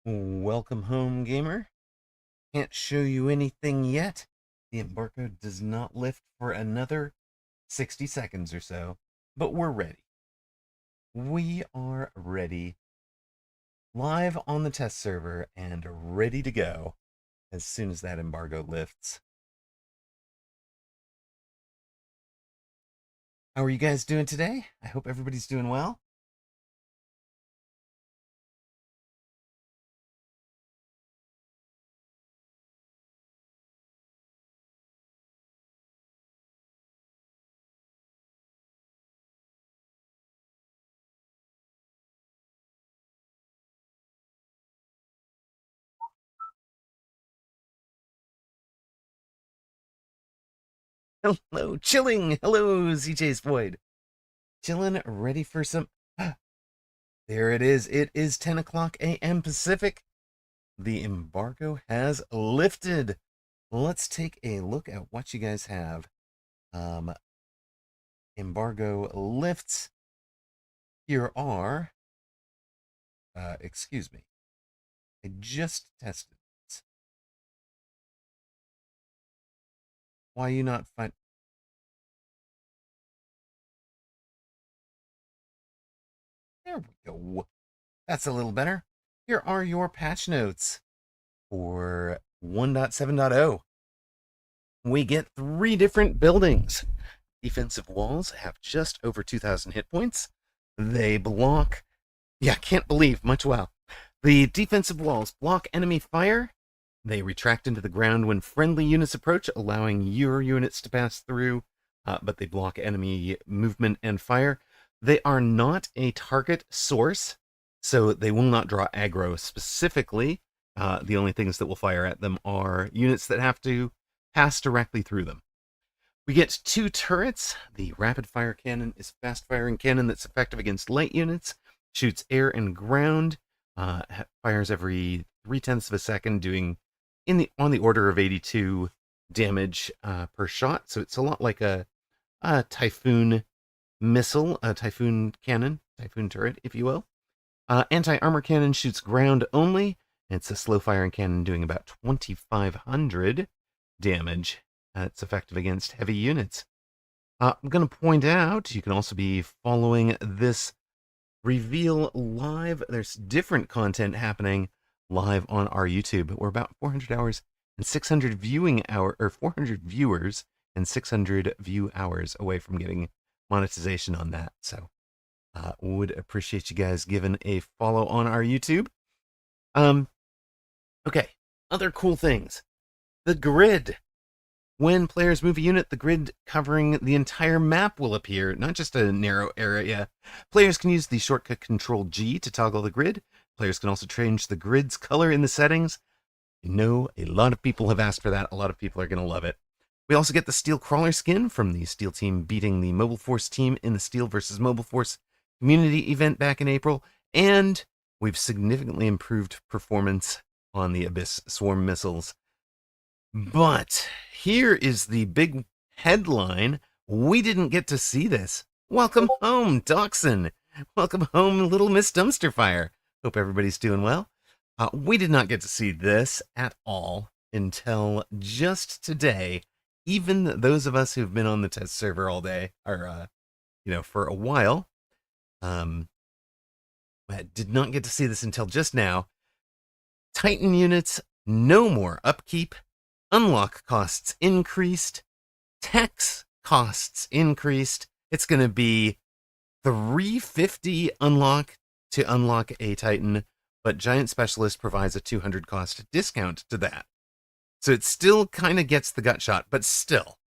Welcome home, gamer. Can't show you anything yet. The embargo does not lift for another 60 seconds or so, but we're ready. We are ready, live on the test server and ready to go as soon as that embargo lifts. How are you guys doing today? I hope everybody's doing well. Hello, chilling. Hello, ZJ's Void. Chilling, ready for some. There it is. It is 10 o'clock a.m. Pacific. The embargo has lifted. Let's take a look at what you guys have. Um, Embargo lifts. Here are, excuse me, I just tested this. Why you not find? There we go. That's a little better. Here are your patch notes for 1.7.0. We get 3 different buildings. Defensive walls have just over 2,000 hit points. They block. Yeah, can't believe. Much wow. The defensive walls block enemy fire. They retract into the ground when friendly units approach, allowing your units to pass through, but they block enemy movement and fire. They are not a target source, so they will not draw aggro specifically. The only things that will fire at them are units that have to pass directly through them. We get 2 turrets. The rapid fire cannon is a fast firing cannon that's effective against light units, shoots air and ground, fires every 3/10 of a second, doing on the order of 82 damage per shot. So it's a lot like a typhoon missile, a typhoon cannon, typhoon turret, if you will. Anti-armor cannon shoots ground only. It's a slow firing cannon doing about 2,500 damage. It's effective against heavy units. I'm going to point out, you can also be following this reveal live. There's different content happening live on our YouTube. We're about 400 hours and 600 viewing hour, or 400 viewers and 600 view hours away from getting monetization on that. So would appreciate you guys giving a follow on our YouTube. Okay, other cool things. The grid. When players move a unit, the grid covering the entire map will appear, not just a narrow area. Players can use the shortcut Control G to toggle the grid. Players can also change the grid's color in the settings. You know, a lot of people have asked for that. A lot of people are going to love it. We also get the Steel Crawler skin from the Steel team beating the Mobile Force team in the Steel versus Mobile Force community event back in April. And we've significantly improved performance on the Abyss Swarm missiles. But here is the big headline. We didn't get to see this. Welcome home, Dachshund. Welcome home, Little Miss Dumpsterfire. Hope everybody's doing well. We did not get to see this at all until just today. Even those of us who've been on the test server all day, or for a while, did not get to see this until just now. Titan units, no more upkeep. Unlock costs increased. Tax costs increased. It's going to be $350 unlock to unlock a Titan, but Giant Specialist provides a 200 cost discount to that. So it still kind of gets the gut shot, but still.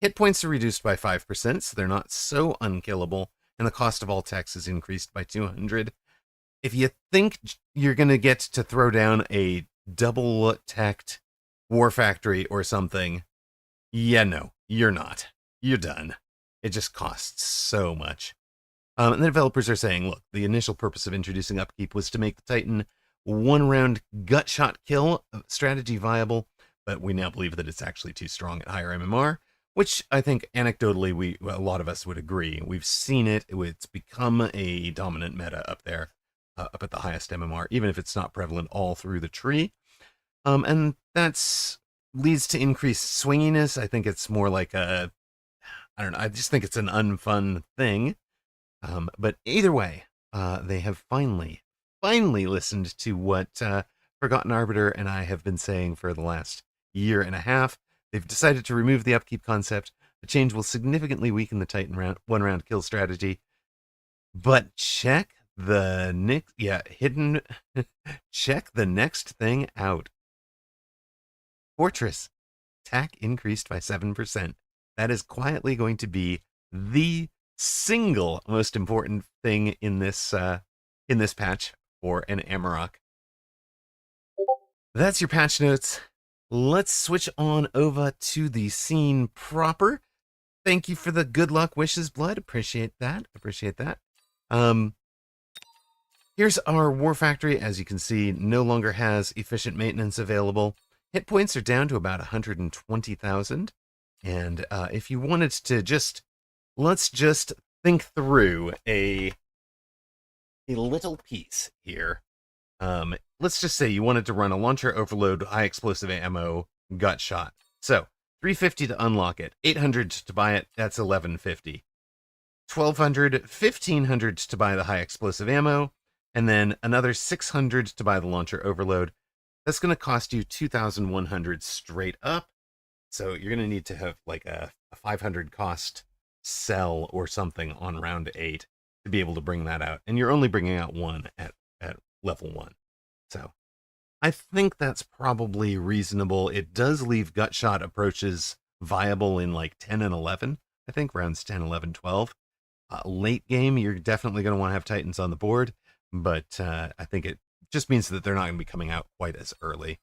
Hit points are reduced by 5%, so they're not so unkillable, and the cost of all techs is increased by 200. If you think you're going to get to throw down a double teched War Factory or something, yeah, no, you're not. You're done. It just costs so much. And the developers are saying, look, the initial purpose of introducing upkeep was to make the Titan one-round gut shot kill strategy viable, but we now believe that it's actually too strong at higher MMR, which I think anecdotally a lot of us would agree. We've seen it. It's become a dominant meta up there. up at the highest MMR, even if it's not prevalent all through the tree. And that's leads to increased swinginess. I think it's more like I don't know. I just think it's an unfun thing. But either way, they have finally listened to what Forgotten Arbiter and I have been saying for the last year and a half. They've decided to remove the upkeep concept. The change will significantly weaken the Titan one round kill strategy. But check the next, hidden. Check the next thing out. Fortress attack increased by 7%. That is quietly going to be the single most important thing in this patch for an Amarok. That's your patch notes. Let's switch on over to the scene proper. Thank you for the good luck wishes, Blood. Appreciate that. Here's our War Factory. As you can see, no longer has efficient maintenance available. Hit points are down to about 120,000. And if you wanted to let's just think through a little piece here. Let's just say you wanted to run a launcher overload, high explosive ammo, gut shot. So 350 to unlock it, 800 to buy it, that's 1150. 1200, 1500 to buy the high explosive ammo, and then another 600 to buy the launcher overload. That's going to cost you 2,100 straight up. So you're going to need to have like a 500 cost sell or something on round 8 to be able to bring that out. And you're only bringing out one at level 1. So I think that's probably reasonable. It does leave gut shot approaches viable in like 10 and 11. I think rounds 10, 11, 12. Late game, you're definitely going to want to have Titans on the board, but I think it just means that they're not going to be coming out quite as early.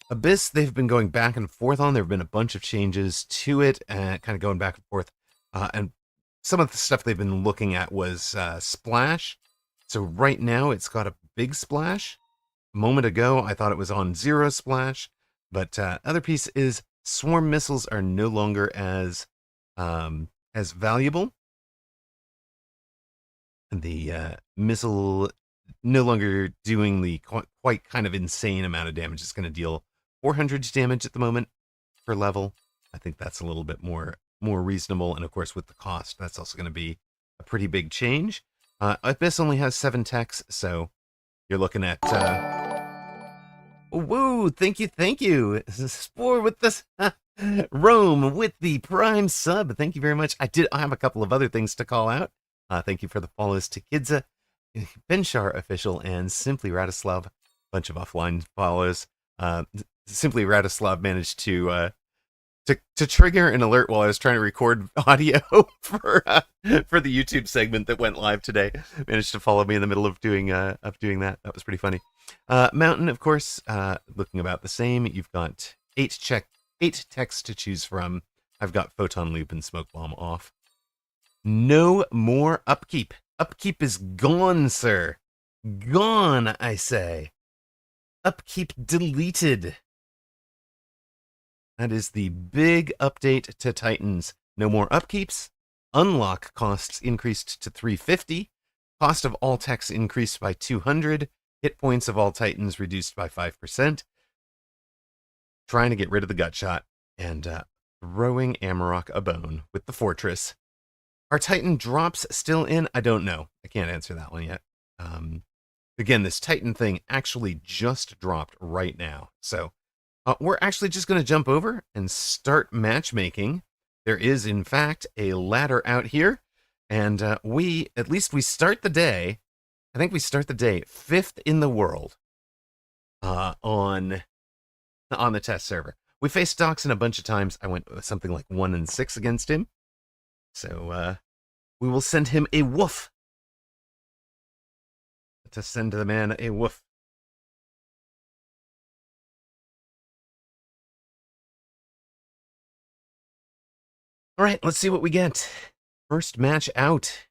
Abyss, they've been going back and forth on. There have been a bunch of changes to it, kind of going back and forth. And some of the stuff they've been looking at was splash. So right now it's got a big splash. A moment ago, I thought it was on 0 splash. But other piece is swarm missiles are no longer as valuable. The missile no longer doing the quite kind of insane amount of damage. It's going to deal 400 damage at the moment per level. I think that's a little bit more reasonable. And of course, with the cost, that's also going to be a pretty big change. Abyss only has 7 techs, so you're looking at woo, thank you. Spore with this Rome with the prime sub. Thank you very much. I have a couple of other things to call out. Thank you for the follows to Kidza, Benshar Official, and Simply Radislav. Bunch of offline follows. Simply Radislav managed to trigger an alert while I was trying to record audio for the YouTube segment that went live today. Managed to follow me in the middle of doing that. That was pretty funny. Mountain, of course, looking about the same. You've got 8 techs to choose from. I've got Photon Loop and Smoke Bomb off. No more upkeep. Upkeep is gone, sir. Gone, I say. Upkeep deleted. That is the big update to Titans. No more upkeeps. Unlock costs increased to 350. Cost of all techs increased by 200. Hit points of all Titans reduced by 5%. Trying to get rid of the gut shot. And throwing Amarok a bone with the Fortress. Are Titan drops still in? I don't know. I can't answer that one yet. Again, this Titan thing actually just dropped right now. So we're actually just going to jump over and start matchmaking. There is, in fact, a ladder out here. And at least we start the day. I think we start the day 5th in the world on the test server. We faced Doxin a bunch of times. I went with something like 1 and 6 against him. So we will send him a woof. To send the man a woof. All right, let's see what we get. First match out.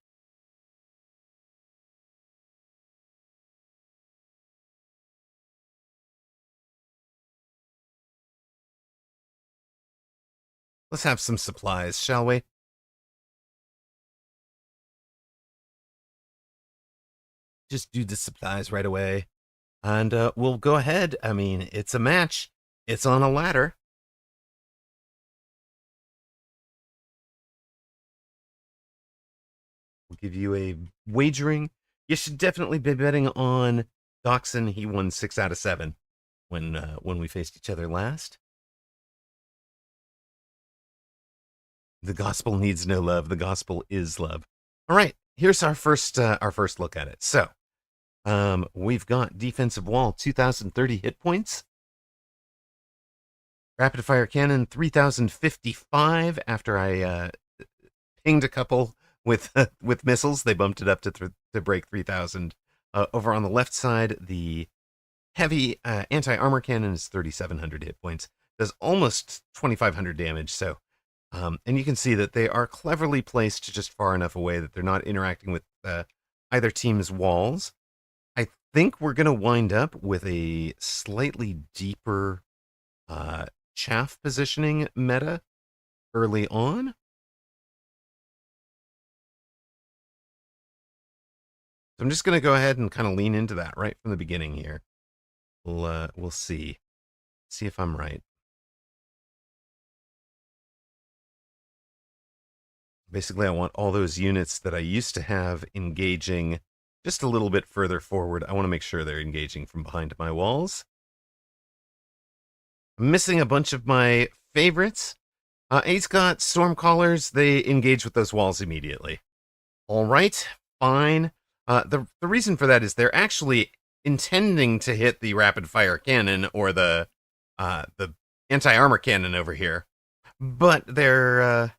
Let's have some supplies, shall we? just do the supplies right away. And we'll go ahead. I mean, it's a match. It's on a ladder. We'll give you a wagering. You should definitely be betting on Dachshund. He won 6 out of 7 when we faced each other last. The gospel needs no love. The gospel is love. All right, here's our first look at it. So, we've got defensive wall 2,030 hit points. Rapid fire cannon 3,055. After I pinged a couple with missiles, they bumped it up to break 3,000. Over on the left side, the heavy anti-armor cannon is 3,700 hit points. Does almost 2,500 damage. So. And you can see that they are cleverly placed just far enough away that they're not interacting with either team's walls. I think we're going to wind up with a slightly deeper chaff positioning meta early on. So I'm just going to go ahead and kind of lean into that right from the beginning here. We'll see if I'm right. Basically, I want all those units that I used to have engaging just a little bit further forward. I want to make sure they're engaging from behind my walls. I'm missing a bunch of my favorites. He's got Stormcallers. They engage with those walls immediately. All right, fine. The reason for that is they're actually intending to hit the rapid fire cannon or the anti-armor cannon over here, but they're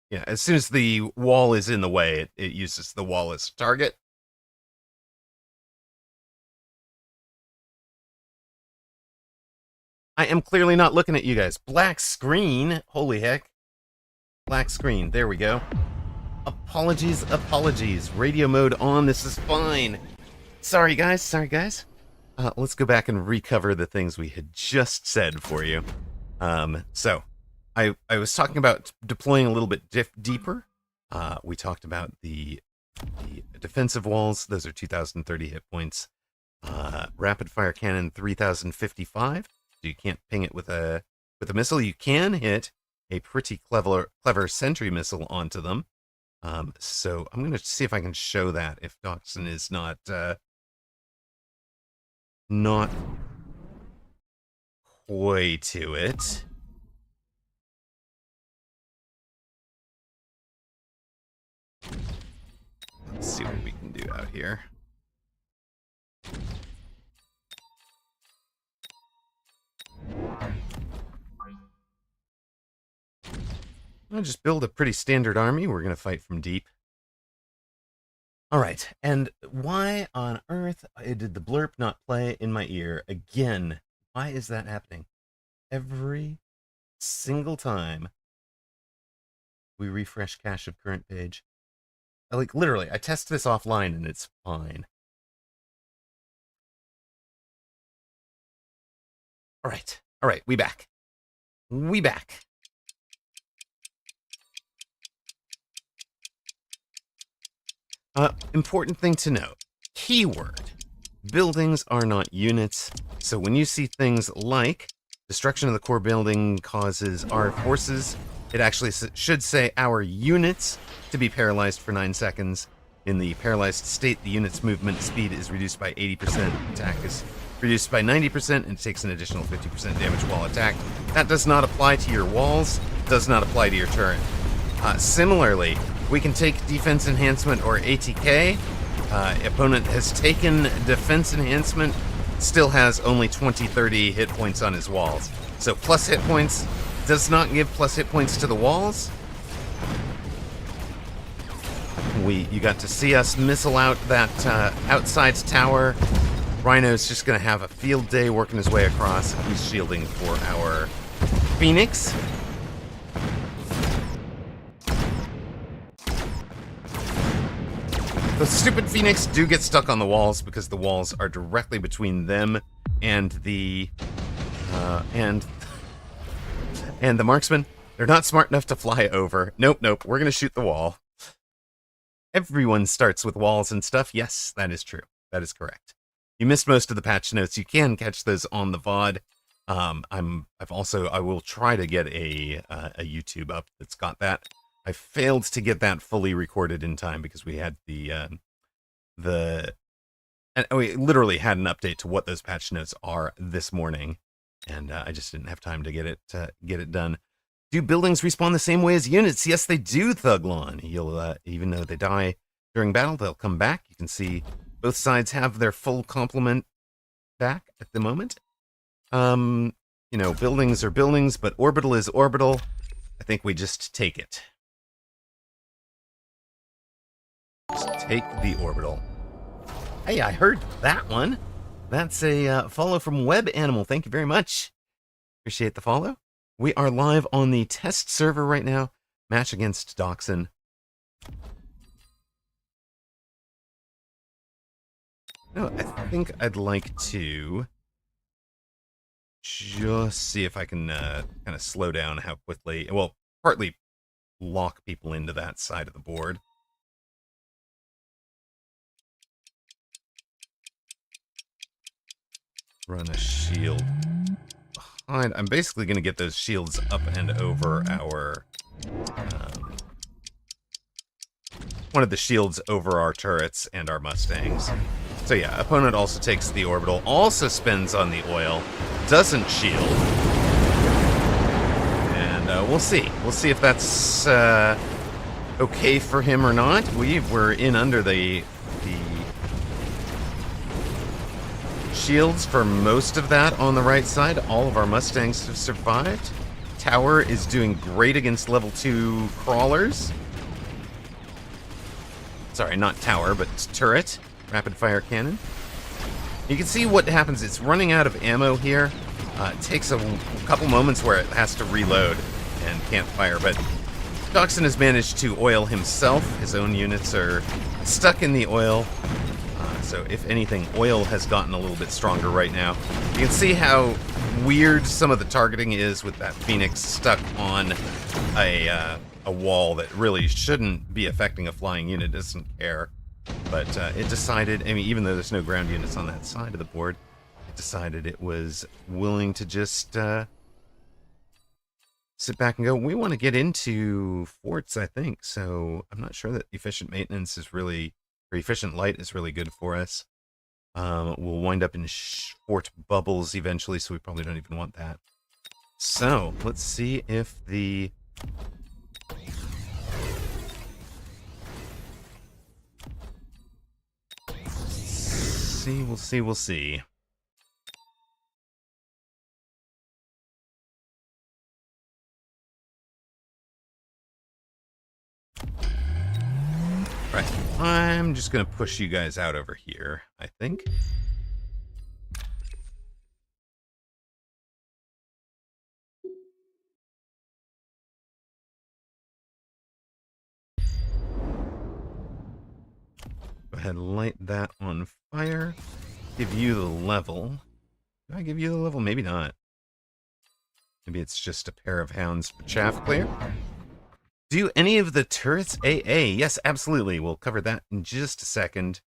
yeah, as soon as the wall is in the way, it uses the wall as target. I am clearly not looking at you guys. Black screen. Holy heck. Black screen. There we go. Apologies. Radio mode on. This is fine. Sorry, guys. Let's go back and recover the things we had just said for you. So... I was talking about deploying a little bit deeper. We talked about the defensive walls. Those are 2,030 hit points. Rapid fire cannon 3,055. So you can't ping it with a missile. You can hit a pretty clever sentry missile onto them. So I'm going to see if I can show that if Dachshund is not coy to it. Let's see what we can do out here. I'll just build a pretty standard army. We're going to fight from deep. All right, and why on earth did the blurb not play in my ear again? Why is that happening? Every single time we refresh cache of current page. Like, literally, I test this offline and it's fine. All right, we back. Important thing to note. Keyword. Buildings are not units, so when you see things like destruction of the core building causes our forces, it actually should say our units to be paralyzed for 9 seconds. In the paralyzed state, the unit's movement speed is reduced by 80%, attack is reduced by 90%, and takes an additional 50% damage while attacked. That does not apply to your walls, does not apply to your turret. Similarly, we can take defense enhancement or ATK. Opponent has taken defense enhancement, still has only 20-30 hit points on his walls. So plus hit points does not give plus hit points to the walls. You got to see us missile out that outside tower. Rhino's just going to have a field day working his way across. He's shielding for our Phoenix. The stupid Phoenix do get stuck on the walls because the walls are directly between them and the and the marksman. They're not smart enough to fly over. Nope. We're gonna shoot the wall. everyone starts with walls and stuff. Yes, that is true. That is correct. You missed most of the patch notes. You can catch those on the VOD. I will try to get a YouTube up that's got that. I failed to get that fully recorded in time because we had we literally had an update to what those patch notes are this morning, and I just didn't have time to get it done. Do buildings respawn the same way as units? Yes, they do, Thuglon. You'll even though they die during battle, they'll come back. You can see both sides have their full complement back at the moment. You know, buildings are buildings, but orbital is orbital. I think we just take it. Just take the orbital. Hey, I heard that one. That's a follow from Web Animal. Thank you very much. Appreciate the follow. We are live on the test server right now. Match against Dachshund. No, I think I'd like to just see if I can kind of slow down how quickly, well, partly lock people into that side of the board. Run a shield behind. I'm basically going to get those shields up and over our one of the shields over our turrets and our Mustangs. So yeah, opponent also takes the orbital, also spends on the oil, doesn't shield. And we'll see. We'll see if that's okay for him or not. We're in under the shields for most of that on the right side. All of our Mustangs have survived. Tower is doing great against level 2 crawlers. Sorry, not tower, but turret. Rapid fire cannon. You can see what happens. It's running out of ammo here. It takes a couple moments where it has to reload and can't fire, but Dachshund has managed to oil himself. His own units are stuck in the oil. So if anything, oil has gotten a little bit stronger right now. You can see how weird some of the targeting is with that Phoenix stuck on a wall that really shouldn't be affecting a flying unit. It doesn't care. But it decided, I mean, even though there's no ground units on that side of the board, it decided it was willing to just sit back and go, we want to get into forts, I think. So I'm not sure that efficient maintenance is really, or efficient light is really good for us. We'll wind up in fort bubbles eventually, so we probably don't even want that. So let's see if the... We'll see. Right, I'm just gonna push you guys out over here, I think. Go ahead and light that on fire. Give you the level. Do I give you the level? Maybe not. Maybe it's just a pair of hounds for chaff clear. Do any of the turrets AA? Yes, absolutely. We'll cover that in just a second.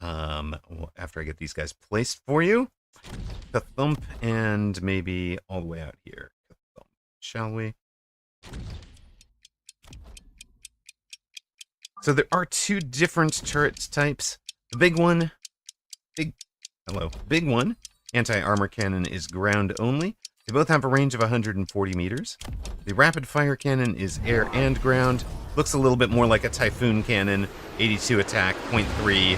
After I get these guys placed for you. The thump and maybe all the way out here. Shall we? So there are two different turret types. The big one, big one, anti-armor cannon is ground only. They both have a range of 140 meters. The rapid fire cannon is air and ground. Looks a little bit more like a Typhoon cannon. 82 attack, 0.3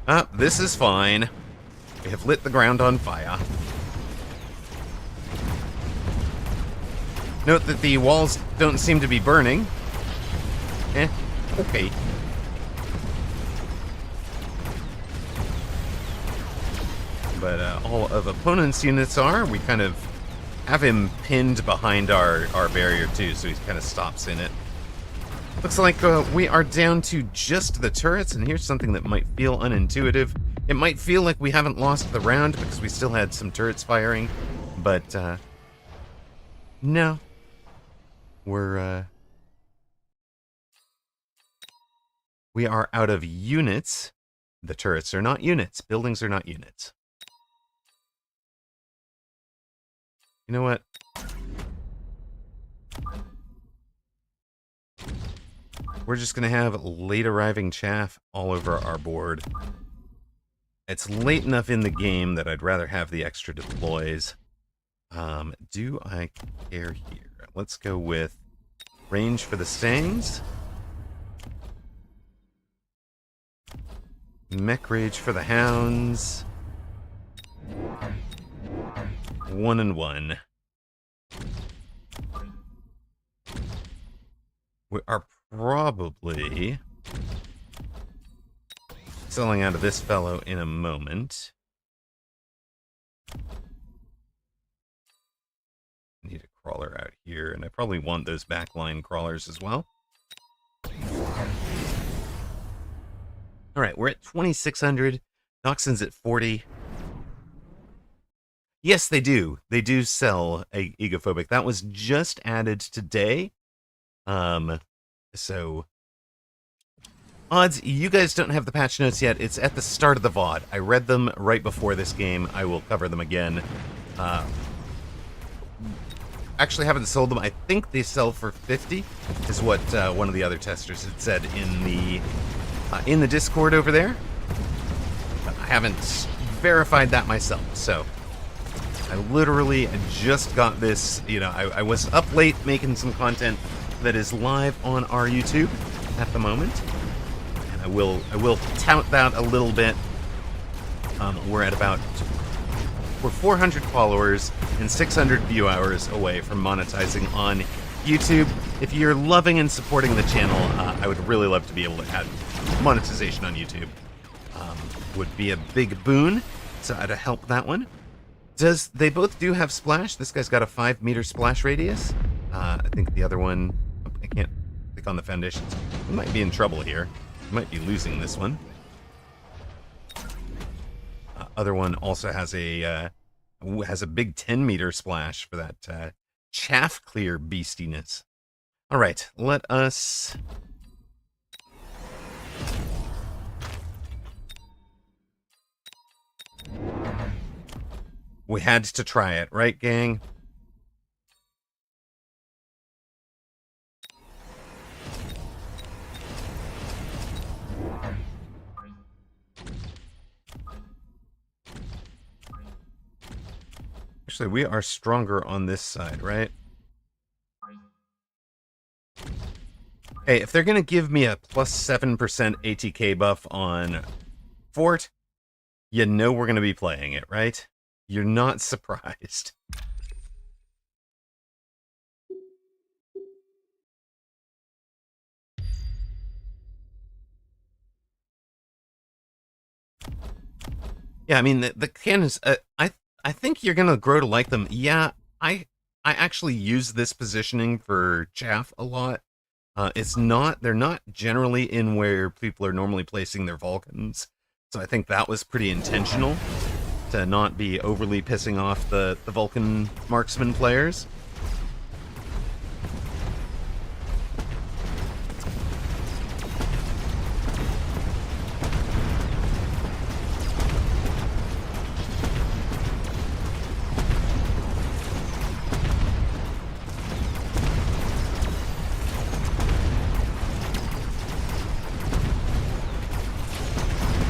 damage. This is fine. We have lit the ground on fire. Note that the walls don't seem to be burning. Okay. But all of opponent's units are. We kind of have him pinned behind our barrier too, so he kind of stops in it. Looks like we are down to just the turrets, and here's something that might feel unintuitive. It might feel like we haven't lost the round because we still had some turrets firing, but no. We're We are out of units. The turrets are not units. Buildings are not units. You know what? We're just going to have late arriving chaff all over our board. It's late enough in the game that I'd rather have the extra deploys. Do I care here? Let's go with range for the Stangs. Mech rage for the Hounds. 1 and 1. We are probably selling out of this fellow in a moment. Need a crawler out here, and I probably want those backline crawlers as well. All right, we're at 2,600. Dachshund's at 40. Yes, they do. They do sell a egophobic. That was just added today. So odds, you guys don't have the patch notes yet. It's at the start of the VOD. I read them right before this game. I will cover them again. Actually haven't sold them. I think they sell for 50, is what one of the other testers had said in the Discord over there. But I haven't verified that myself, so I literally just got this. You know, I was up late making some content that is live on our YouTube at the moment, and I will tout that a little bit. We're 400 followers and 600 view hours away from monetizing on YouTube. If you're loving and supporting the channel, I would really love to be able to add monetization on YouTube. Would be a big boon, so to help that one. They both do have splash? This guy's got a 5-meter splash radius. I think the other one, I can't click on the foundations. We might be in trouble here. We might be losing this one. Other one also has a big 10-meter splash for that chaff clear beastiness. All right, let us. We had to try it, right, gang? Actually, we are stronger on this side, right? Hey, if they're going to give me a plus 7% ATK buff on Fort, you know we're going to be playing it, right? You're not surprised. Yeah, I mean, the cannons, I think you're going to grow to like them. Yeah, I actually use this positioning for chaff a lot. They're not generally in where people are normally placing their Vulcans. So I think that was pretty intentional to not be overly pissing off the Vulcan marksman players.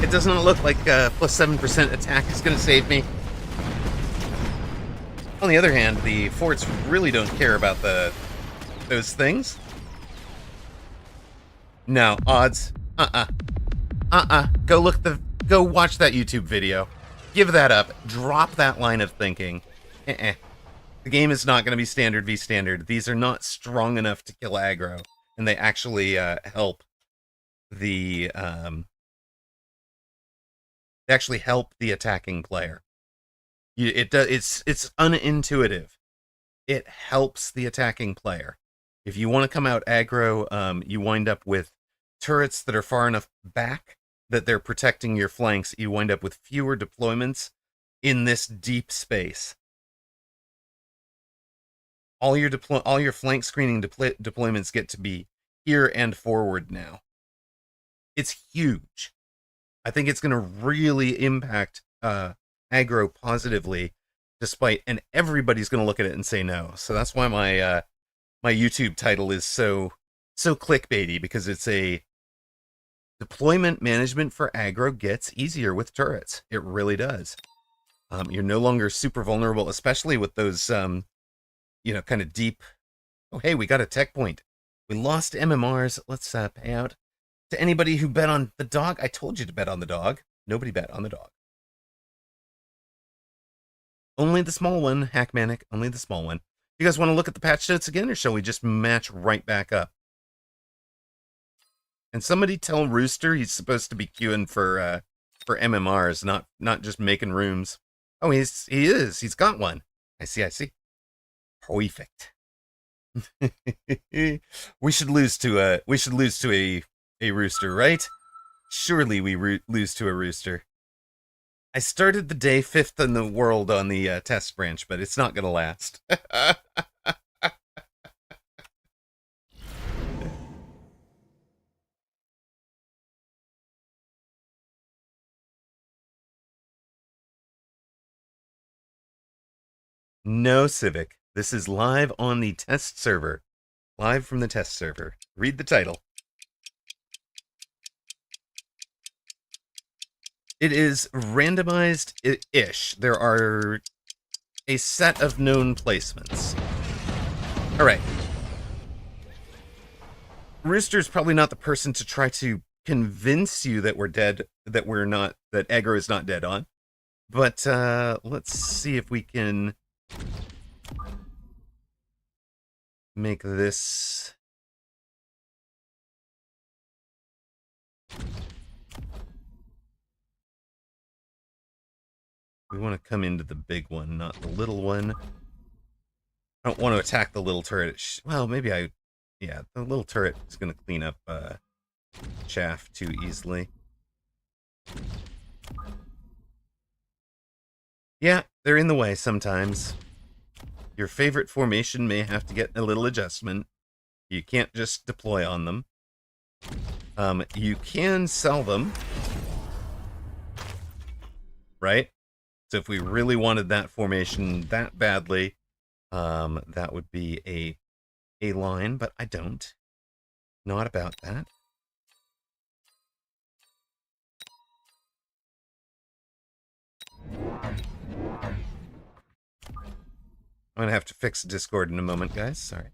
It does not look like plus 7% attack is going to save me. On the other hand, the forts really don't care about those things. No, odds. Go watch that YouTube video. Give that up. Drop that line of thinking. The game is not going to be standard v standard. These are not strong enough to kill aggro, and they actually help the They actually help the attacking player. It's unintuitive. It helps the attacking player. If you want to come out aggro, you wind up with turrets that are far enough back that they're protecting your flanks. You wind up with fewer deployments in this deep space. All your flank screening deployments get to be here and forward now. It's huge. I think it's going to really impact aggro positively, despite, and everybody's going to look at it and say no. So that's why my YouTube title is so clickbaity, because it's a deployment management for aggro gets easier with turrets. It really does. You're no longer super vulnerable, especially with those kind of deep. Oh, hey, we got a tech point. We lost MMRs. Let's pay out to anybody who bet on the dog. I told you to bet on the dog. Nobody bet on the dog. Only the small one, Hackmanic. Only the small one. You guys want to look at the patch notes again, or shall we just match right back up? And somebody tell Rooster he's supposed to be queuing for MMRs, not just making rooms. Oh, he is. He's got one. I see. Perfect. we should lose to a rooster, right? Surely we lose to a rooster. I started the day 5th in the world on the test branch, but it's not gonna last. No, Civic. This is live on the test server. Live from the test server. Read the title. It is randomized-ish. There are a set of known placements. All right. Rooster's probably not the person to try to convince you that we're dead, that aggro is not dead on. But let's see if we can make this. We want to come into the big one, not the little one. I don't want to attack the little turret. Well, maybe yeah, the little turret is going to clean up chaff too easily. Yeah, they're in the way sometimes. Your favorite formation may have to get a little adjustment. You can't just deploy on them. You can sell them, right? So if we really wanted that formation that badly, that would be a line, but I don't. Not about that. I'm gonna have to fix Discord in a moment, guys. Sorry.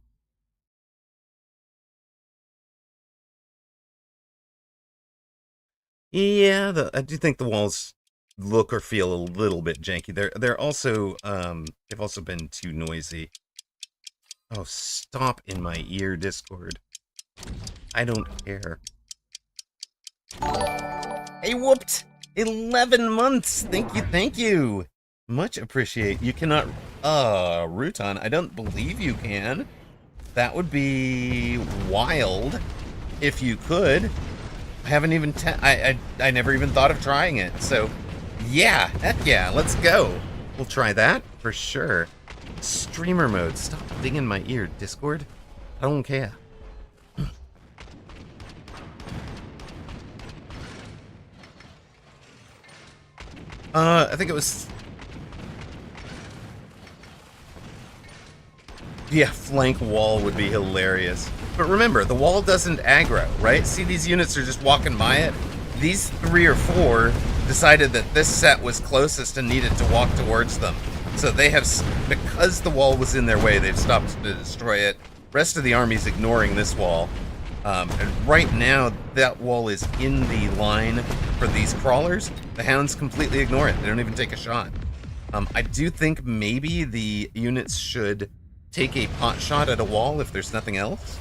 Yeah, I do think the walls look or feel a little bit janky. They're also they've also been too noisy. Oh, stop in my ear, Discord. I don't care. Hey, whooped! 11 months! Thank you! Much appreciate. You cannot... Rutan, I don't believe you can. That would be wild if you could. I haven't even... I never even thought of trying it, so... Yeah, heck yeah, let's go. We'll try that, for sure. Streamer mode. Stop dinging my ear, Discord. I don't care. I think it was... Yeah, flank wall would be hilarious. But remember, the wall doesn't aggro, right? See, these units are just walking by it. These 3 or 4 decided that this set was closest and needed to walk towards them. So they have, because the wall was in their way, they've stopped to destroy it. Rest of the army's ignoring this wall. And right now, that wall is in the line for these crawlers. The hounds completely ignore it. They don't even take a shot. I do think maybe the units should take a pot shot at a wall if there's nothing else.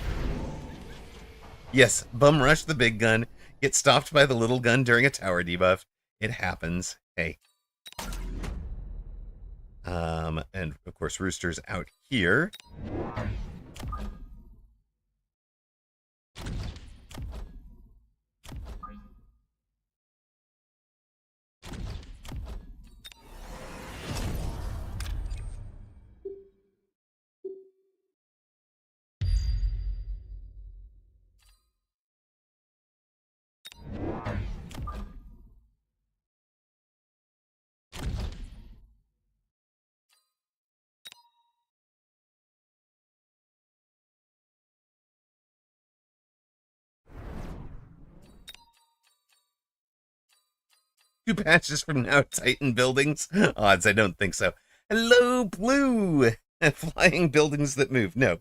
Yes, bum rush the big gun, get stopped by the little gun during a tower debuff. It happens. Hey. And of course, Rooster's out here. 2 patches from now, Titan buildings? Odds, I don't think so. Hello, Blue! Flying buildings that move. No.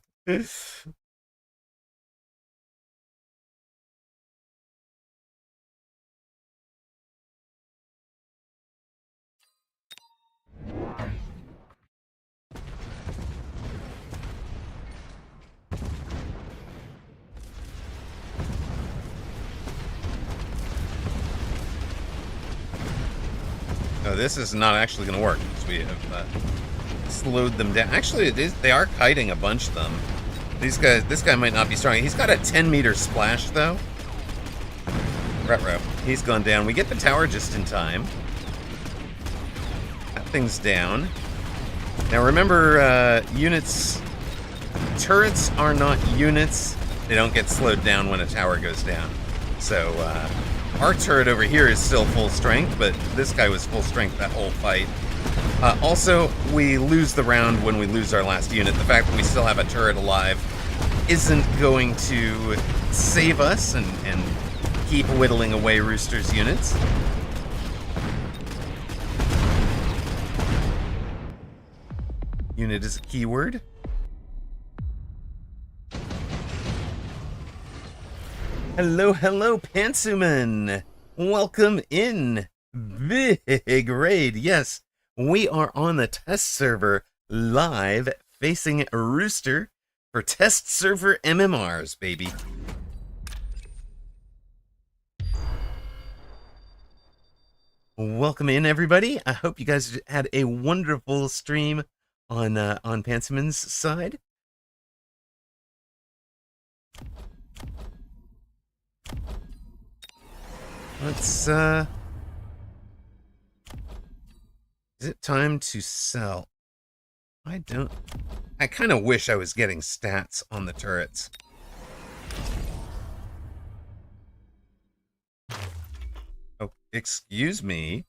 No, this is not actually going to work because we have slowed them down. Actually, it is. They are kiting a bunch of them. These guys. This guy might not be strong. He's got a 10-meter splash though. Retro. He's gone down. We get the tower just in time. That thing's down. Now remember, units. Turrets are not units. They don't get slowed down when a tower goes down. So. Our turret over here is still full strength, but this guy was full strength that whole fight. Also, we lose the round when we lose our last unit. The fact that we still have a turret alive isn't going to save us and keep whittling away Rooster's units. Unit is a keyword. Hello, hello, Pantsuman! Welcome in! Big raid, yes. We are on the test server, live, facing Rooster for test server MMRs, baby. Welcome in, everybody. I hope you guys had a wonderful stream on Pantsuman's side. Let's, is it time to sell? I kind of wish I was getting stats on the turrets. Oh, excuse me.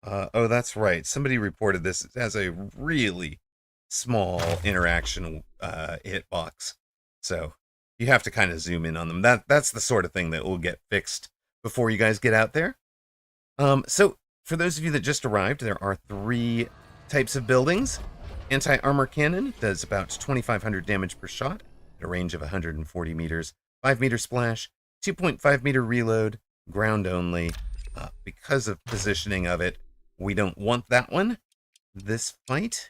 Oh, that's right. Somebody reported this as a really small interaction hitbox. So you have to kind of zoom in on them. That's the sort of thing that will get fixed before you guys get out there. So for those of you that just arrived, there are 3 types of buildings. Anti-armor cannon does about 2,500 damage per shot at a range of 140 meters. 5-meter splash, 2.5-meter reload, ground only. Because of positioning of it, we don't want that one. This fight.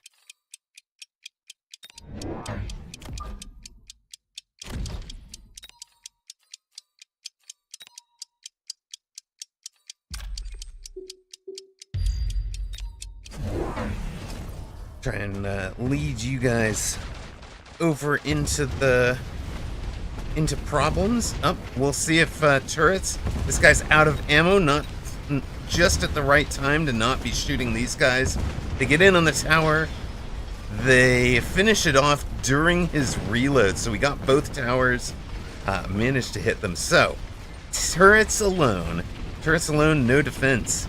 Try and lead you guys over into problems. We'll see if turrets. This guy's out of ammo, not just at the right time to not be shooting these guys. They get in on the tower. They finish it off during his reload, so we got both towers. Managed to hit them. So turrets alone, no defense.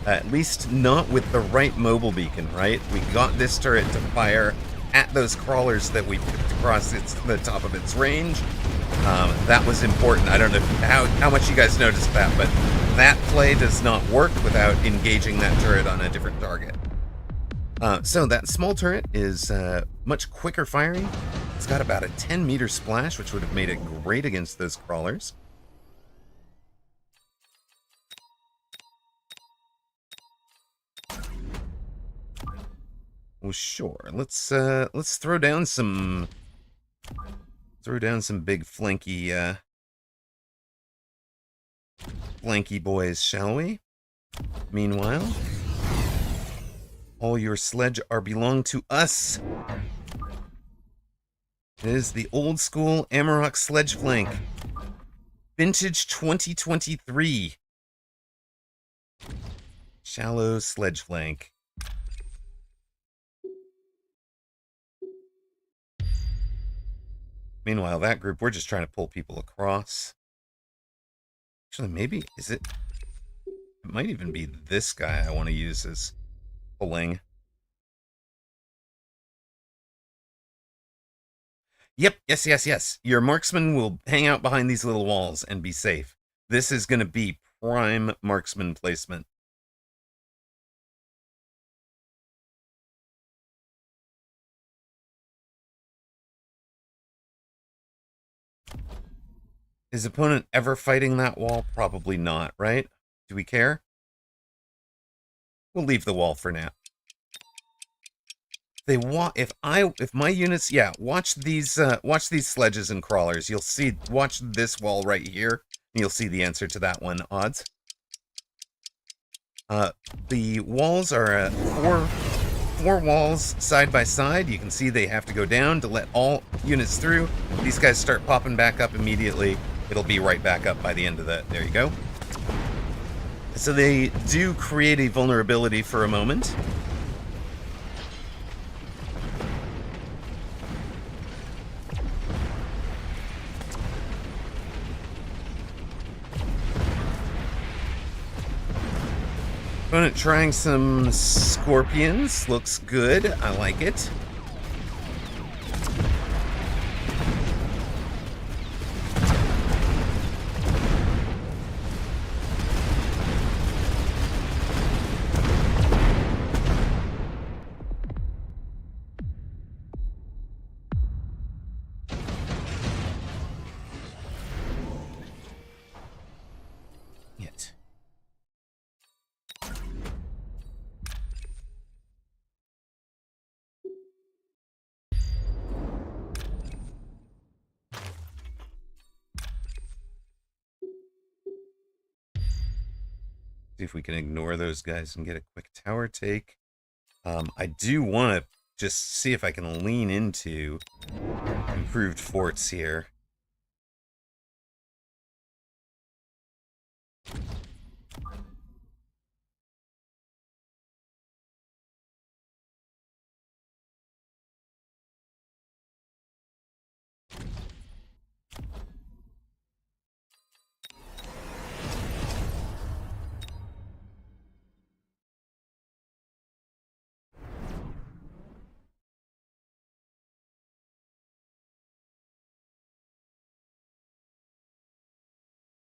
At least not with the right mobile beacon, right? We got this turret to fire at those crawlers that we picked across the top of its range. That was important. I don't know how much you guys noticed that, but that play does not work without engaging that turret on a different target. So that small turret is much quicker firing. It's got about a 10-meter splash, which would have made it great against those crawlers. Well, sure. Let's throw down some big flanky boys, shall we? Meanwhile, all your sledge are belong to us. It is the old school Amarok sledge flank. Vintage 2023. Shallow sledge flank. Meanwhile, that group, we're just trying to pull people across. Actually, maybe, it might even be this guy I want to use as pulling. Yep, yes. Your marksman will hang out behind these little walls and be safe. This is going to be prime marksman placement. Is opponent ever fighting that wall? Probably not, right? Do we care? We'll leave the wall for now. They want if my units, yeah, watch these sledges and crawlers. You'll see, watch this wall right here, and you'll see the answer to that one. Odds. The walls are four walls side by side. You can see they have to go down to let all units through. These guys start popping back up immediately. It'll be right back up by the end of that. There you go. So they do create a vulnerability for a moment. Opponent trying some scorpions. Looks good. I like it. See if we can ignore those guys and get a quick tower take. I do want to just see if I can lean into improved forts here.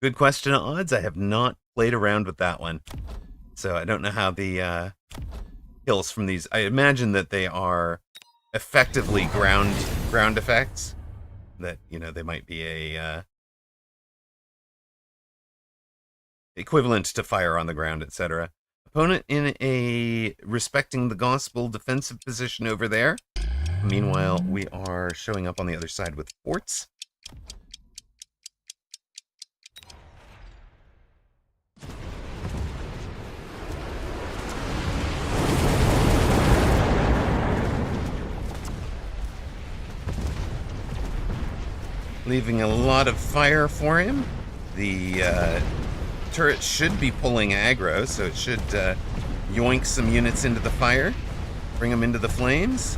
Good question, Odds. I have not played around with that one. So I don't know how the hills from these... I imagine that they are effectively ground effects. That, you know, they might be a... equivalent to fire on the ground, etc. Opponent in a respecting the gospel defensive position over there. Meanwhile, we are showing up on the other side with forts. Leaving a lot of fire for him. The turret should be pulling aggro, so it should yoink some units into the fire, bring them into the flames.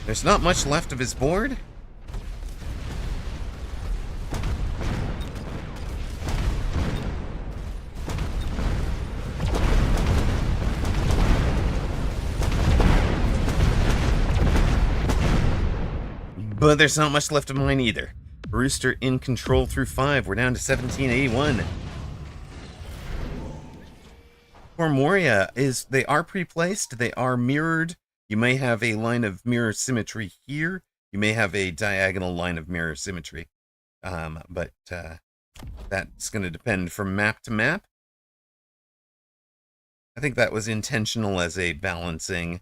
There's not much left of his board. But there's not much left of mine either. Rooster in control through 5. We're down to 1781. For Moria, they are pre-placed. They are mirrored. You may have a line of mirror symmetry here. You may have a diagonal line of mirror symmetry. But that's going to depend from map to map. I think that was intentional as a balancing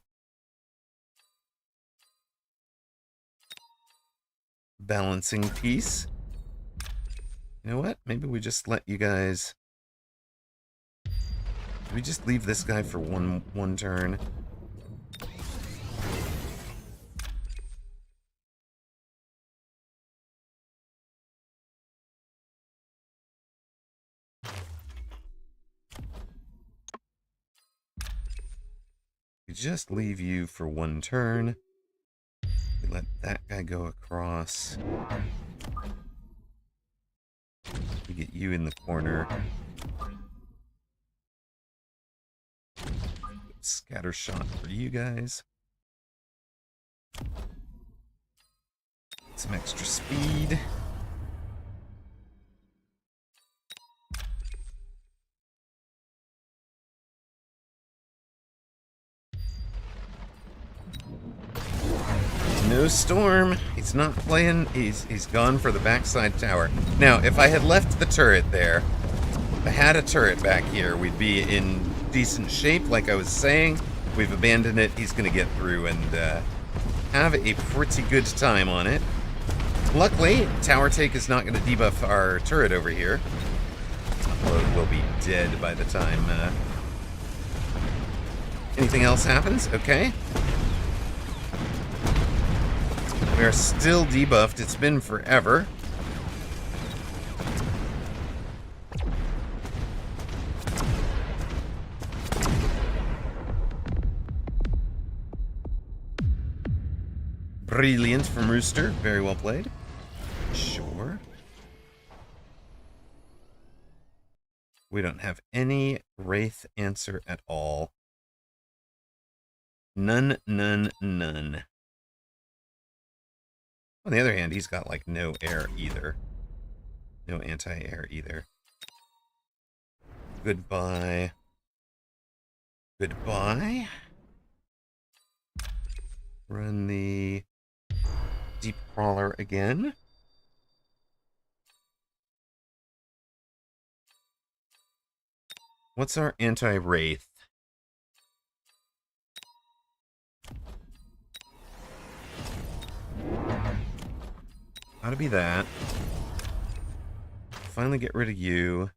piece. You know what? Maybe we just let you guys... we just leave this guy for one turn. We just leave you for one turn. We let that guy go across. We get you in the corner. Scatter shot for you guys. Some extra speed. No storm. He's not playing. He's gone for the backside tower. Now, if I had left the turret there, if I had a turret back here, we'd be in decent shape, like I was saying. We've abandoned it. He's going to get through and have a pretty good time on it. Luckily, tower take is not going to debuff our turret over here. Although we'll be dead by the time anything else happens. Okay. We are still debuffed. It's been forever. Brilliant from Rooster. Very well played. Sure. We don't have any Wraith answer at all. None, none, none. On the other hand, he's got, like, no air either. No anti-air either. Goodbye. Goodbye. Run the Deep Crawler again. What's our anti-Wraith? Gotta be that. Finally get rid of you.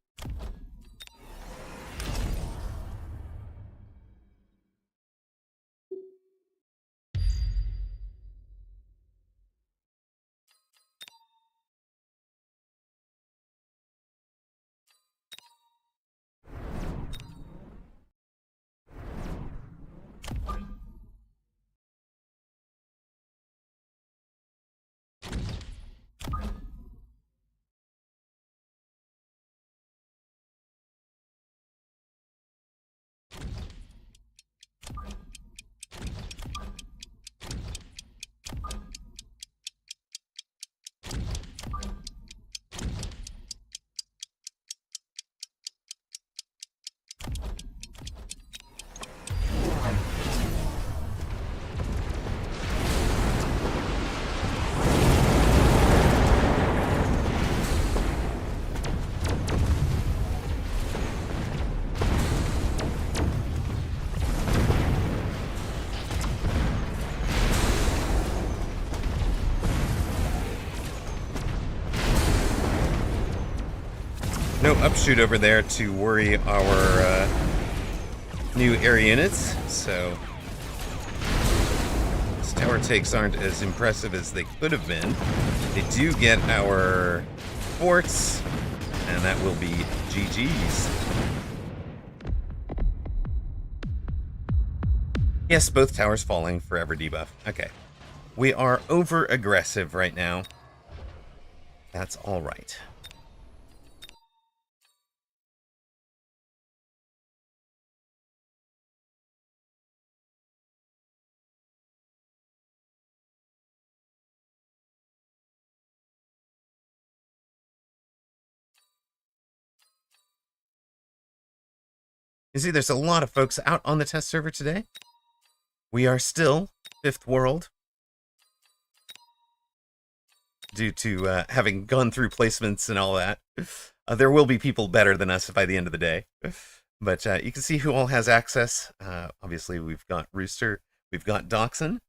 No upshoot over there to worry our new air units, so these tower takes aren't as impressive as they could have been. They do get our forts, and that will be GG's. Yes, both towers falling, forever debuff. Okay. We are over-aggressive right now. That's all right. You see, there's a lot of folks out on the test server today. We are still fifth world due to having gone through placements and all that. There will be people better than us by the end of the day. But you can see who all has access. Obviously, we've got Rooster. We've got Dachshund.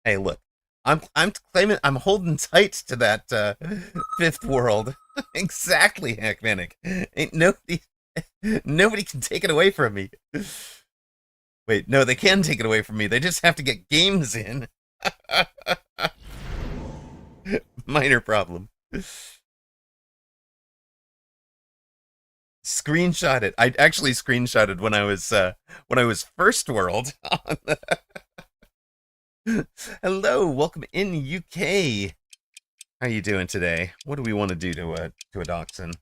Hey, look. I'm claiming I'm holding tight to that fifth world. Exactly, Hackmanic. Ain't nobody can take it away from me. Wait, no, they can take it away from me. They just have to get games in. Minor problem. Screenshot it. I actually screenshotted when I was first world on Hello, welcome in UK. How you doing today? What do we want to do to a dachshund?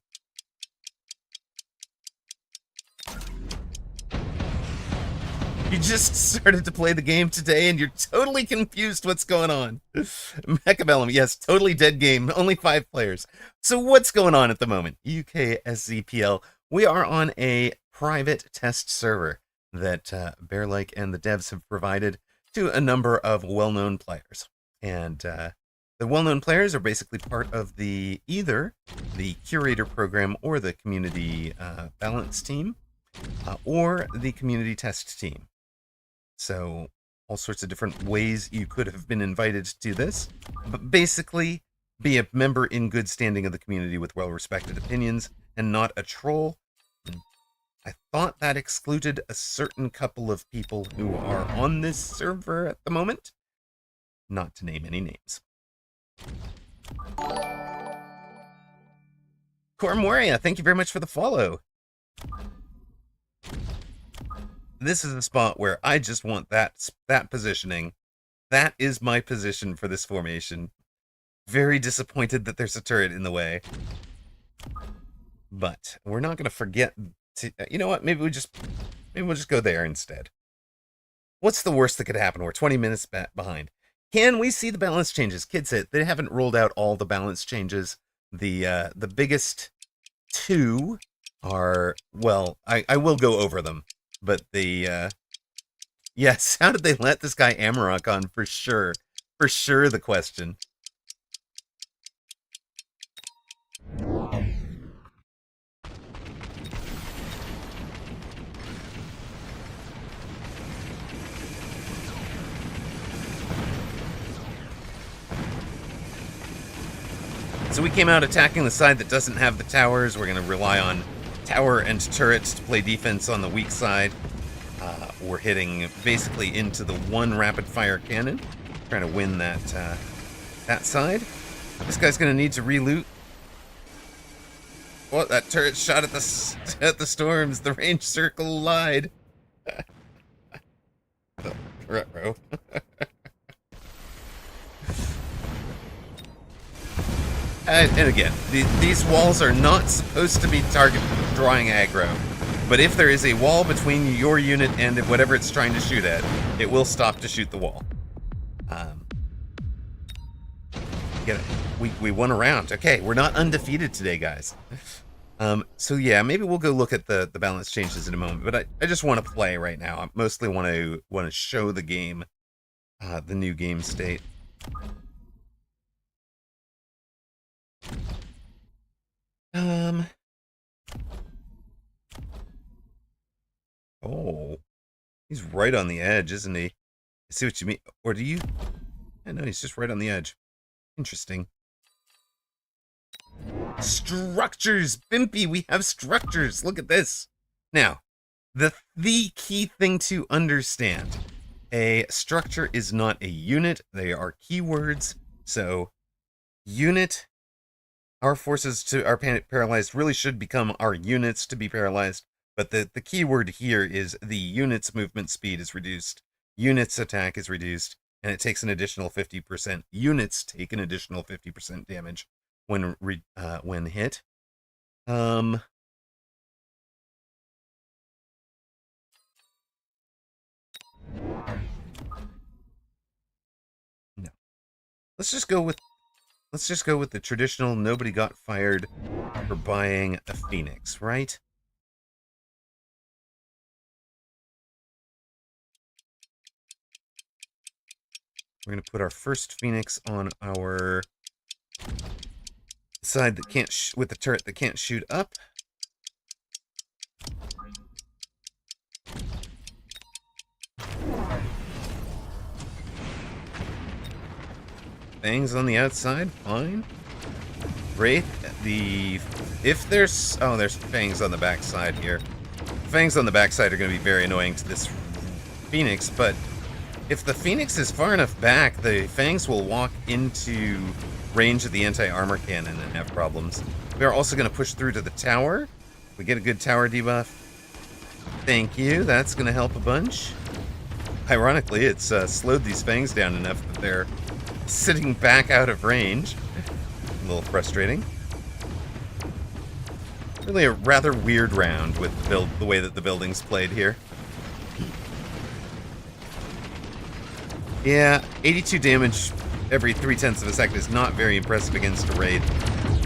You just started to play the game today and you're totally confused what's going on. Mechabellum, yes, totally dead game. Only 5 players. So what's going on at the moment? UK SZPL. We are on a private test server. that Bear-like and the devs have provided to a number of well-known players. And the well-known players are basically part of either the curator program or the community balance team or the community test team. So all sorts of different ways you could have been invited to this, but basically be a member in good standing of the community with well-respected opinions and not a troll. I thought that excluded a certain couple of people who are on this server at the moment, not to name any names. Cormoria, thank you very much for the follow. This is a spot where I just want that positioning. That is my position for this formation. Very disappointed that there's a turret in the way. But we're not going to forget to, you know what, maybe we'll just go there instead. What's the worst that could happen? We're 20 minutes behind. Can we see the balance changes? Kids, they haven't rolled out all the balance changes. The biggest two are, well, I will go over them. But yes, how did they let this guy Amarok on for sure? For sure, the question. So we came out attacking the side that doesn't have the towers. We're going to rely on tower and turrets to play defense on the weak side. We're hitting basically into the one rapid fire cannon, trying to win that side. This guy's going to need to reloot. Oh, that turret shot at the storms. The range circle lied. Ruh-roh. And again, these walls are not supposed to be target drawing aggro. But if there is a wall between your unit and whatever it's trying to shoot at, it will stop to shoot the wall. Get it. We won a round. Okay, we're not undefeated today, guys. So yeah, maybe we'll go look at the balance changes in a moment. But I just want to play right now. I mostly want to show the game, the new game state. Oh, he's right on the edge, isn't he? I see what you mean. Or do you? I know he's just right on the edge. Interesting. Structures, Bimpy, we have structures. Look at this. Now, the key thing to understand: a structure is not a unit. They are keywords. So, unit. Our forces are paralyzed really should become our units to be paralyzed. But the key word here is the unit's movement speed is reduced, unit's attack is reduced, and it takes an additional 50%. Units take an additional 50% damage when hit. No. Let's just go with the traditional nobody got fired for buying a Phoenix, right? We're going to put our first Phoenix on our side that can't, with the turret that can't shoot up. Fangs on the outside, fine. Wraith, if there's Fangs on the backside here. Fangs on the backside are going to be very annoying to this Phoenix, but if the Phoenix is far enough back, the Fangs will walk into range of the anti-armor cannon and have problems. We are also going to push through to the tower. We get a good tower debuff. Thank you, that's going to help a bunch. Ironically, it's slowed these Fangs down enough that they're sitting back out of range. A little frustrating. Really a rather weird round with the way that the building's played here. Yeah, 82 damage every 0.3 of a second is not very impressive against a Wraith.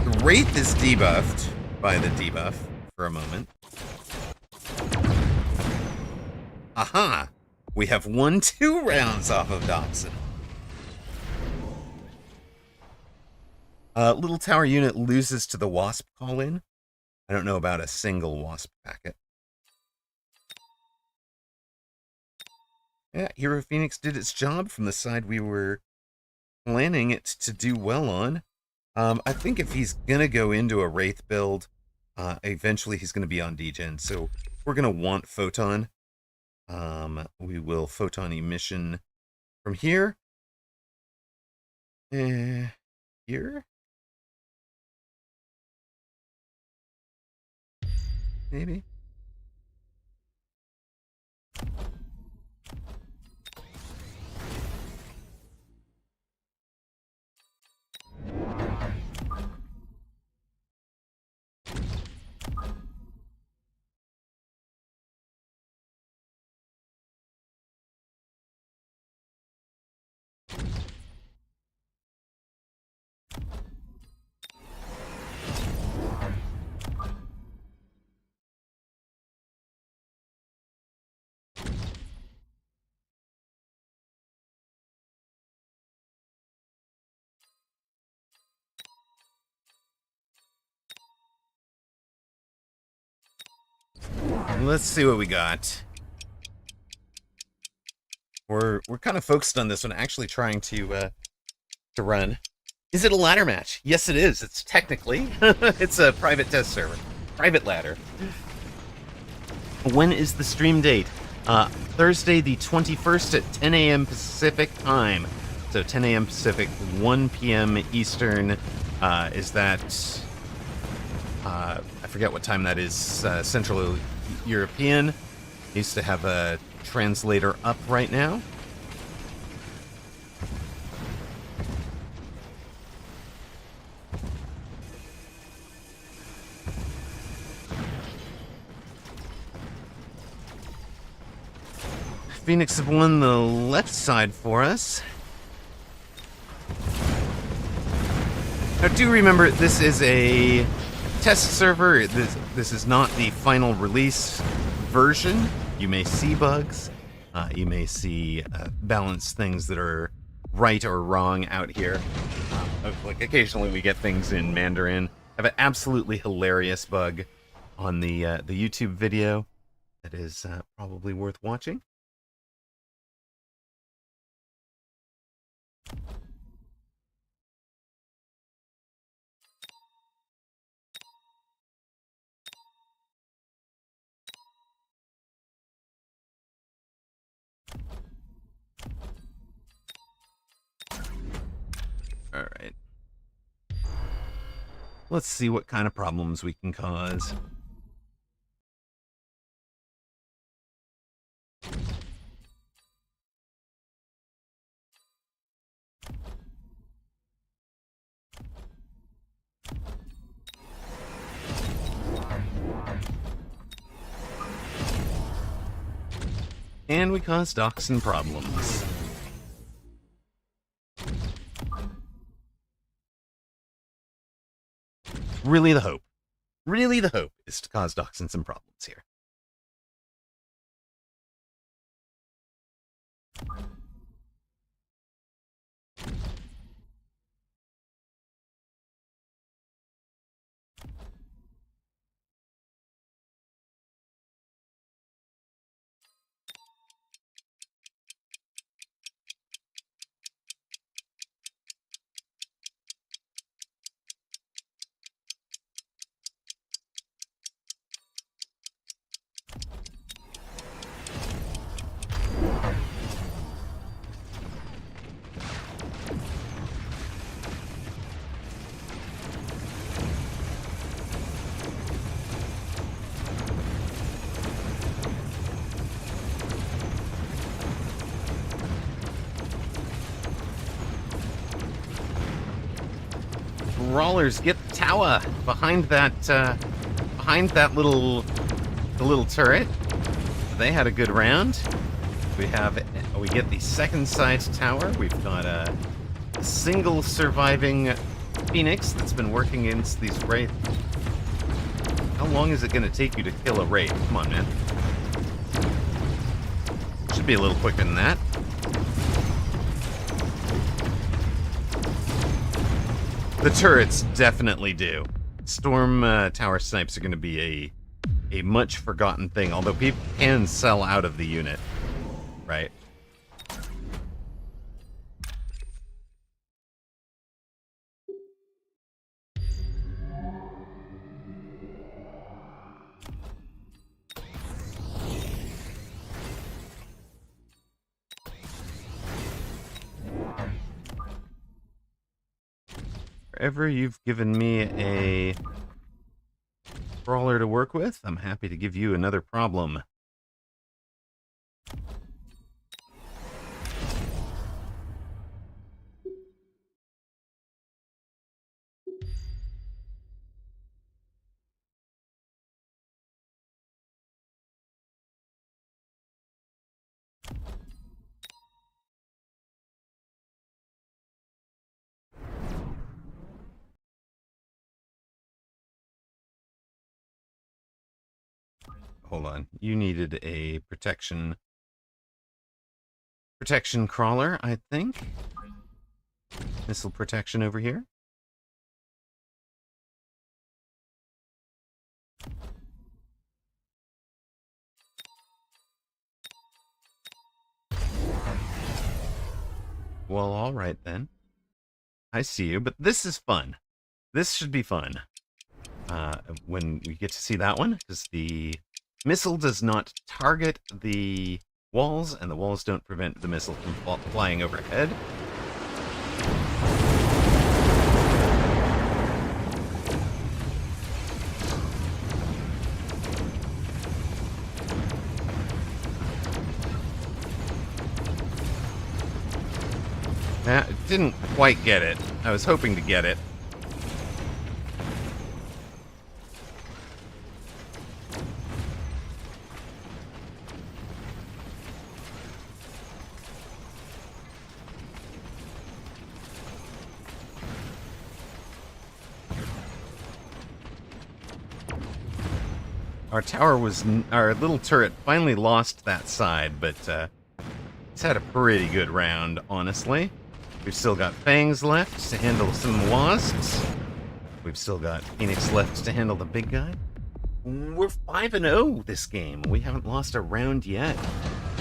The Wraith is debuffed by the debuff for a moment. Aha! We have won 2 rounds off of Dobson. Little tower unit loses to the Wasp call-in. I don't know about a single Wasp packet. Yeah, Hero Phoenix did its job from the side we were planning it to do well on. I think if he's gonna go into a Wraith build, eventually he's gonna be on degen, so we're gonna want Photon. We will Photon emission from here. Here? Maybe? Let's see what we got. We're kind of focused on this one, actually trying to run. Is it a ladder match? Yes, it is. It's technically. It's a private test server. Private ladder. When is the stream date? Thursday the 21st at 10 a.m. Pacific time. So 10 a.m. Pacific, 1 p.m. Eastern. Is that... I forget what time that is. Central European. Used to have a translator up right now. Phoenix have won the left side for us. Now do remember, this is a test server. This is not the final release version. You may see bugs. You may see balance things that are right or wrong out here. Like occasionally we get things in Mandarin. I have an absolutely hilarious bug on the YouTube video that is probably worth watching. All right. Let's see what kind of problems we can cause. And we cause Dachshund problems. Really the hope. Really the hope is to cause Dachshund some problems here. Brawlers get the tower behind that little turret. They had a good round. We get the second side tower. We've got a single surviving Phoenix that's been working against these Wraith. How long is it going to take you to kill a Wraith? Come on, man. should be a little quicker than that. The turrets definitely do. Storm tower snipes are going to be a much forgotten thing, although people can sell out of the unit, right? Wherever you've given me a brawler to work with, I'm happy to give you another problem. Hold on. You needed a protection crawler, I think. Missile protection over here. Well, all right then. I see you, but this is fun. This should be fun. When we get to see that one, because the missile does not target the walls, and the walls don't prevent the missile from flying overhead. Didn't quite get it. I was hoping to get it. Our little turret finally lost that side, but it's had a pretty good round, honestly. We've still got Fangs left to handle some wasps. We've still got Phoenix left to handle the big guy. We're 5-0 this game. We haven't lost a round yet.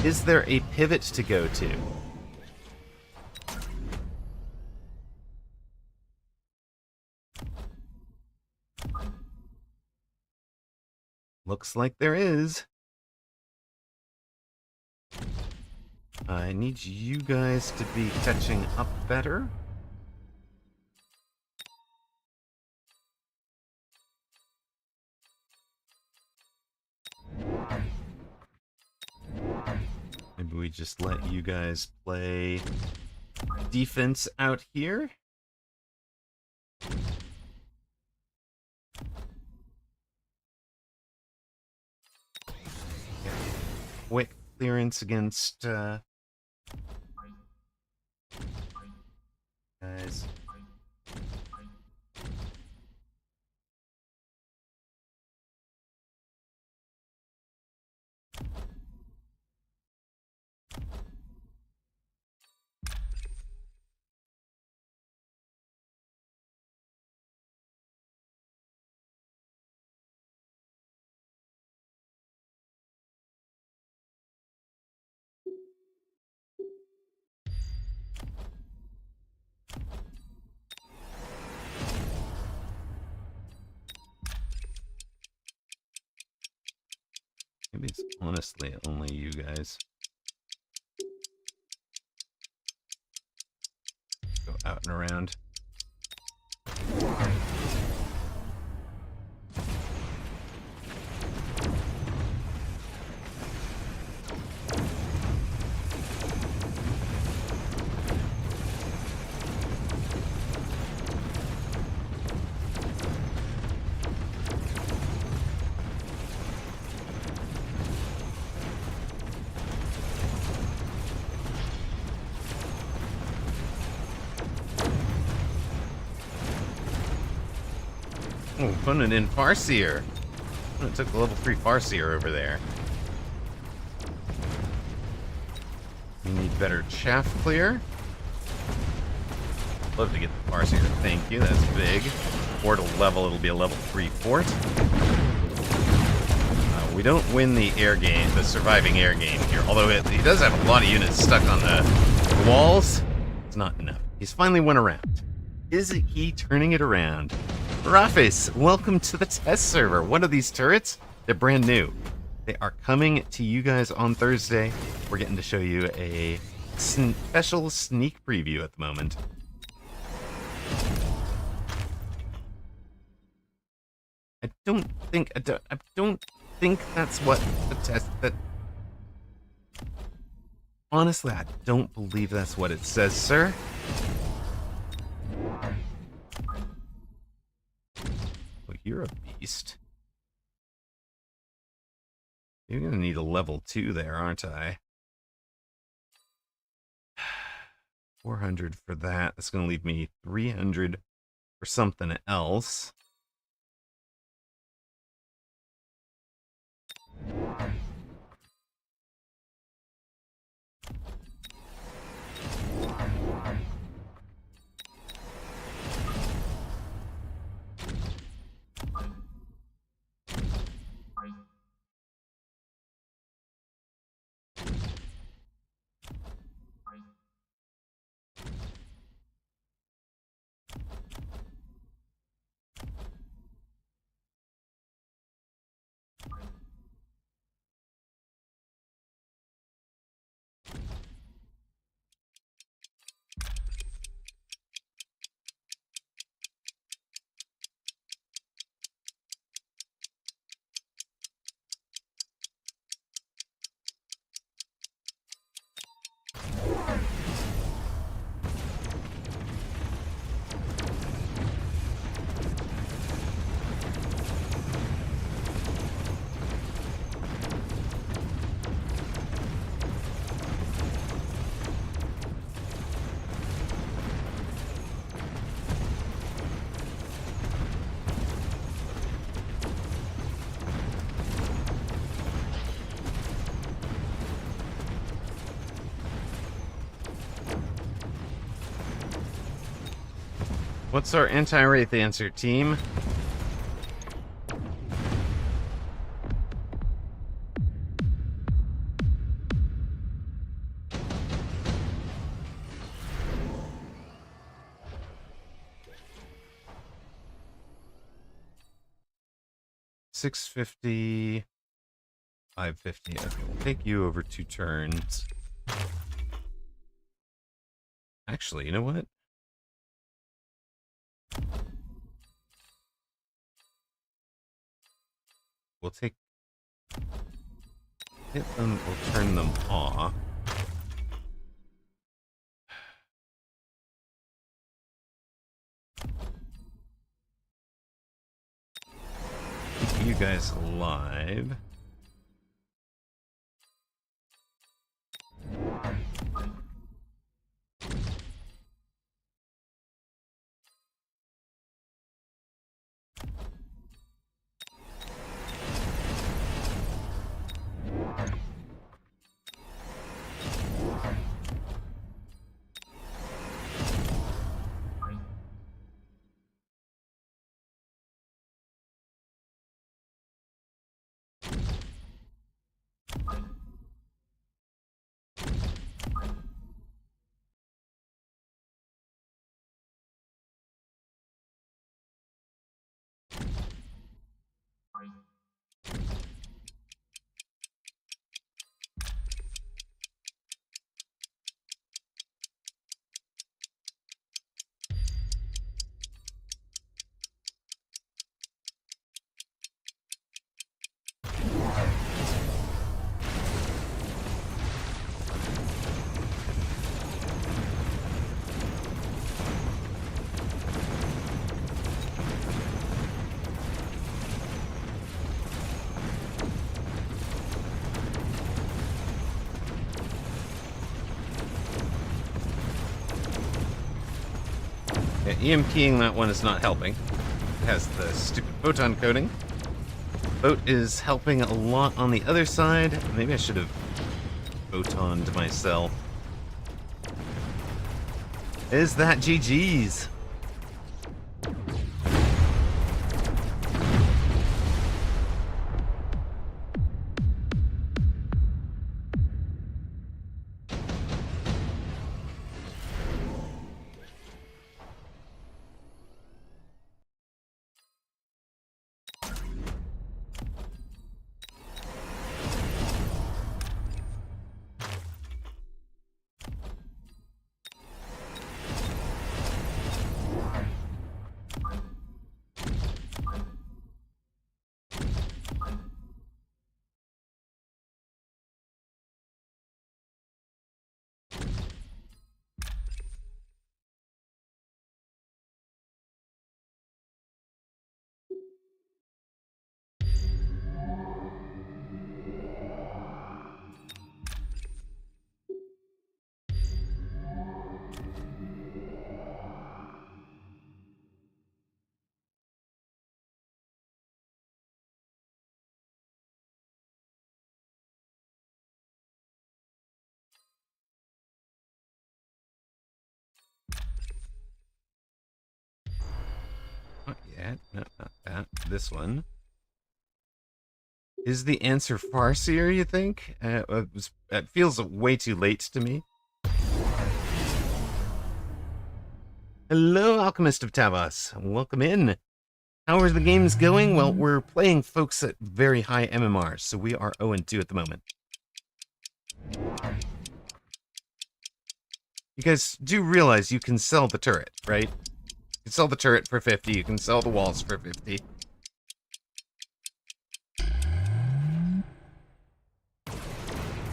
Is there a pivot to go to? Looks like there is. I need you guys to be catching up better. Maybe we just let you guys play defense out here. Quick clearance against guys. Maybe it's honestly only you guys. Go out and around. Oh, putting it in Farseer. It took the level 3 Farseer over there. We need better chaff clear. Love to get the parse here. Thank you. That's big. Fort a level. It'll be a level 3 fort. We don't win the air game, the surviving air game here. Although he does have a lot of units stuck on the walls. It's not enough. He's finally went around. Is he turning it around? Rafis, welcome to the test server. What are these turrets? They're brand new. They are coming to you guys on Thursday. We're getting to show you a special sneak preview at the moment. I don't think that's what the test that. Honestly, I don't believe that's what it says, sir. Well, you're a beast. You're gonna need a level 2 there, aren't I? 400 for that. That's gonna leave me 300 for something else. What's our anti-wraith answer, team? $650, $550. Okay, we'll take you over 2 turns. Actually, you know what? We'll hit them, we'll turn them off. Keep you guys alive. EMPing that one is not helping. It has the stupid photon coating. Boat is helping a lot on the other side. Maybe I should have photoned myself. Is that GG's? Not yet. No, not that. This one. Is the answer Farseer, you think? It feels way too late to me. Hello, Alchemist of Tavos. Welcome in. How are the games going? Well, we're playing folks at very high MMRs, so we are 0-2 at the moment. You guys do realize you can sell the turret, right? You can sell the turret for 50, you can sell the walls for 50.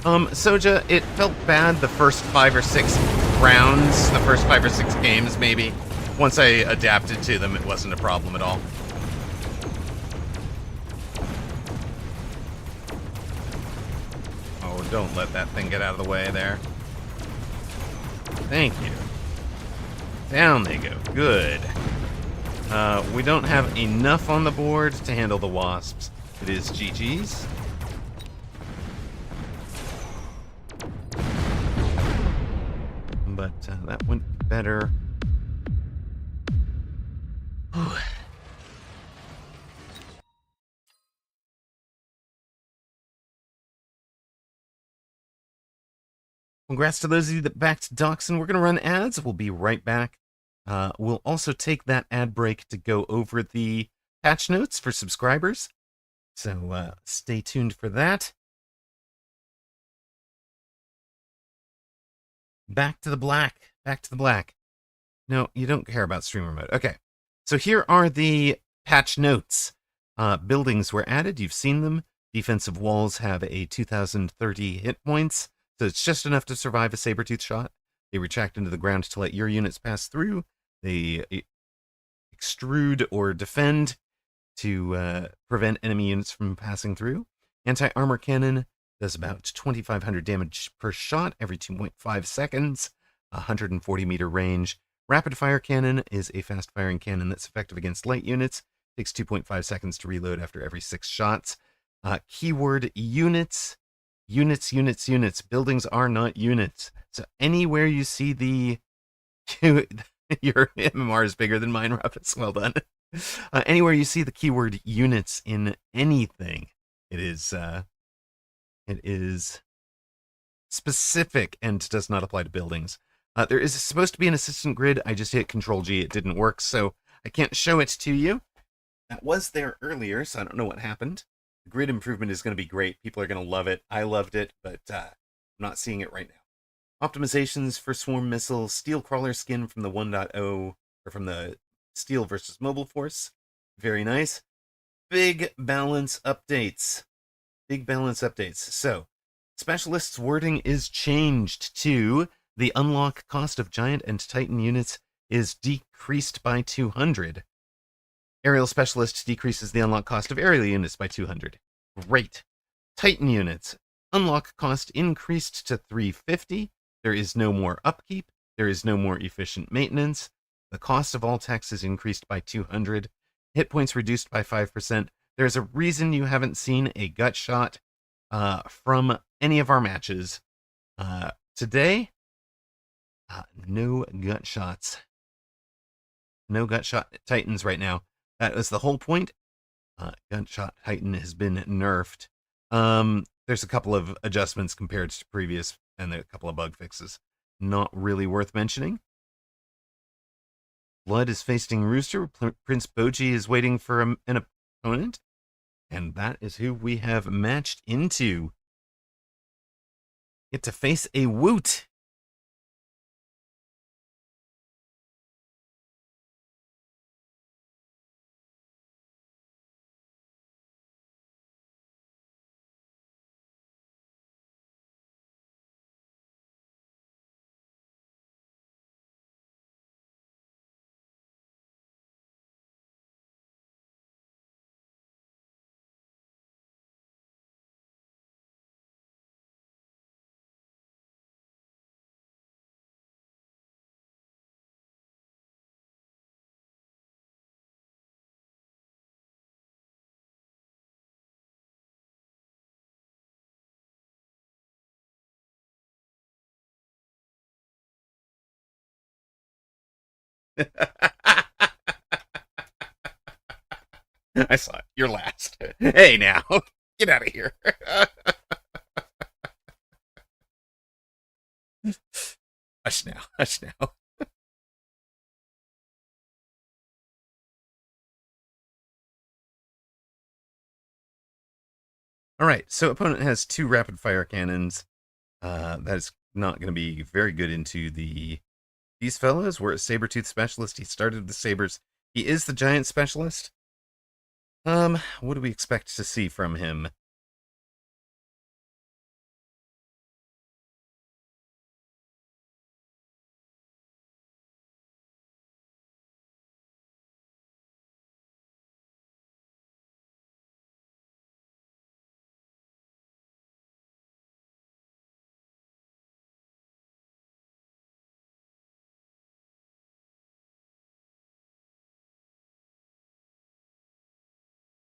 Soja, it felt bad the first 5 or 6 rounds, the first 5 or 6 games, maybe. Once I adapted to them, it wasn't a problem at all. Oh, don't let that thing get out of the way there. Thank you. Down they go. Good. We don't have enough on the board to handle the wasps. It is GG's. But that went better. Congrats to those of you that backed Dachshund. We're going to run ads. We'll be right back. We'll also take that ad break to go over the patch notes for subscribers. So stay tuned for that. Back to the black. Back to the black. No, you don't care about streamer mode. Okay. So here are the patch notes. Buildings were added. You've seen them. Defensive walls have a 2,030 hit points. So it's just enough to survive a saber-tooth shot. They retract into the ground to let your units pass through. They extrude or defend to prevent enemy units from passing through. Anti-armor cannon does about 2,500 damage per shot every 2.5 seconds, 140-meter range. Rapid-fire cannon is a fast-firing cannon that's effective against light units. Takes 2.5 seconds to reload after every 6 shots. Keyword units. Units. Buildings are not units. So anywhere you see the... Your MMR is bigger than mine, Ruffus. Well done. Anywhere you see the keyword units in anything, it is specific and does not apply to buildings. There is supposed to be an assistant grid. I just hit Control-G. It didn't work, so I can't show it to you. That was there earlier, so I don't know what happened. The grid improvement is going to be great. People are going to love it. I loved it, but I'm not seeing it right now. Optimizations for Swarm Missile, Steel Crawler skin from the 1.0, or from the Steel versus Mobile Force. Very nice. Big balance updates. So, Specialist's wording is changed to the unlock cost of Giant and Titan units is decreased by 200. Aerial Specialist decreases the unlock cost of aerial units by 200. Great. Titan units. Unlock cost increased to 350. There is no more upkeep. There is no more efficient maintenance. The cost of all techs is increased by 200. Hit points reduced by 5%. There's a reason you haven't seen a gut shot from any of our matches. Today, No gut shots. No gut shot Titans right now. That was the whole point. Gunshot Titan has been nerfed. There's a couple of adjustments compared to previous, and a couple of bug fixes. Not really worth mentioning. Blood is facing Rooster. Prince Boji is waiting for an opponent. And that is who we have matched into. Get to face a Woot. I saw it. You're last. Hey, now. Get out of here. Hush now. Hush now. All right. So, opponent has 2 rapid fire cannons. That is not going to be very good into these fellas. We're a saber-tooth specialist. He started with the sabers. He is the giant specialist. What do we expect to see from him?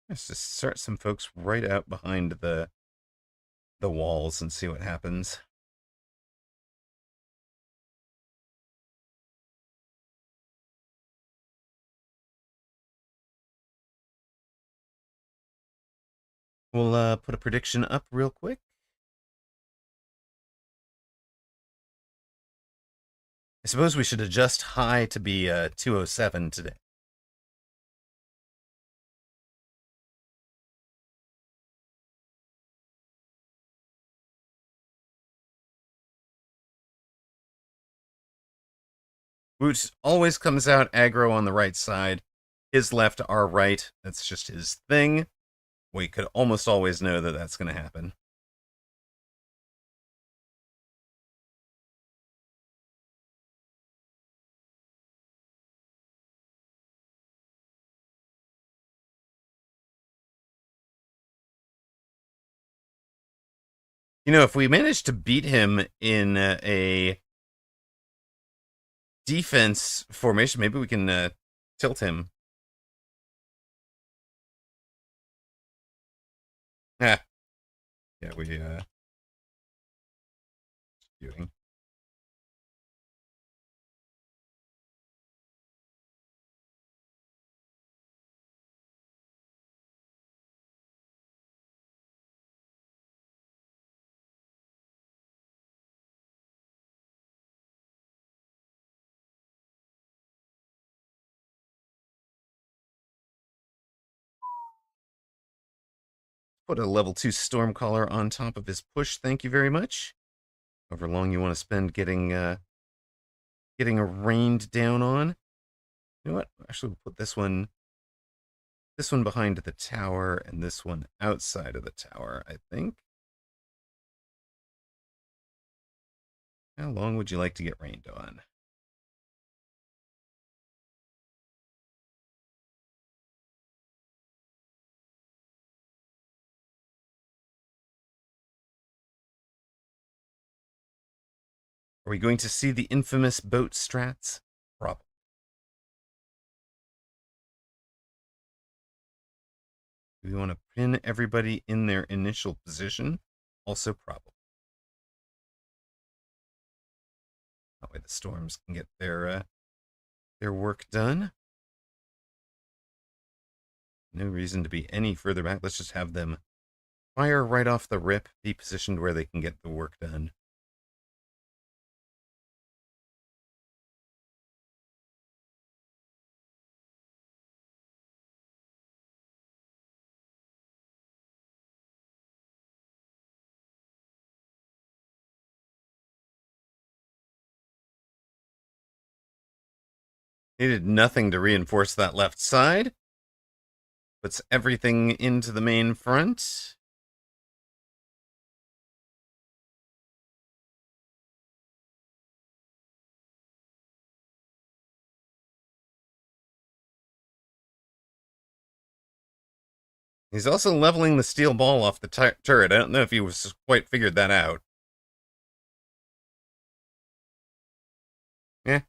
Let's just start some folks right out behind the walls and see what happens. We'll put a prediction up real quick. I suppose we should adjust high to be 207 today. Woot always comes out aggro on the right side. His left, our right. That's just his thing. We could almost always know that that's going to happen. You know, if we manage to beat him in a defense formation, maybe we can tilt him. Ah. Yeah, we doing. Put a level 2 Stormcaller on top of his push. Thank you very much. However long you want to spend getting rained down on. You know what? Actually, we'll put this one behind the tower and this one outside of the tower, I think. How long would you like to get rained on? Are we going to see the infamous boat strats? Probably. Do we want to pin everybody in their initial position? Also probably. way the storms can get their work done. No reason to be any further back. Let's just have them fire right off the rip, be positioned where they can get the work done. They did nothing to reinforce that left side. Puts everything into the main front. He's also leveling the steel ball off the turret. I don't know if he was quite figured that out. Yeah,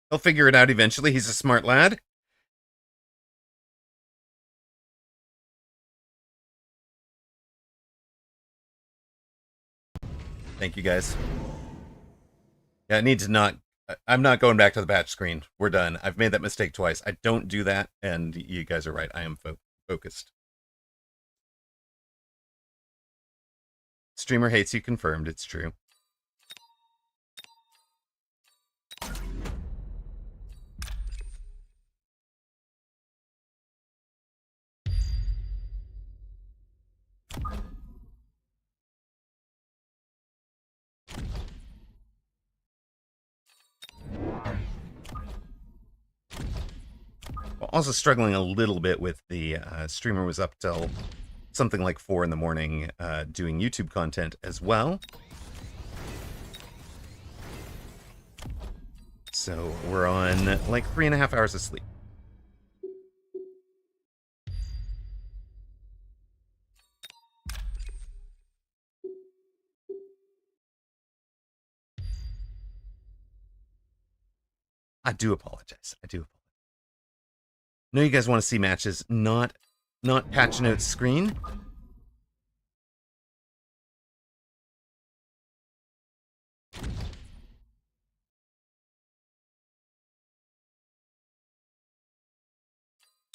he'll figure it out eventually. He's a smart lad. Thank you, guys. Yeah, I need to not... I'm not going back to the patch screen. We're done. I've made that mistake twice. I don't do that, and you guys are right. I am focused. Streamer hates you confirmed. It's true. Also struggling a little bit with the streamer was up till something like 4 in the morning doing YouTube content as well. So we're on like 3.5 hours of sleep. I do apologize. I do apologize. Know you guys want to see matches, not patch notes screen.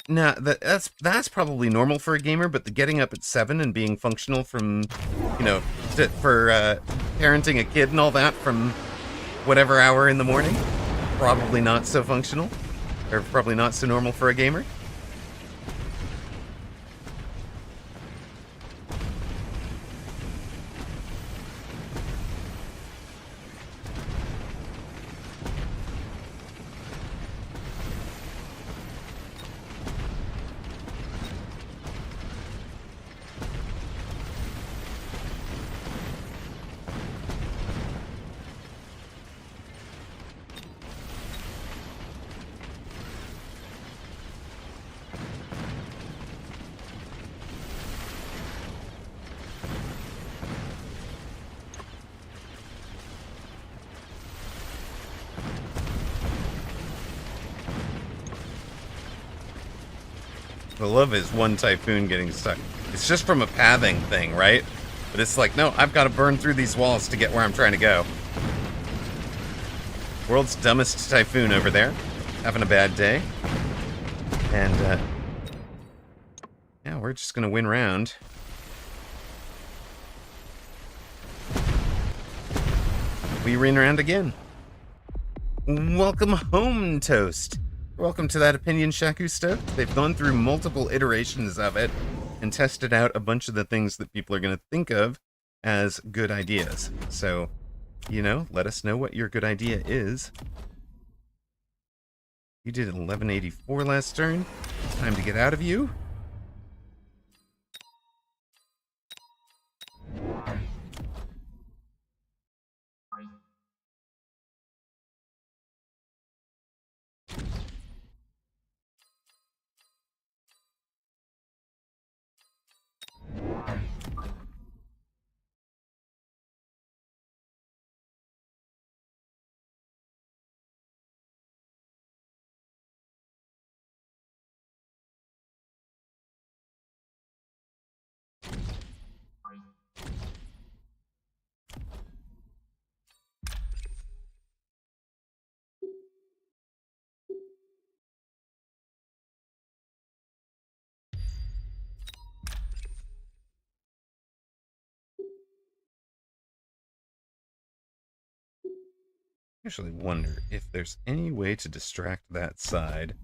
Nah, that's probably normal for a gamer, but the getting up at 7 and being functional from, for parenting a kid and all that from whatever hour in the morning, probably not so functional, or probably not so normal for a gamer. The love is one typhoon getting stuck. It's just from a pathing thing, right? But it's like, no, I've got to burn through these walls to get where I'm trying to go. World's dumbest typhoon over there. Having a bad day. And, yeah, we're just going to win round. We win round again. Welcome home, Toast. Welcome to that opinion, Shaku Stoked. They've gone through multiple iterations of it and tested out a bunch of the things that people are going to think of as good ideas. So, let us know what your good idea is. You did 1184 last turn. Time to get out of you. Usually wonder if there's any way to distract that side.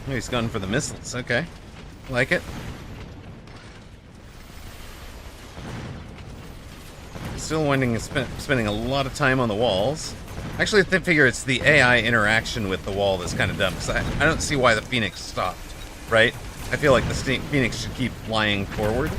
Oh, he's gone for the missiles. Okay. Like it. Still winding spending a lot of time on the walls. Actually, I figure it's the AI interaction with the wall that's kind of dumb, because I don't see why the Phoenix stopped, right? I feel like the Phoenix should keep flying forward.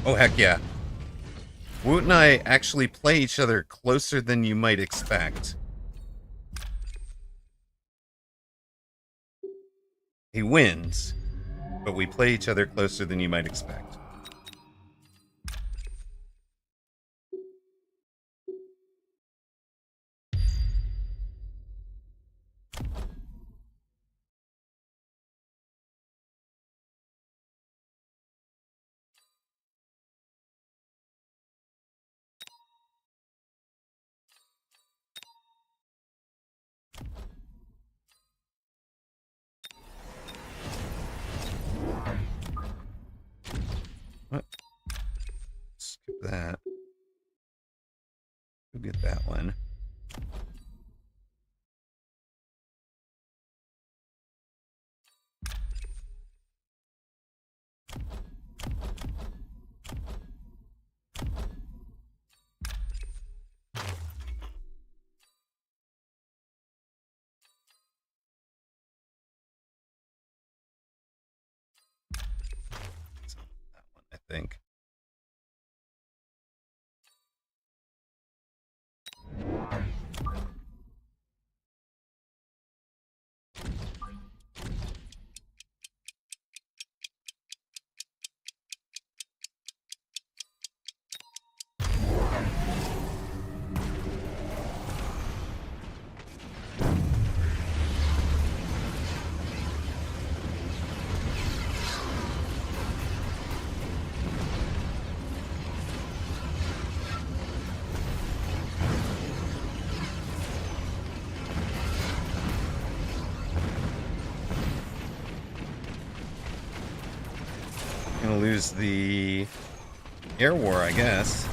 Oh, heck yeah. Woot and I actually play each other closer than you might expect. He wins, but we play each other closer than you might expect. What? Skip that. We'll get that one. So, that one, I think. Gonna lose the air war, I guess.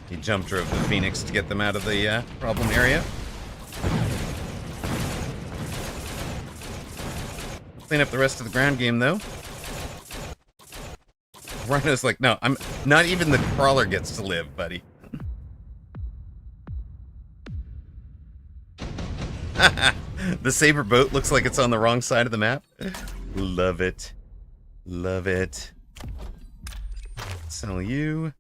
He jump drove the Phoenix to get them out of the problem area. Clean up the rest of the ground game, though. Rhino's like, no, I'm not even the crawler gets to live, buddy. The Saber boat looks like it's on the wrong side of the map. Love it. Love it. Sell you.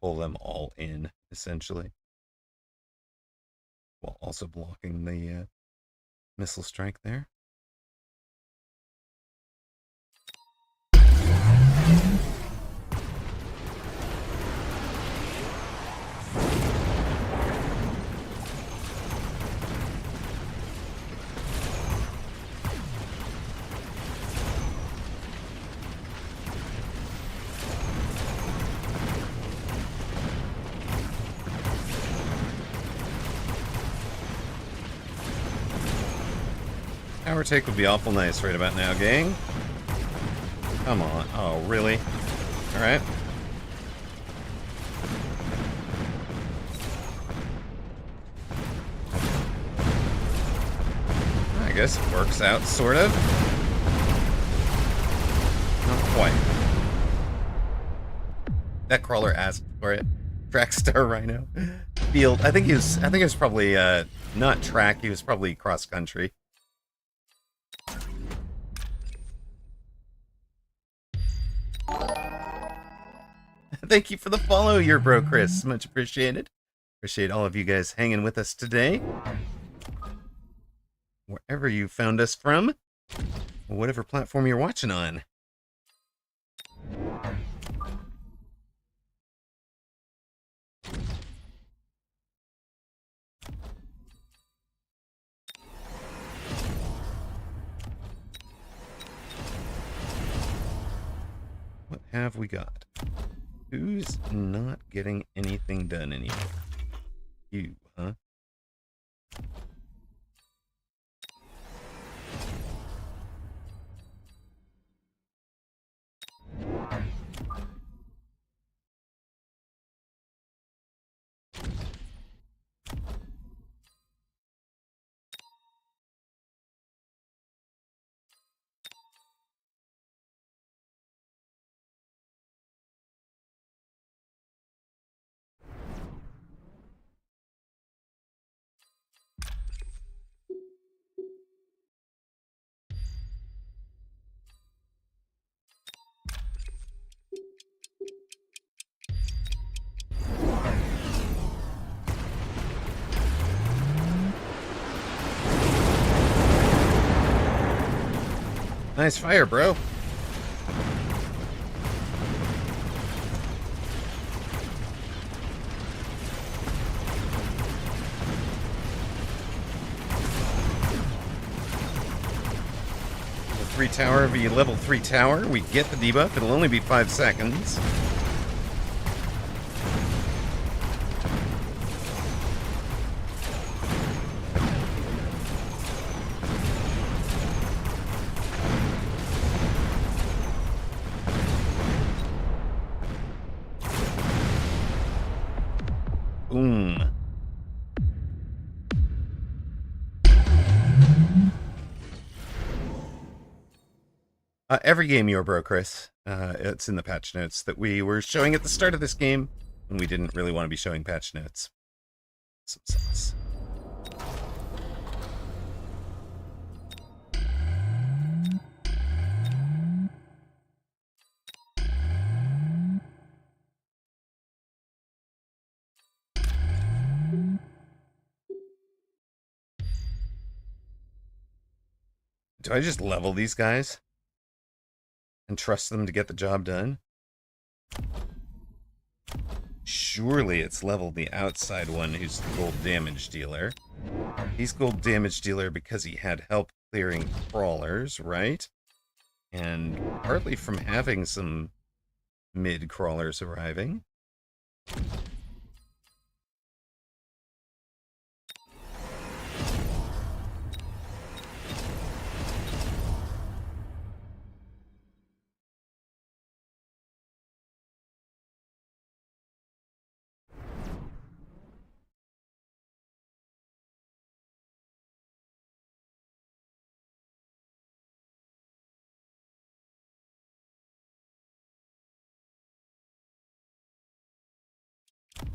pull them all in, essentially. While also blocking the missile strike there. Power take would be awful nice right about now, gang. Come on. Oh, really? Alright. I guess it works out, sort of. Not quite. That crawler asked for it. Trackstar Rhino. Field. I think he was probably not track, he was probably cross country. Thank you for the follow, your bro Chris. Much appreciated. Appreciate all of you guys hanging with us today. Wherever you found us from, or whatever platform you're watching on. What have we got? Who's not getting anything done anymore? You, huh? Nice fire, bro. Level 3 tower be level 3 tower. We get the debuff. It'll only be 5 seconds. Boom. Every game you're bro, Chris. It's in the patch notes that we were showing at the start of this game when we didn't really want to be showing patch notes. Some sauce. Do I just level these guys and trust them to get the job done? Surely it's leveled the outside one who's the gold damage dealer. He's gold damage dealer because he had help clearing crawlers, right? And partly from having some mid crawlers arriving.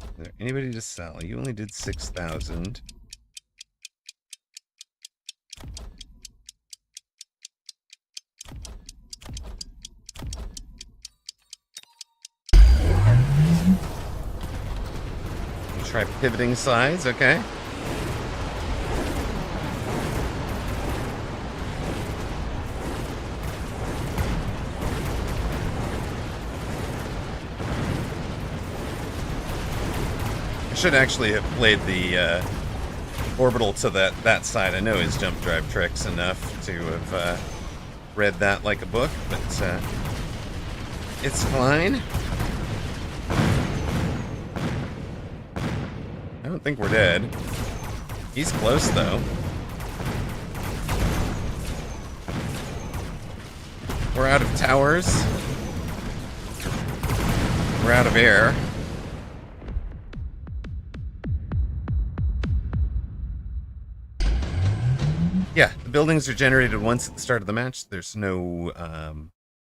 Is there anybody to sell? You only did 6,000. Try pivoting sides, okay. I should actually have played the orbital to that side. I know his jump drive tricks enough to have read that like a book, but it's fine. I don't think we're dead. He's close, though. We're out of towers. We're out of air. Yeah, the buildings are generated once at the start of the match. There's no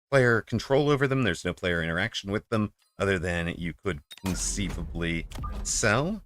player control over them. There's no player interaction with them, other than you could conceivably sell.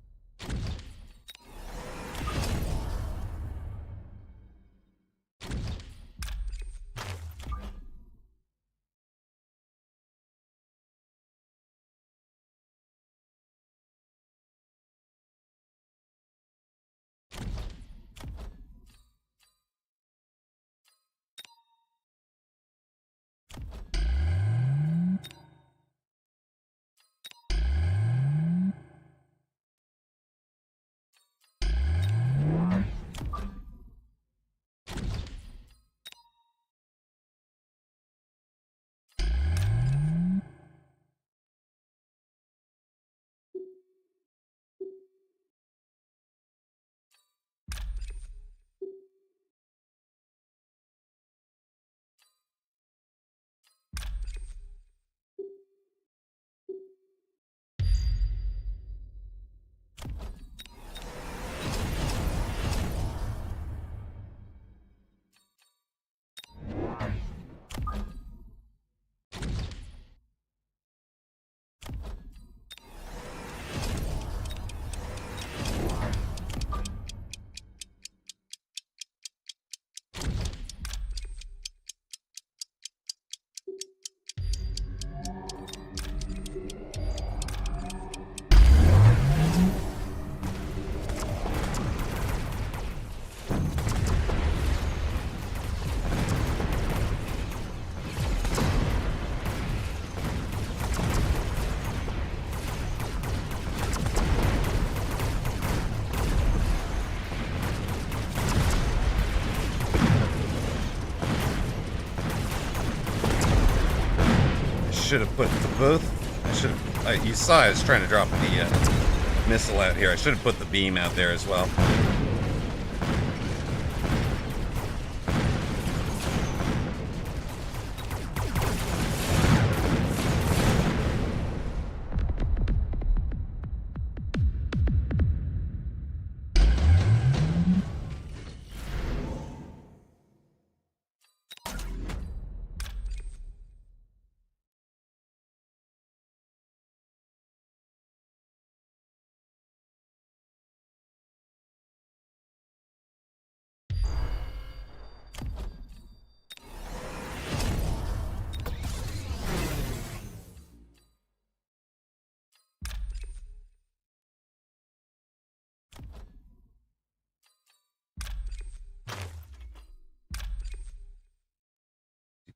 Should have put the both. I should have. You saw I was trying to drop the missile out here. I should have put the beam out there as well.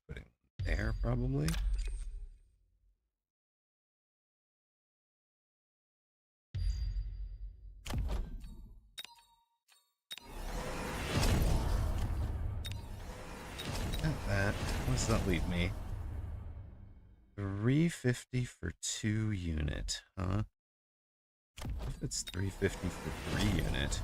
Putting there probably. That. What does that leave me? 350 for 2 unit, huh? If it's 350 for 3 unit.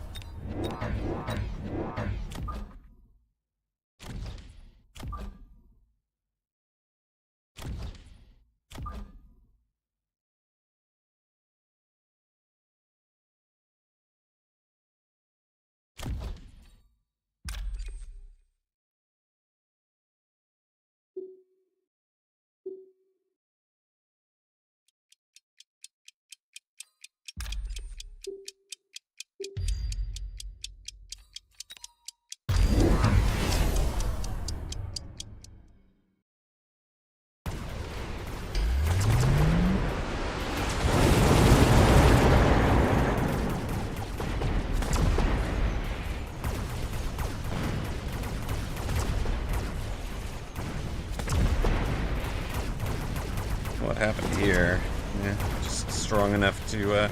What happened here? Yeah, just strong enough to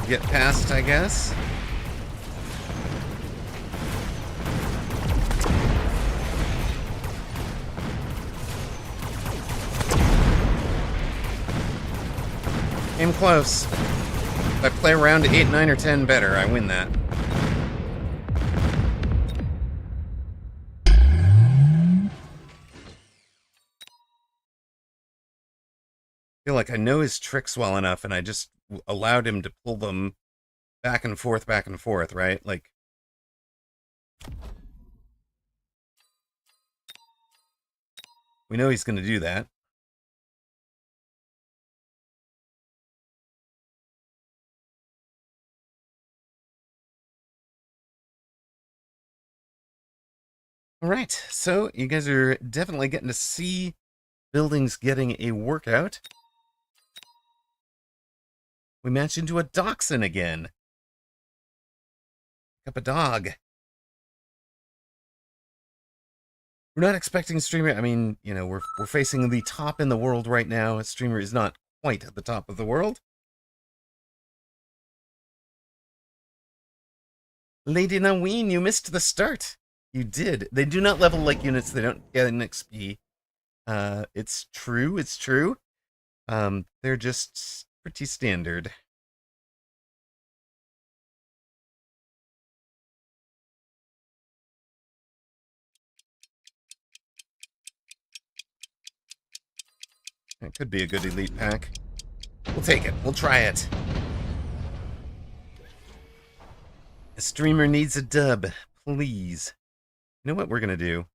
get past, I guess. Came close. If I play around 8, 9, or 10 better, I win that. I feel like I know his tricks well enough, and I just allowed him to pull them back and forth, right? Like, we know he's going to do that. All right, so you guys are definitely getting to see buildings getting a workout. We match into a dachshund again. Pick up a dog. We're not expecting streamer. I mean, you know, we're facing the top in the world right now. A streamer is not quite at the top of the world. Lady Naween, you missed the start. You did. They do not level like units. They don't get an XP. It's true. It's true. They're just pretty standard. It could be a good elite pack. We'll take it. We'll try it. A streamer needs a dub, please. You know what we're gonna do?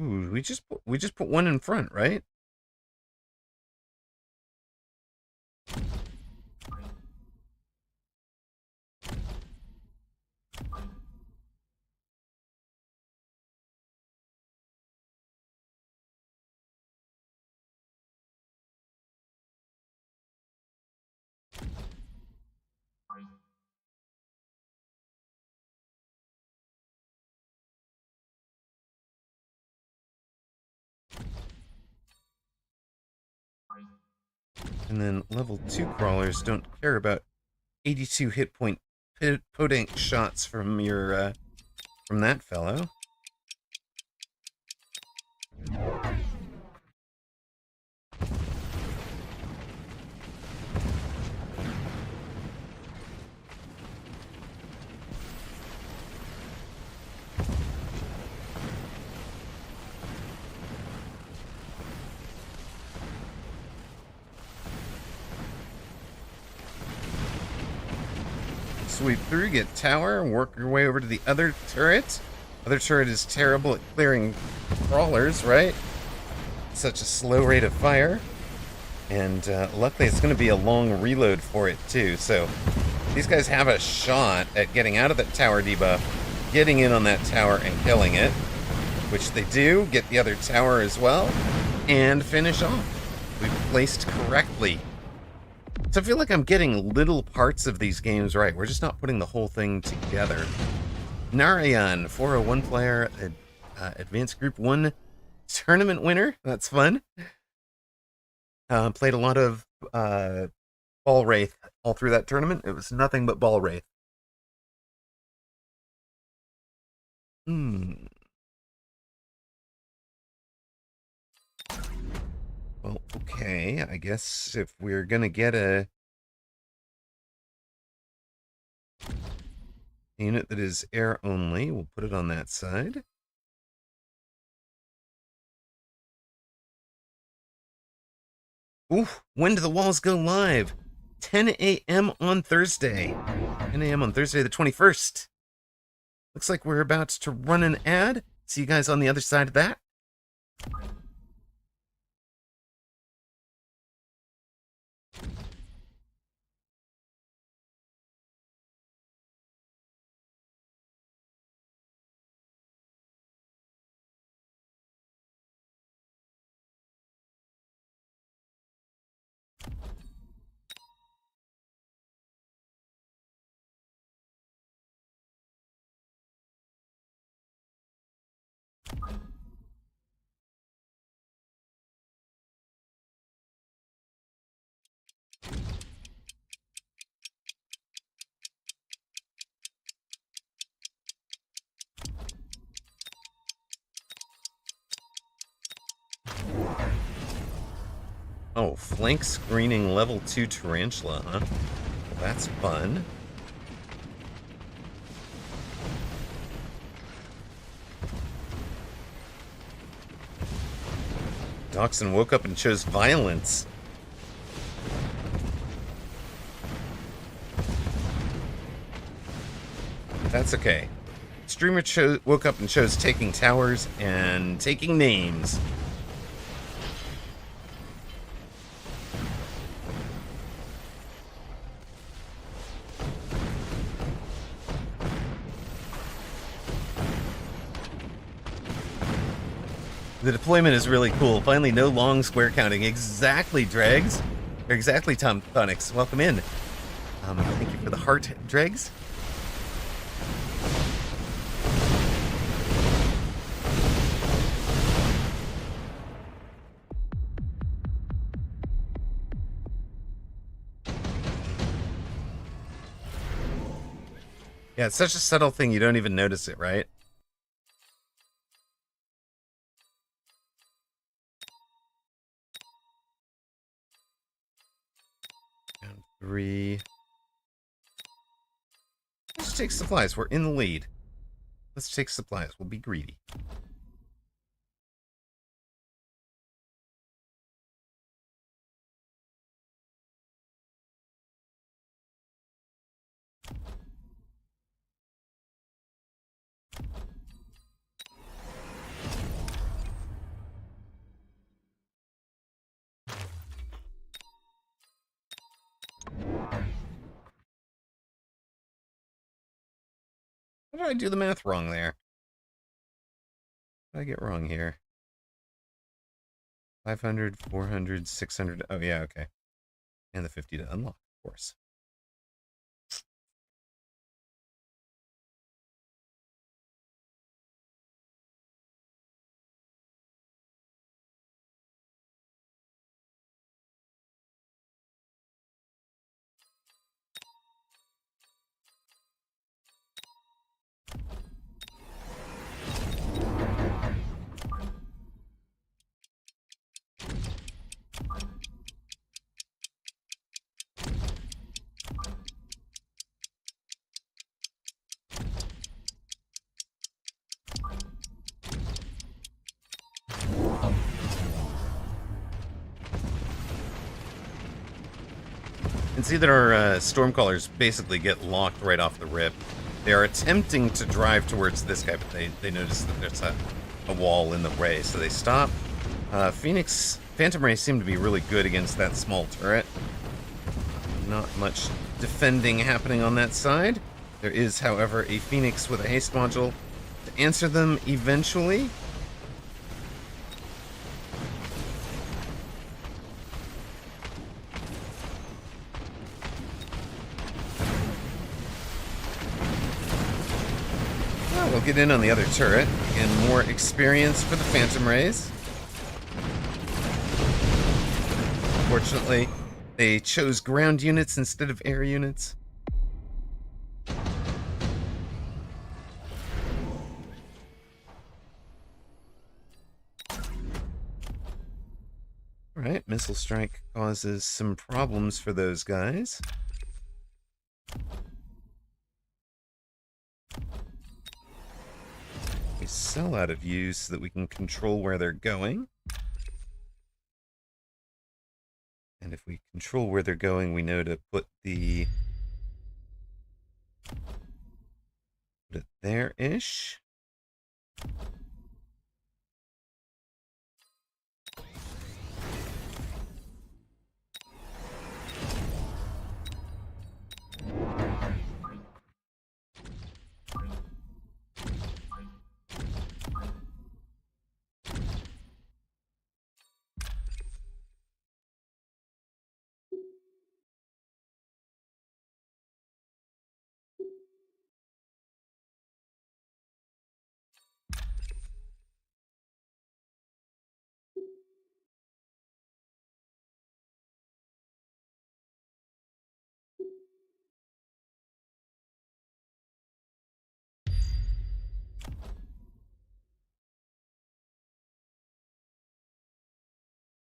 Ooh, we just put one in front, right? And then level 2 crawlers don't care about 82 hit point podunk shots from your from that fellow. Sweep through, get tower, work your way over to the other turret. Other turret is terrible at clearing crawlers, right? Such a slow rate of fire. And luckily it's going to be a long reload for it too. So these guys have a shot at getting out of that tower debuff, getting in on that tower and killing it. Which they do, get the other tower as well, and finish off. We've placed correctly. So I feel like I'm getting little parts of these games right. We're just not putting the whole thing together. Narayan, 401 player, Advanced Group 1 tournament winner. That's fun. Played a lot of Ball Wraith all through that tournament. It was nothing but Ball Wraith. Well, okay, I guess if we're gonna get a unit that is air only, we'll put it on that side. Ooh, when do the walls go live? 10 a.m. on Thursday. 10 a.m. on Thursday the 21st. Looks like we're about to run an ad. See you guys on the other side of that. Oh, flank screening level 2 tarantula, huh? Well, that's fun. Dachshund woke up and chose violence. That's okay. Streamer woke up and chose taking towers and taking names. The deployment is really cool. Finally, no long square counting. Exactly, Dregs. Or exactly, Tom Phonics. Welcome in. Thank you for the heart, Dregs. Yeah, it's such a subtle thing you don't even notice it, right? Round 3. Let's take supplies. We're in the lead. Let's take supplies. We'll be greedy. How did I do the math wrong there? What did I get wrong here? 500, 400, 600. Oh, yeah, okay. And the 50 to unlock, of course. And see that our Stormcallers basically get locked right off the rip. They are attempting to drive towards this guy, but they notice that there's a wall in the way, so they stop. Phantom Ray seem to be really good against that small turret. Not much defending happening on that side. There is, however, a Phoenix with a haste module to answer them eventually. We'll get in on the other turret. Again, more experience for the Phantom Rays. Fortunately, they chose ground units instead of air units. Alright, missile strike causes some problems for those guys. We sell out of use so that we can control where they're going. And if we control where they're going, we know to put it there-ish.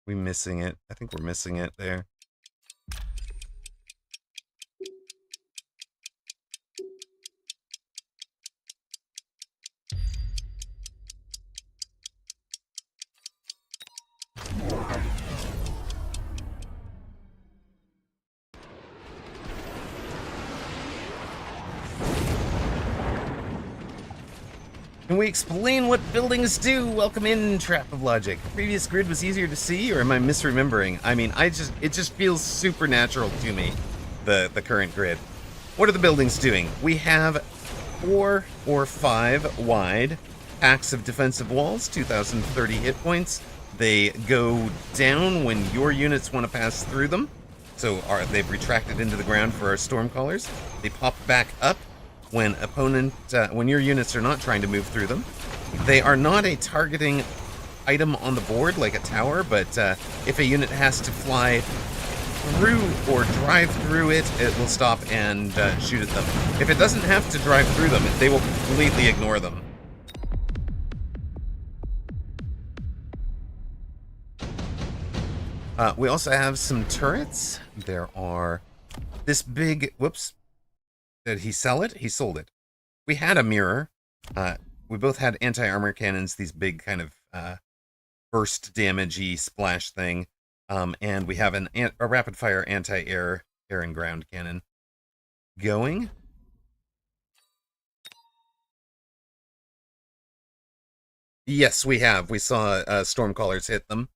We missing it? I think we're missing it there. Can we explain what buildings do? Welcome in, Trap of Logic. Previous grid was easier to see, or am I misremembering? I mean, it just feels supernatural to me, the current grid. What are the buildings doing? We have 4 or 5 wide packs of defensive walls, 2,030 hit points. They go down when your units want to pass through them. So they've retracted into the ground for our Stormcallers. They pop back up when when your units are not trying to move through them. They are not a targeting item on the board like a tower, but if a unit has to fly through or drive through it, it will stop and shoot at them. If it doesn't have to drive through them, they will completely ignore them. We also have some turrets. There are this big, whoops, did he sell it? He sold it. We had a mirror. We both had anti-armor cannons, these big kind of burst damage-y splash thing. And we have a rapid-fire anti-air air and ground cannon going. Yes, we have. We saw Stormcallers hit them.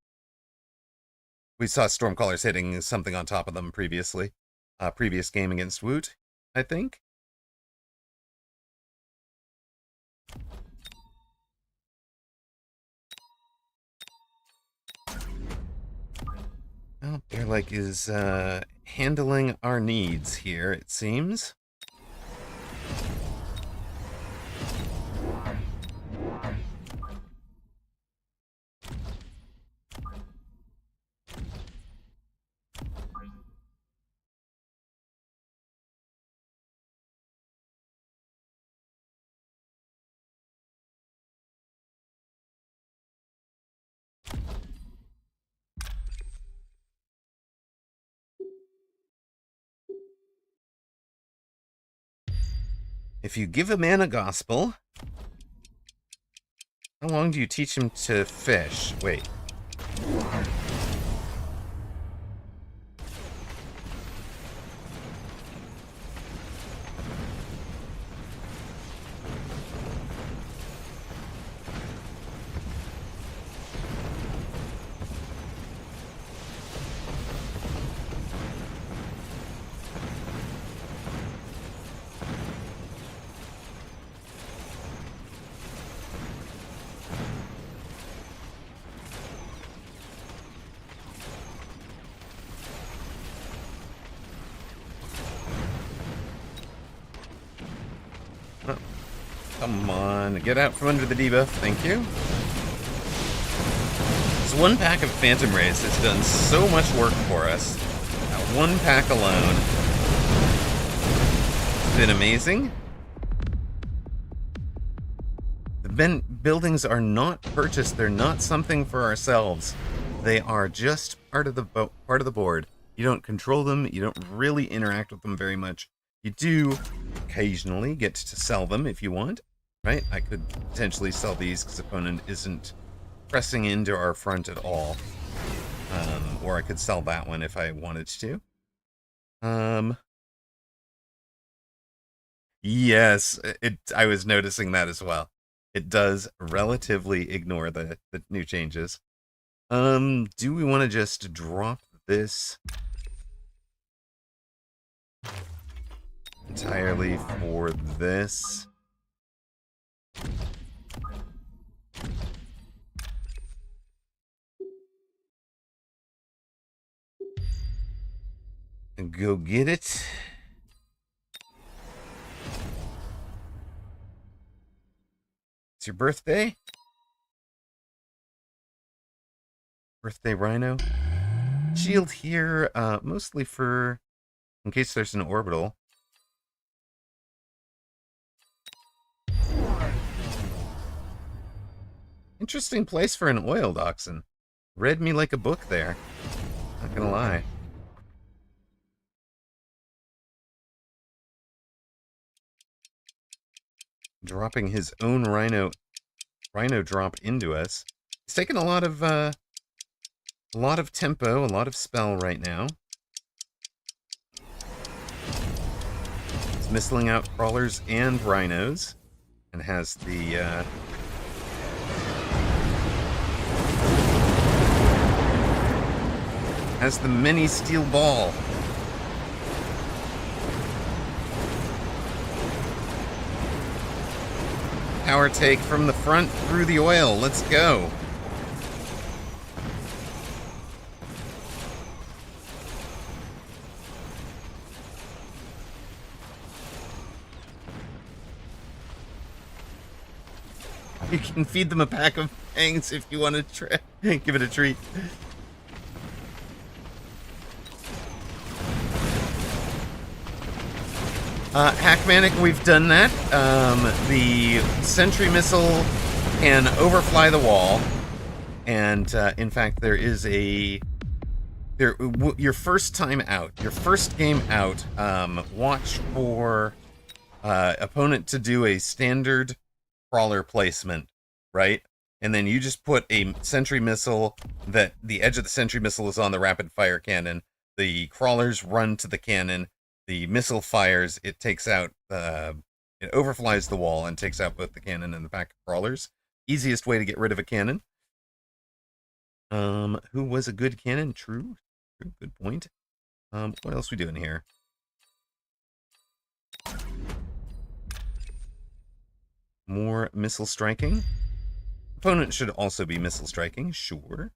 We saw Stormcallers hitting something on top of them previously. Previous game against Woot, I think. Well, Bearlike is handling our needs here, it seems. If you give a man a gospel, how long do you teach him to fish? Wait. Come on, get out from under the debuff, thank you. This one pack of Phantom Rays has done so much work for us. That one pack alone has been amazing. The buildings are not purchased, they're not something for ourselves. They are just part of the board. You don't control them, you don't really interact with them very much. You do occasionally get to sell them if you want. Right? I could potentially sell these because opponent isn't pressing into our front at all. Or I could sell that one if I wanted to. Yes, I was noticing that as well. It does relatively ignore the new changes. Do we want to just drop this entirely for this? And go get it. It's your birthday? Birthday Rhino? Shield here, mostly for in case there's an orbital. Interesting place for an oiled oxen. Read me like a book there. Not gonna lie. Dropping his own rhino drop into us. He's taking a lot of tempo, a lot of spell right now. He's missiling out crawlers and rhinos, and has the mini steel ball. Power take from the front through the oil. Let's go. You can feed them a pack of fangs if you want to give it a treat. Hackmanic, we've done that. The sentry missile can overfly the wall, and in fact, there is your first time out, your first game out. Watch for opponent to do a standard crawler placement, right? And then you just put a sentry missile that the edge of the sentry missile is on the rapid fire cannon. The crawlers run to the cannon. The missile fires. It takes out, it overflies the wall and takes out both the cannon and the pack of crawlers. Easiest way to get rid of a cannon. Who was a good cannon? True. Good point. What else we doing here? More missile striking. Opponent should also be missile striking, sure.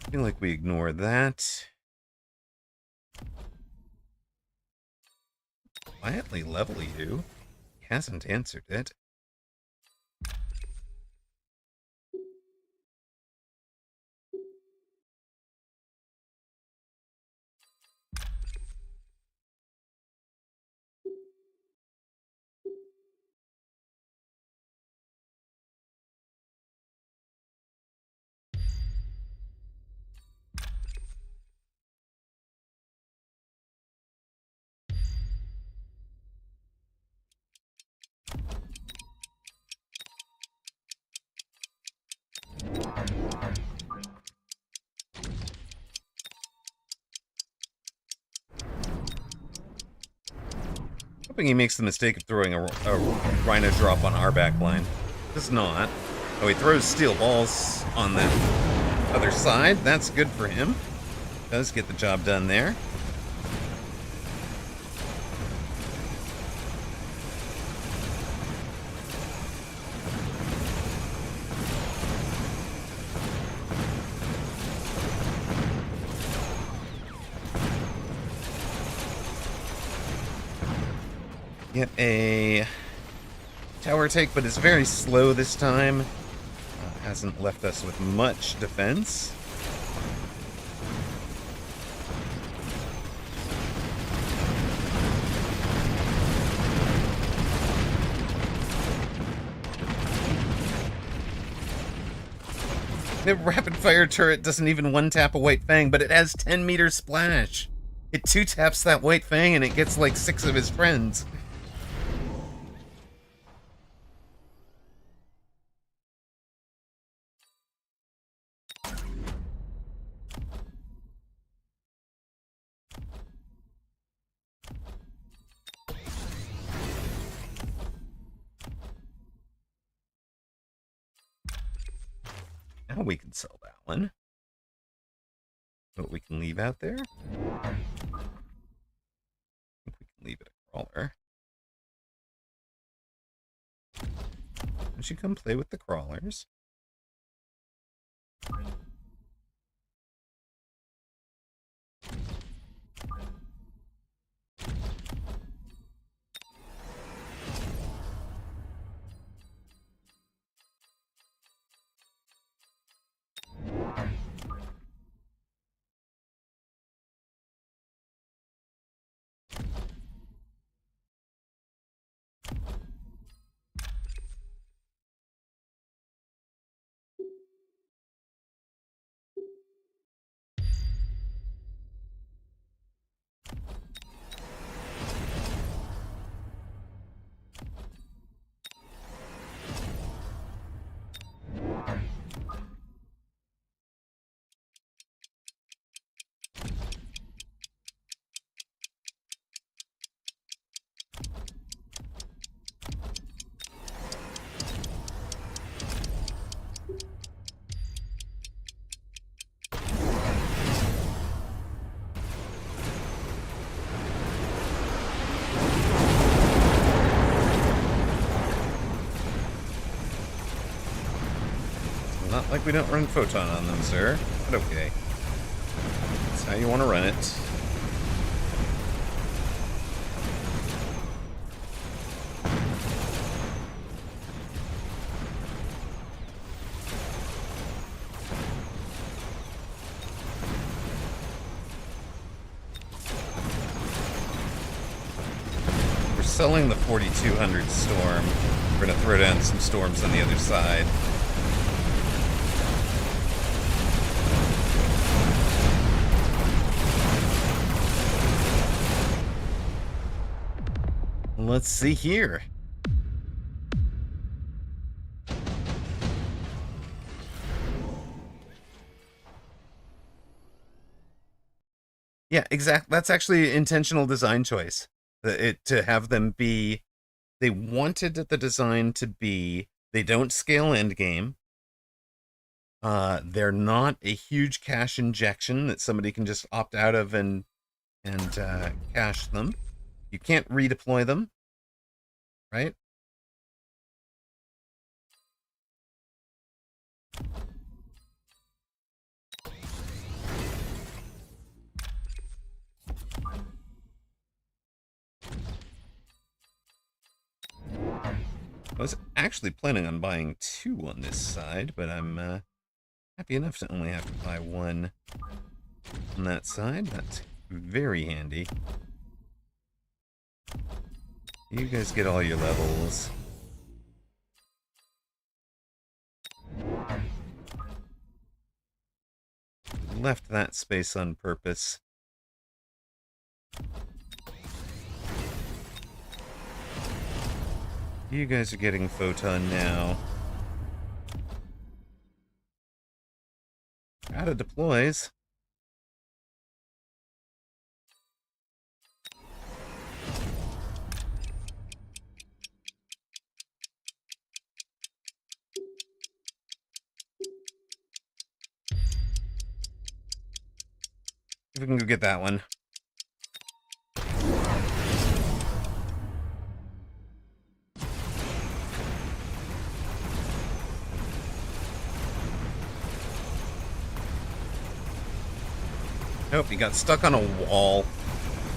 I feel like we ignore that. Quietly level you. He hasn't answered it. Hoping he makes the mistake of throwing a rhino drop on our back line. Does not. Oh, he throws steel balls on the other side. That's good for him. Does get the job done there. Get a tower take, but it's very slow this time. Hasn't left us with much defense. The rapid fire turret doesn't even one tap a white fang, but it has 10 meter splash. It two taps that white fang and it gets like 6 of his friends. Now we can sell that one. What we can leave out there? I think we can leave it a crawler. Why don't you come play with the crawlers? Like we don't run photon on them, sir. But okay. That's how you want to run it. We're selling the 4200 storm. We're going to throw down some storms on the other side. Let's see here. Yeah, exactly. That's actually intentional design choice. To have them be, they wanted the design to be, they don't scale endgame. They're not a huge cash injection that somebody can just opt out of and cache them. You can't redeploy them, right? I was actually planning on buying 2 on this side, but I'm happy enough to only have to buy 1 on that side. That's very handy. You guys get all your levels. Left that space on purpose. You guys are getting photon now. Out of deploys. If we can go get that one. Nope, he got stuck on a wall.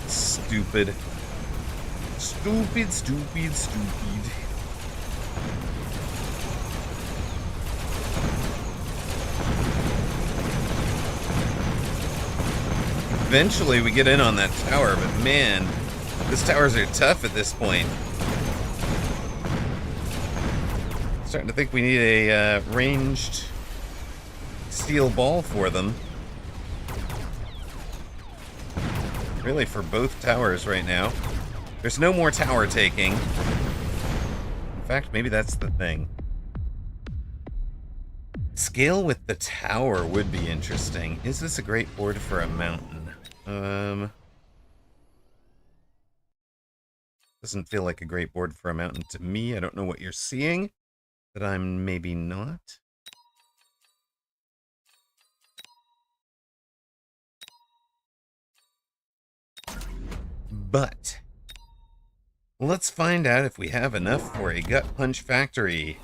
Stupid. Stupid, stupid, stupid. Eventually we get in on that tower, but man, these towers are tough at this point. Starting to think we need a ranged steel ball for them. Really, for both towers right now. There's no more tower taking. In fact, maybe that's the thing. Scale with the tower would be interesting. Is this a great board for a mountain? Doesn't feel like a great board for a mountain to me. I don't know what you're seeing, but I'm maybe not. But let's find out if we have enough for a gut punch factory.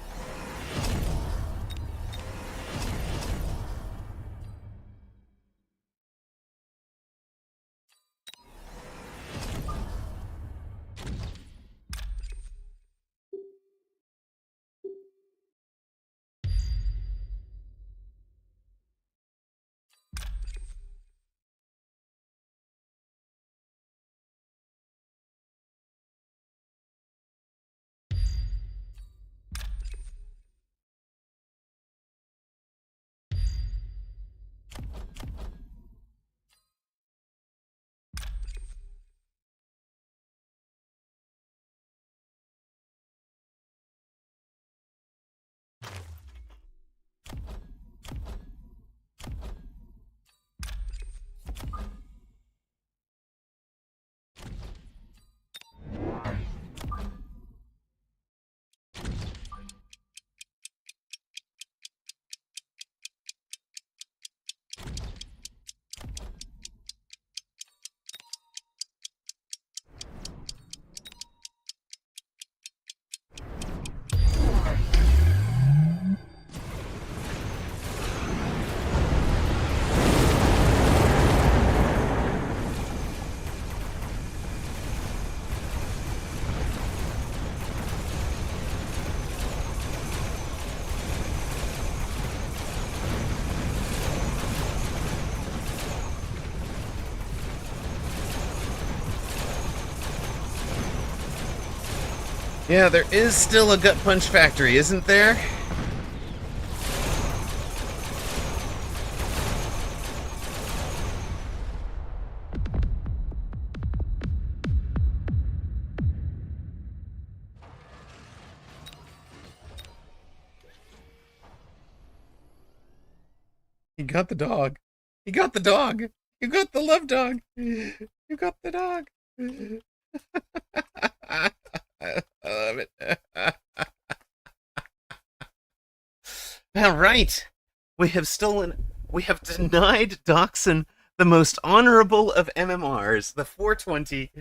Yeah, there is still a gut punch factory, isn't there? He got the dog. He got the dog. You got the love dog. You got the dog. I love it. All right. We have denied Doxson the most honorable of MMRs, the 420.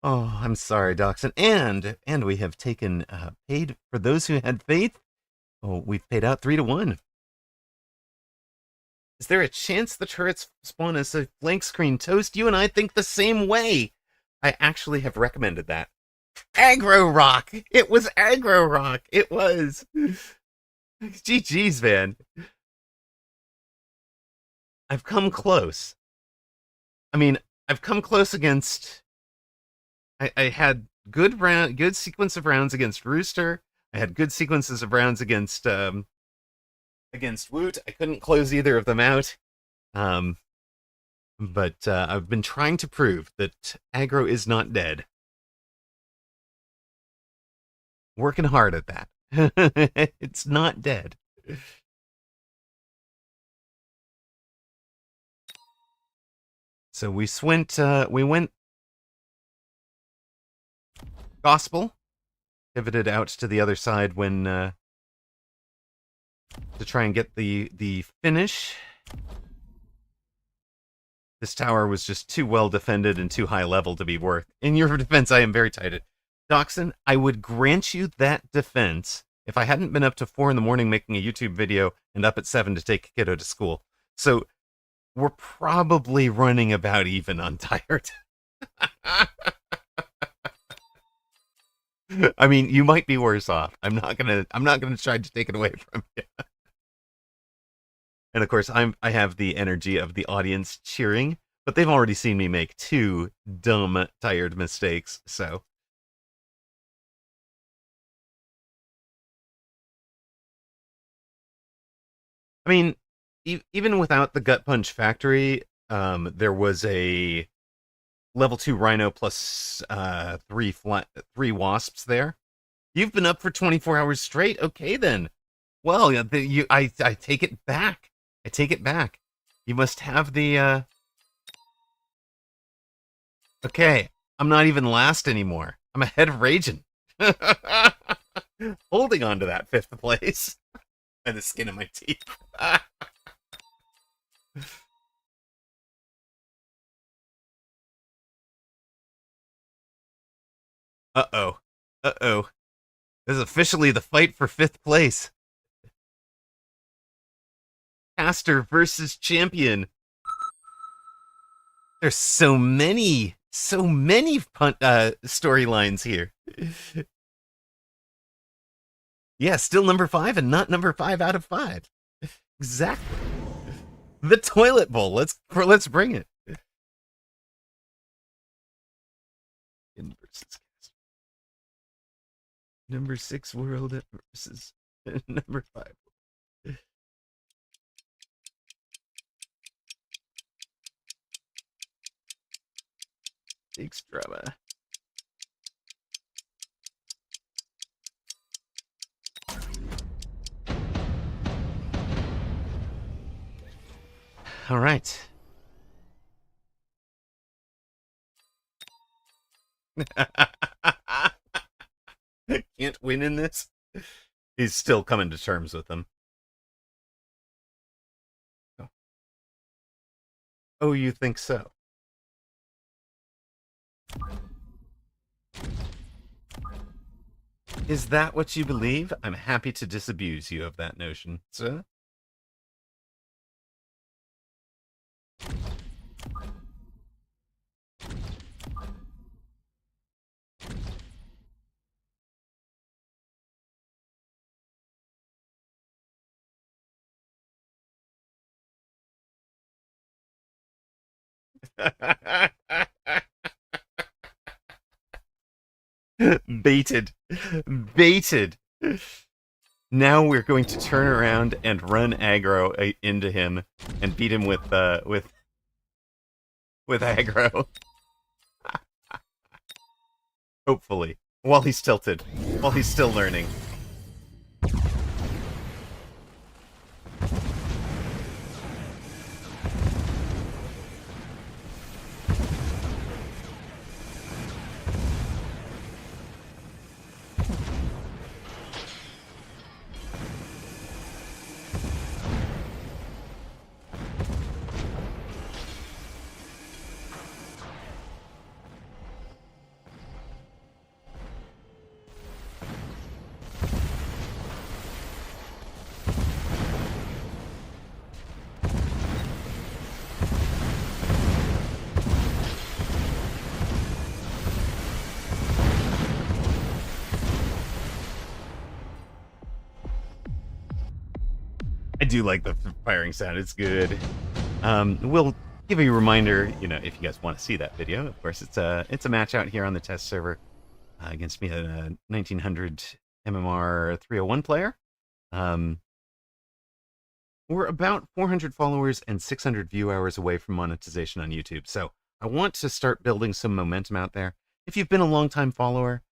Oh, I'm sorry, Doxson. And we have taken paid for those who had faith. Oh, we've paid out 3-1. Is there a chance the turrets spawn as a blank screen toast? You and I think the same way. I actually have recommended that. Aggro Rock. It was Aggro Rock. It was. GG's, man. I've come close. I mean, I've come close against. I had good sequence of rounds against Rooster. I had good sequences of rounds against Woot. I couldn't close either of them out. Um, but I've been trying to prove that aggro is not dead. Working hard at that. It's not dead. So we went gospel, pivoted out to the other side when to try and get the finish. This tower was just too well defended and too high level to be worth. In your defense, I am very tight. Doxson, I would grant you that defense if I hadn't been up to 4 in the morning making a YouTube video and up at 7 to take kiddo to school. So we're probably running about even on tired. I mean, you might be worse off. I'm not gonna try to take it away from you. And of course, I have the energy of the audience cheering, but they've already seen me make 2 dumb, tired mistakes, so. I mean, even without the gut punch factory, there was a level 2 rhino plus 3 wasps there. You've been up for 24 hours straight. Okay, then. Well, I take it back. I take it back. You must have the. Okay, I'm not even last anymore. I'm ahead of Raging. Holding on to that 5th place. And the skin of my teeth. Uh-oh. Uh-oh. This is officially the fight for 5th place. Caster versus champion. There's so many storylines here. Yeah, still number 5 and not number 5 out of 5. Exactly. The toilet bowl. Let's bring it. Versus number 6 world versus number 5. Takes drama. All right. Can't win in this. He's still coming to terms with them. Oh, you think so? Is that what you believe? I'm happy to disabuse you of that notion, sir. Baited. Baited. Now we're going to turn around and run aggro into him and beat him with aggro. Hopefully. While he's tilted. While he's still learning. I do like the firing sound. It's good. We'll give you a reminder, if you guys want to see that video. Of course, it's a match out here on the test server against me, a 1900 MMR 301 player. We're about 400 followers and 600 view hours away from monetization on YouTube. So I want to start building some momentum out there. If you've been a long-time follower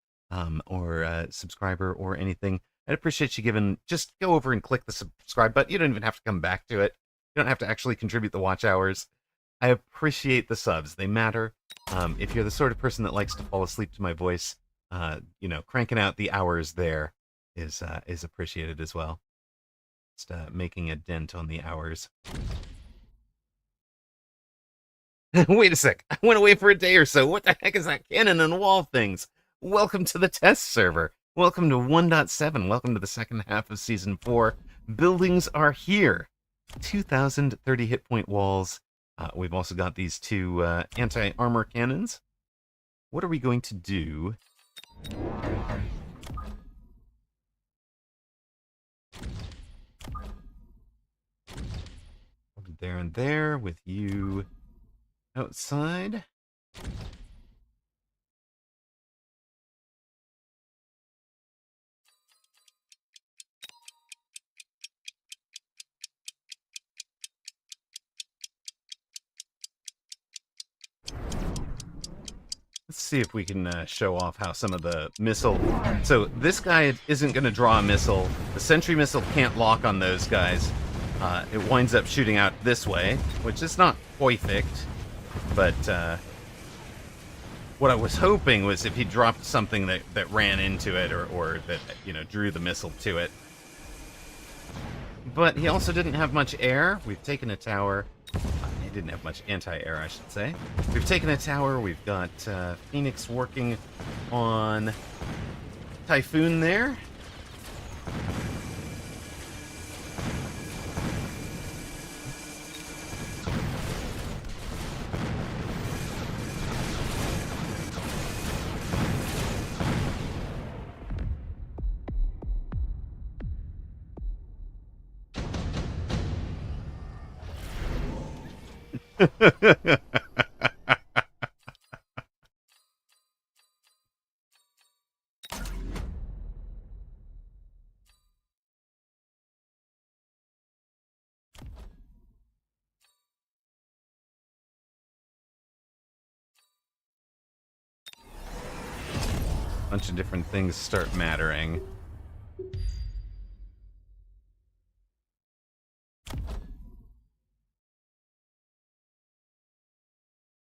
or a subscriber or anything, I'd appreciate you just go over and click the subscribe button. You don't even have to come back to it. You don't have to actually contribute the watch hours. I appreciate the subs. They matter. If you're the sort of person that likes to fall asleep to my voice, cranking out the hours there is appreciated as well. Just making a dent on the hours. Wait a sec. I went away for a day or so. What the heck is that cannon and wall things? Welcome to the test server. Welcome to 1.7. Welcome to the second half of Season 4. Buildings are here. 2,030 hit point walls. We've also got these two anti-armor cannons. What are we going to do? There and there with you outside. Let's see if we can show off how some of the missile... So this guy isn't going to draw a missile. The sentry missile can't lock on those guys. It winds up shooting out this way, which is not perfect. But what I was hoping was if he dropped something that ran into it or that, drew the missile to it. But he also didn't have much air. We've taken a tower. He didn't have much anti-air, I should say. We've taken a tower. We've got Phoenix working on Typhoon there. Bunch of different things start mattering.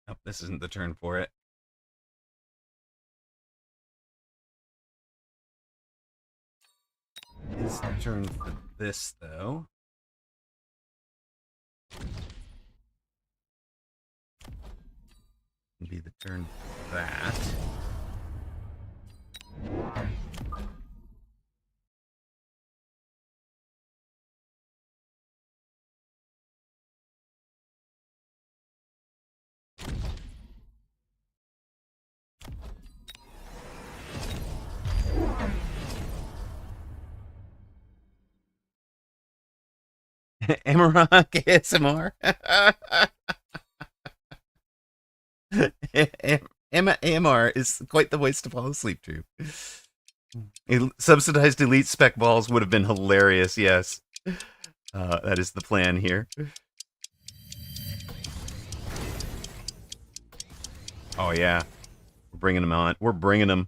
Oh, this isn't the turn for it. It's the turn for this, though. It'll be the turn for that. Amarok ASMR. AMR is quite the ways to fall asleep to. Subsidized elite spec balls would have been hilarious, yes. That is the plan here. Oh, yeah. We're bringing them on. We're bringing them.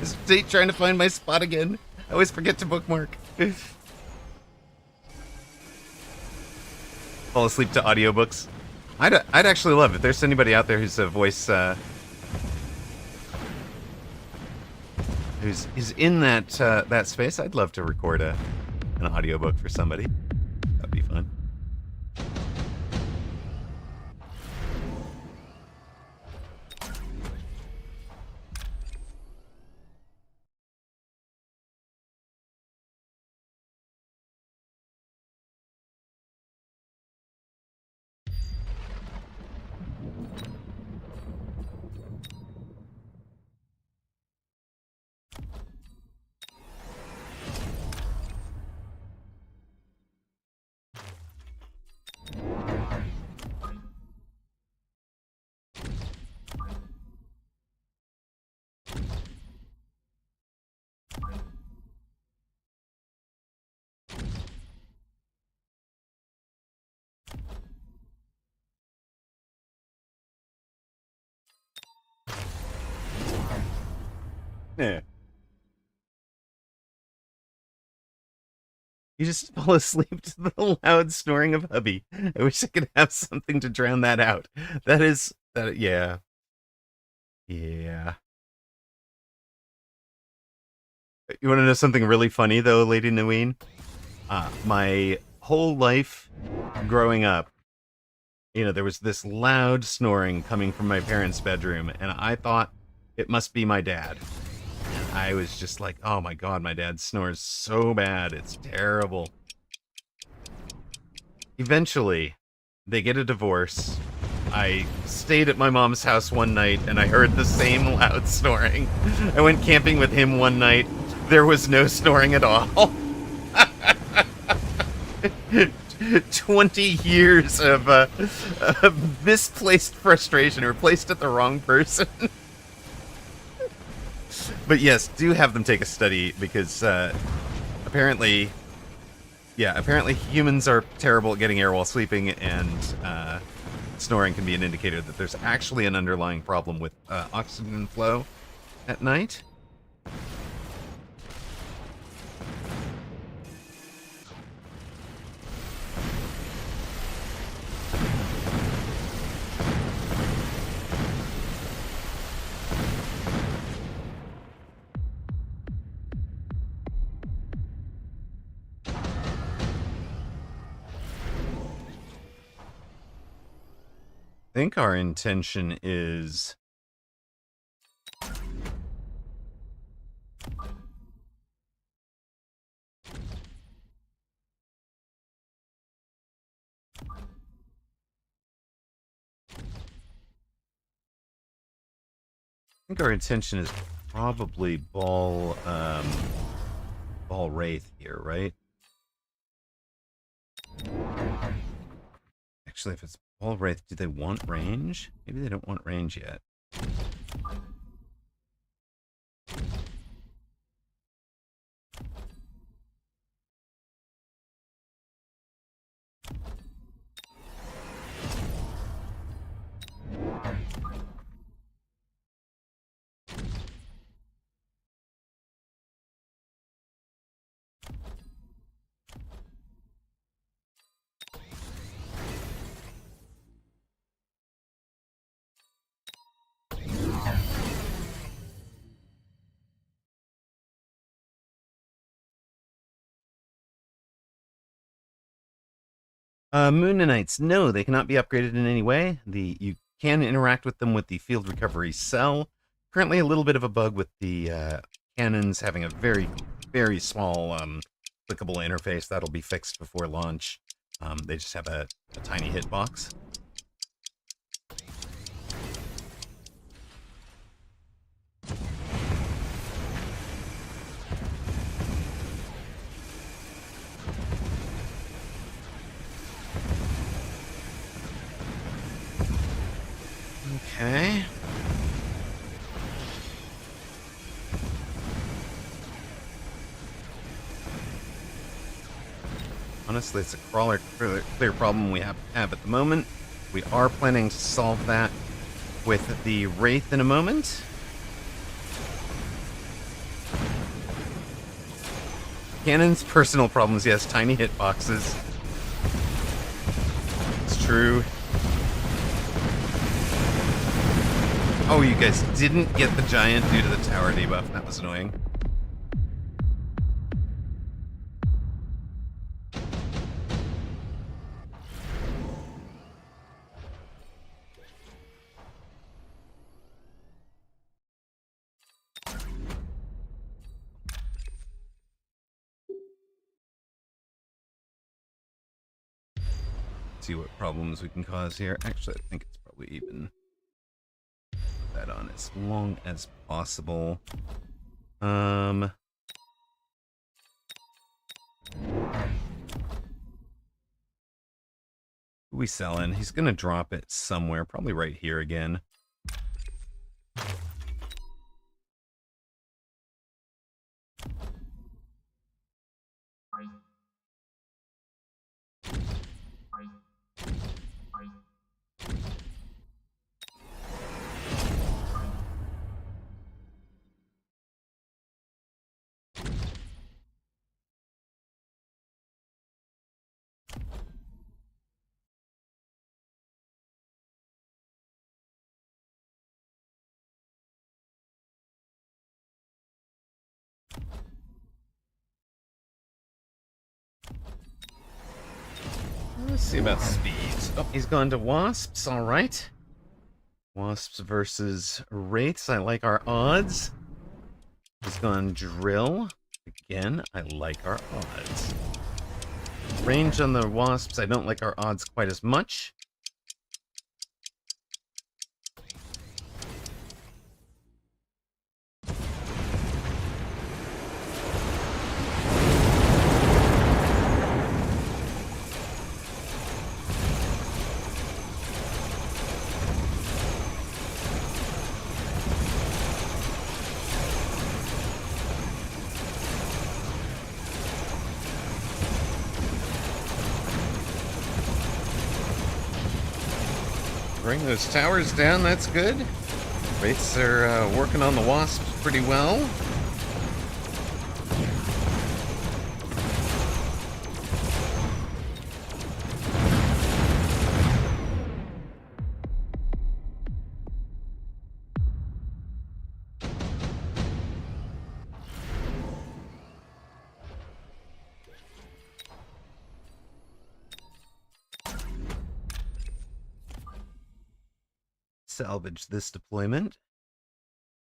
State trying to find my spot again. I always forget to bookmark. Fall asleep to audiobooks. I'd actually love if there's anybody out there who's a voice who's in that that space. I'd love to record an audiobook for somebody. That'd be fun. Yeah. You just fall asleep to the loud snoring of hubby. I wish I could have something to drown that out. That is, yeah. Yeah. You want to know something really funny, though, Lady Naween? My whole life growing up, you know, there was this loud snoring coming from my parents' bedroom, and I thought it must be my dad. I was just like, oh my god, my dad snores so bad. It's terrible. Eventually, they get a divorce. I stayed at my mom's house one night, and I heard the same loud snoring. I went camping with him one night. There was no snoring at all. 20 years of misplaced frustration, or placed at the wrong person. But yes, do have them take a study, because apparently humans are terrible at getting air while sleeping, and snoring can be an indicator that there's actually an underlying problem with oxygen flow at night. I think our intention is probably ball wraith here, right? Actually, if it's ball wraith, do they want range? Maybe they don't want range yet. Moonanites, no, they cannot be upgraded in any way. You can interact with them with the field recovery cell. Currently a little bit of a bug with the cannons having a very, very small clickable interface. That'll be fixed before launch. They just have a tiny hitbox. Honestly, it's a clear problem we have at the moment. We are planning to solve that with the Wraith in a moment. Cannon's personal problems, yes, tiny hitboxes. It's true. Oh, you guys didn't get the giant due to the tower debuff. That was annoying. See what problems we can cause here. Actually, I think it's probably even put that on as long as possible. Who we selling? He's gonna drop it somewhere, probably right here again. Let's see about speeds. Oh, he's gone to Wasps, alright. Wasps versus Wraiths, I like our odds. He's gone Drill. Again, I like our odds. Range on the Wasps, I don't like our odds quite as much. Bring those towers down, that's good. Wraiths are working on the Wasps pretty well. Salvage this deployment,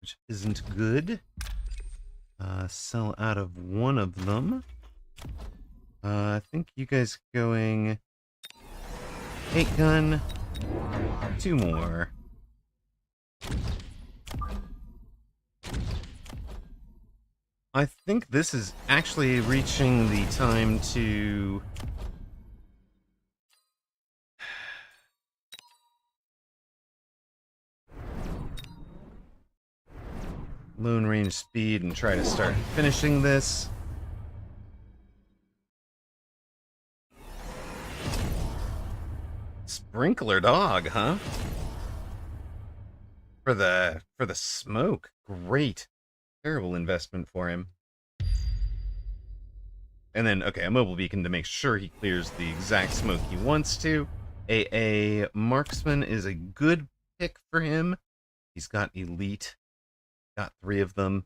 which isn't good. Sell out of one of them. I think you guys going 8 gun, 2 more. I think this is actually reaching the time to Lone range speed and try to start finishing this. Sprinkler dog, huh? For the smoke. Great. Terrible investment for him. And then, okay, a mobile beacon to make sure he clears the exact smoke he wants to. A marksman is a good pick for him. He's got elite. Got 3 of them.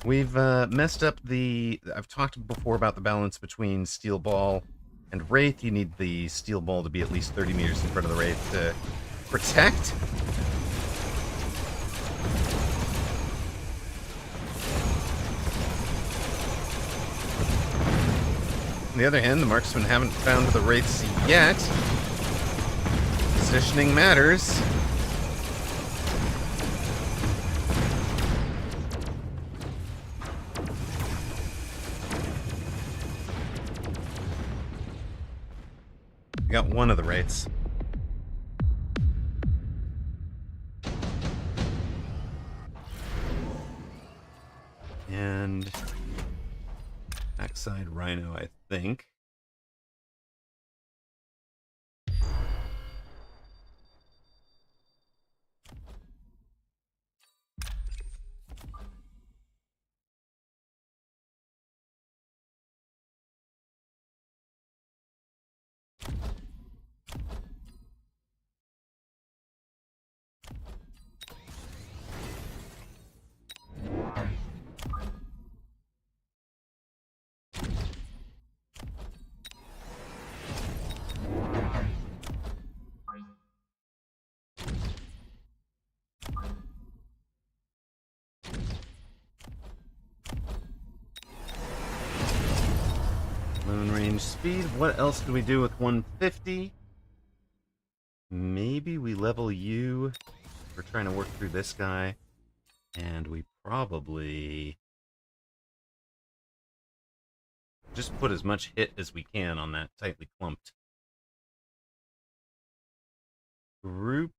We've messed up the... I've talked before about the balance between Steel Ball and Wraith. You need the Steel Ball to be at least 30 meters in front of the Wraith to protect. On the other hand, the marksmen haven't found the Wraiths yet. Positioning matters. Got one of the Wraiths. And Backside Rhino, I think. Moon range speed. What else do we do with 150? Maybe we level you. We're trying to work through this guy. And we probably just put as much hit as we can on that tightly clumped group.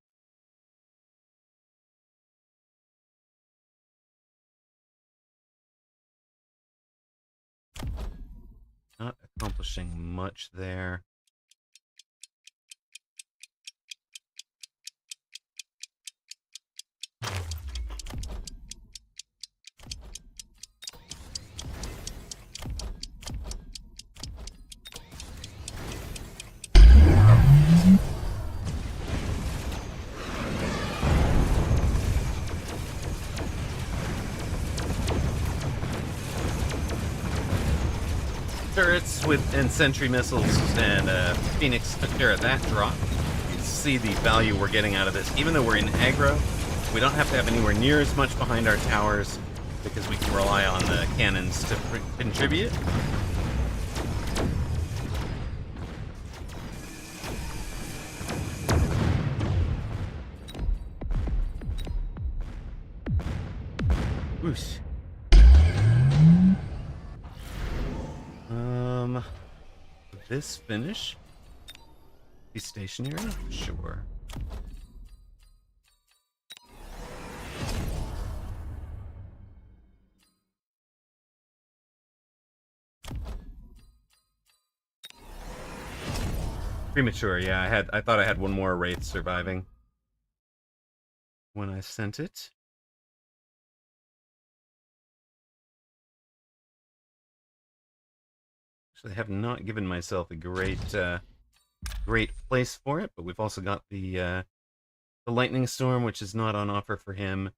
Not accomplishing much there. Turrets and sentry missiles and Phoenix took care of that drop. You see the value we're getting out of this. Even though we're in aggro, we don't have to have anywhere near as much behind our towers because we can rely on the cannons to contribute. Whoosh. This finish? Be stationary? Sure. Premature, yeah. I thought I had one more Wraith surviving when I sent it. Actually, I have not given myself a great place for it, but we've also got the Lightning Storm, which is not on offer for him.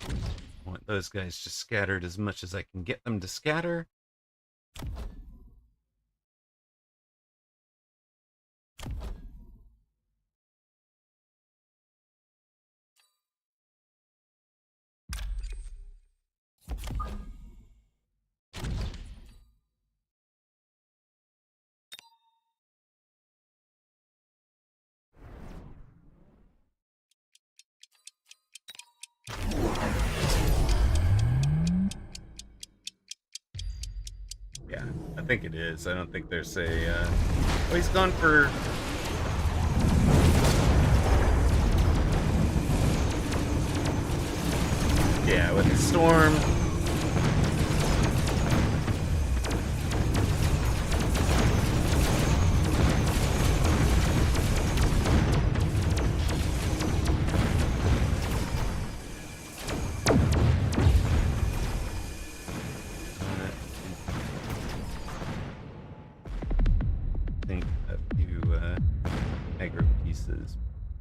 I want those guys just scattered as much as I can get them to scatter. Yeah, I think it is. I don't think there's a... Oh, he's gone for... Yeah, with the storm...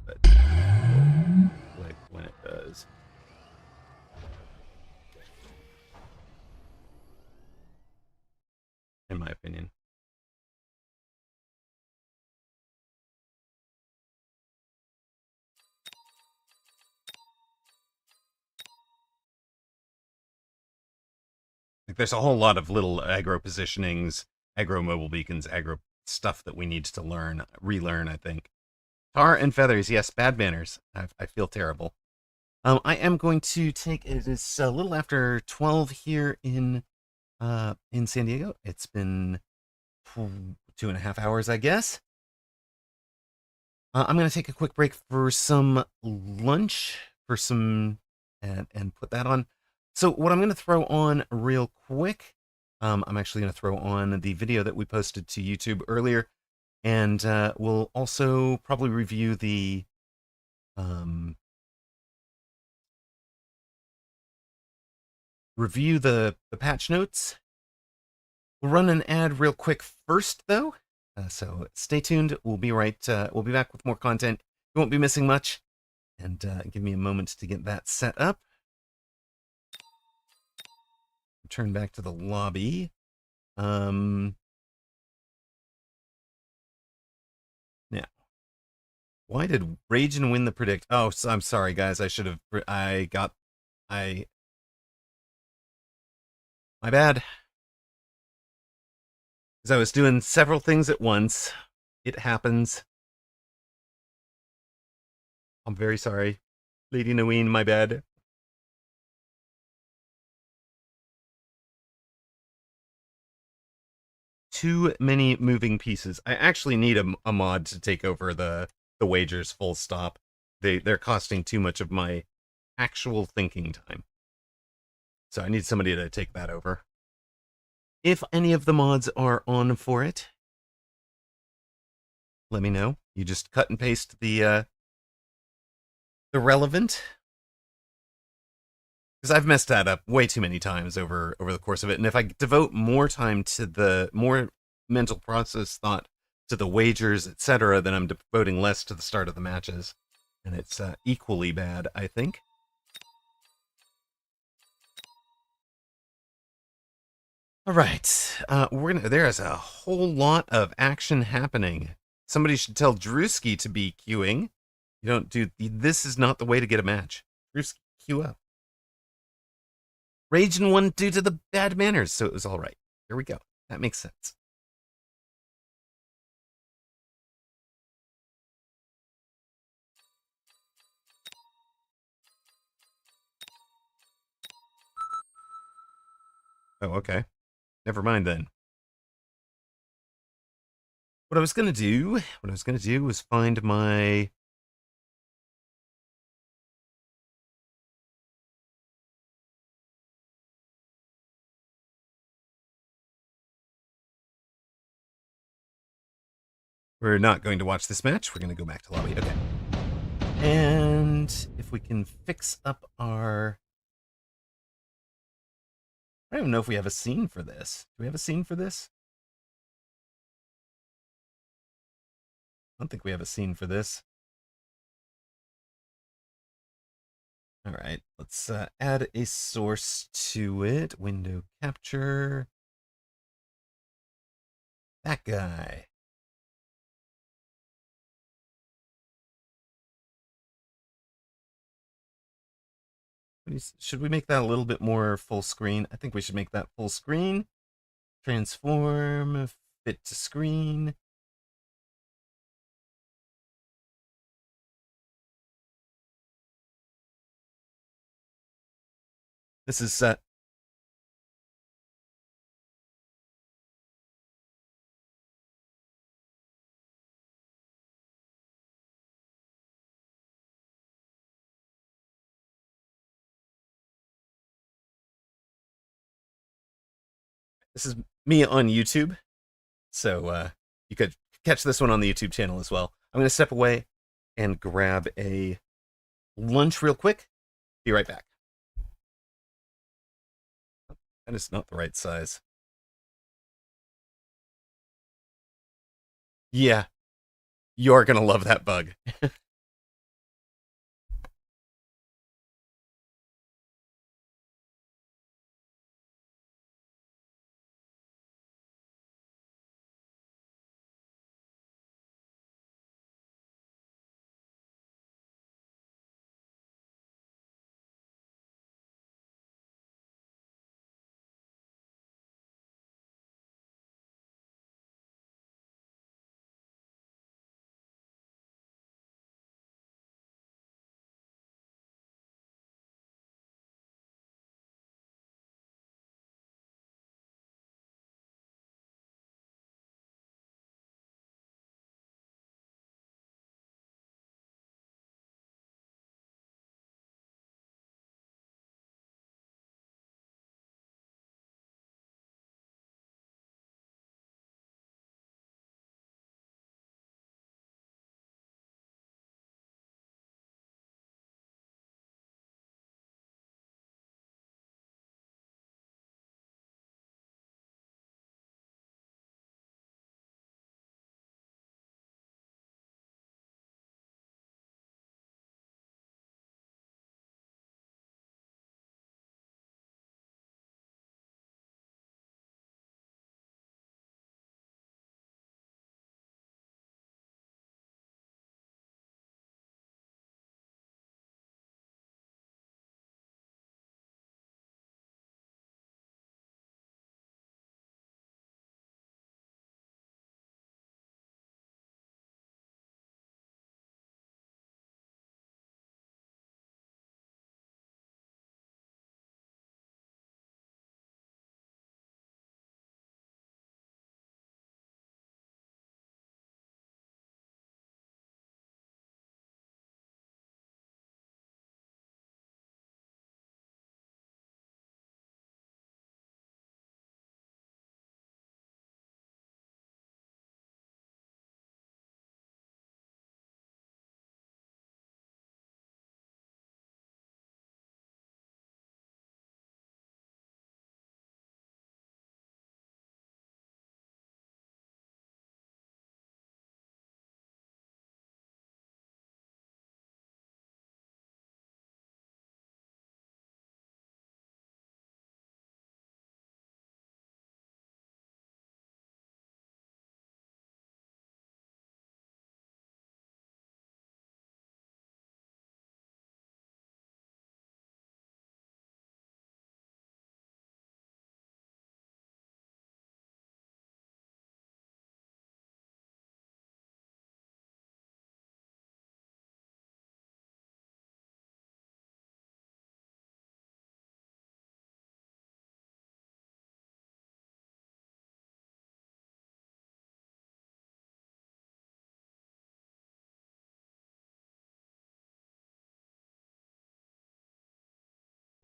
but click when it does. In my opinion. Like, there's a whole lot of little aggro positionings, aggro mobile beacons, aggro stuff that we need to relearn, I think. Tar and feathers, yes, bad manners. I feel terrible. I am going to take, it is a little after 12 here in in San Diego. It's been 2.5 hours, I guess. I'm going to take a quick break for some lunch, for some, and put that on. So, what I'm going to throw on real quick, I'm actually going to throw on the video that we posted to YouTube earlier, and we'll also probably review um, the patch notes. We'll run an ad real quick first, though. So stay tuned. We'll be right. We'll be back with more content. You won't be missing much. And give me a moment to get that set up. Turn back to the lobby. Now, why did Rage and win the predict? Oh, so I'm sorry, guys. I should have. My bad. Because I was doing several things at once. It happens. I'm very sorry. Lady Naween, my bad. Too many moving pieces. I actually need a mod to take over the wagers full stop. They're costing too much of my actual thinking time. So I need somebody to take that over. If any of the mods are on for it, let me know. You just cut and paste the relevant, because I've messed that up way too many times over the course of it. And if I devote more time to the more mental process thought to the wagers, etc., then I'm devoting less to the start of the matches, and it's equally bad, I think. All right, there is a whole lot of action happening. Somebody should tell Drewski to be queuing. You don't do this is not the way to get a match. Drewski, queue up. Rage and won due to the bad manners, so it was all right. Here we go. That makes sense. Oh, okay. Never mind then. What I was gonna do was find my. We're not going to watch this match. We're going to go back to lobby. Okay. And if we can fix up our. I don't even know if we have a scene for this. Do we have a scene for this? I don't think we have a scene for this. All right, let's add a source to it. Window capture. That guy. Should we make that a little bit more full screen? I think we should make that full screen. Transform, fit to screen. This is this is me on YouTube, so you could catch this one on the YouTube channel as well. I'm going to step away and grab a lunch real quick. Be right back. That is not the right size. Yeah, you're going to love that bug.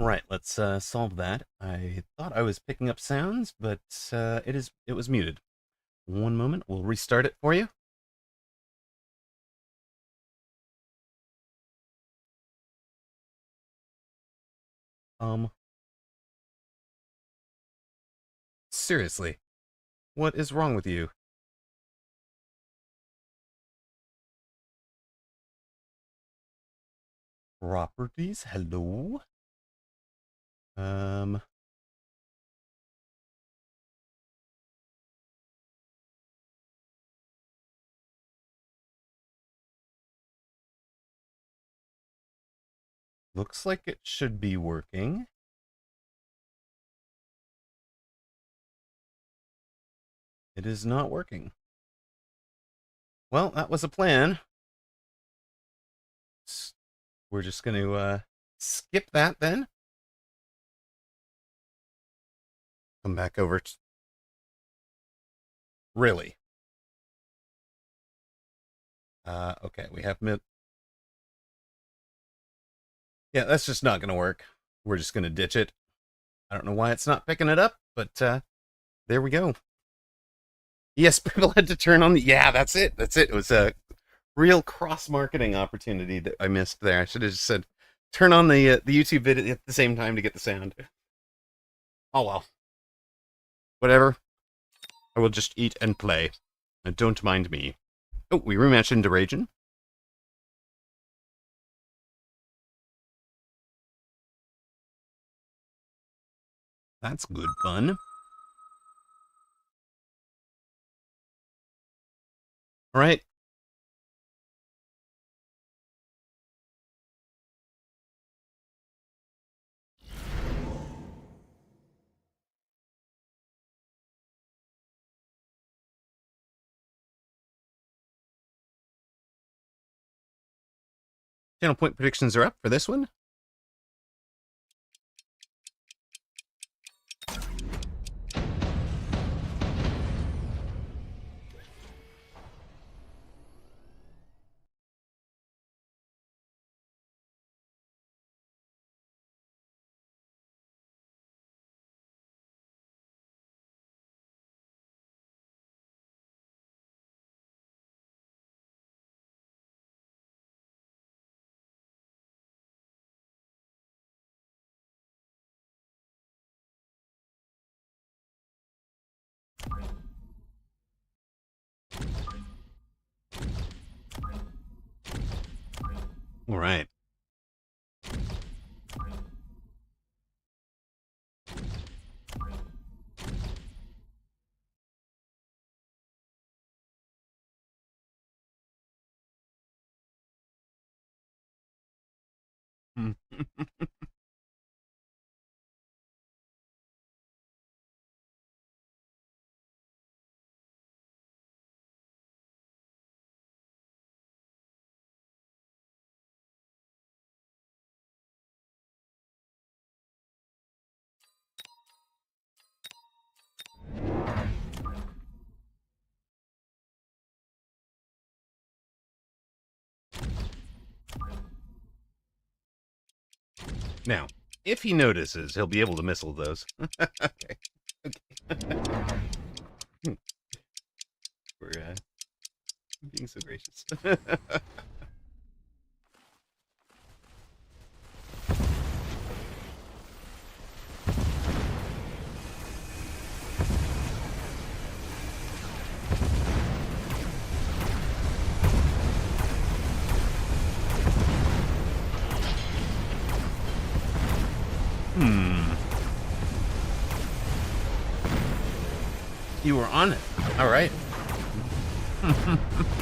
Right, let's solve that. I thought I was picking up sounds, but it was muted. One moment, we'll restart it for you. Um, Seriously, what is wrong with you? Properties, hello? Um, Looks like it should be working. It is not working. Well, that was a plan. We're just going to skip that then. Come back over. Really? Okay, we have mid. Yeah, that's just not going to work. We're just going to ditch it. I don't know why it's not picking it up, but there we go. Yes, people had to turn on the. Yeah, that's it. That's it. It was a real cross marketing opportunity that I missed there. I should have just said, turn on the YouTube video at the same time to get the sound. Oh well, whatever. I will just eat and play. Don't mind me. Oh, we rematched into Raging. That's good fun. All right. Channel point predictions are up for this one. All right. Now, if he notices, he'll be able to missile those. Okay. We're being so gracious. You were on it. All right. All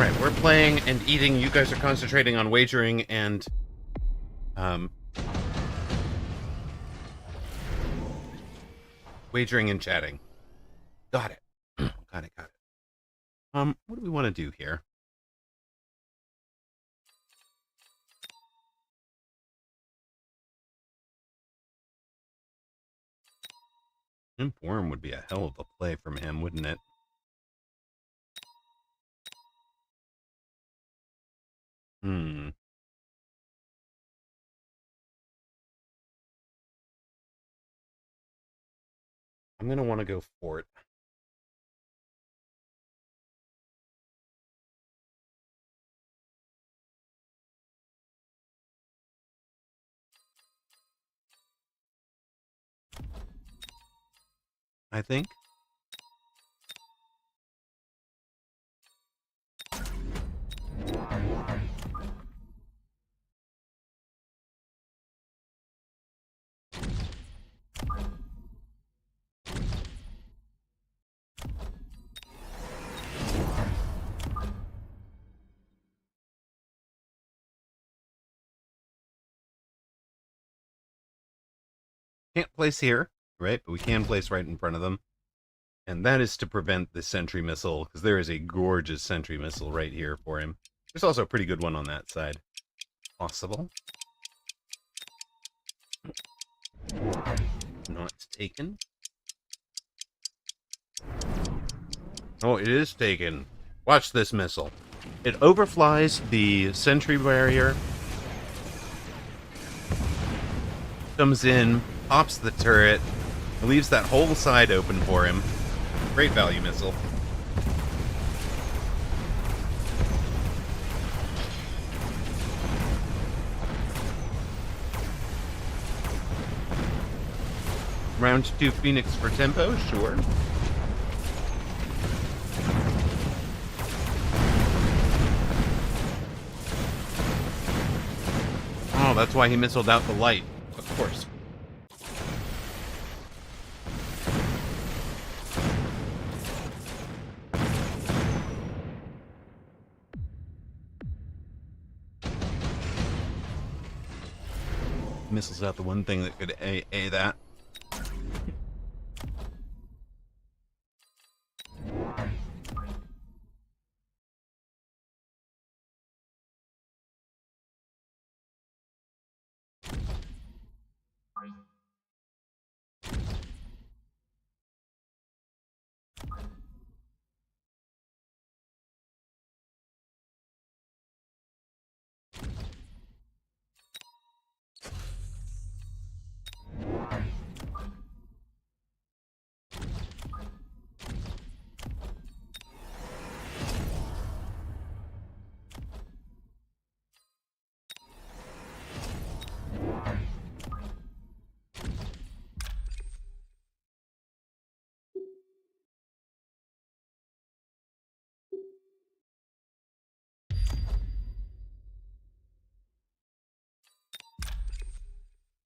right, we're playing and eating. You guys are concentrating on wagering and wagering and chatting. Got it. Got it. What do we want to do here? Inform would be a hell of a play from him, wouldn't it? Hmm. I'm going to want to go Fort. I think. Can't place here, right? But we can place right in front of them. And that is to prevent the sentry missile, because there is a gorgeous sentry missile right here for him. There's also a pretty good one on that side. Possible. Not taken. Oh, it is taken. Watch this missile. It overflies the sentry barrier, comes in, pops the turret, leaves that whole side open for him. Great value missile. Round 2 Phoenix for tempo, sure. Oh, that's why he missiled out the light. Of course. Missiles out the one thing that could A that.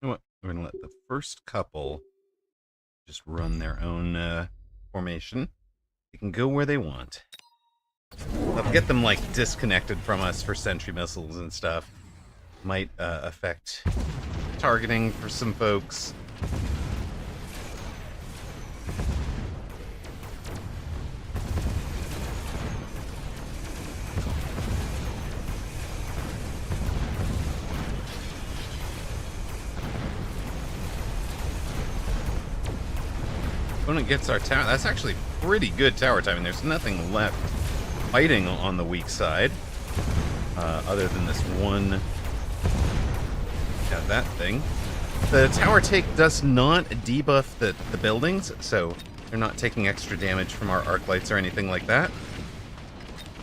You know what? We're going to let the first couple just run their own formation. They can go where they want. I'll get them, like, disconnected from us for sentry missiles and stuff. Might affect targeting for some folks. Opponent gets our tower. That's actually pretty good tower timing. There's nothing left fighting on the weak side, other than this one. Yeah, that thing. The tower take does not debuff the buildings, so they're not taking extra damage from our arc lights or anything like that.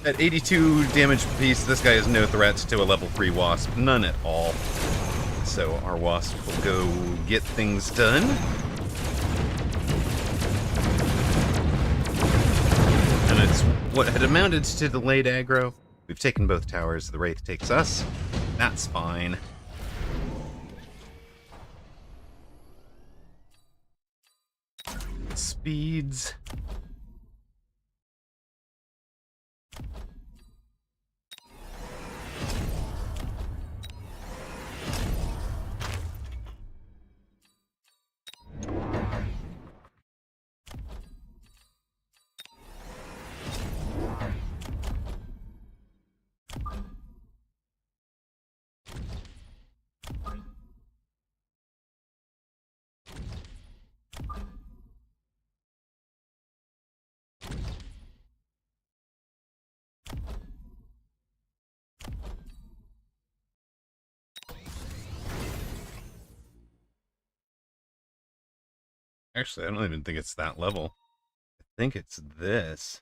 At 82 damage per piece, this guy is no threat to a level 3 wasp. None at all. So our wasp will go get things done. And it's what had amounted to delayed aggro. We've taken both towers. The Wraith takes us. That's fine. Speeds. Actually, I don't even think it's that level. I think it's this.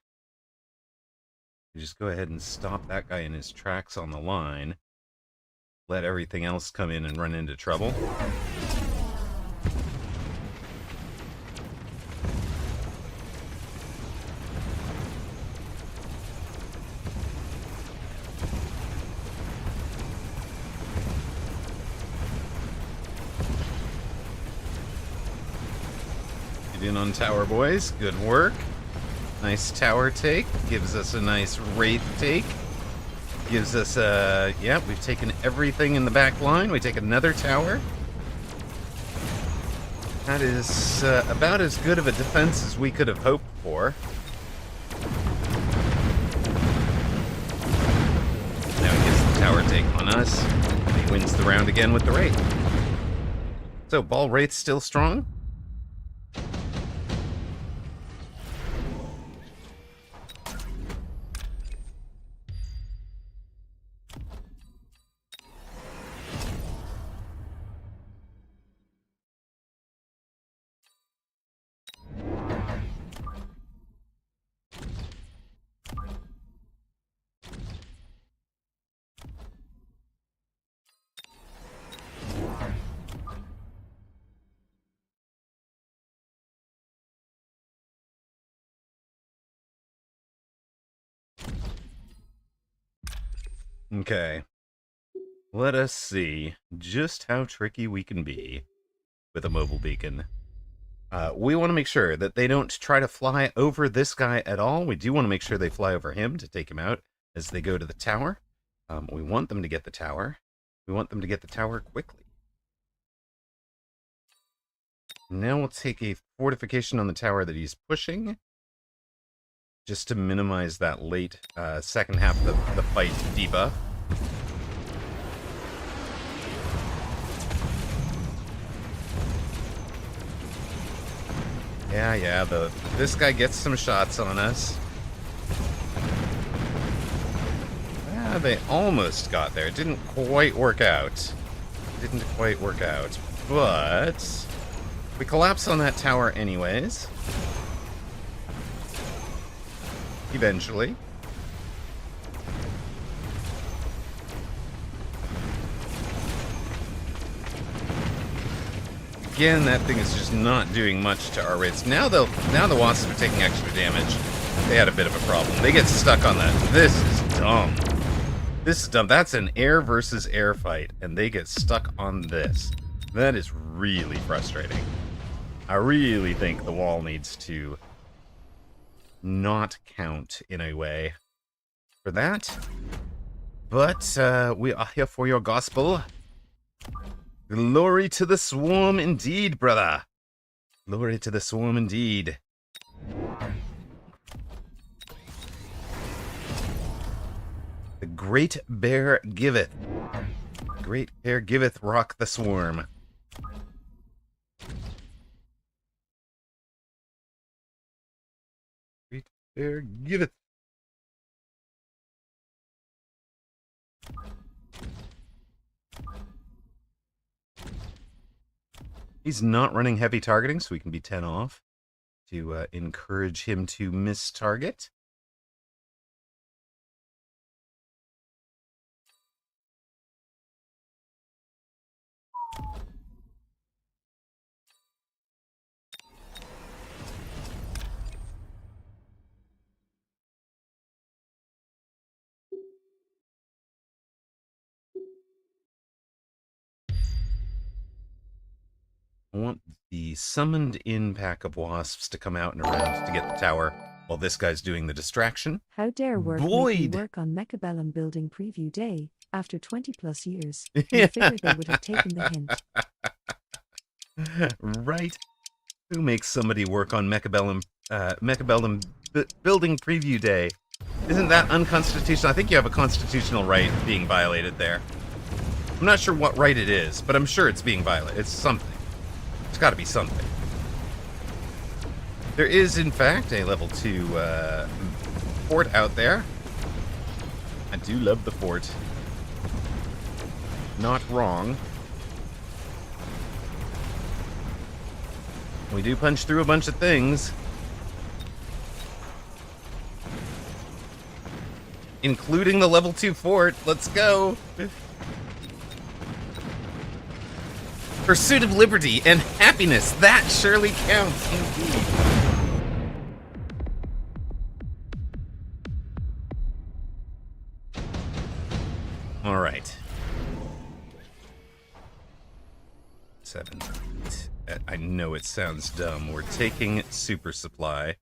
You just go ahead and stop that guy in his tracks on the line. Let everything else come in and run into trouble. Get in on tower, boys. Good work. Nice tower take. Gives us a nice wraith take. Gives us a... yeah, we've taken everything in the back line. We take another tower. That is about as good of a defense as we could have hoped for. Now he gets the tower take on us. He wins the round again with the wraith. So, ball wraith still strong? Okay. Let us see just how tricky we can be with a mobile beacon. We want to make sure that they don't try to fly over this guy at all. We do want to make sure they fly over him to take him out as they go to the tower. We want them to get the tower. We want them to get the tower quickly. Now we'll take a fortification on the tower that he's pushing, just to minimize that late second half of the fight debuff. Yeah, this guy gets some shots on us. Yeah, they almost got there. It didn't quite work out. But we collapse on that tower anyways. Eventually. Again, that thing is just not doing much to our rates. Now the wasps are taking extra damage. They had a bit of a problem. They get stuck on that. This is dumb. This is dumb. That's an air versus air fight, and they get stuck on this. That is really frustrating. I really think the wall needs to not count in a way for that. But we are here for your gospel. Glory to the swarm indeed, brother. Glory to the swarm indeed. The great bear giveth. Great bear giveth, rock the swarm. Great bear giveth. He's not running heavy targeting, so we can be 10 off to encourage him to miss target. I want the summoned in pack of wasps to come out and around to get the tower while this guy's doing the distraction. How dare work Boyd! work on Mechabellum building preview day after 20 plus years. You figured they would have taken the hint. Right. Who makes somebody work on Mechabellum building preview day? Isn't that unconstitutional? I think you have a constitutional right being violated there. I'm not sure what right it is, but I'm sure it's being violated. It's something. It's got to be something. There is, in fact, a level 2 fort out there. I do love the fort. Not wrong. We do punch through a bunch of things. Including the level 2 fort. Let's go. Pursuit of liberty and happiness. That surely counts indeed. All right. 7. I know it sounds dumb. We're taking super supply.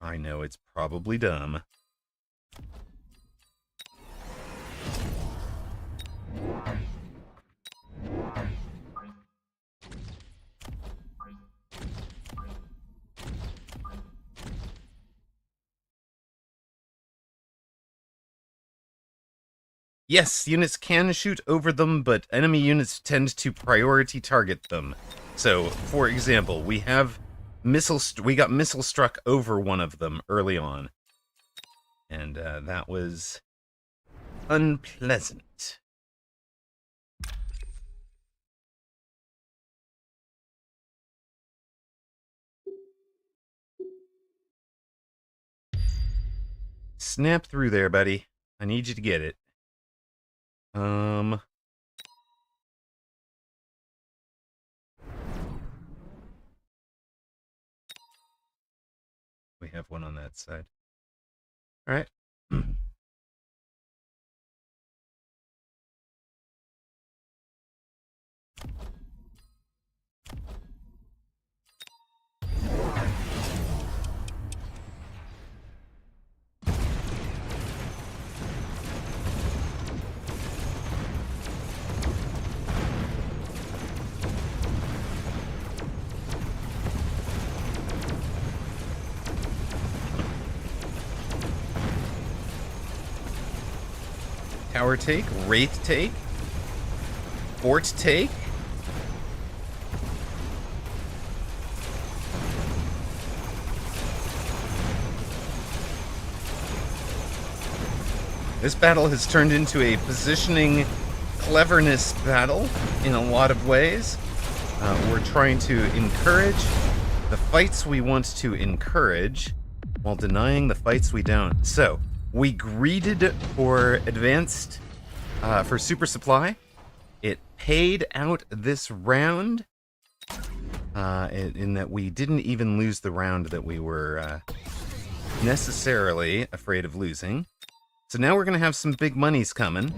I know it's probably dumb. Yes, units can shoot over them, but enemy units tend to priority target them. So, for example, we got missile struck over one of them early on. And that was unpleasant. Snap through there, buddy. I need you to get it. We have one on that side. All right. Tower take, Wraith take, Fort take. This battle has turned into a positioning cleverness battle in a lot of ways. We're trying to encourage the fights we want to encourage while denying the fights we don't. So, we greeded for advanced, for super supply. It paid out this round, in that we didn't even lose the round that we were necessarily afraid of losing. So now we're going to have some big monies coming.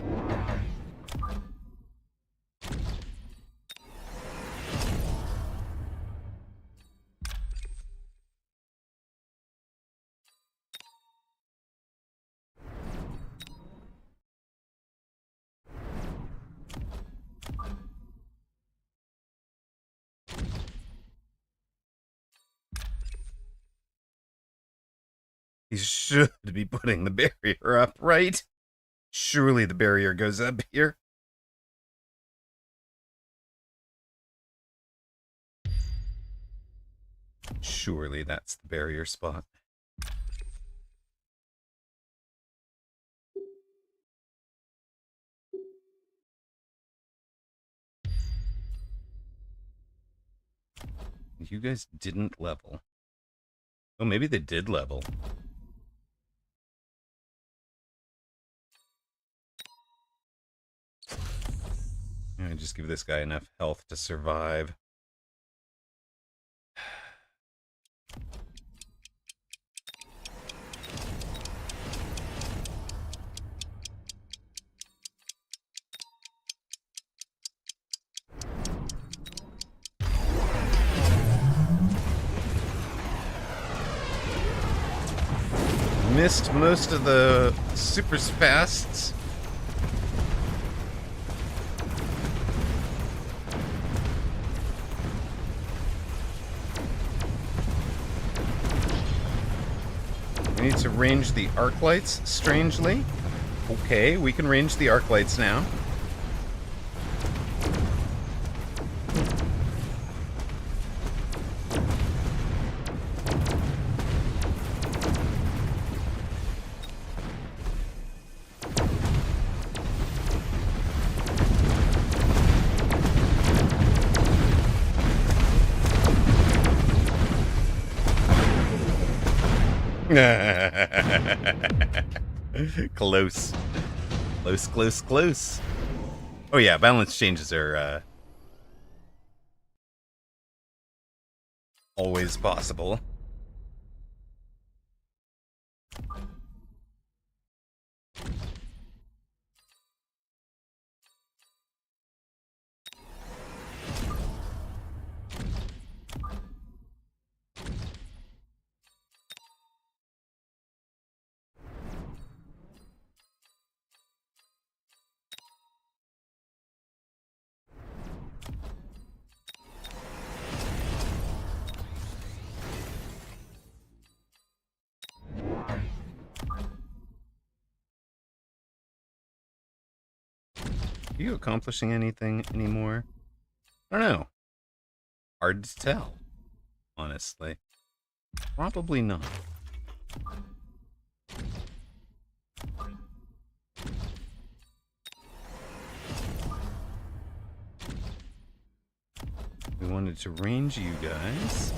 He should be putting the barrier up, right? Surely the barrier goes up here. Surely that's the barrier spot. You guys didn't level. Oh, maybe they did level. I just give this guy enough health to survive. Missed most of the super fasts. We need to range the arc lights, strangely. Okay, we can range the arc lights now. Close. Close, close, close. Oh yeah, balance changes are always possible. Are you accomplishing anything anymore? I don't know. Hard to tell, honestly. Probably not. We wanted to range you guys.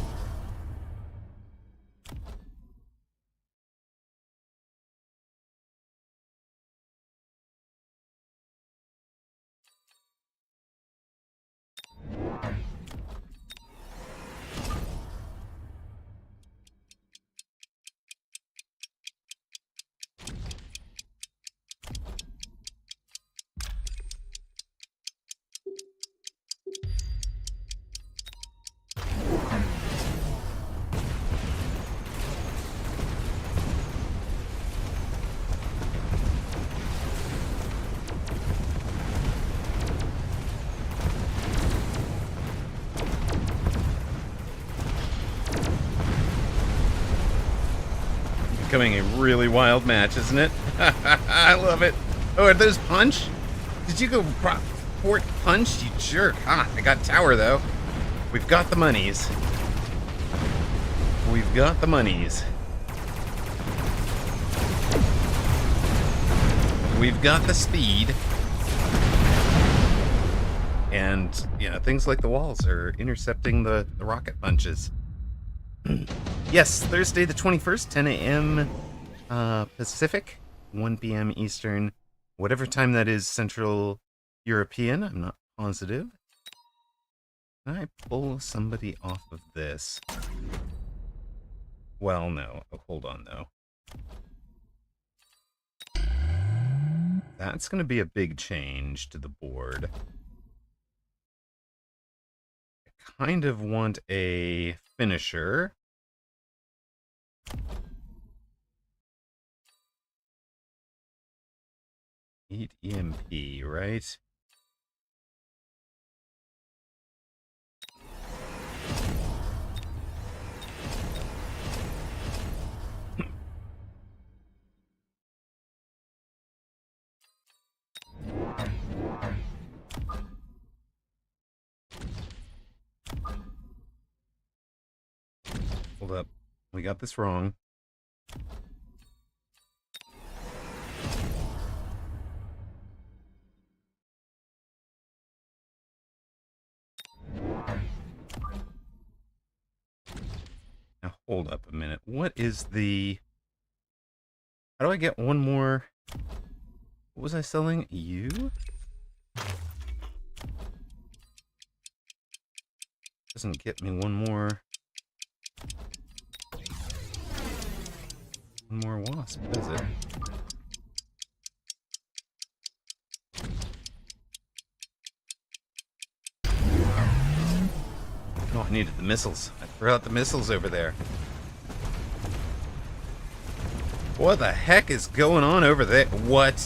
Becoming a really wild match, isn't it? I love it. Oh, are those punch? Did you go port punch, you jerk? Ah, I got tower, though. We've got the monies. We've got the monies. We've got the speed. And, you know, things like the walls are intercepting the rocket punches. Yes, Thursday the 21st, 10 a.m. Pacific, 1 p.m. Eastern, whatever time that is Central European, I'm not positive. Can I pull somebody off of this? Well, no. Oh, hold on, though. That's going to be a big change to the board. I kind of want a finisher. Eat EMP, right? Hold up. We got this wrong. Now, hold up a minute. What is the... How do I get one more... What was I selling? You? Doesn't get me one more... One more wasp, does it? Oh, I needed the missiles. I forgot the missiles over there. What the heck is going on over there? What?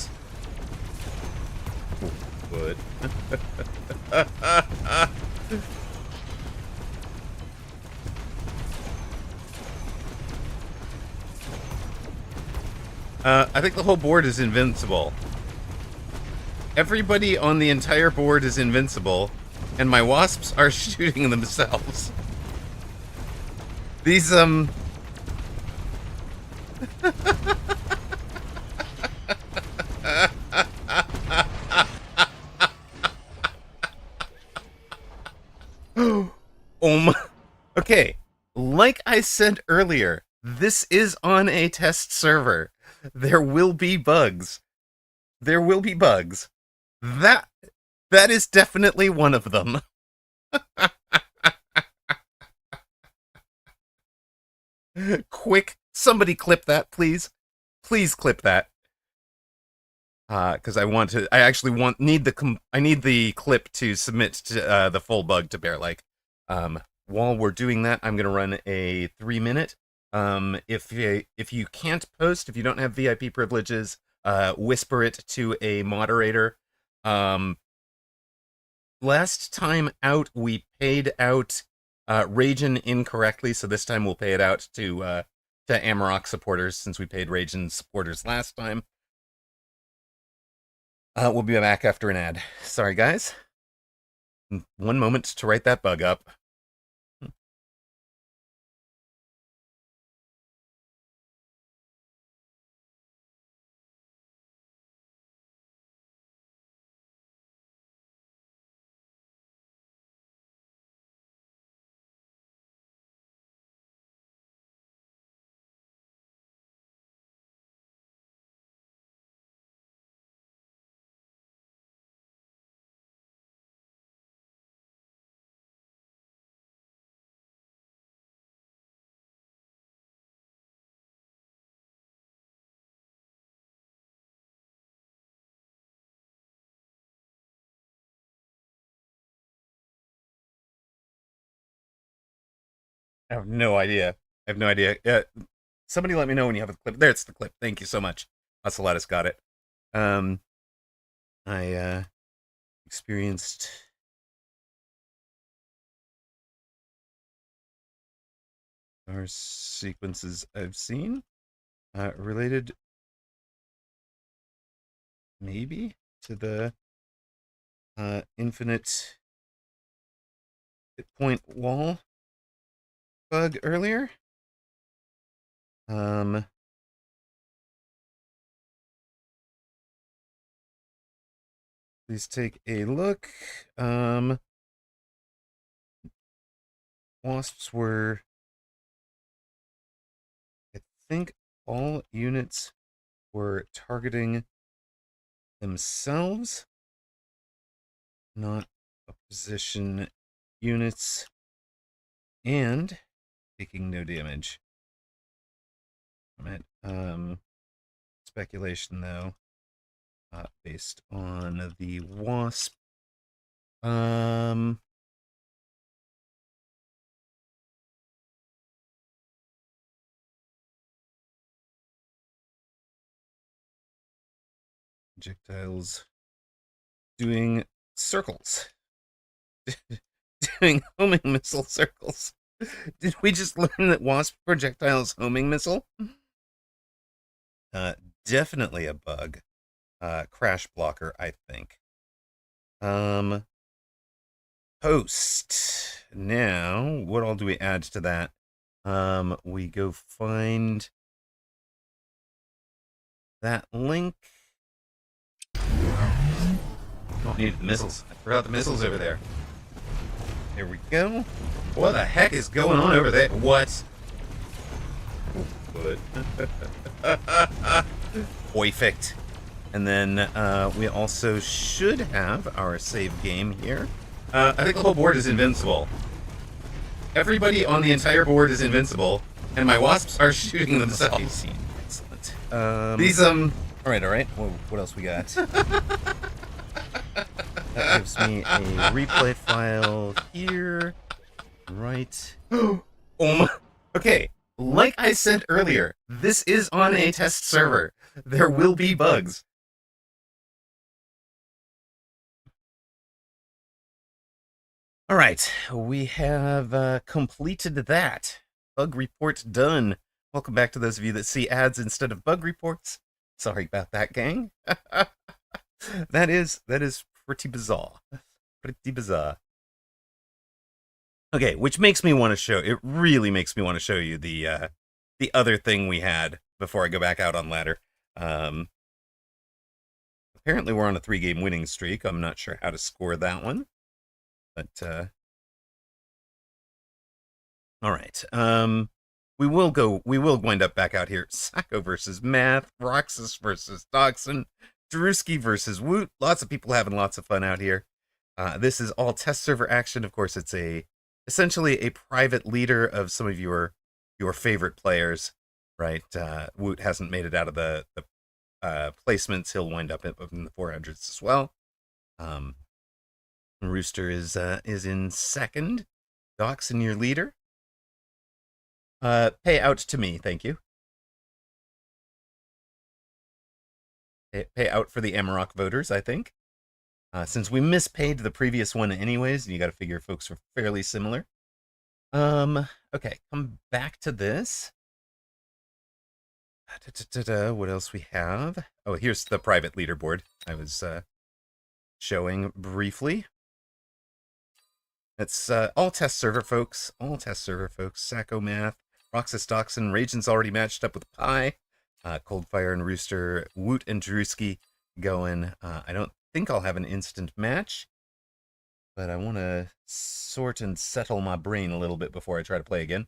What? I think the whole board is invincible. Everybody on the entire board is invincible, and my wasps are shooting themselves. These, Oh my... Okay, like I said earlier, This is on a test server. There will be bugs. There will be bugs. That that is definitely one of them. Quick, somebody clip that, please. Please clip that. Because I actually I need the clip to submit to the full bug to Bear Like. While we're doing that, I'm gonna run a 3 minute. If you can't post, if you don't have VIP privileges, whisper it to a moderator. Last time out, we paid out Ragin incorrectly, so this time we'll pay it out to Amarok supporters since we paid Ragin supporters last time. We'll be back after an ad. Sorry, guys. 1 moment to write that bug up. I have no idea. I have no idea. Somebody let me know when you have a clip. There, it's the clip. Thank you so much. Ocellatus got it. I experienced our sequences I've seen related maybe to the infinite hit point wall bug earlier. Please take a look. Wasps were, I think all units were targeting themselves, not opposition units, and taking no damage from it. Speculation though, based on the wasp. Projectiles doing circles. Doing homing missile circles. Did we just learn that wasp projectiles homing missile? Definitely a bug. Crash blocker, I think. Post. Now, what all do we add to that? We go find that link. Don't need the missiles. I forgot the missiles over there. There we go. What the heck is going on over there? What? Good. Perfect. And then we also should have our save game here. I think the whole board is invincible. Everybody on the entire board is invincible, and my wasps are shooting themselves. Excellent. These All right. What else we got? That gives me a replay file here. Right. Okay. Like I said earlier, this is on a test server. There will be bugs. All right, we have completed that. Bug report done. Welcome back to those of you that see ads instead of bug reports. Sorry about that, gang. That is pretty bizarre. Pretty bizarre. Okay, which makes me want to show. It really makes me want to show you the other thing we had before I go back out on ladder. Apparently, we're on a 3-game winning streak. I'm not sure how to score that one, but all right. We will wind up back out here. Sacco versus Math, Roxas versus Dogson, Drewski versus Woot. Lots of people having lots of fun out here. This is all test server action. Of course, it's essentially a private leader of some of your favorite players, right? Woot hasn't made it out of the placements. He'll wind up in the 400s as well. Rooster is in second. Dachshund, your leader. Pay out to me, thank you. Pay out for the Amarok voters, I think. Since we mispaid the previous one anyways, and you got to figure folks are fairly similar. Okay, come back to this. What else we have? Oh, here's the private leaderboard I was showing briefly. It's all test server folks. All test server folks. Sacco Math, Roxas Dachshund, Raging's already matched up with Pi. Coldfire and Rooster, Woot and Drewski going. I don't think I'll have an instant match, but I want to sort and settle my brain a little bit before I try to play again.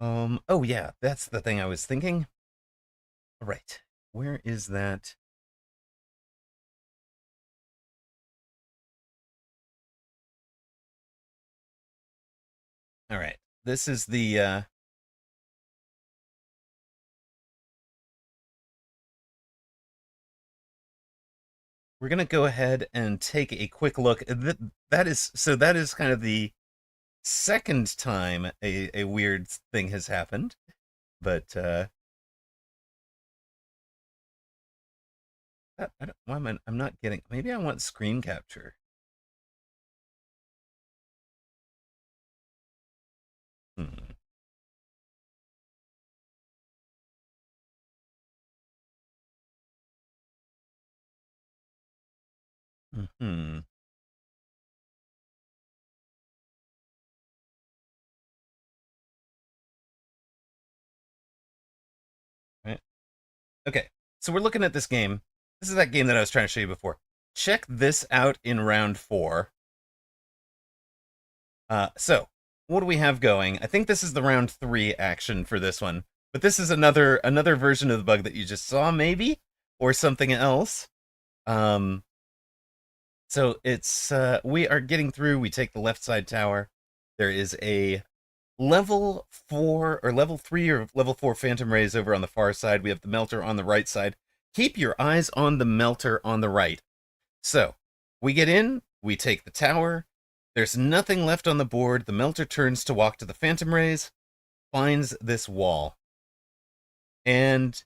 Oh yeah, that's the thing I was thinking. All right, where is that? All right, this is the we're gonna go ahead and take a quick look. That is kind of the second time a weird thing has happened, but I'm not getting. Maybe I want screen capture. Hmm. Hmm. Right. Okay. So we're looking at this game. This is that game that I was trying to show you before. Check this out in round 4. So what do we have going? I think this is the round 3 action for this one, but this is another version of the bug that you just saw, maybe, or something else. So it's we are getting through. We take the left side tower. There is a level 4 or level 3 or level 4 phantom rays over on the far side. We have the melter on the right side. Keep your eyes on the melter on the right. So we get in, we take the tower. There's nothing left on the board. The melter turns to walk to the phantom rays, finds this wall. And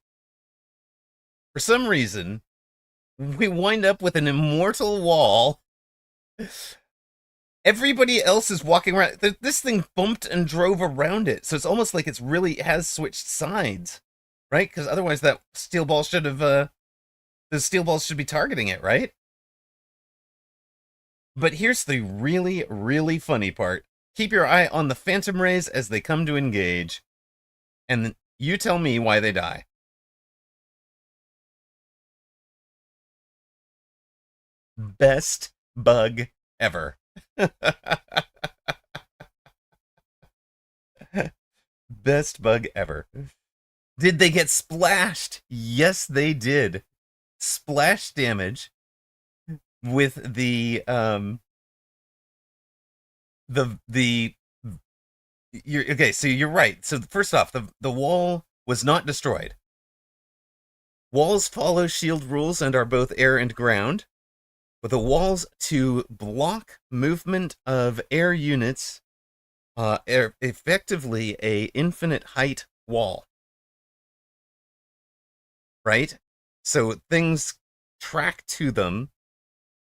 for some reason, we wind up with an immortal wall. Everybody else is walking around. This thing bumped and drove around it, so it's almost like it's really has switched sides, right? Because otherwise, that steel ball should have the steel balls should be targeting it, right? But here's the really, really funny part. Keep your eye on the phantom rays as they come to engage, and you tell me why they die. Best bug ever. Best bug ever. Did they get splashed? Yes, they did. Splash damage with the you're okay, so you're right. So first off, the wall was not destroyed. Walls follow shield rules and are both air and ground, with the walls to block movement of air units, effectively a infinite height wall, right? So things track to them,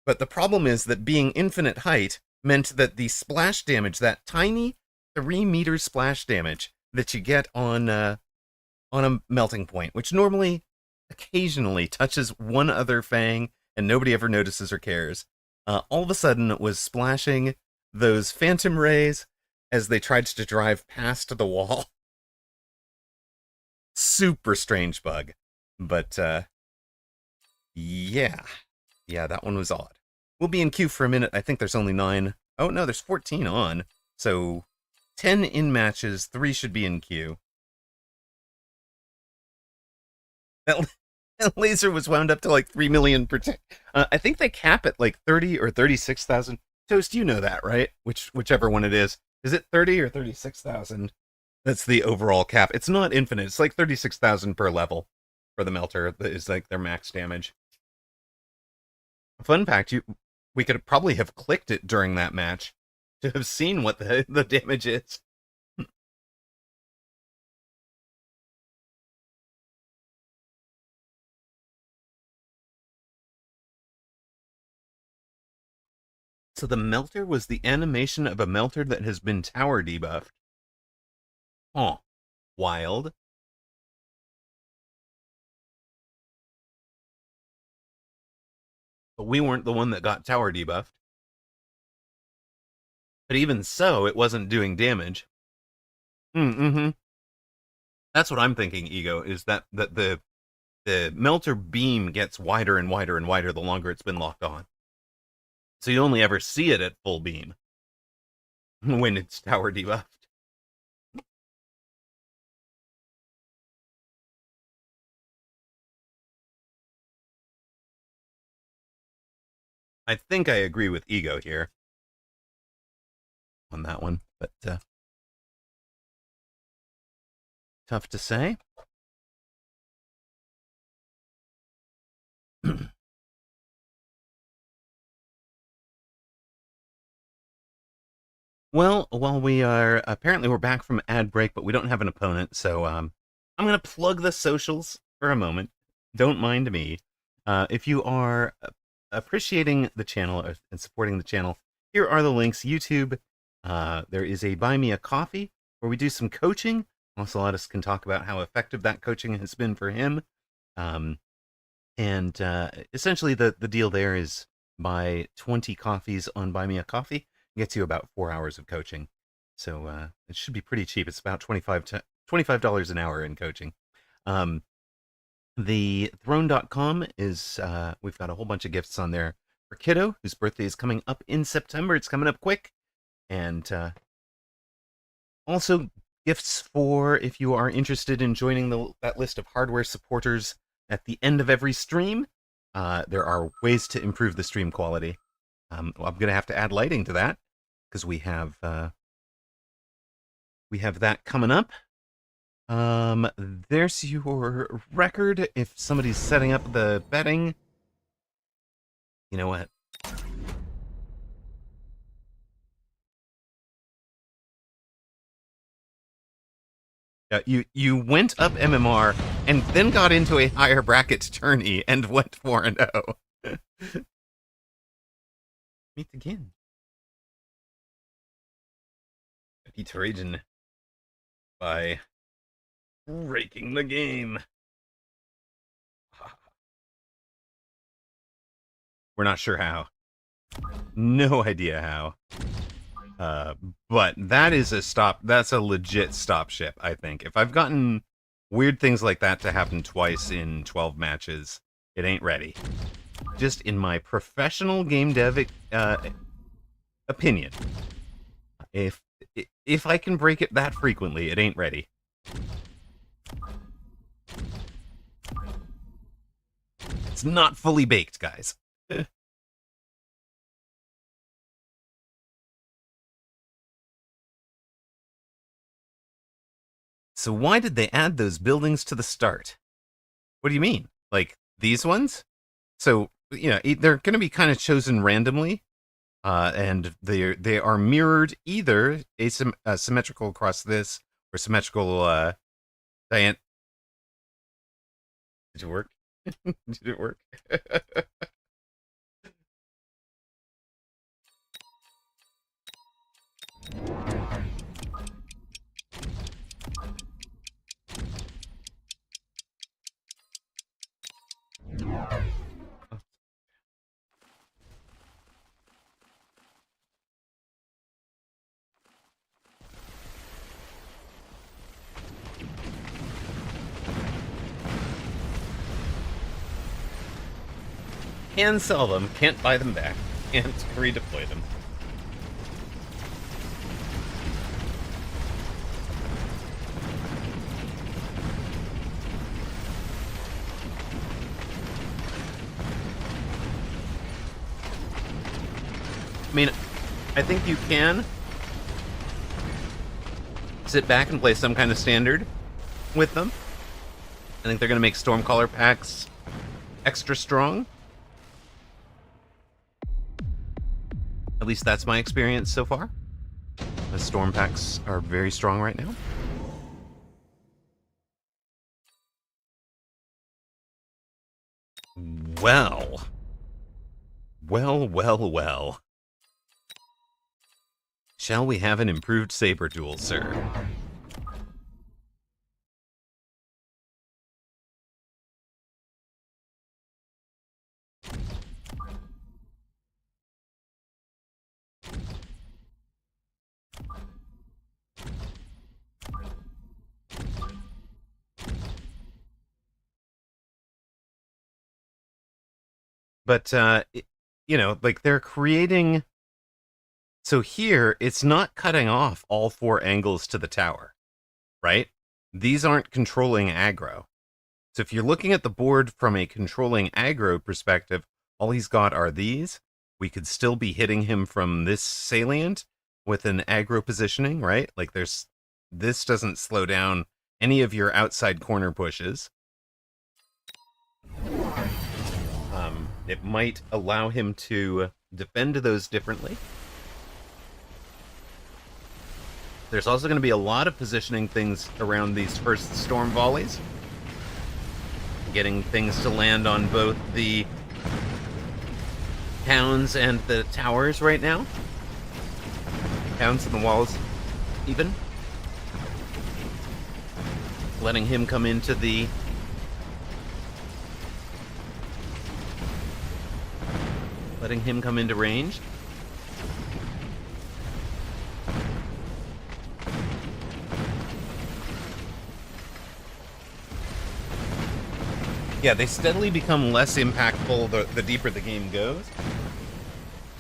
but the problem is that being infinite height meant that the splash damage, that tiny 3-meter splash damage that you get on a melting point, which normally occasionally touches one other fang and nobody ever notices or cares, all of a sudden it was splashing those phantom rays as they tried to drive past the wall. Super strange bug. But yeah, that one was odd. We'll be in queue for a minute. I think there's only 9. Oh no, there's 14 on. So 10 in matches, 3 should be in queue. That, that laser was wound up to like 3 million per tick. I think they cap at like 30 or 36,000. Toast, you know that, right? Whichever one it is. Is it 30 or 36,000? That's the overall cap. It's not infinite. It's like 36,000 per level for the melter. That is like their max damage. Fun fact, we could probably have clicked it during that match to have seen what the damage is. So the melter was the animation of a melter that has been tower debuffed. Huh. Wild. But we weren't the one that got tower debuffed. But even so, it wasn't doing damage. Mm-hmm. That's what I'm thinking, Ego, is that the melter beam gets wider and wider and wider the longer it's been locked on. So you only ever see it at full beam when it's tower debuffed. I think I agree with Ego here on that one, but tough to say. Well, while we're back from ad break, but we don't have an opponent, so I'm gonna plug the socials for a moment. Don't mind me. If you are appreciating the channel and supporting the channel, here are the links. YouTube, there is a Buy Me a Coffee where we do some coaching. Ocelotus can talk about how effective that coaching has been for him. And essentially the deal there is buy 20 coffees on Buy Me a Coffee. Gets you about 4 hours of coaching. So it should be pretty cheap. It's about $25 an hour in coaching. The throne.com is, we've got a whole bunch of gifts on there for Kiddo, whose birthday is coming up in September. It's coming up quick. And also gifts for if you are interested in joining that list of hardware supporters at the end of every stream. There are ways to improve the stream quality. I'm going to have to add lighting to that because we have that coming up. There's your record. If somebody's setting up the betting, you know what? You went up MMR and then got into a higher bracket tourney and went 4-0. Meet again. Beat Raging by breaking the game. We're not sure how. No idea how. But that is a stop. That's a legit stop ship, I think. If I've gotten weird things like that to happen twice in 12 matches, it ain't ready. Just in my professional game dev opinion. If I can break it that frequently, it ain't ready. It's not fully baked, guys. So why did they add those buildings to the start? What do you mean? Like these ones? So, you know, they're going to be kind of chosen randomly, and they are mirrored either symmetrical across this or symmetrical. Diane, did it work? Did it work? Can sell them, can't buy them back, can't redeploy them. I mean, I think you can sit back and play some kind of standard with them. I think they're going to make Stormcaller packs extra strong. At least that's my experience so far. The Storm packs are very strong right now. Well. Well. Shall we have an improved saber duel, sir? But, you know, like they're creating... So here, it's not cutting off all 4 angles to the tower, right? These aren't controlling aggro. So if you're looking at the board from a controlling aggro perspective, all he's got are these. We could still be hitting him from this salient with an aggro positioning, right? Like this doesn't slow down any of your outside corner pushes. It might allow him to defend those differently. There's also going to be a lot of positioning things around these first storm volleys. Getting things to land on both the towns and the towers right now. Towns and the walls, even. Letting him come into the... Letting him come into range. Yeah, they steadily become less impactful the deeper the game goes.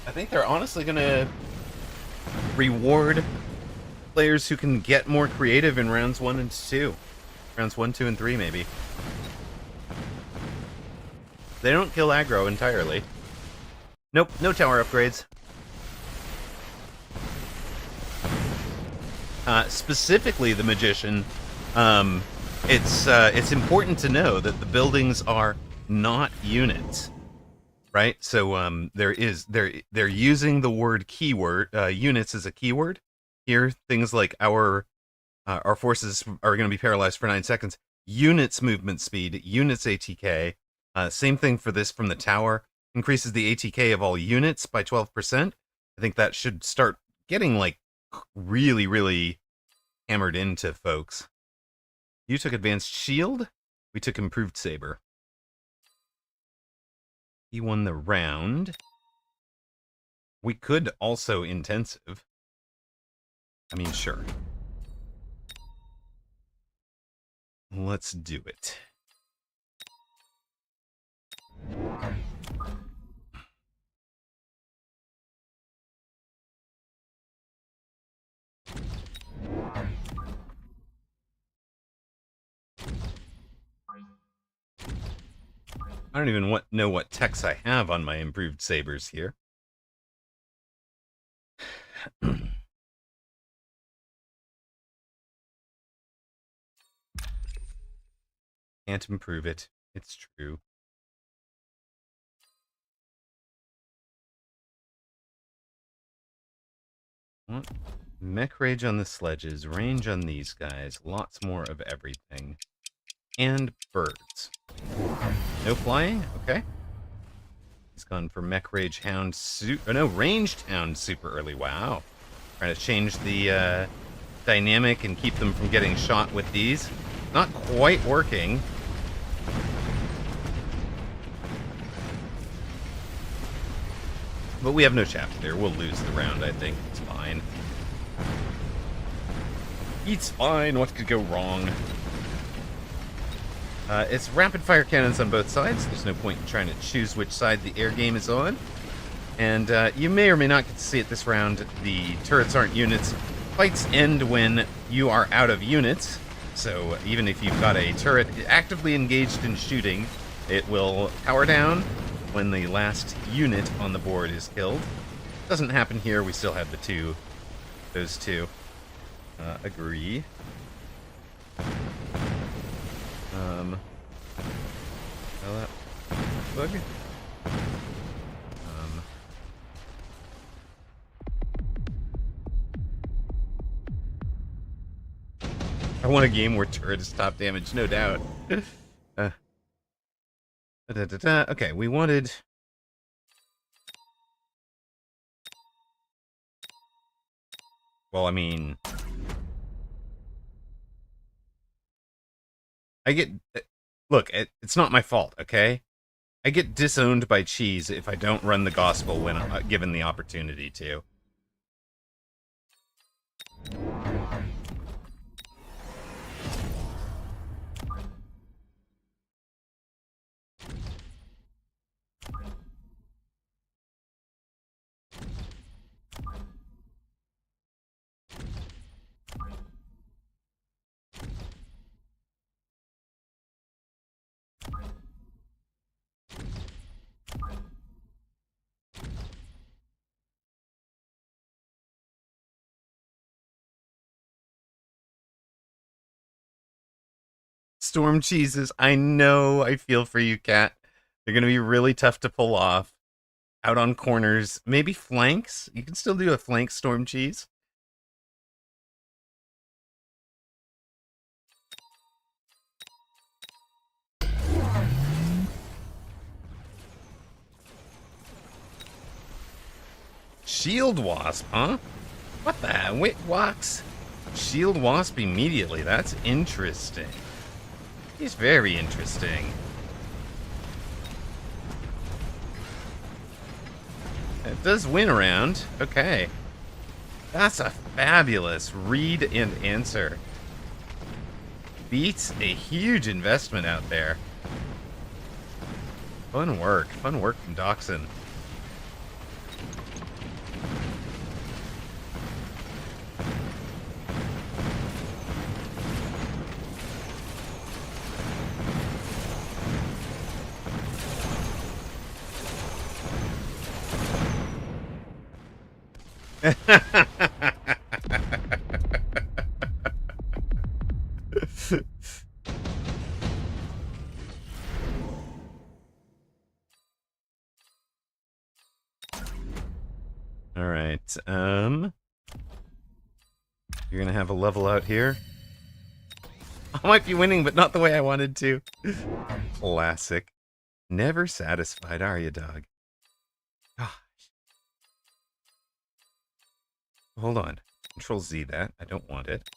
I think they're honestly going to reward players who can get more creative in rounds 1 and 2. Rounds 1, 2, and 3, maybe. They don't kill aggro entirely. Nope, no tower upgrades. Specifically, the Magician... It's important to know that the buildings are not units, right? So they're using the word keyword units as a keyword here. Things like our forces are going to be paralyzed for 9 seconds. Units movement speed, units ATK. Same thing for this from the tower. Increases the ATK of all units by 12%. I think that should start getting like really hammered into folks. You took advanced shield. We took improved saber. He won the round. We could also intensive. I mean, sure. Let's do it. I don't even know what techs I have on my improved sabers here. Can't improve it. It's true. What? Mech rage on the sledges, range on these guys, lots more of everything. And birds. No flying? Okay. He's gone for Mech Rage Hound Ranged Hound super early. Wow. Trying to change the dynamic and keep them from getting shot with these. Not quite working. But we have no shaft there. We'll lose the round, I think. It's fine. It's fine. What could go wrong? It's rapid-fire cannons on both sides. There's no point in trying to choose which side the air game is on. And you may or may not get to see it this round. The turrets aren't units. Fights end when you are out of units. So even if you've got a turret actively engaged in shooting, it will power down when the last unit on the board is killed. Doesn't happen here. We still have those two. Agree. Well, that bug. I want a game where turret is top damage, no doubt. Okay, we wanted. Well, I mean, I get. Look, it's not my fault, okay? I get disowned by cheese if I don't run the gospel when given the opportunity to. Storm cheeses, I know, I feel for you, Cat. They're going to be really tough to pull off. Out on corners, maybe flanks. You can still do a flank storm cheese. Shield wasp, huh? What the? Wait, walks. Shield wasp immediately. That's interesting. He's very interesting. It does win around. Okay. That's a fabulous read and answer. Beats a huge investment out there. Fun work. Fun work from Dachshund. All right. You're gonna have a level out here. I might be winning, but not the way I wanted to. Classic. Never satisfied, are you, dog? Gosh. Hold on. Control Z that. I don't want it.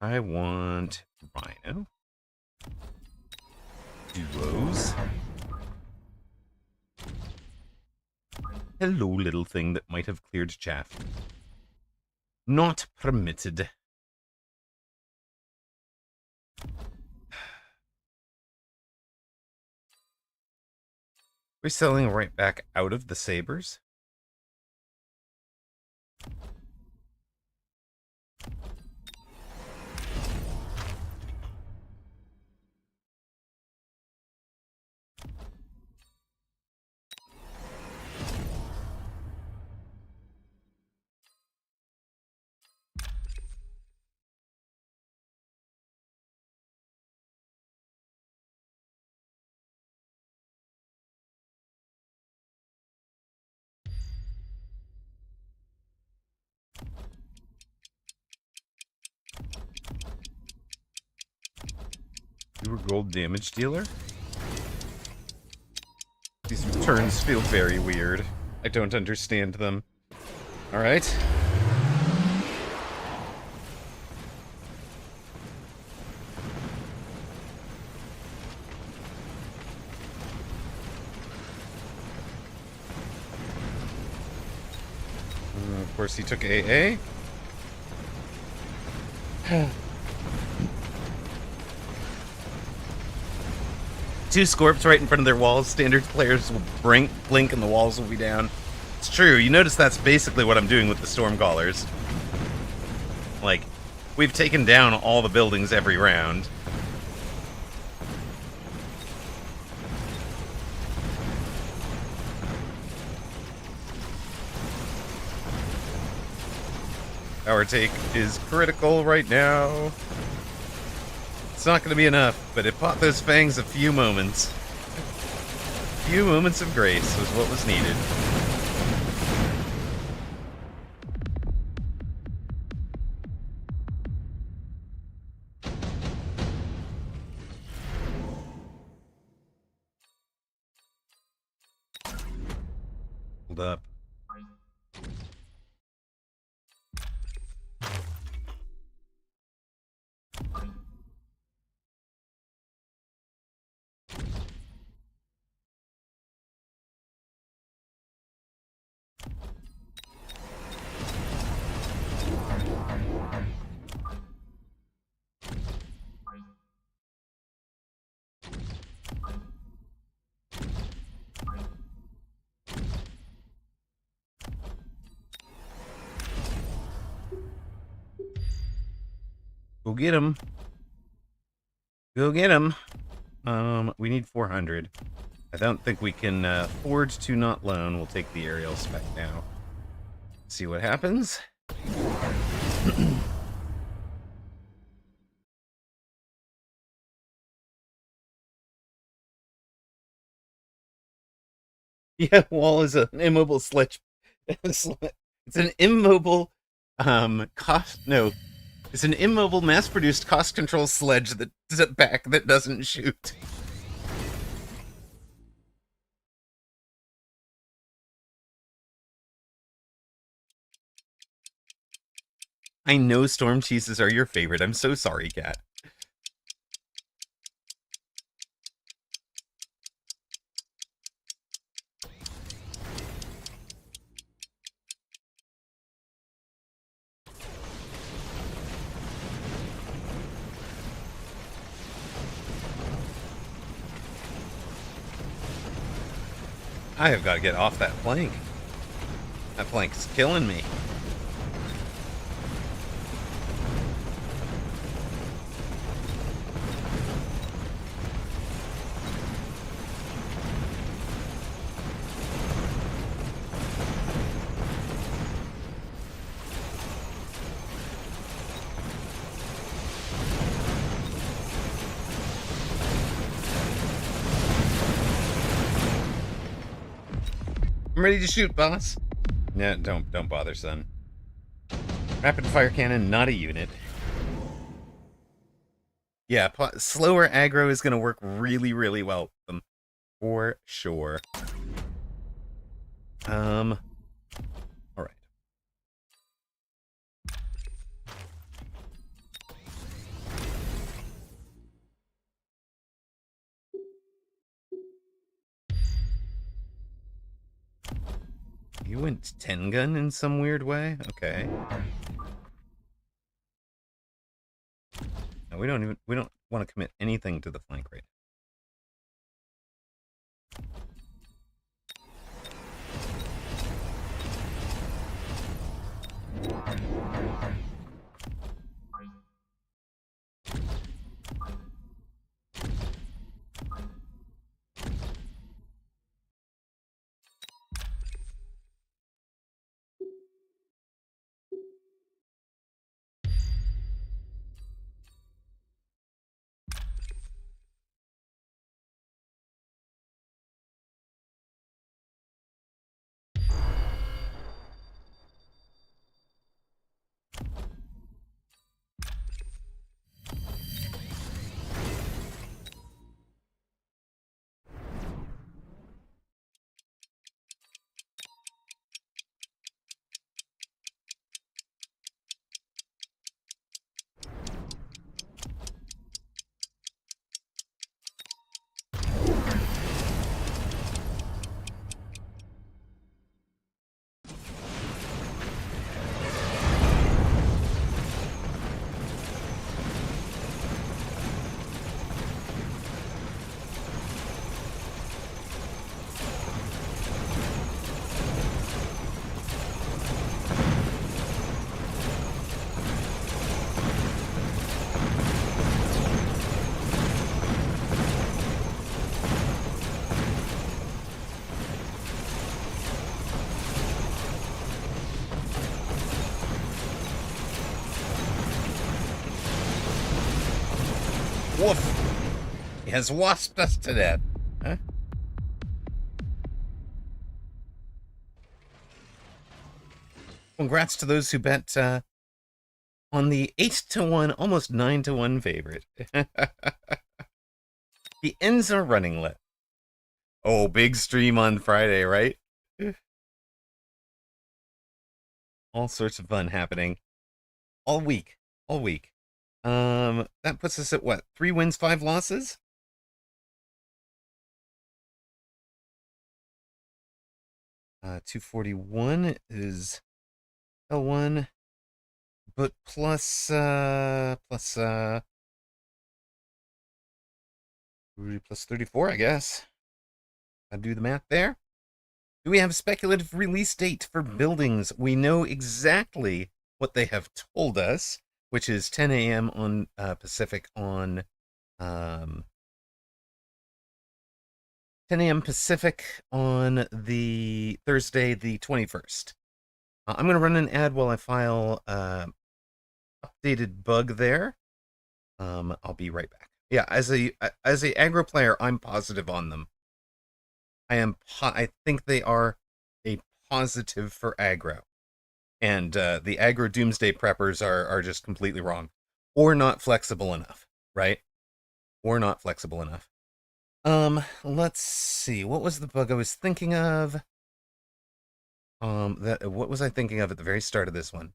I want Rhino. Duos. Hello, little thing that might have cleared chaff. Not permitted. We're selling right back out of the sabers. You were gold damage dealer? These turns feel very weird. I don't understand them. Alright. Of course, he took AA. Two Scorps right in front of their walls. Standard players will blink and the walls will be down. It's true. You notice that's basically what I'm doing with the Stormcallers. Like, we've taken down all the buildings every round. Power take is critical right now. It's not going to be enough, but it bought those fangs a few moments. A few moments of grace was what was needed. Hold up. Go get him. Go get him. We need 400. I don't think we can afford to not loan. We'll take the aerial spec now. See what happens. Yeah, wall is an immobile sledge. It's an immobile cost no. It's an immobile mass-produced cost control sledge that doesn't shoot. I know storm cheeses are your favorite. I'm so sorry, Cat. I have got to get off that plank. That plank's killing me. I'm ready to shoot, boss. No, don't bother, son. Rapid fire cannon, not a unit. Yeah, slower aggro is going to work really, really well with them. For sure. All right. You went 10 gun in some weird way? Okay. No, we don't want to commit anything to the flank right Woof! He has wasped us to death. Huh? Congrats to those who bet on the 8-1, almost 9-1 favorite. The ends are running lit. Oh, big stream on Friday, right? All sorts of fun happening all week. All week. That puts us at what? 3 wins, 5 losses? Uh, 241 is L1, but plus 34, I guess. I'll do the math there. Do we have a speculative release date for buildings? We know exactly what they have told us, which is 10 a.m. on Pacific on 10 a.m. Pacific on the Thursday, the 21st. I'm going to run an ad while I file updated bug there. I'll be right back. Yeah, as a aggro player, I'm positive on them. I think they are a positive for aggro, and the aggro doomsday preppers are just completely wrong, or not flexible enough, right? Or not flexible enough. Let's see. What was the bug I was thinking of? What was I thinking of at the very start of this one?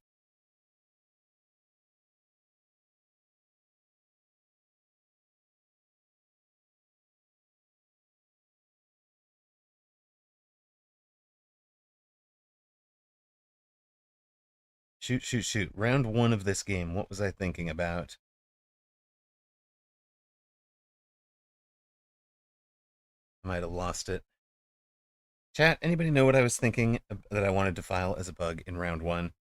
Shoot. Round 1 of this game. What was I thinking about? I might have lost it. Chat, anybody know what I was thinking that I wanted to file as a bug in round 1?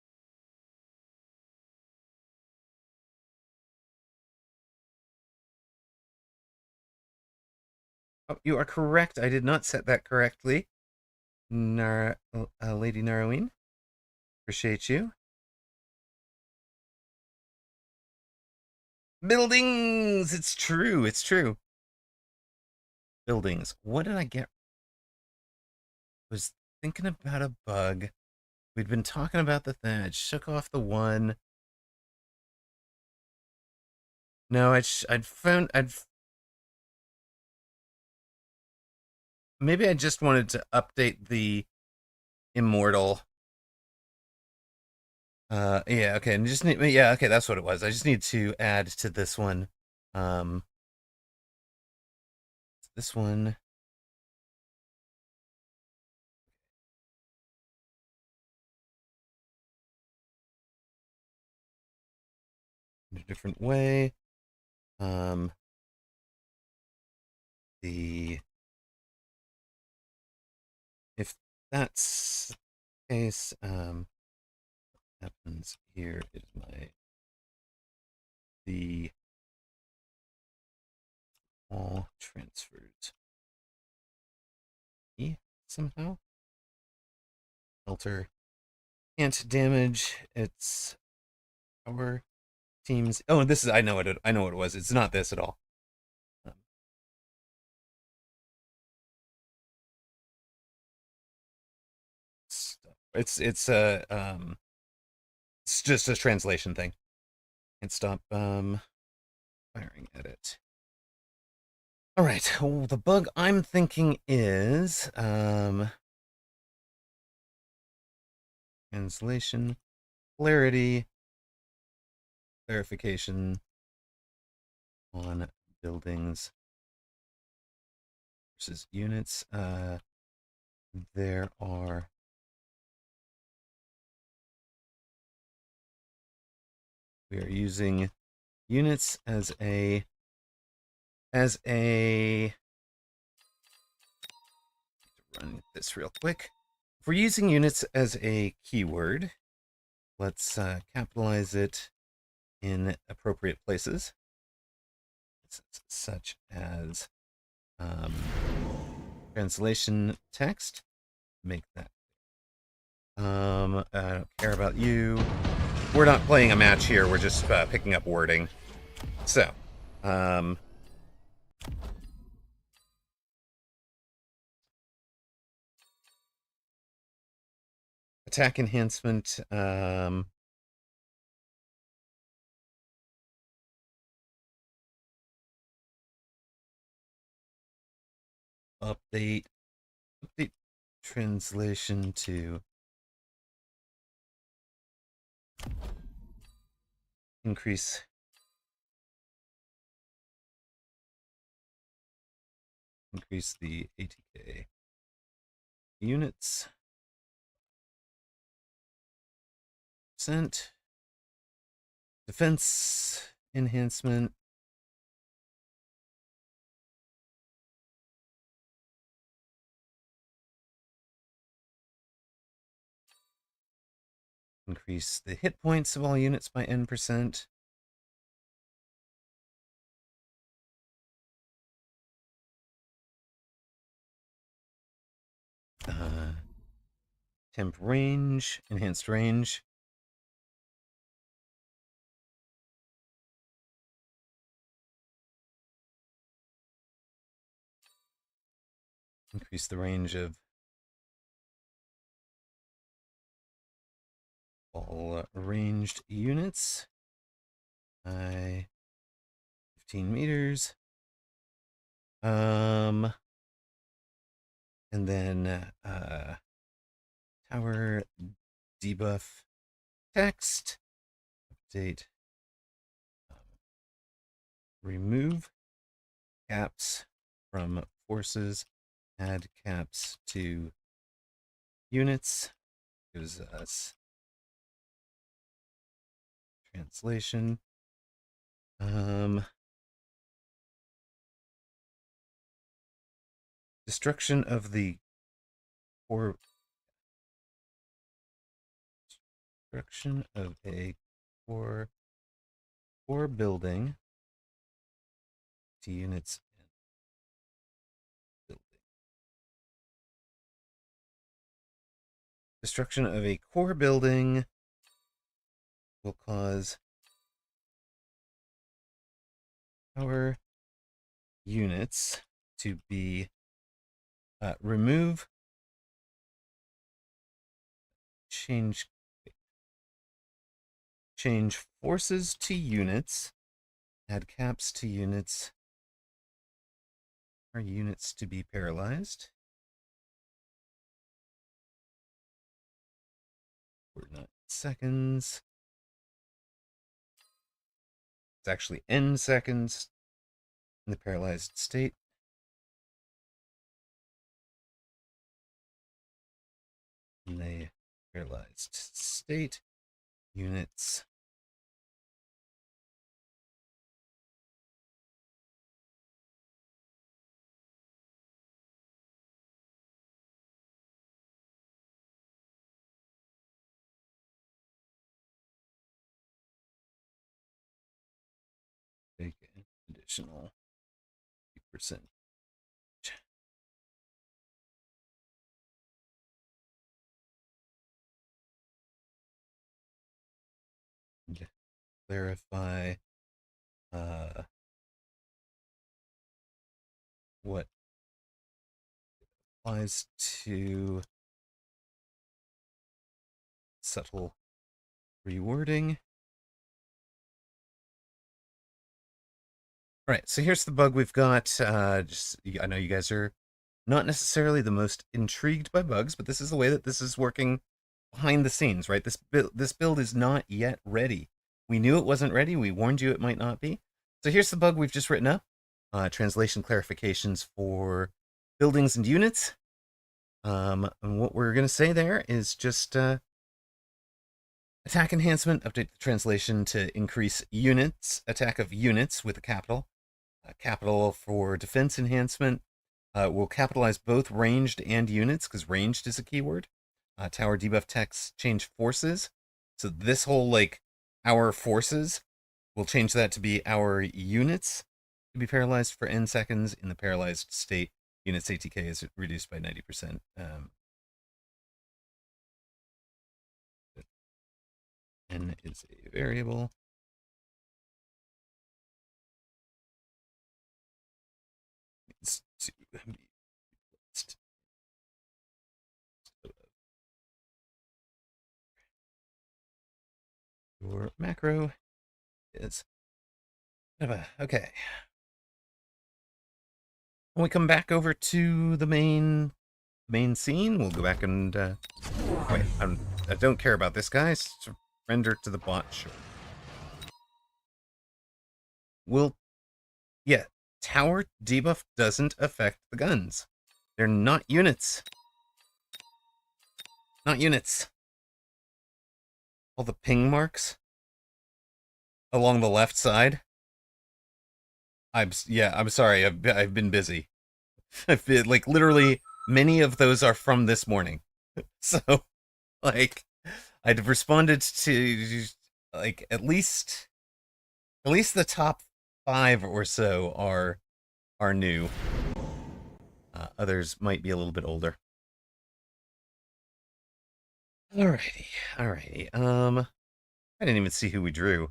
Oh, you are correct. I did not set that correctly. Lady Narween. Appreciate you. Buildings! It's true. It's true. Buildings. What did I get? I was thinking about a bug. We'd been talking about the thing. I shook off the one. No, I'd found maybe I just wanted to update the immortal. Yeah, okay, and yeah, okay, that's what it was. I just need to add to this one. Um, this one. In a different way. The if that's the case, happens here is the all transfers somehow. Filter can't damage. It's our team's. Oh, this is. I know what it was. It's not this at all. Um, it's just a translation thing. Can't stop firing at it. All right. Well, the bug I'm thinking is translation, clarity, clarification on buildings versus units. There are we are using units as a run this real quick. If we're using units as a keyword, let's capitalize it in appropriate places, such as translation text. Make that. I don't care about you. We're not playing a match here. We're just picking up wording. So, attack enhancement. Update translation to increase the ATK units percent. Defense enhancement. Increase the hit points of all units by N%. Temp range, enhanced range. Increase the range of all ranged units by 15 meters. And then tower debuff text. Update. Remove caps from forces. Add caps to units. Gives us translation. Destruction of a core building to units and building. Destruction of a core building will cause our units to be remove, change forces to units, add caps to units, our units to be paralyzed. We're not seconds. It's actually N seconds in the paralyzed state. In the paralyzed state, units take an additional 3%. Clarify what applies to subtle rewording. All right, so here's the bug we've got. I know you guys are not necessarily the most intrigued by bugs, but this is the way that this is working behind the scenes, right? This build is not yet ready. We knew it wasn't ready. We warned you it might not be. So here's the bug we've just written up. Translation clarifications for buildings and units. And what we're going to say there is just attack enhancement, update the translation to increase units, attack of units with a capital. Capital for defense enhancement. We'll capitalize both ranged and units because ranged is a keyword. Tower debuff text change forces. So this whole like our forces, we'll change that to be our units to be paralyzed for N seconds. In the paralyzed state, units ATK is reduced by 90%. N is a variable. It's to be Your macro is... Okay. When we come back over to the main scene, we'll go back and... wait, I don't care about this, guys. Surrender to the bot, sure. Yeah, tower debuff doesn't affect the guns. They're not units. Not units. All the ping marks along the left side. I'm sorry. I've been busy. I've been, like, literally many of those are from this morning. So, like, I'd responded to, like, at least the top 5 or so are new. Others might be a little bit older. Alrighty. I didn't even see who we drew.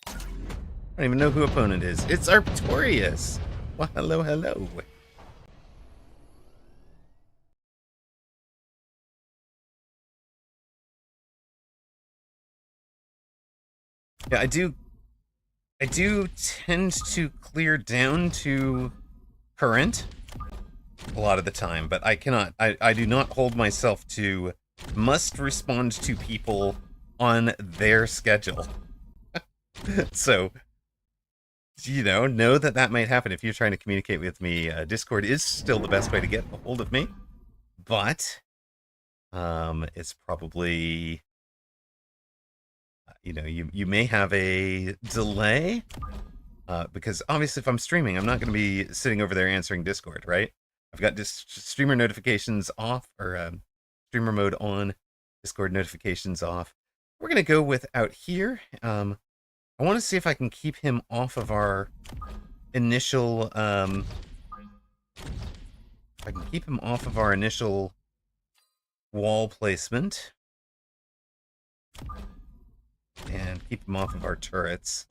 I don't even know who opponent is. It's Artorias. Well, hello. Yeah, I do tend to clear down to current a lot of the time, but I cannot. I do not hold myself to must respond to people on their schedule. So, know that might happen if you're trying to communicate with me. Discord is still the best way to get a hold of me, but it's probably, you may have a delay, because obviously if I'm streaming, I'm not going to be sitting over there answering Discord, right? I've got streamer notifications off, or streamer mode on, Discord notifications off. We're going to go with out here. I want to see if I can keep him off of our initial, wall placement. And keep him off of our turrets.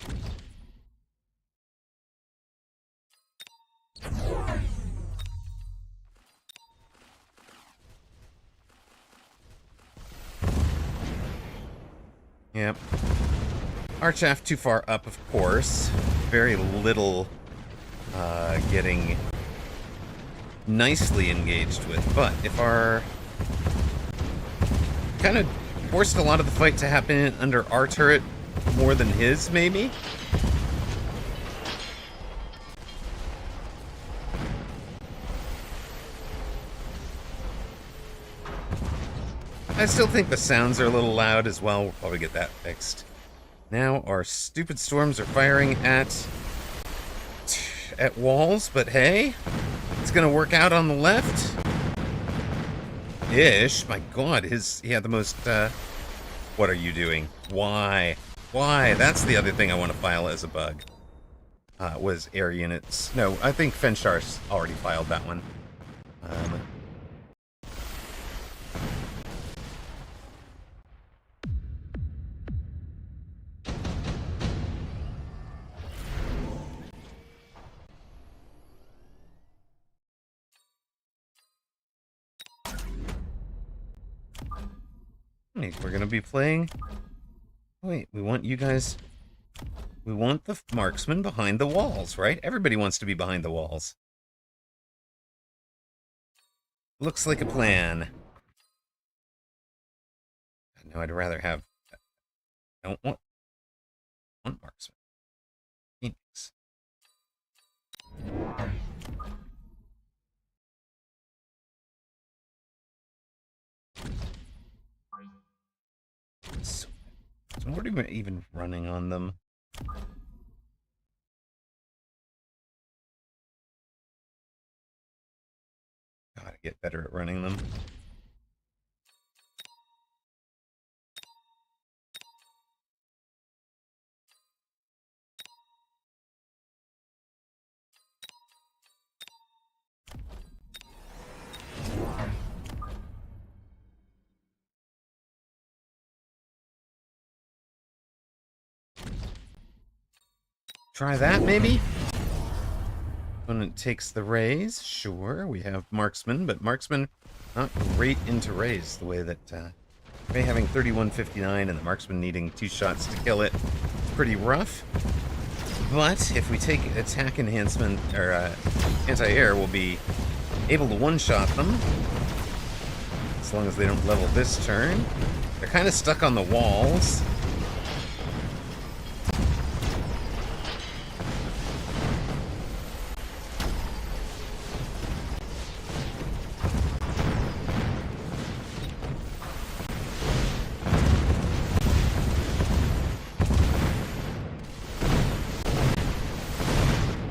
Yep. Archaff too far up, of course. Very little getting nicely engaged with. But if our... kind of forced a lot of the fight to happen under our turret more than his, maybe? I still think the sounds are a little loud as well. We'll probably get that fixed. Now our stupid storms are firing at walls, but hey, it's gonna work out on the left. Ish. My god, he had the most, what are you doing? Why? That's the other thing I want to file as a bug. Was air units. No, I think Fenshar's already filed that one. We're gonna be playing... Wait, we want you guys... We want the marksman behind the walls, right? Everybody wants to be behind the walls. Looks like a plan. No, I'd rather have... I don't want marksman. Phoenix. So what are we even running on them? Gotta get better at running them. Try that, maybe? Opponent takes the raise. Sure, we have marksman, but marksman not great into raise the way that Ray having 3159 and the marksman needing 2 shots to kill it. Pretty rough. But if we take attack enhancement, or anti-air, we'll be able to one-shot them. As long as they don't level this turn. They're kind of stuck on the walls.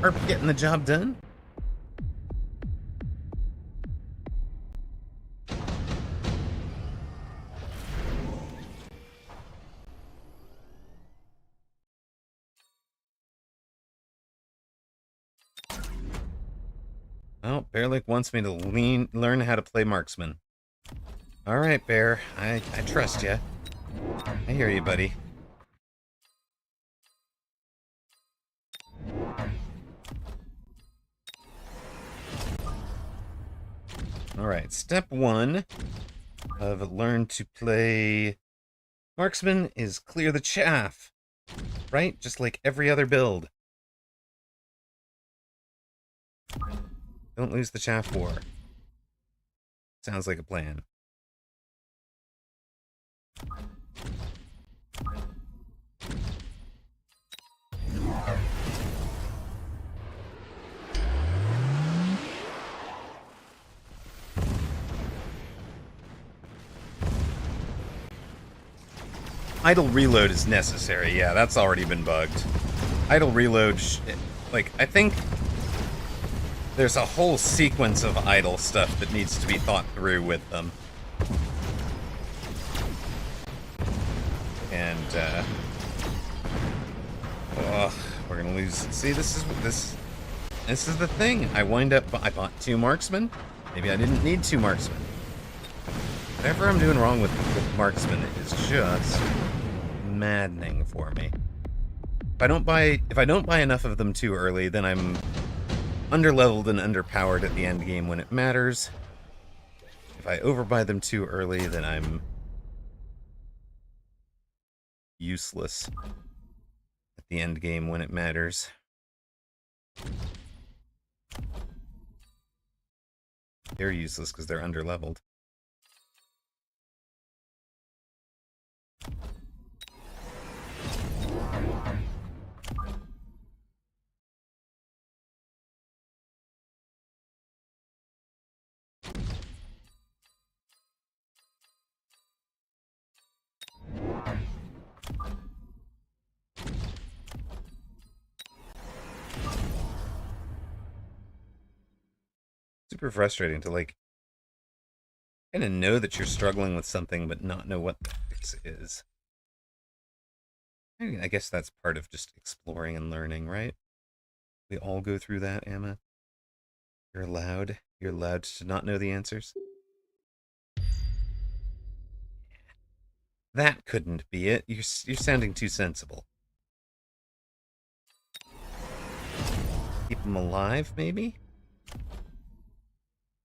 Are getting the job done. Well, Bearlick wants me to learn how to play marksman. All right, Bear. I trust you. I hear you, buddy. All right, step 1 of learn to play marksman is clear the chaff. Right? Just like every other build. Don't lose the chaff war. Sounds like a plan. Idle reload is necessary. Yeah, that's already been bugged. Idle reload, like, I think there's a whole sequence of idle stuff that needs to be thought through with them. And, we're gonna lose. See, this is the thing. I bought 2 marksmen. Maybe I didn't need 2 marksmen. Whatever I'm doing wrong with marksman is just maddening for me. If I don't buy enough of them too early, then I'm underleveled and underpowered at the end game when it matters. If I overbuy them too early, then I'm useless at the end game when it matters. They're useless because they're underleveled. Super frustrating to, like, kind of know that you're struggling with something but not know what the fix is. I mean, I guess that's part of just exploring and learning, right? We all go through that, Emma. You're allowed to not know the answers. That couldn't be it. You're sounding too sensible. Keep them alive, maybe?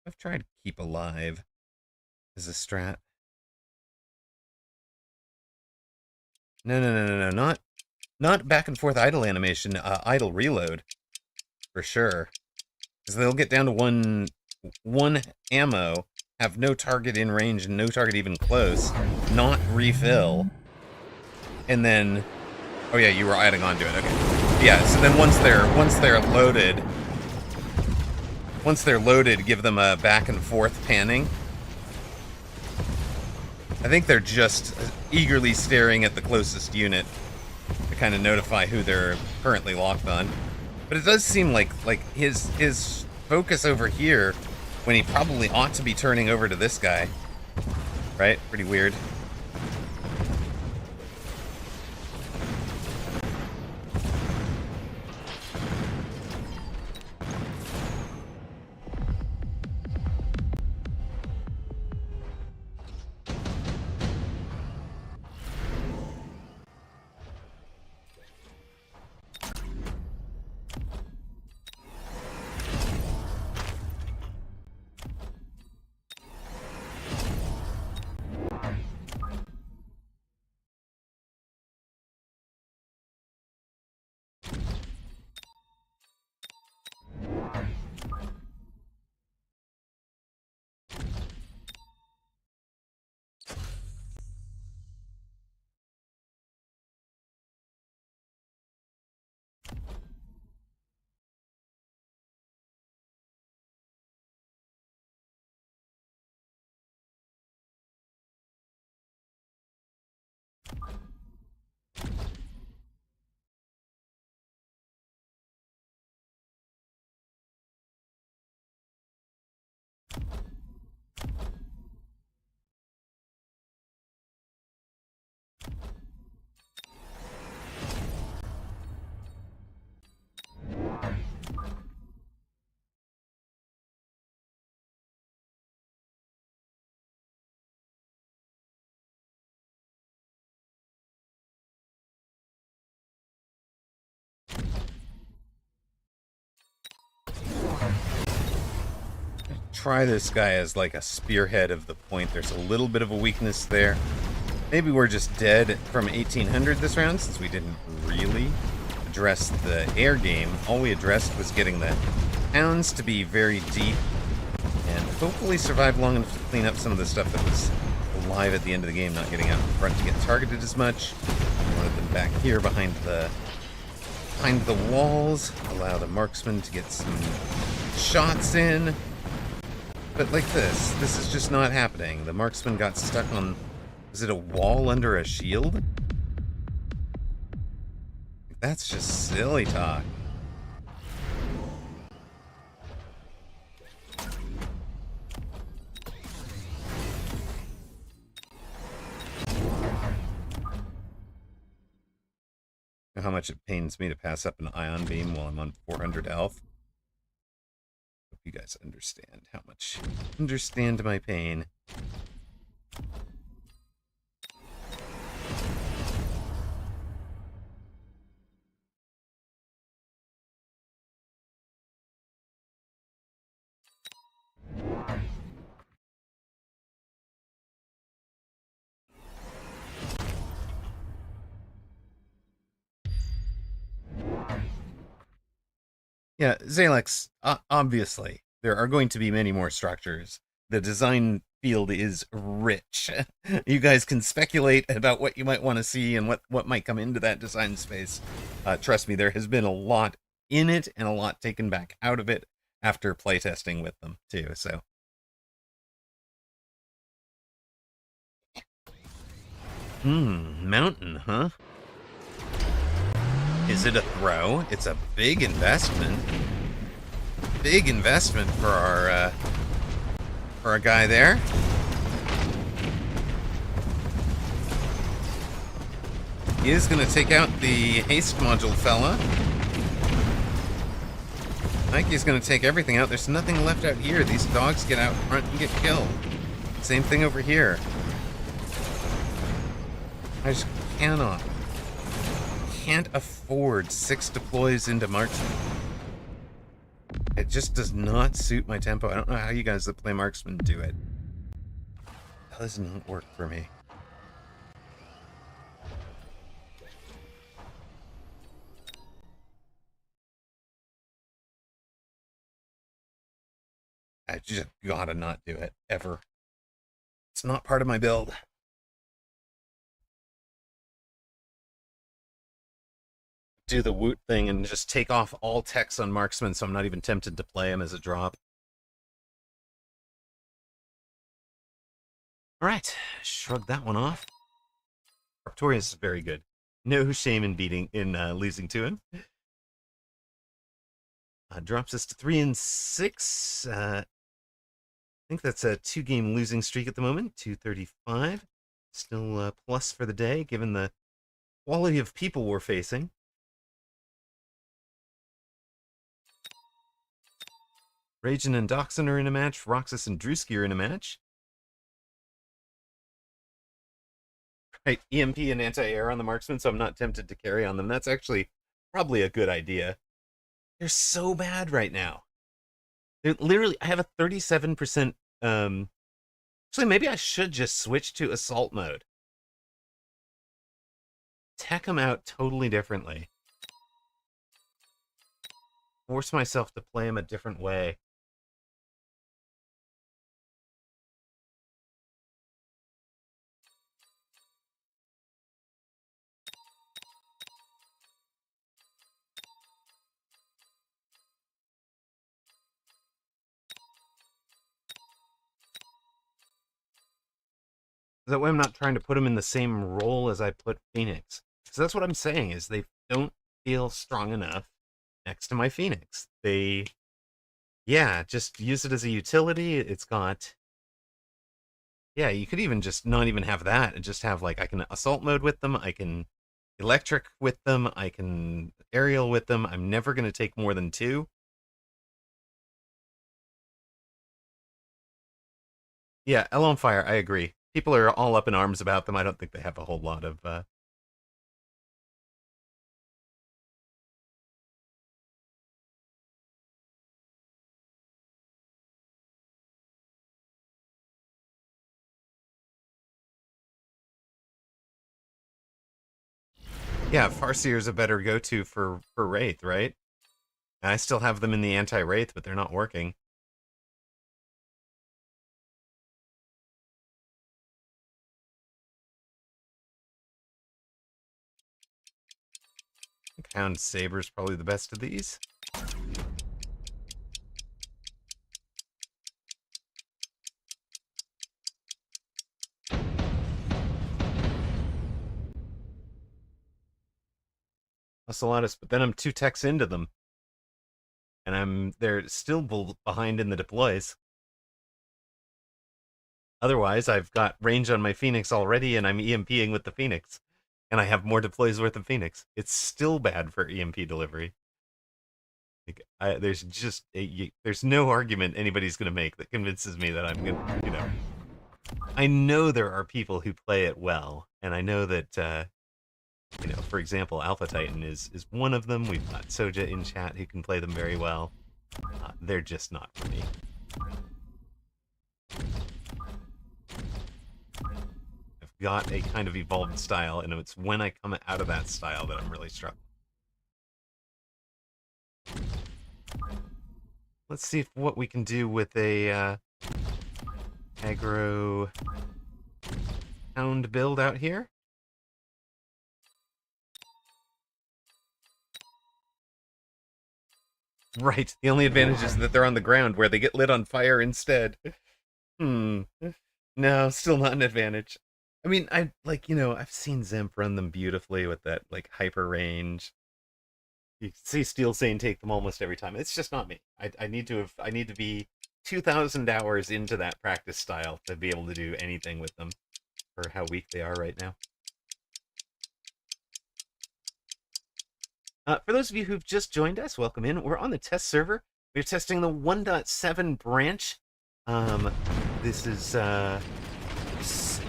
I've tried keep alive as a strat. No, not back and forth idle animation, idle reload. For sure. Because they'll get down to one ammo, have no target in range and no target even close, not refill, and then, oh yeah, you were adding on to it, okay. Yeah, so then once they're loaded, give them a back and forth panning. I think they're just eagerly staring at the closest unit to kind of notify who they're currently locked on. But it does seem like his focus over here, when he probably ought to be turning over to this guy. Right? Pretty weird. try this guy as like a spearhead of the point. There's a little bit of a weakness there. Maybe we're just dead from 1800 this round, since we didn't really address the air game. All we addressed was getting the hounds to be very deep and hopefully survive long enough to clean up some of the stuff that was alive at the end of the game, not getting out in front to get targeted as much. Wanted them back here behind the walls, allow the marksman to get some shots in. But like this is just not happening. The marksman got stuck on, is it a wall under a shield? That's just silly talk. How much it pains me to pass up an ion beam while I'm on 400 health. Hope you guys understand how much. Understand my pain. Yeah, Zalex, obviously, there are going to be many more structures. The design field is rich. You guys can speculate about what you might want to see and what might come into that design space. Trust me, there has been a lot in it and a lot taken back out of it after playtesting with them, too, so. Mountain, huh? Is it a throw? It's a big investment. Big investment for our guy there. He is going to take out the haste module fella. Nike's going to take everything out. There's nothing left out here. These dogs get out front and get killed. Same thing over here. I just can't afford 6 deploys into marksman. It just does not suit my tempo. I don't know how you guys that play marksman do it. That does not work for me. I just gotta not do it, ever. It's not part of my build. Do the woot thing and just take off all techs on marksman so I'm not even tempted to play him as a drop. Alright, shrug that one off. Arctorius is very good. No shame in losing to him. Drops us to 3 and 6. I think that's a 2-game losing streak at the moment. 235. Still plus for the day, given the quality of people we're facing. Ragin and Doxon are in a match. Roxas and Drewski are in a match. Right, EMP and anti-air on the marksman, so I'm not tempted to carry on them. That's actually probably a good idea. They're so bad right now. They're literally, I have a 37%. Actually, maybe I should just switch to assault mode. Tech them out totally differently. Force myself to play them a different way. That way I'm not trying to put them in the same role as I put Phoenix. So that's what I'm saying, is they don't feel strong enough next to my Phoenix. Yeah, just use it as a utility. It's got... Yeah, you could even just not even have that and just have, like, I can assault mode with them, I can electric with them, I can aerial with them. I'm never going to take more than 2. Yeah, L on Fire, I agree. People are all up in arms about them. I don't think they have a whole lot of Yeah, Farseer's a better go-to for Wraith, right? I still have them in the anti-Wraith, but they're not working. Hound Saber's probably the best of these. Ocelotus, but then I'm 2 techs into them. And they're still behind in the deploys. Otherwise, I've got range on my Phoenix already, and I'm EMPing with the Phoenix. And I have more deploys worth of Phoenix. It's still bad for EMP delivery. Like, there's no argument anybody's going to make that convinces me that I'm going to, I know there are people who play it well, and I know that, for example, Alpha Titan is one of them. We've got Soja in chat who can play them very well. They're just not for me. I've got a kind of evolved style, and it's when I come out of that style that I'm really struggling. Let's see what we can do with a aggro hound build out here. Right, the only advantage is that they're on the ground where they get lit on fire instead. No, still not an advantage. I mean, I've seen Zemp run them beautifully with that, hyper range. You see Steel Sane take them almost every time. It's just not me. I need to be 2,000 hours into that practice style to be able to do anything with them for how weak they are right now. For those of you who've just joined us, welcome in. We're on the test server. We're testing the 1.7 branch. This is,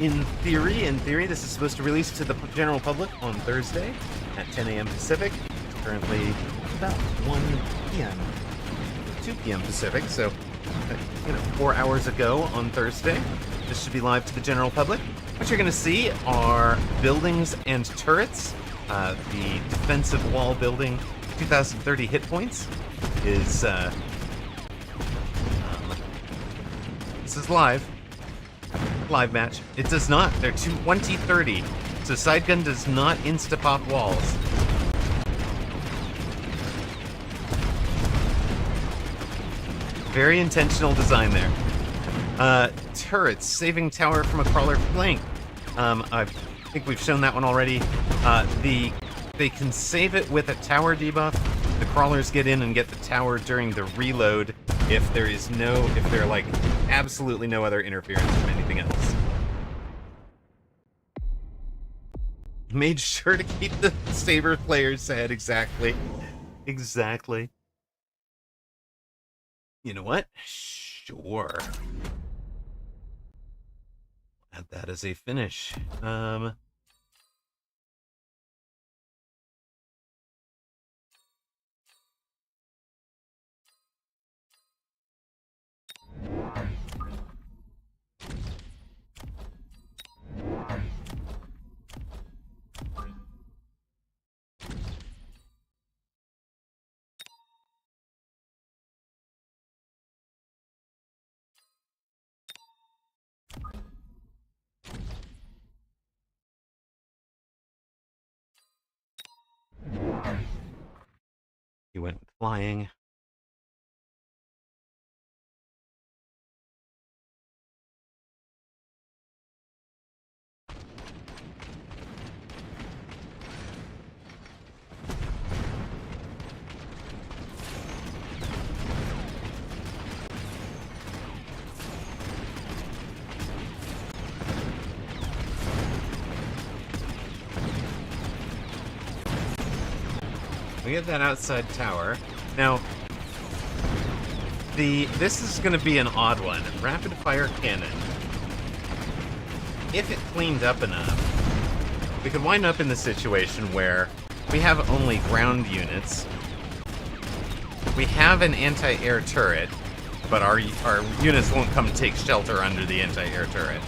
in theory, this is supposed to release to the general public on Thursday at 10 a.m. Pacific. Currently about 1 p.m. 2 p.m. Pacific, so 4 hours ago on Thursday. This should be live to the general public. What you're going to see are buildings and turrets. The defensive wall building, 2,030 hit points, is this is live match. It does not. They're 2030, so Sidegun does not insta-pop walls. Very intentional design there. Turrets, saving tower from a crawler flank. I think we've shown that one already. They can save it with a tower debuff. The crawlers get in and get the tower during the reload if there absolutely no other interference from anything else. Made sure to keep the Saber players sad, exactly. Exactly. You know what? Sure. Add that as a finish. He went with flying. We get that outside tower. Now, this is going to be an odd one. Rapid fire cannon. If it cleaned up enough, we could wind up in the situation where we have only ground units. We have an anti-air turret, but our units won't come take shelter under the anti-air turret.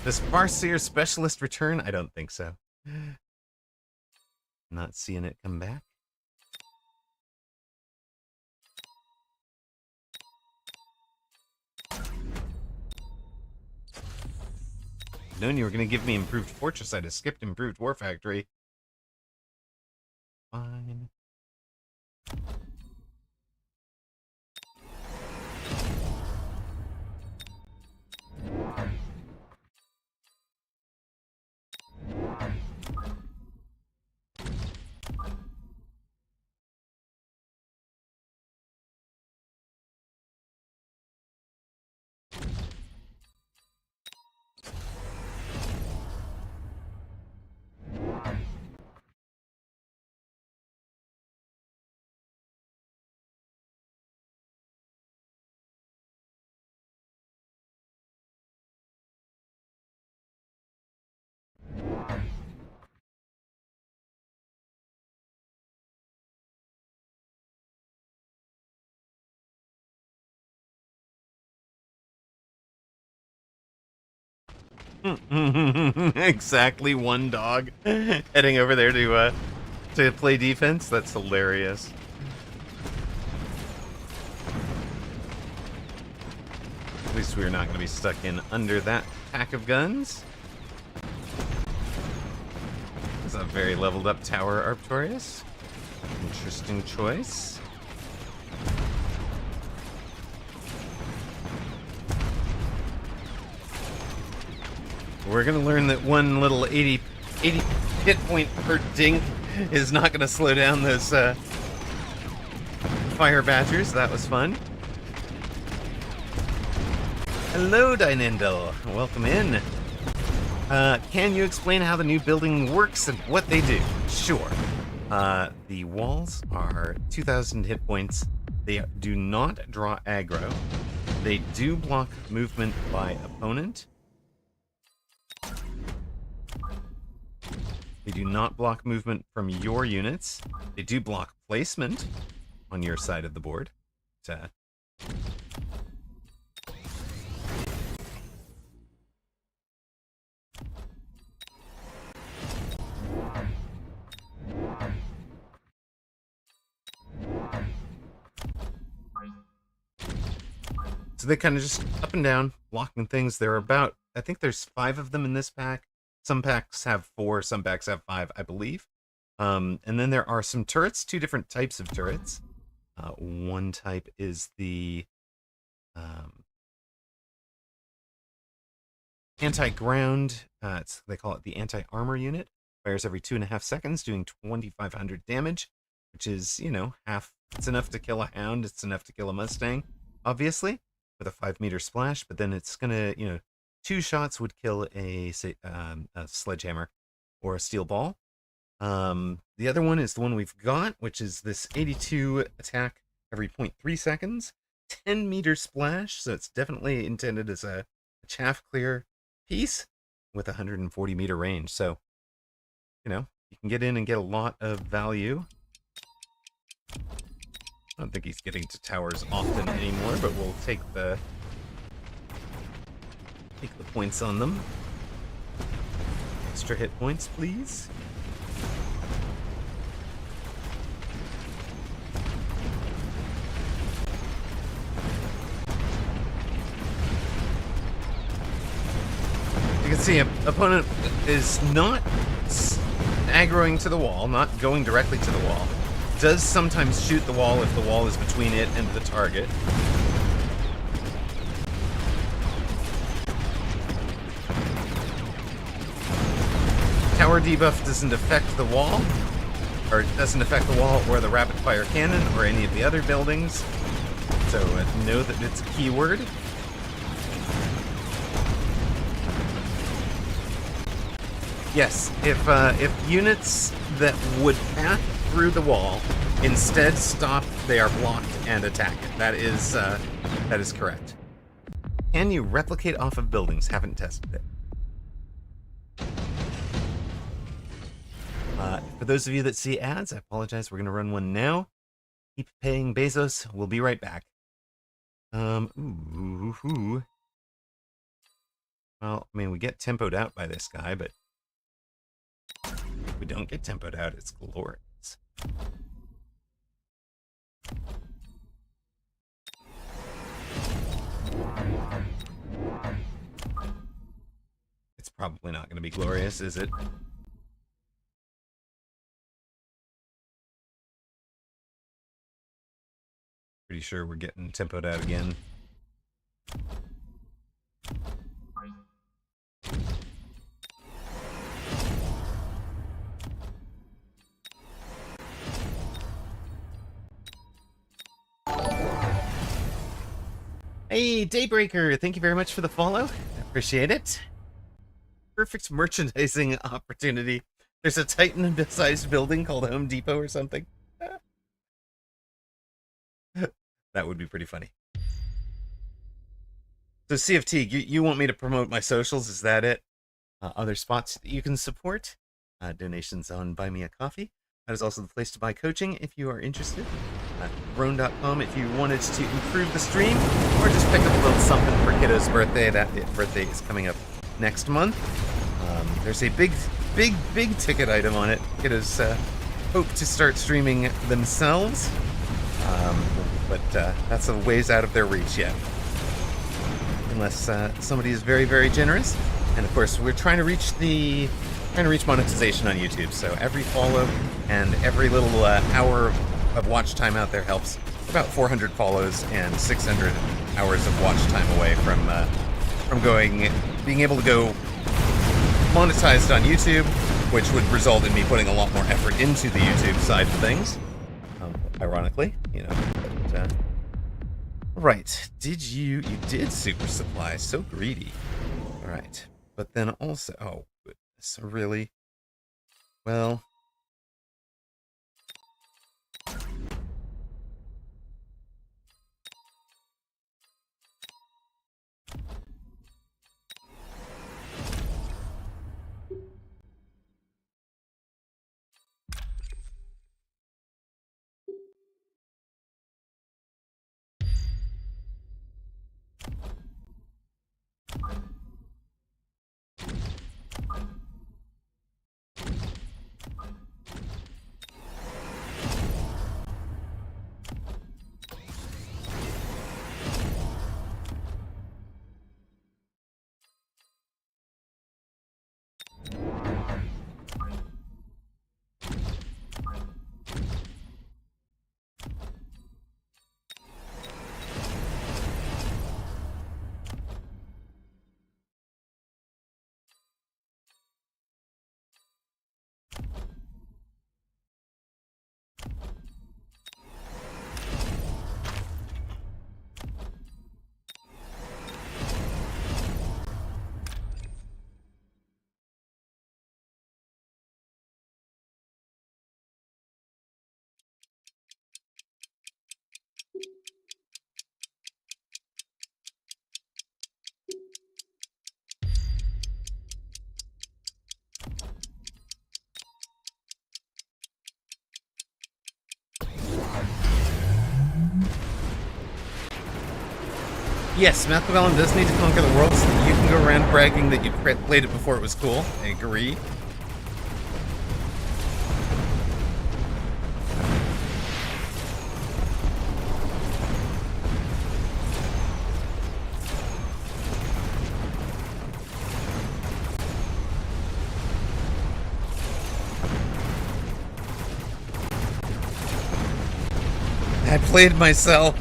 Does Farseer Specialist return? I don't think so. Not seeing it come back. Known you were going to give me Improved Fortress, I'd have skipped Improved War Factory. Fine. Exactly one dog heading over there to play defense. That's hilarious. At least we're not going to be stuck in under that pack of guns. It's a very leveled up tower, Arctorius. Interesting choice. We're going to learn that one little 80 hit point per dink is not going to slow down those fire badgers. That was fun. Hello, Dynendel. Welcome in. Can you explain how the new building works and what they do? Sure. The walls are 2,000 hit points. They do not draw aggro. They do block movement by opponent. They do not block movement from your units. They do block placement on your side of the board. So they kind of just up and down, blocking things. There are about, I think there's 5 of them in this pack. Some packs have 4, some packs have 5, I believe. And then there are some turrets, 2 different types of turrets. One type is the anti-ground. They call it the anti-armor unit. Fires every 2.5 seconds, doing 2,500 damage, which is, you know, half. It's enough to kill a hound. It's enough to kill a Mustang, obviously, with a 5-meter splash. But then it's gonna, you know, 2 shots would kill a sledgehammer or a steel ball. The other one is the one we've got, which is this 82 attack every 0.3 seconds, 10-meter splash. So it's definitely intended as a chaff clear piece with 140-meter range. So, you know, you can get in and get a lot of value. I don't think he's getting to towers often anymore, but we'll take the points on them. Extra hit points, please. You can see opponent is not aggroing to the wall, not going directly to the wall. Does sometimes shoot the wall if the wall is between it and the target. Tower debuff doesn't affect the wall, or doesn't affect the wall or the rapid fire cannon or any of the other buildings. So know that it's a keyword. Yes, if units that would path through the wall instead stop, they are blocked and attack it. That is correct. Can you replicate off of buildings? Haven't tested it. For those of you that see ads, I apologize. We're going to run one now. Keep paying Bezos. We'll be right back. 5 Well, I mean, we get tempoed out by this guy, but if we don't get tempoed out, it's glorious. It's probably not going to be glorious, is it? Pretty sure we're getting tempoed out again. Hey, Daybreaker, thank you very much for the follow. I appreciate it. Perfect merchandising opportunity. There's a Titan-sized building called Home Depot or something. That would be pretty funny. So CFT, you want me to promote my socials? Is that it? Other spots that you can support? Donations on Buy Me a Coffee. That is also the place to buy coaching if you are interested. Roan.com if you wanted to improve the stream, or just pick up a little something for Kiddo's birthday. That birthday is coming up next month. There's a big ticket item on it. Kiddo's hope to start streaming themselves, but that's a ways out of their reach yet, unless somebody is very, very generous. And of course, we're trying to reach monetization on YouTube. So every follow and every little hour of watch time out there helps. About 400 follows and 600 hours of watch time away from being able to go monetized on YouTube, which would result in me putting a lot more effort into the YouTube side of things. Ironically, you know. But, right. You did super supply. So greedy. All right. But then also, oh goodness, really? Well. Yes, Machiavellian does need to conquer the world so that you can go around bragging that you played it before it was cool. I agree. I played myself.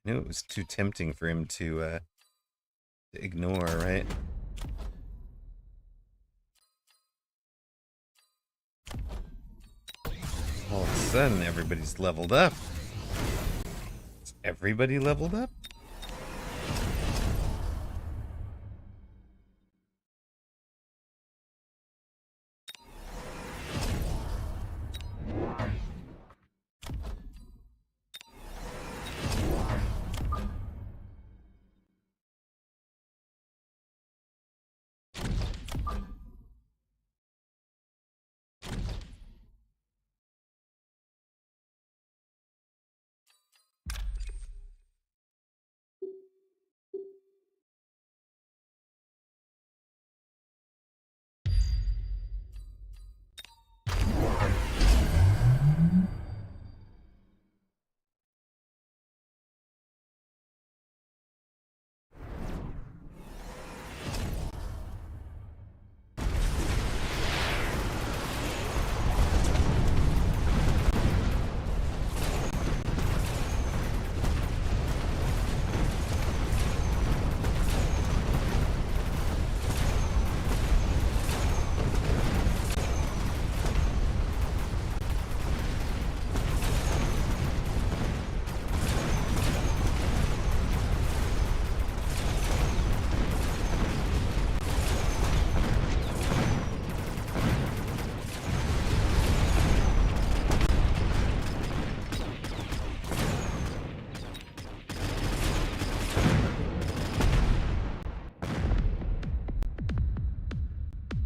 I knew it was too tempting for him to ignore, right? All of a sudden, everybody's leveled up. Is everybody leveled up?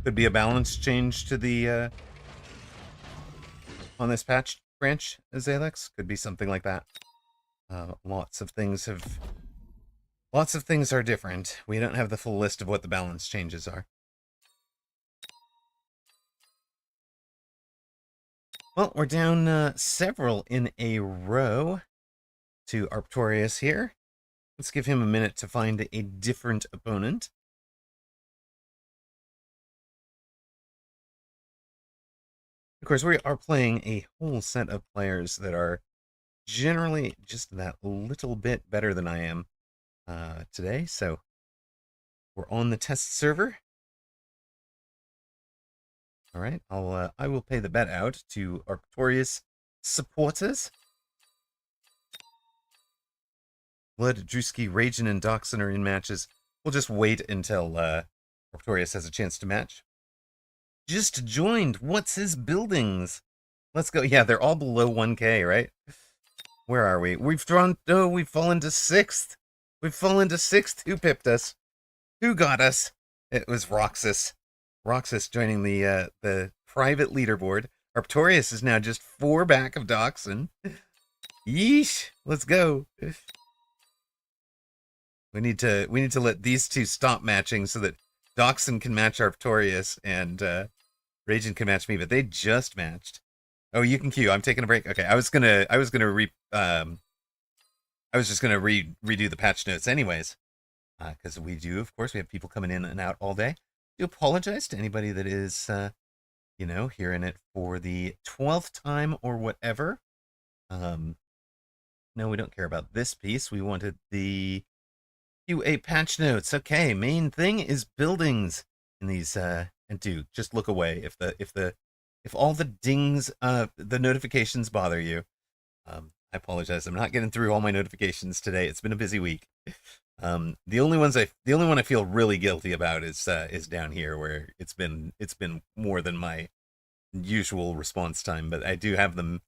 Could be a balance change to the on this patch branch, Azalex. Could be something like that. Lots of things are different. We don't have the full list of what the balance changes are. Well, we're down several in a row to Arctorius here. Let's give him a minute to find a different opponent. Of course, we are playing a whole set of players that are generally just that little bit better than I am today. So we're on the test server. All right, I will pay the bet out to Arctorius supporters. Blood, Drewski, Ragin, and Doxon are in matches. We'll just wait until Arctorius has a chance to match. Just joined. What's his buildings? Let's go. Yeah, they're all below 1K, right? Where are we? We've fallen to 6th. We've fallen to 6th. Who pipped us? Who got us? It was Roxas. Roxas joining the private leaderboard. Arctorius is now just 4 back of Doxon. Yeesh. Let's go. We need to let these two stop matching so that Doxon can match Arctorius and Ragin can match me, but they just matched. Oh, you can queue. I'm taking a break. Okay, I was just gonna redo the patch notes anyways, because we do, of course, we have people coming in and out all day. I do apologize to anybody that is, hearing it for the 12th time or whatever. No, we don't care about this piece. We wanted the QA patch notes. Okay, main thing is buildings in these, and do just look away if all the dings, the notifications bother you. I apologize. I'm not getting through all my notifications today. It's been a busy week. The only one I feel really guilty about is down here where it's been more than my usual response time, but I do have them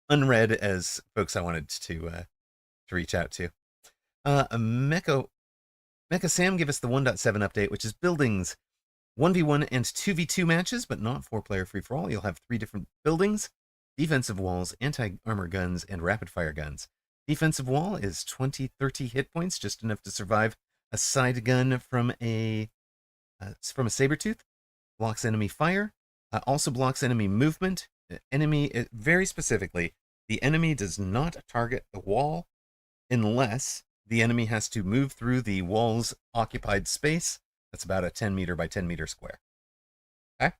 unread as folks I wanted to reach out to. Mecha Sam give us the 1.7 update, which is buildings 1v1 and 2v2 matches, but not 4-player free-for-all. You'll have 3 different buildings: defensive walls, anti-armor guns, and rapid-fire guns. Defensive wall is 20-30 hit points, just enough to survive a side gun from a saber-tooth. Blocks enemy fire. Also blocks enemy movement. Very specifically, the enemy does not target the wall unless the enemy has to move through the wall's occupied space. That's about a 10 meter by 10 meter square. Okay?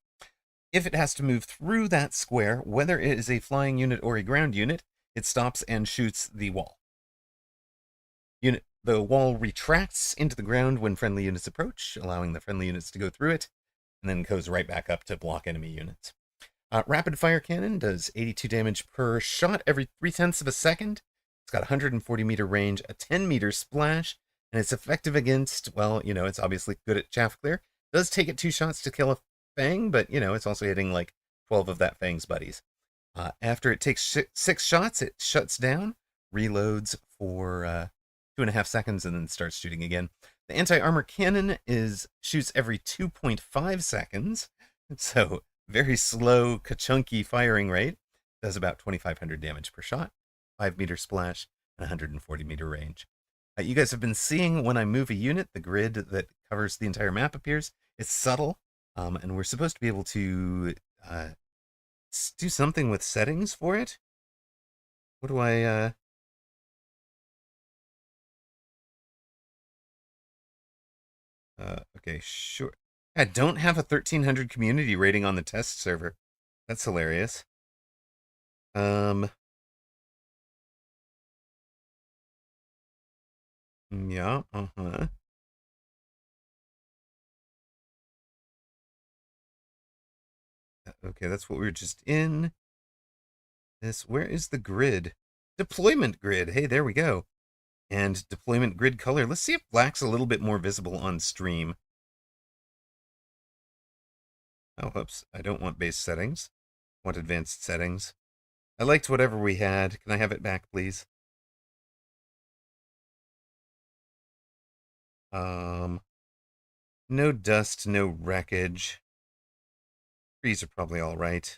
If it has to move through that square, whether it is a flying unit or a ground unit, it stops and shoots the wall. The wall retracts into the ground when friendly units approach, allowing the friendly units to go through it, and then goes right back up to block enemy units. Rapid fire cannon does 82 damage per shot every 0.3 of a second. It's got 140 meter range, a 10 meter splash, and it's effective against, well, it's obviously good at chaff clear. It does take it 2 shots to kill a Fang, but, it's also hitting like 12 of that Fang's buddies. After it takes 6 shots, it shuts down, reloads for 2.5 seconds, and then starts shooting again. The anti-armor cannon shoots every 2.5 seconds, so very slow, ka-chunky firing rate. Does about 2,500 damage per shot, 5 meter splash, and 140 meter range. You guys have been seeing when I move a unit, the grid that covers the entire map appears. It's subtle, and we're supposed to be able to do something with settings for it. What do I... okay, sure. I don't have a 1,300 community rating on the test server. That's hilarious. Yeah, uh-huh. Okay, that's what we were just in. Where is the grid? Deployment grid. Hey, there we go. And deployment grid color. Let's see if black's a little bit more visible on stream. Oh, whoops. I don't want base settings. I want advanced settings. I liked whatever we had. Can I have it back, please? No dust, no wreckage. Trees are probably all right.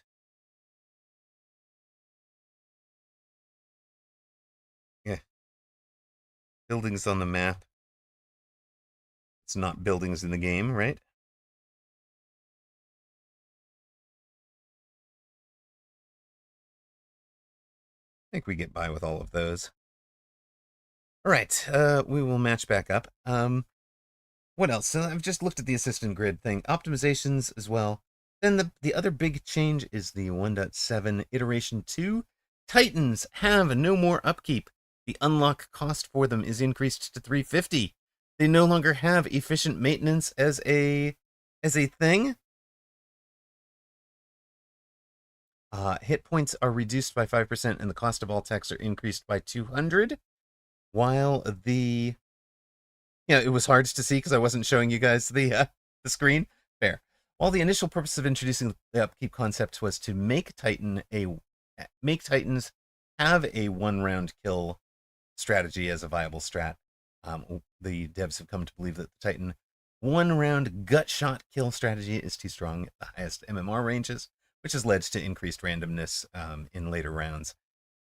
Yeah, buildings on the map. It's not buildings in the game, right? I think we get by with all of those. All right, we will match back up. What else? So I've just looked at the assistant grid thing, optimizations as well. Then the other big change is the 1.7 iteration 2. Titans have no more upkeep. The unlock cost for them is increased to 350. They no longer have efficient maintenance as a thing. Hit points are reduced by 5% and the cost of all techs are increased by 200. While the it was hard to see because I wasn't showing you guys the screen. Fair. While the initial purpose of introducing the upkeep concept was to make Titans have a one round kill strategy as a viable strat, the devs have come to believe that the Titan one round gut shot kill strategy is too strong at the highest MMR ranges, which has led to increased randomness in later rounds.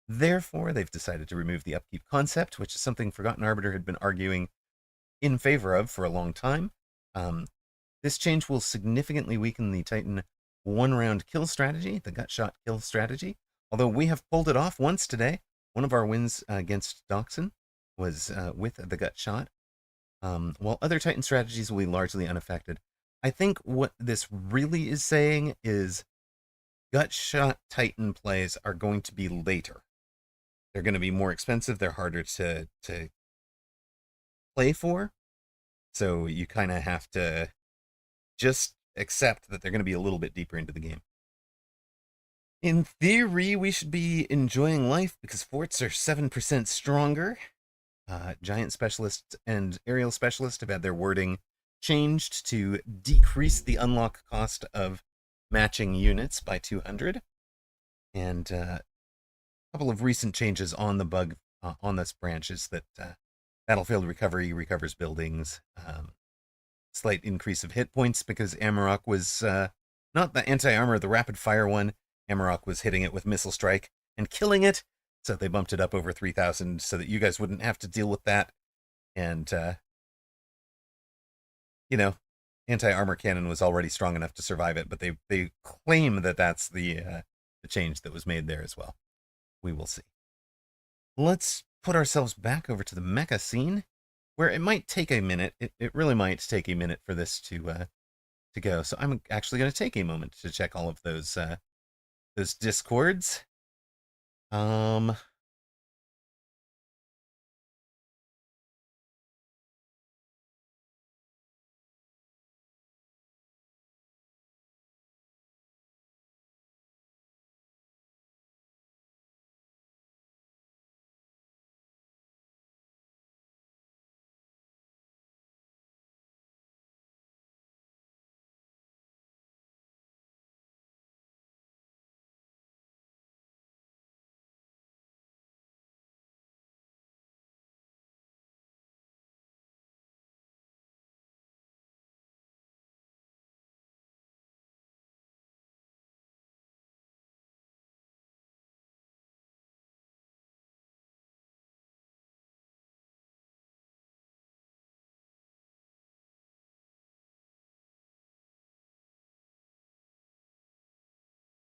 Therefore, they've decided to remove the upkeep concept, which is something Forgotten Arbiter had been arguing in favor of for a long time. This change will significantly weaken the Titan one round kill strategy, the gut shot kill strategy. Although we have pulled it off once today. One of our wins against Doxon was with the gut shot, while other Titan strategies will be largely unaffected. I think what this really is saying is gut shot Titan plays are going to be later. They're going to be more expensive. They're harder to play for. So you kind of have to just accept that they're going to be a little bit deeper into the game. In theory, we should be enjoying life because forts are 7% stronger. Giant Specialist and Aerial Specialist have had their wording changed to decrease the unlock cost of matching units by 200. And a couple of recent changes on the bug on this branch is that Battlefield Recovery recovers buildings. Slight increase of hit points because Amarok was not the anti-armor, the rapid fire one. Amarok was hitting it with Missile Strike and killing it. So they bumped it up over 3,000 so that you guys wouldn't have to deal with that. And, anti-armor cannon was already strong enough to survive it, but they claim that that's the change that was made there as well. We will see. Let's put ourselves back over to the mecha scene, where it might take a minute. It really might take a minute for this to go. So I'm actually going to take a moment to check all of those discords.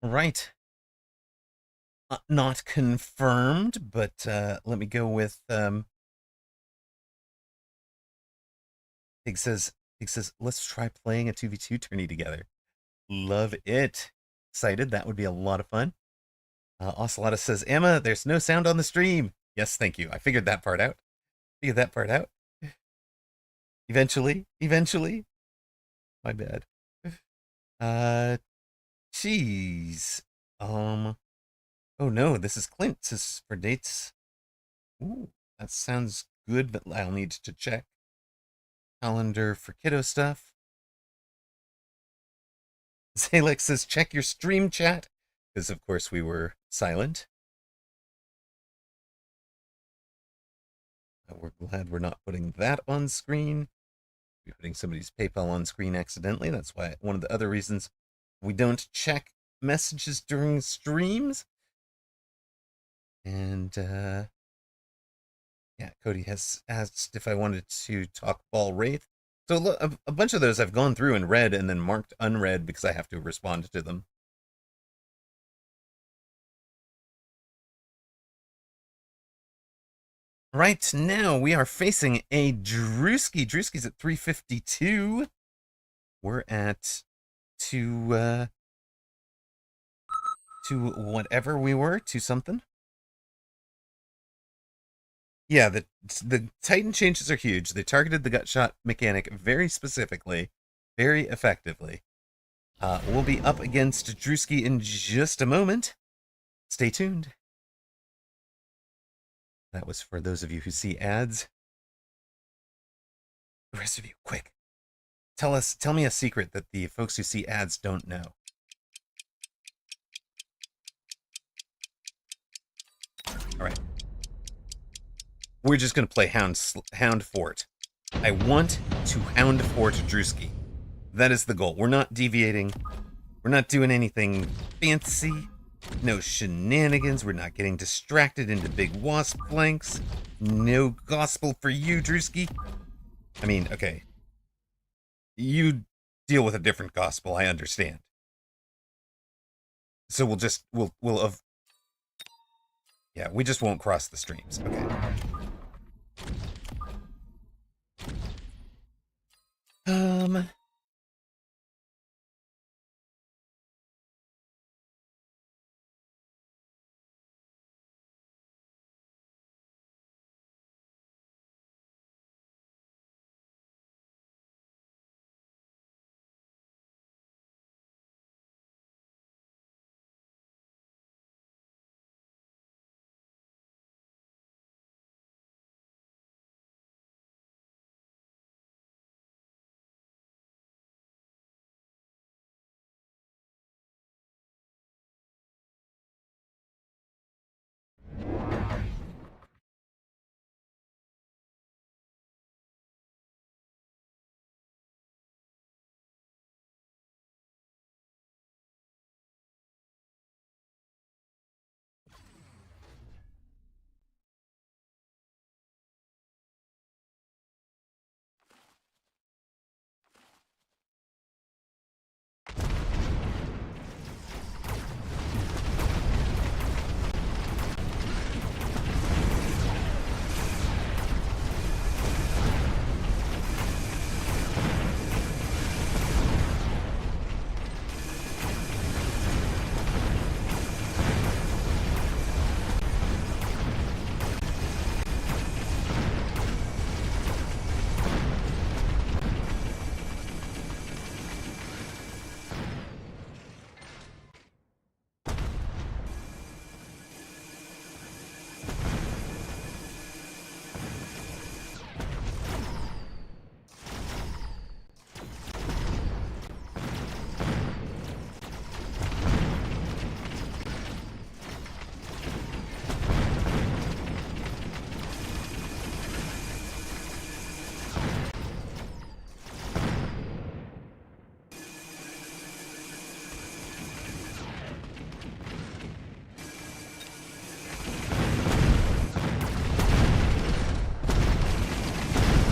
Right. Not confirmed, but let me go with Pig says let's try playing a 2v2 tourney together. Love it. Excited. That would be a lot of fun. Ocelota says, Emma, there's no sound on the stream. Yes, thank you. I figured that part out. Figured that part out. Eventually. My bad. Jeez. Oh no, this is Clint. This is for dates. Ooh, that sounds good, but I'll need to check calendar for kiddo stuff. Zalex says, check your stream chat. Because, of course, we were silent. We're glad we're not putting that on screen. We're putting somebody's PayPal on screen accidentally. That's why one of the other reasons We don't check messages during streams. And yeah, Cody has asked if I wanted to talk Ball Wraith. So look, a bunch of those I've gone through and read and then marked unread because I have to respond to them. Right now, we are facing a Drewski. Drewski's at 352. We're at to whatever we were, to something. Yeah, the Titan changes are huge. They targeted the gut shot mechanic very specifically, very effectively. We'll be up against Drewski in just a moment. Stay tuned. That was for those of you who see ads. The rest of you, quick. Tell me a secret that the folks who see ads don't know. All right. We're just going to play Hound Fort. I want to Hound Fort Drewski. That is the goal. We're not deviating. We're not doing anything fancy. No shenanigans. We're not getting distracted into big wasp flanks. No gospel for you, Drewski. I mean, okay. You deal with a different gospel, I understand. So yeah, we just won't cross the streams. Okay.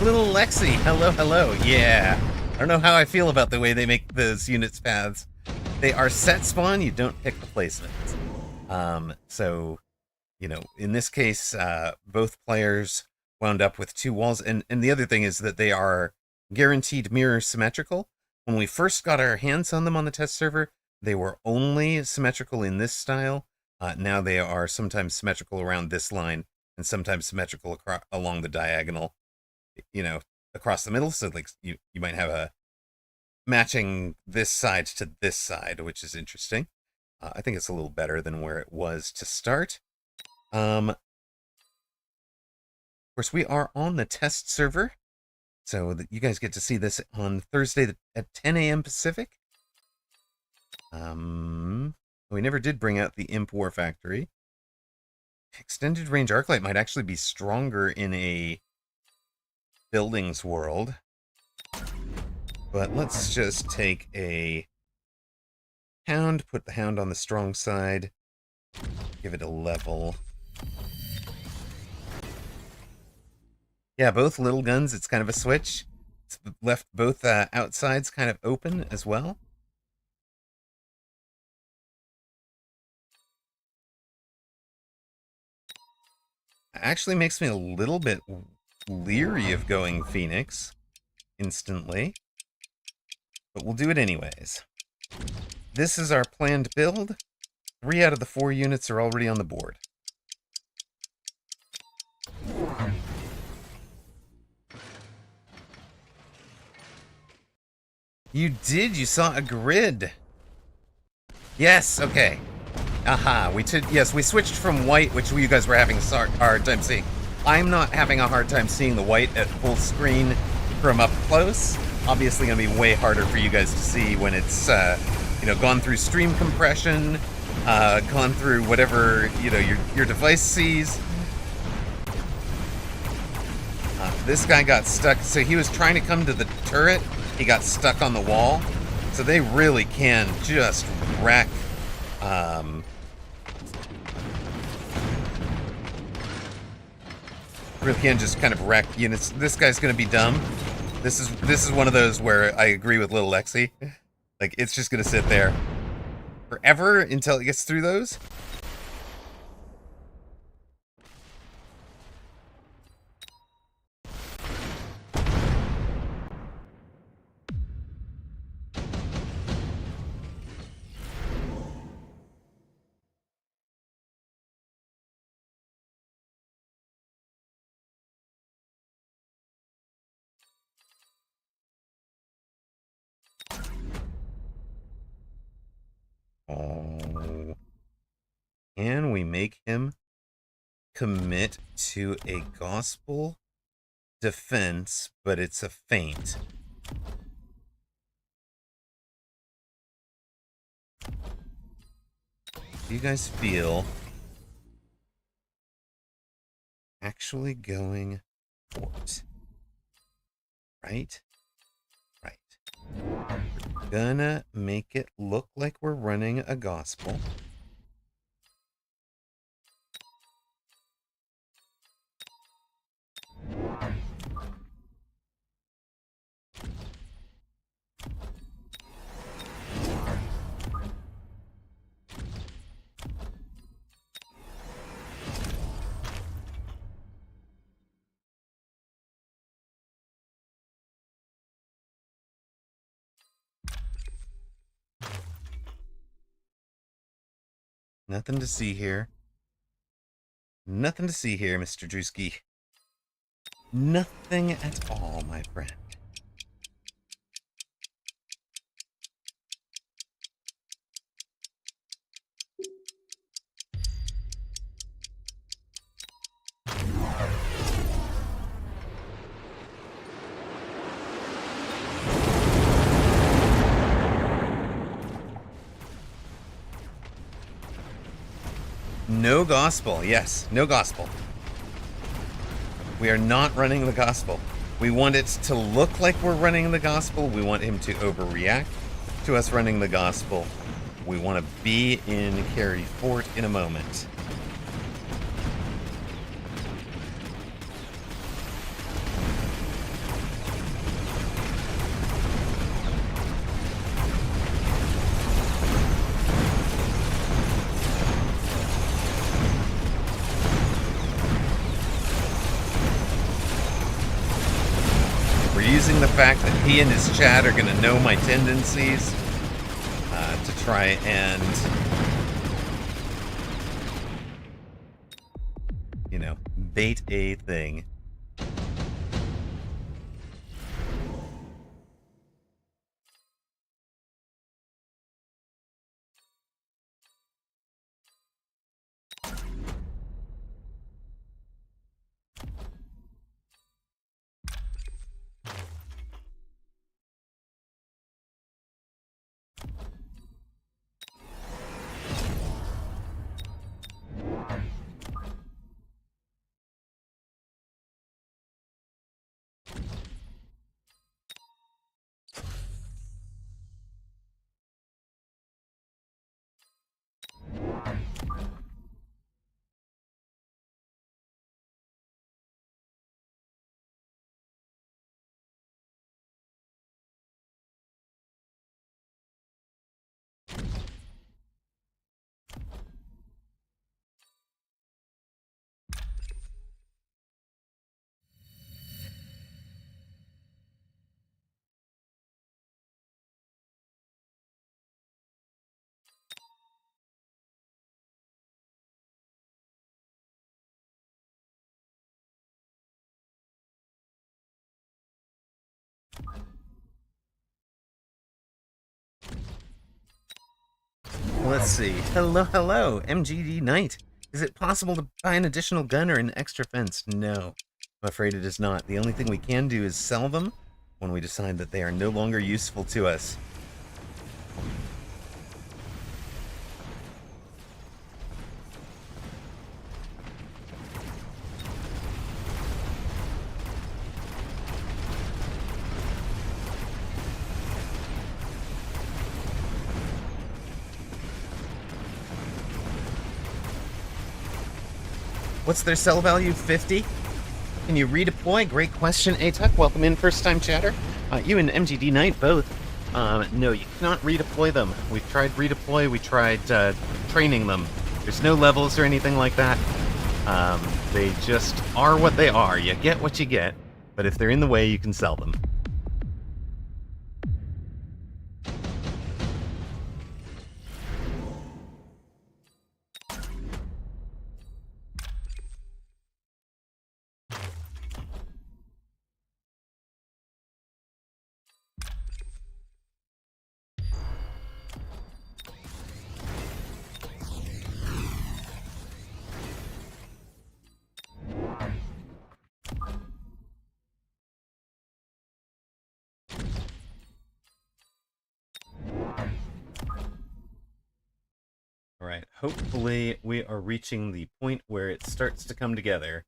Little Lexi, hello, hello. Yeah. I don't know how I feel about the way they make those units paths. They are set spawn, you don't pick the placement. So, you know, in this case, both players wound up with two walls. And the other thing is that they are guaranteed mirror symmetrical. When we first got our hands on them on the test server, they were only symmetrical in this style. Now they are sometimes symmetrical around this line and sometimes symmetrical along the diagonal, you know, across the middle. So like you might have a matching this side to this side, which is interesting. I think it's a little better than where it was to start. Of course, we are on the test server, so that you guys get to see this on Thursday at 10 a.m. Pacific. We never did bring out the Imp War Factory. Extended range Arclight might actually be stronger in a buildings world. But let's just take a Hound, put the Hound on the strong side. Give it a level. Yeah, both little guns, it's kind of a switch. It's left both outsides kind of open as well. Actually makes me a little bit leery of going Phoenix instantly. But we'll do it anyways. This is our planned build. 3 out of the 4 units are already on the board. You did? You saw a grid. Yes, okay. Aha, yes, we switched from white, which you guys were having a hard time seeing. I'm not having a hard time seeing the white at full screen from up close. Obviously gonna be way harder for you guys to see when it's, gone through stream compression, gone through whatever, your device sees. This guy got stuck, so he was trying to come to the turret, he got stuck on the wall. So they really can just wreck, really can just kind of wreck units. This guy's gonna be dumb. This is one of those where I agree with little Lexi. Like, it's just gonna sit there forever until it gets through those. Oh. Can we make him commit to a gospel defense, but it's a feint? Do you guys feel actually going for it? Right? Right. Gonna make it look like we're running a gospel. Nothing to see here. Nothing to see here, Mr. Drewski. Nothing at all, my friend. No gospel. Yes, no gospel. We are not running the gospel. We want it to look like we're running the gospel. We want him to overreact to us running the gospel. We want to be in Carry Fort in a moment. Using the fact that he and his chat are going to know my tendencies to try and, bait a thing. Let's see. Hello, hello, MGD Knight. Is it possible to buy an additional gun or an extra fence? No, I'm afraid it is not. The only thing we can do is sell them when we decide that they are no longer useful to us. What's their sell value? 50? Can you redeploy? Great question, Atuck. Welcome in, first time chatter. You and MGD Knight both. No, you cannot redeploy them. We've tried redeploy, we tried training them. There's no levels or anything like that. They just are what they are. You get what you get, but if they're in the way, you can sell them. All right, hopefully we are reaching the point where it starts to come together.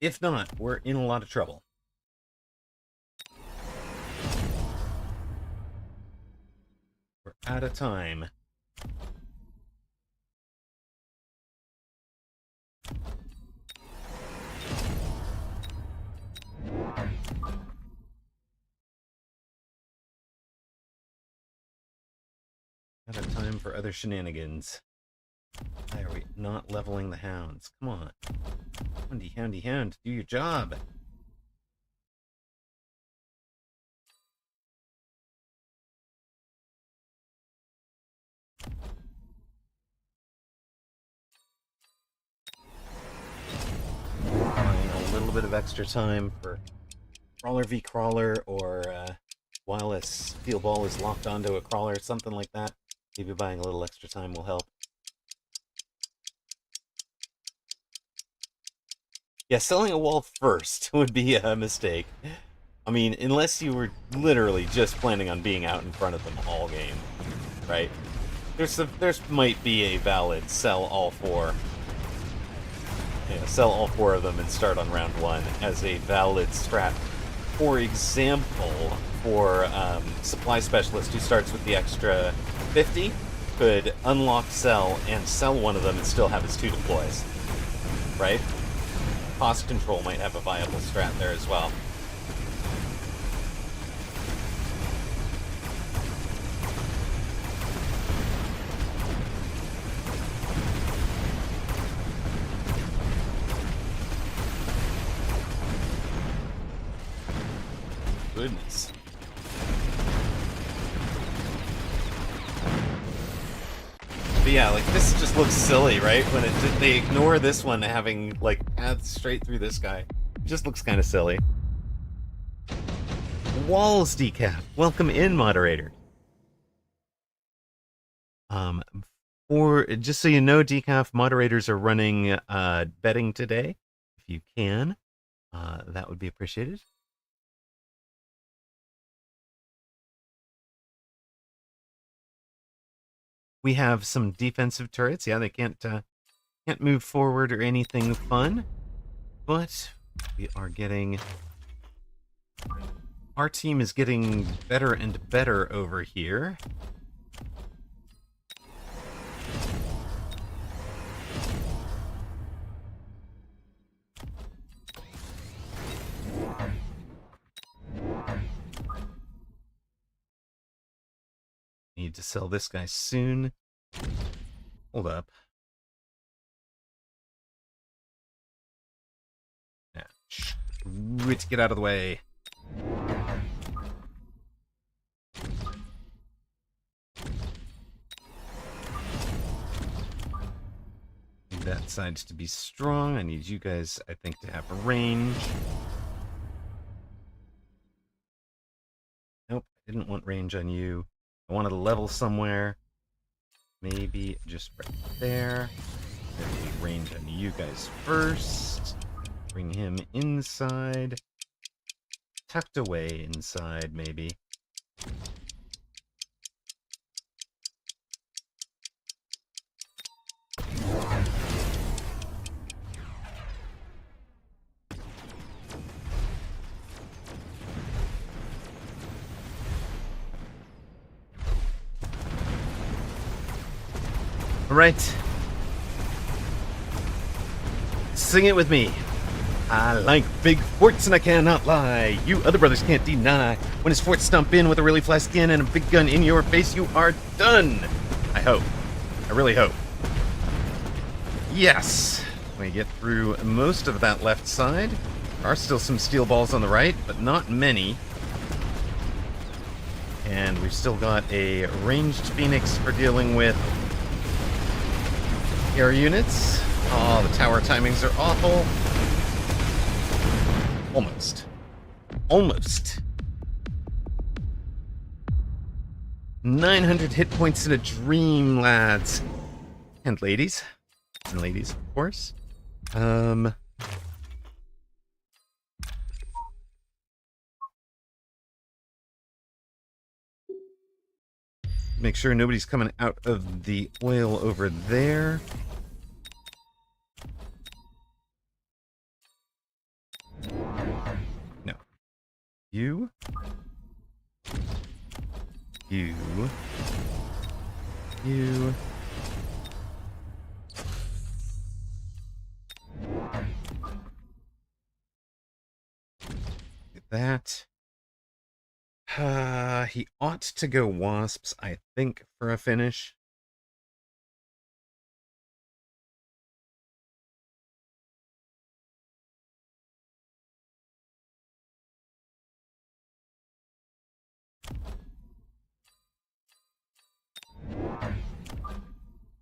If not, we're in a lot of trouble. We're out of time. Out of time for other shenanigans. Why are we not leveling the hounds? Come on. Houndy, houndy, hound, do your job. Buying a little bit of extra time for crawler v crawler, or while a steel ball is locked onto a crawler, something like that. Maybe buying a little extra time will help. Yeah, selling a wall first would be a mistake. I mean, unless you were literally just planning on being out in front of them all game, right? There's might be a valid sell all four. Yeah, sell all four of them and start on round one as a valid strat. For example, for supply specialist who starts with the extra 50, could unlock sell and sell one of them and still have his 2 deploys, right? Cost control might have a viable strat there as well. Goodness. But yeah, like, this just looks silly, right? When they ignore this one having, like, paths straight through this guy. It just looks kind of silly. Walls decaf. Welcome in, moderator. For just so you know, decaf moderators are running betting today. If you can, that would be appreciated. We have some defensive turrets. Yeah, they can't move forward or anything fun, but we are getting. Our team is getting better and better over here. Need to sell this guy soon. Hold up. Yeah. Let's get out of the way. Need that side to be strong. I need you guys, I think, to have a range. Nope, I didn't want range on you. I wanted a level somewhere. Maybe just right there. Maybe range on you guys first. Bring him inside. Tucked away inside, maybe. All right. Sing it with me. I like big forts and I cannot lie. You other brothers can't deny. When his forts stomp in with a really flat skin and a big gun in your face, you are done. I hope. I really hope. Yes. We get through most of that left side. There are still some steel balls on the right, but not many. And we've still got a ranged Phoenix for dealing with air units. Oh, the tower timings are awful. Almost. Almost. 900 hit points in a dream, lads. And ladies. And ladies, of course. Make sure nobody's coming out of the oil over there. No. You. You. You. Get that. He ought to go wasps, I think, for a finish.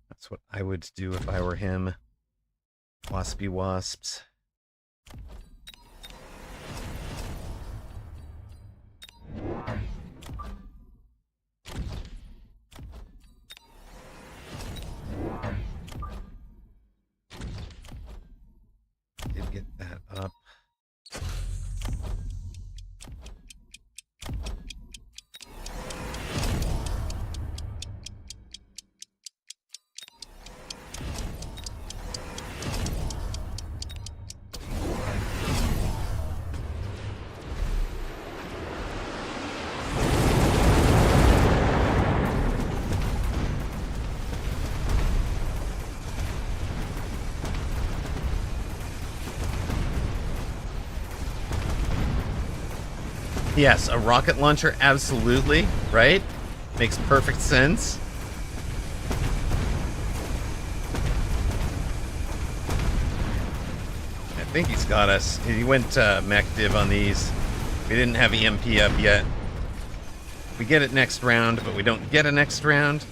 That's what I would do if I were him. Waspy wasps. Did get that up. Yes, a rocket launcher, absolutely, right? Makes perfect sense. I think he's got us. He went mech div on these. We didn't have EMP up yet. We get it next round, but we don't get a next round.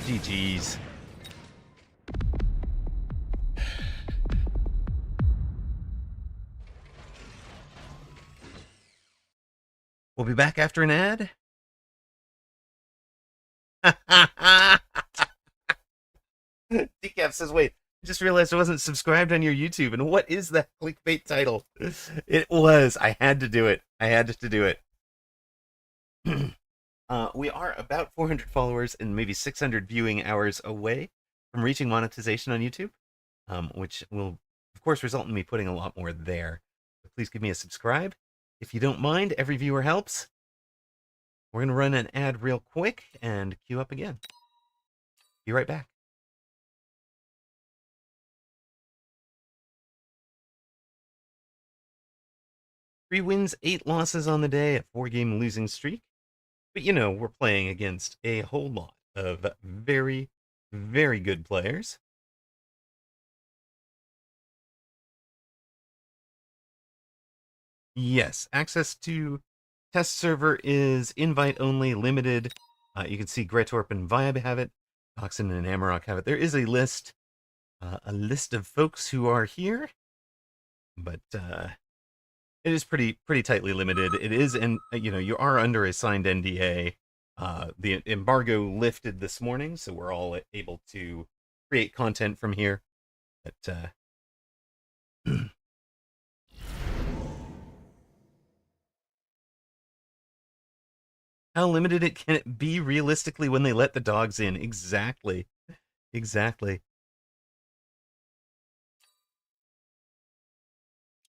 GG's. We'll be back after an ad. Decaf says, wait, I just realized I wasn't subscribed on your YouTube. And what is that clickbait title? It was. I had to do it. I had to do it. We are about 400 followers and maybe 600 viewing hours away from reaching monetization on YouTube, which will, of course, result in me putting a lot more there. So please give me a subscribe. If you don't mind, every viewer helps. We're going to run an ad real quick and queue up again. Be right back. 3 wins, 8 losses on the day, a 4-game losing streak. But you know, we're playing against a whole lot of very, very good players. Yes, access to test server is invite only, limited. You can see Gretorp and Vibe have it. Toxin and Amarok have it. There is a list of folks who are here, but it is pretty tightly limited. It is, and you know, you are under a signed NDA, The embargo lifted this morning, so we're all able to create content from here. But how limited it can it be realistically when they let the dogs in? Exactly. Exactly.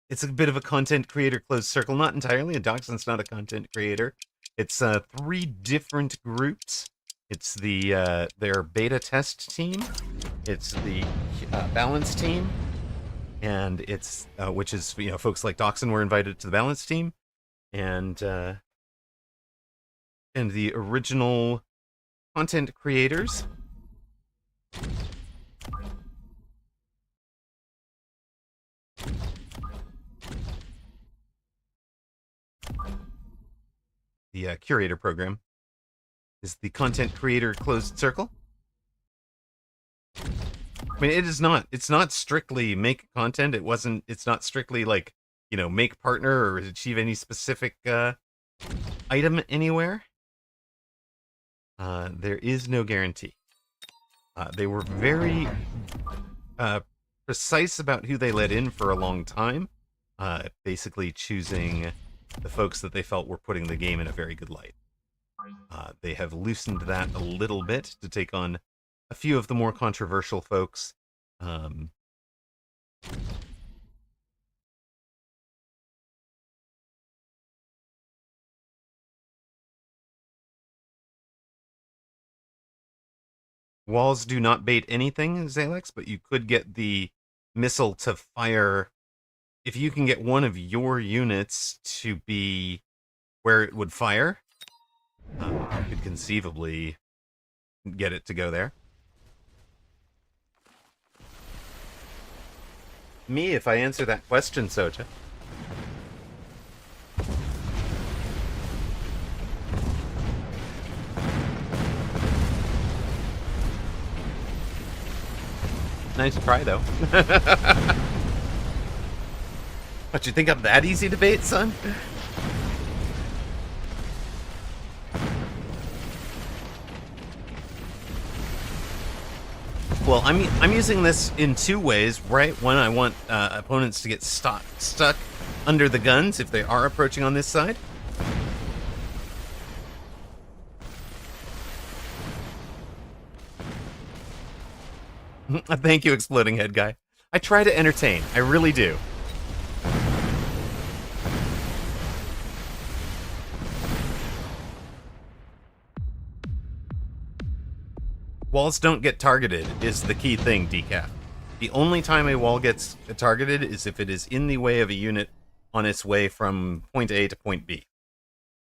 It's a bit of a content creator closed circle. Not entirely. A Dachshund's not a content creator. It's 3 different groups. It's the their beta test team. It's the balance team, and it's which is folks like Dachshund were invited to the balance team, and the original content creators. The curator program is the content creator closed circle. I mean, it's not strictly make content. It's not strictly like, make partner or achieve any specific item anywhere. There is no guarantee. They were very precise about who they let in for a long time. Basically choosing the folks that they felt were putting the game in a very good light. They have loosened that a little bit to take on a few of the more controversial folks. Walls do not bait anything, Zalex, but you could get the missile to fire. If you can get one of your units to be where it would fire, you could conceivably get it to go there. Me, if I answer that question, Soja. Nice try, though. What, you think I'm that easy to bait, son? Well, I'm using this in 2 ways, right? One, I want opponents to get stuck under the guns if they are approaching on this side. Thank you, Exploding Head Guy. I try to entertain. I really do. Walls don't get targeted is the key thing, Decaf. The only time a wall gets targeted is if it is in the way of a unit on its way from point A to point B.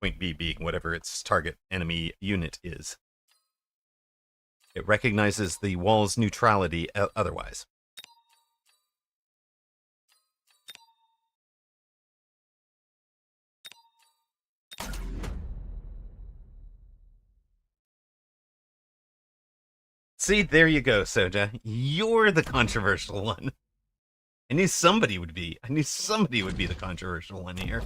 Point B being whatever its target enemy unit is. It recognizes the wall's neutrality otherwise. See, there you go, Soja. You're the controversial one. I knew somebody would be. I knew somebody would be the controversial one here.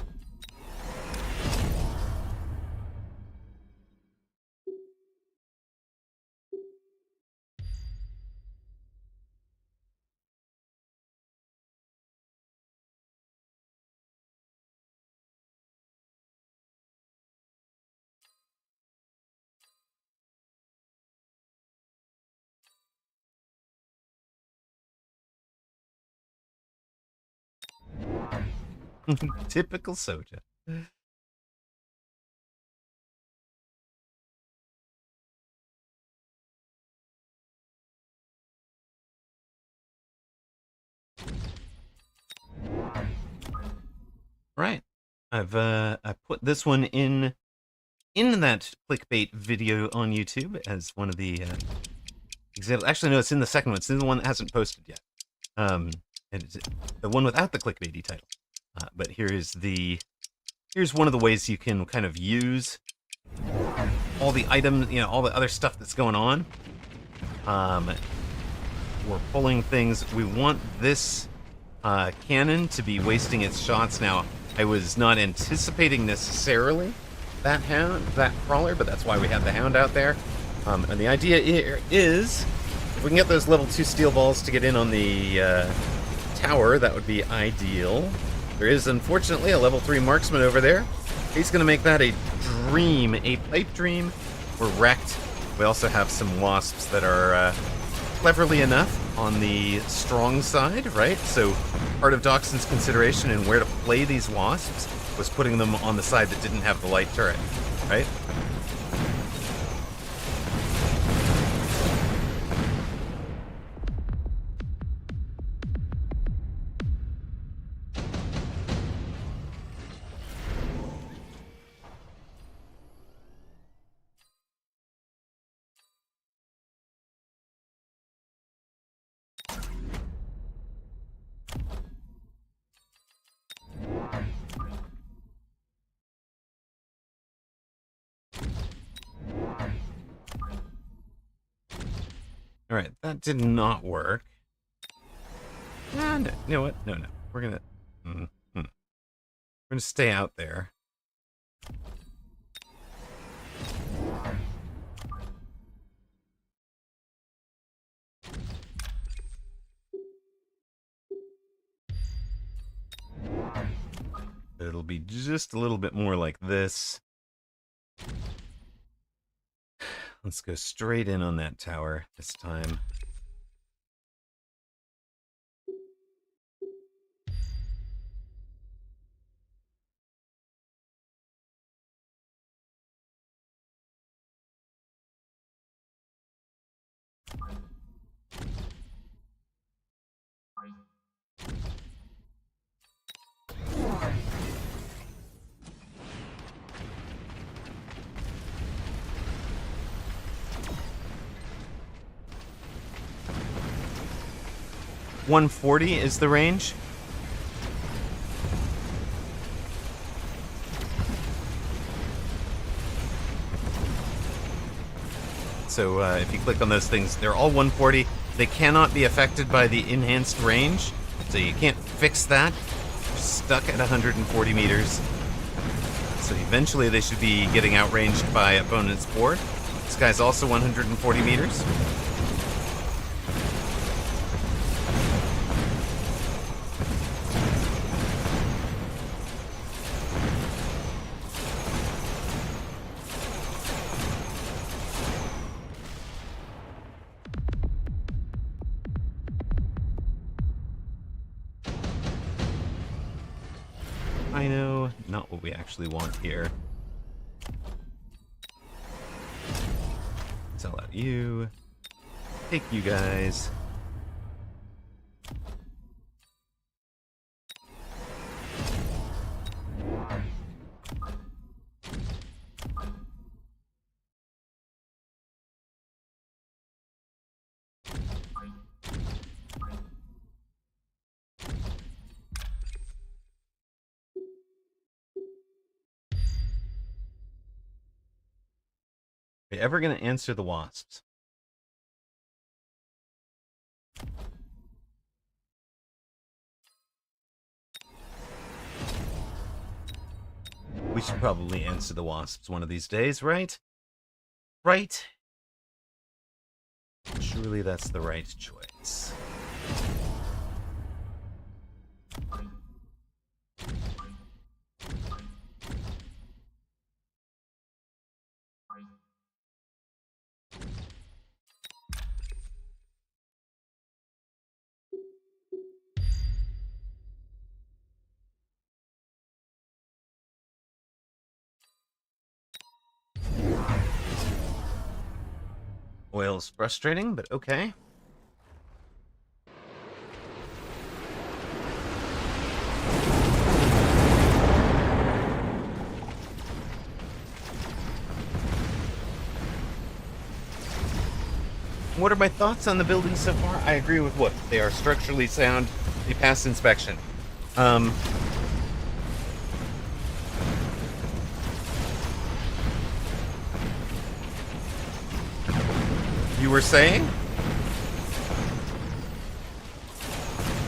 Typical Soja. Right. I put this one in that clickbait video on YouTube as one of the examples. Actually, no, it's in the second one. It's in the one that hasn't posted yet. And it's the one without the clickbaity title. But here's one of the ways you can kind of use all the items, all the other stuff that's going on. We're pulling things. We want this cannon to be wasting its shots now. I was not anticipating necessarily that crawler, but that's why we have the hound out there. And the idea here is, if we can get those level 2 steel balls to get in on the tower, that would be ideal. There is, unfortunately, a level 3 marksman over there. He's going to make that a dream, a pipe dream. We're wrecked. We also have some wasps that are cleverly enough on the strong side, right? So part of Doxson's consideration in where to play these wasps was putting them on the side that didn't have the light turret, right? All right, that did not work. No, you know what? No. We're gonna, we're gonna stay out there. It'll be just a little bit more like this. Let's go straight in on that tower this time. $140 is the range. So if you click on those things, they're all 140. They cannot be affected by the enhanced range, so you can't fix that. You're stuck at 140 meters. So eventually they should be getting outranged by opponent's board. This guy's also 140 meters. I know, not what we actually want here. Sell out you. Take you guys. Are you ever going to answer the wasps? We should probably answer the wasps one of these days, right? Right? Surely that's the right choice. Oil's frustrating, but okay. What are my thoughts on the building so far? I agree with what? They are structurally sound. They pass inspection. You were saying?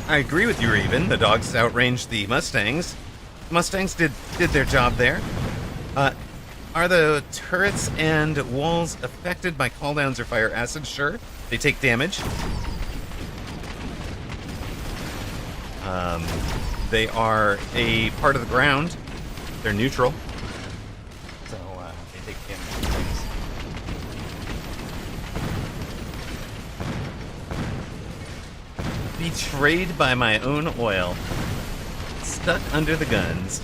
I agree with you, Raven. The dogs outranged the Mustangs. Mustangs did their job there. Are the turrets and walls affected by cooldowns or fire acid? Sure. They take damage. They are a part of the ground. They're neutral. So they take damage from things. Betrayed by my own oil. Stuck under the guns.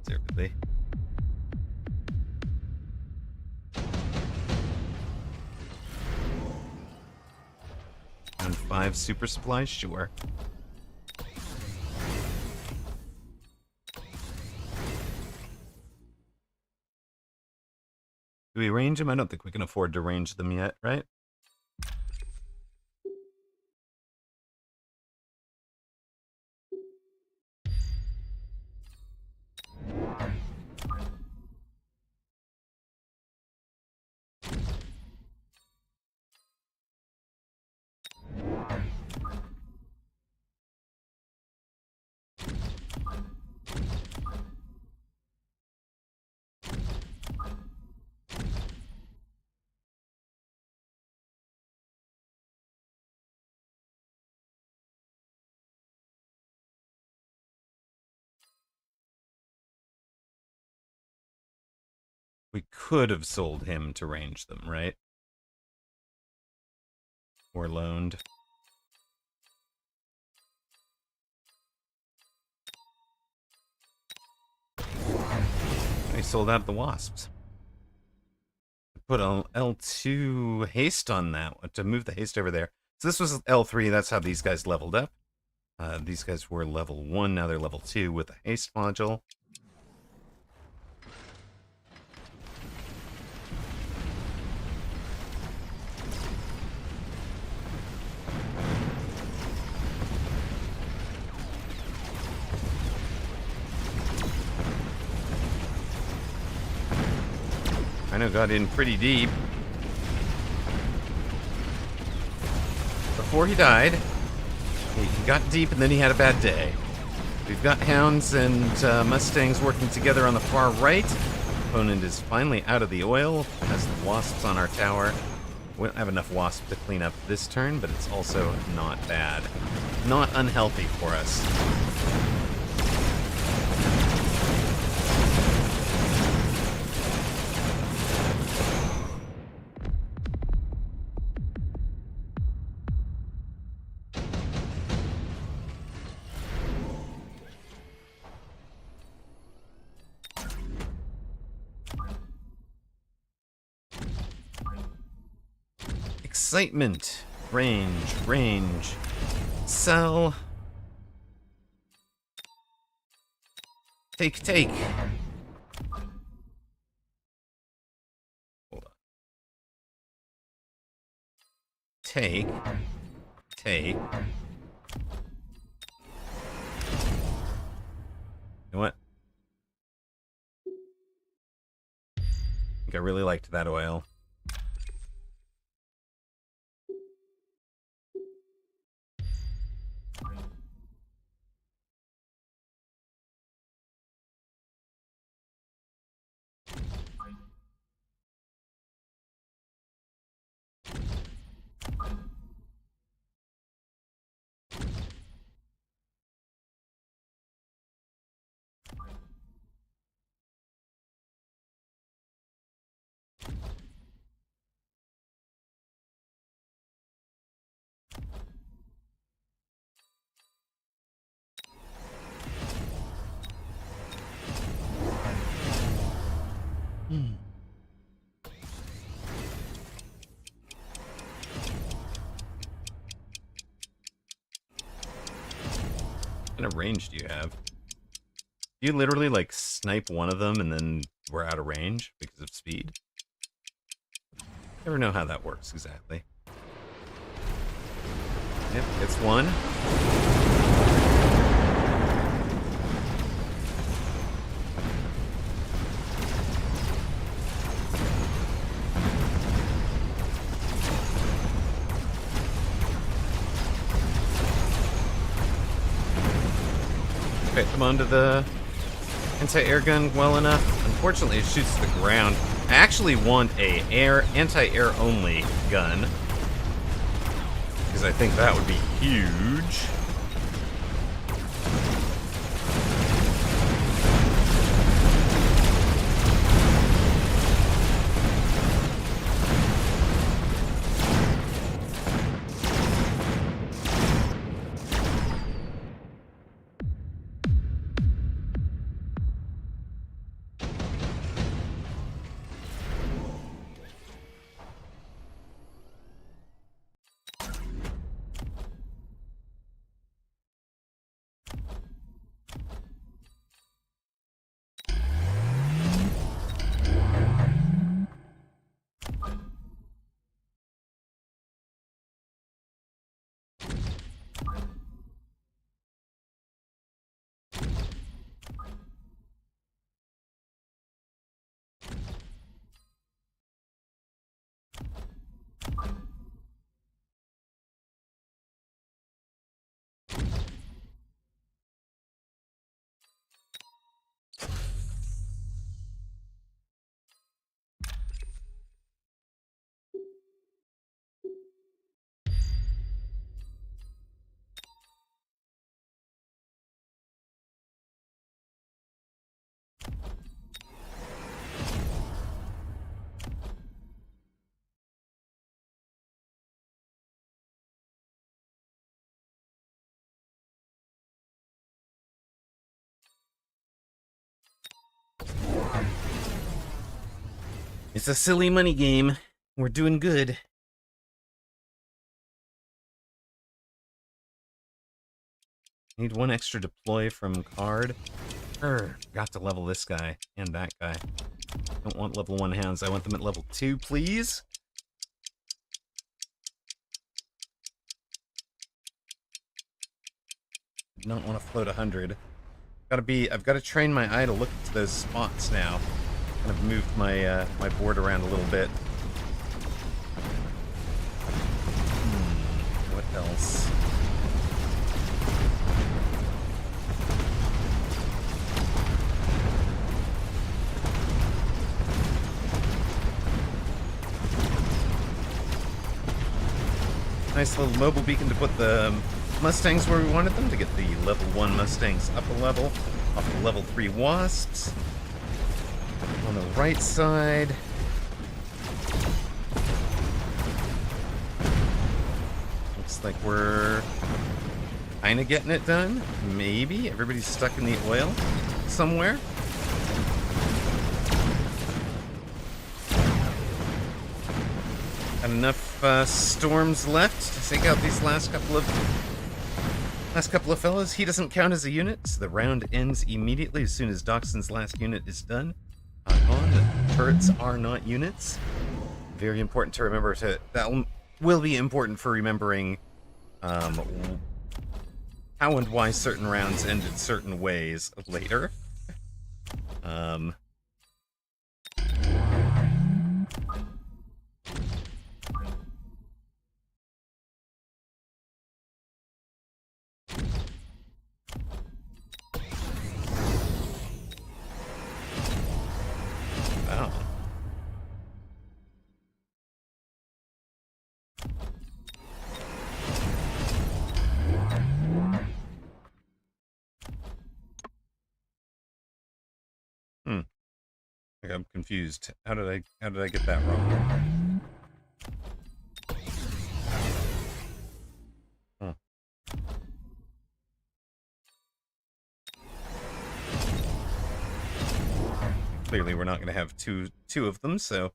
Seriously. And 5 super supplies, sure. Do we range them? I don't think we can afford to range them yet, right? We could have sold him to range them, right? Or loaned. I sold out the wasps. Put an L2 haste on that to move the haste over there. So this was L3. That's how these guys leveled up. These guys were level 1. Now they're level 2 with a haste module. I know, got in pretty deep. Before he died, he got deep and then he had a bad day. We've got hounds and mustangs working together on the far right. Opponent is finally out of the oil, has the wasps on our tower. We don't have enough wasps to clean up this turn, but it's also not bad. Not unhealthy for us. Excitement. Range. Sell. Take. Hold on. Take. You know what? I think I really liked that oil. What kind of range do you have? Do you literally like snipe one of them and then we're out of range because of speed? Never know how that works exactly. Yep, it's one. Okay, come onto the anti-air gun well enough. Unfortunately, it shoots the ground. I actually want a anti-air only gun, because I think that would be huge. It's a silly money game. We're doing good. Need one extra deploy from card. Got to level this guy and that guy. Don't want level 1 hounds. I want them at level 2, please. Don't want to float 100. I've got to train my eye to look to those spots now. Kind of moved my my board around a little bit. What else? Nice little mobile beacon to put the Mustangs where we wanted them, to get the level 1 Mustangs up a level, off the level 3 Wasps. On the right side. Looks like we're kind of getting it done. Maybe. Everybody's stuck in the oil somewhere. Got enough storms left to take out these last couple of fellas. He doesn't count as a unit, so the round ends immediately as soon as Doxson's last unit is done. The turrets are not units. Very important to remember. That will be important for remembering how and why certain rounds ended certain ways later. I'm confused. How did I get that wrong? Huh. Clearly we're not going to have two of them, so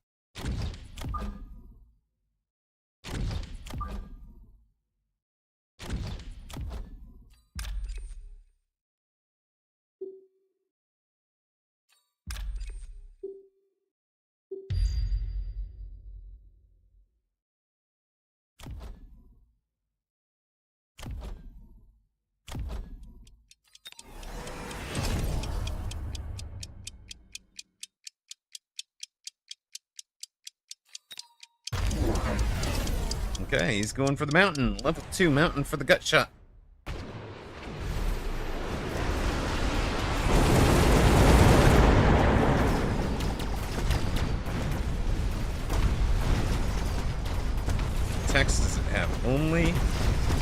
okay, he's going for the mountain. Level 2 mountain for the gut shot. only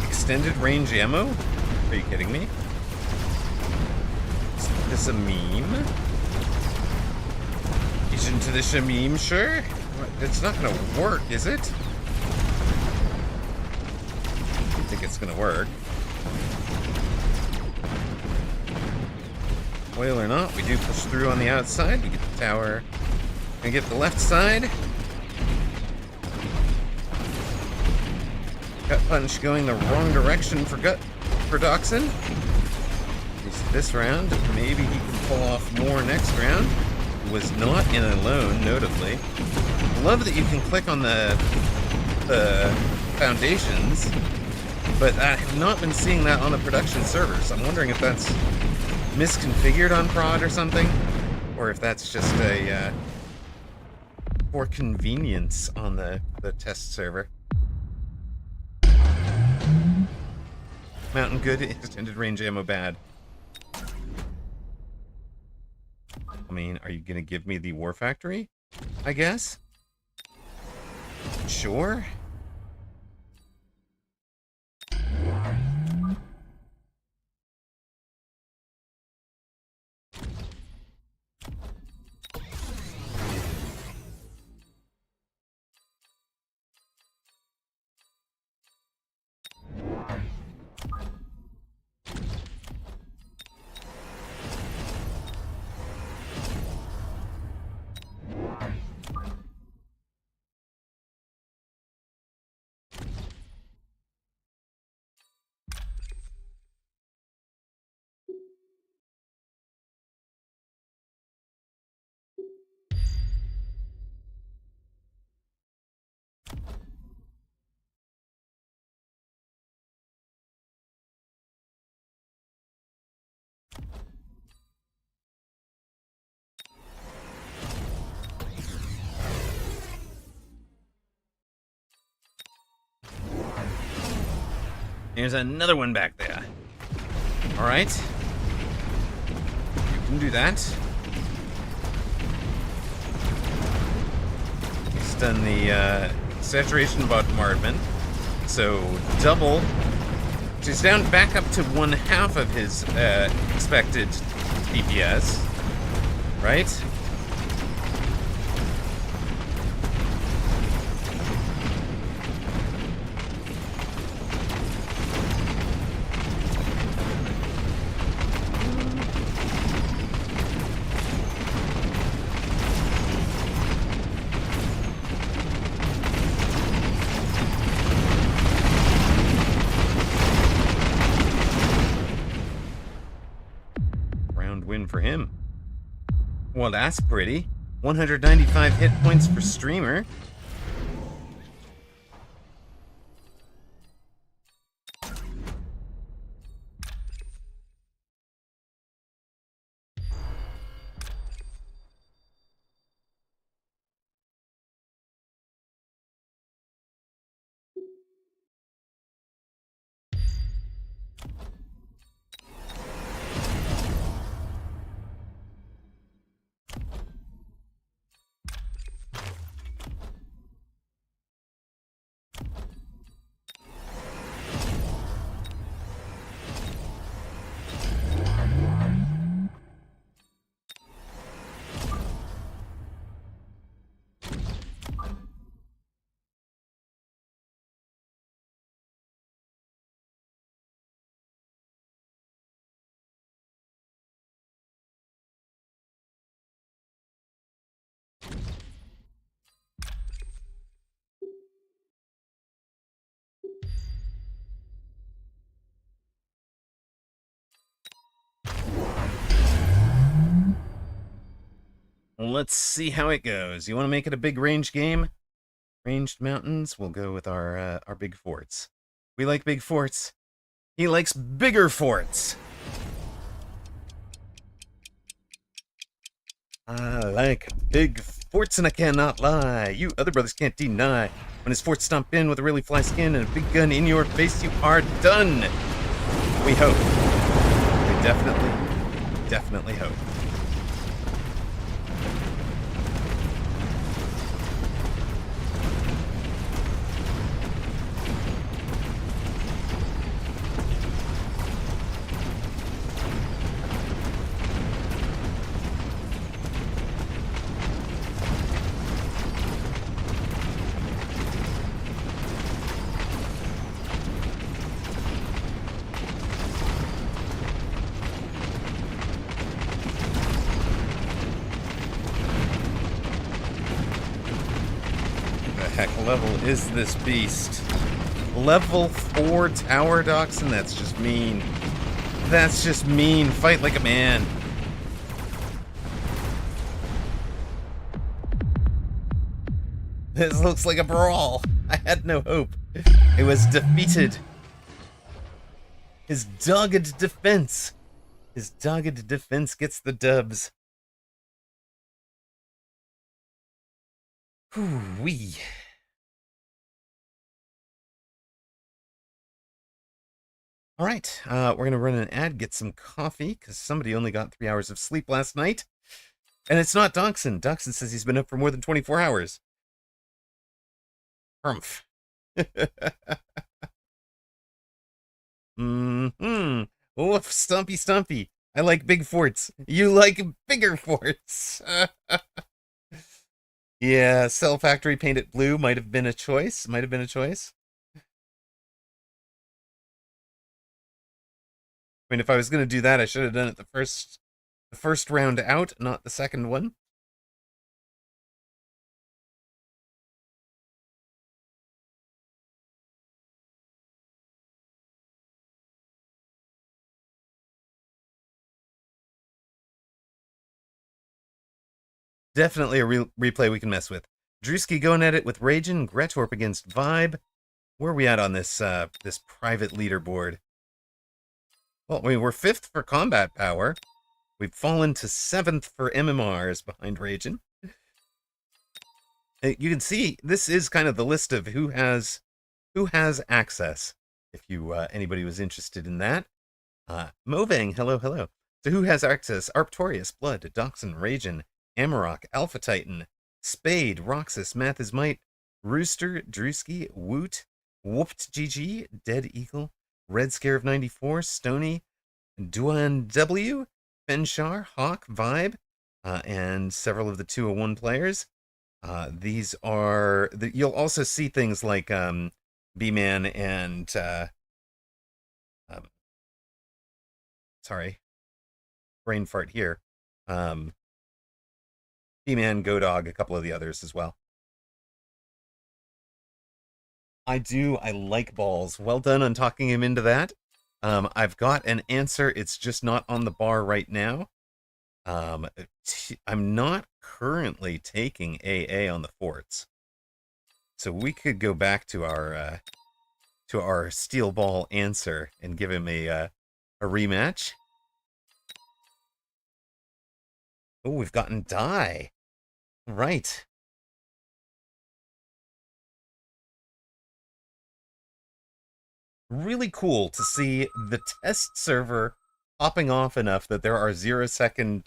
extended range ammo? Are you kidding me? Is this a meme? He's into this a meme, sure? It's not gonna work, is it? I don't think it's gonna work. Oil or not, we do push through on the outside. We get the tower. We get the left side. Gut punch going the wrong direction for Doxin. At least this round. Maybe he can pull off more next round. Was not in alone, notably. Love that you can click on the foundations, but I have not been seeing that on the production servers. I'm wondering if that's misconfigured on prod or something, or if that's just a for convenience on the test server. Mountain good, extended range ammo bad. I mean, are you gonna give me the War Factory? I guess? Sure. There's another one back there. Alright. You can do that. He's done the saturation bombardment. So double. So he's down back up to 1/2 of his expected DPS. Right? Win for him. Well, that's pretty. 195 hit points for Streamer. Well, let's see how it goes. You want to make it a big range game? Ranged mountains? We'll go with our big forts. We like big forts. He likes bigger forts. I like big forts and I cannot lie. You other brothers can't deny. When his forts stomp in with a really fly skin and a big gun in your face, you are done. We hope. We definitely hope. heck level is this beast? Level 4 tower, Dachshund? That's just mean. That's just mean. Fight like a man. This looks like a brawl. I had no hope. It was defeated. His dogged defense. His dogged defense gets the dubs. Whoo-wee. All right, we're going to run an ad, get some coffee, because somebody only got 3 hours of sleep last night. And it's not Dachshund. Dachshund says he's been up for more than 24 hours. Humph. Mm-hmm. Oof, Stumpy Stumpy. I like big forts. You like bigger forts. Yeah, Cell Factory Paint It Blue might have been a choice. Might have been a choice. I mean, if I was going to do that, I should have done it the first round out, not the second one. Definitely a replay we can mess with. Drewski going at it with Ragin, Gretorp against Vibe. Where are we at on this this private leaderboard? Well, I mean, we're 5th for combat power. We've fallen to 7th for MMRs behind Ragin. You can see this is kind of the list of who has access. If you anybody was interested in that, Movang, hello, hello. So who has access? Arctorius, Blood, Dachshund, Ragin, Amarok, Alpha Titan, Spade, Roxas, Math is Might, Rooster, Drewski, Woot, Whooped GG, Dead Eagle, Red Scare of 94, Stony, Duan W, Fenshar, Hawk, Vibe, and several of the 201 players. These are you'll also see things like B-Man and um, sorry, brain fart here. Um, B-Man, Go-Dog, a couple of the others as well. I do. I like balls. Well done on talking him into that. I've got an answer. It's just not on the bar right now. I'm not currently taking AA on the forts, so we could go back to our steel ball answer and give him a rematch. Oh, we've gotten die. Right. Really cool to see the test server popping off enough that there are 0-second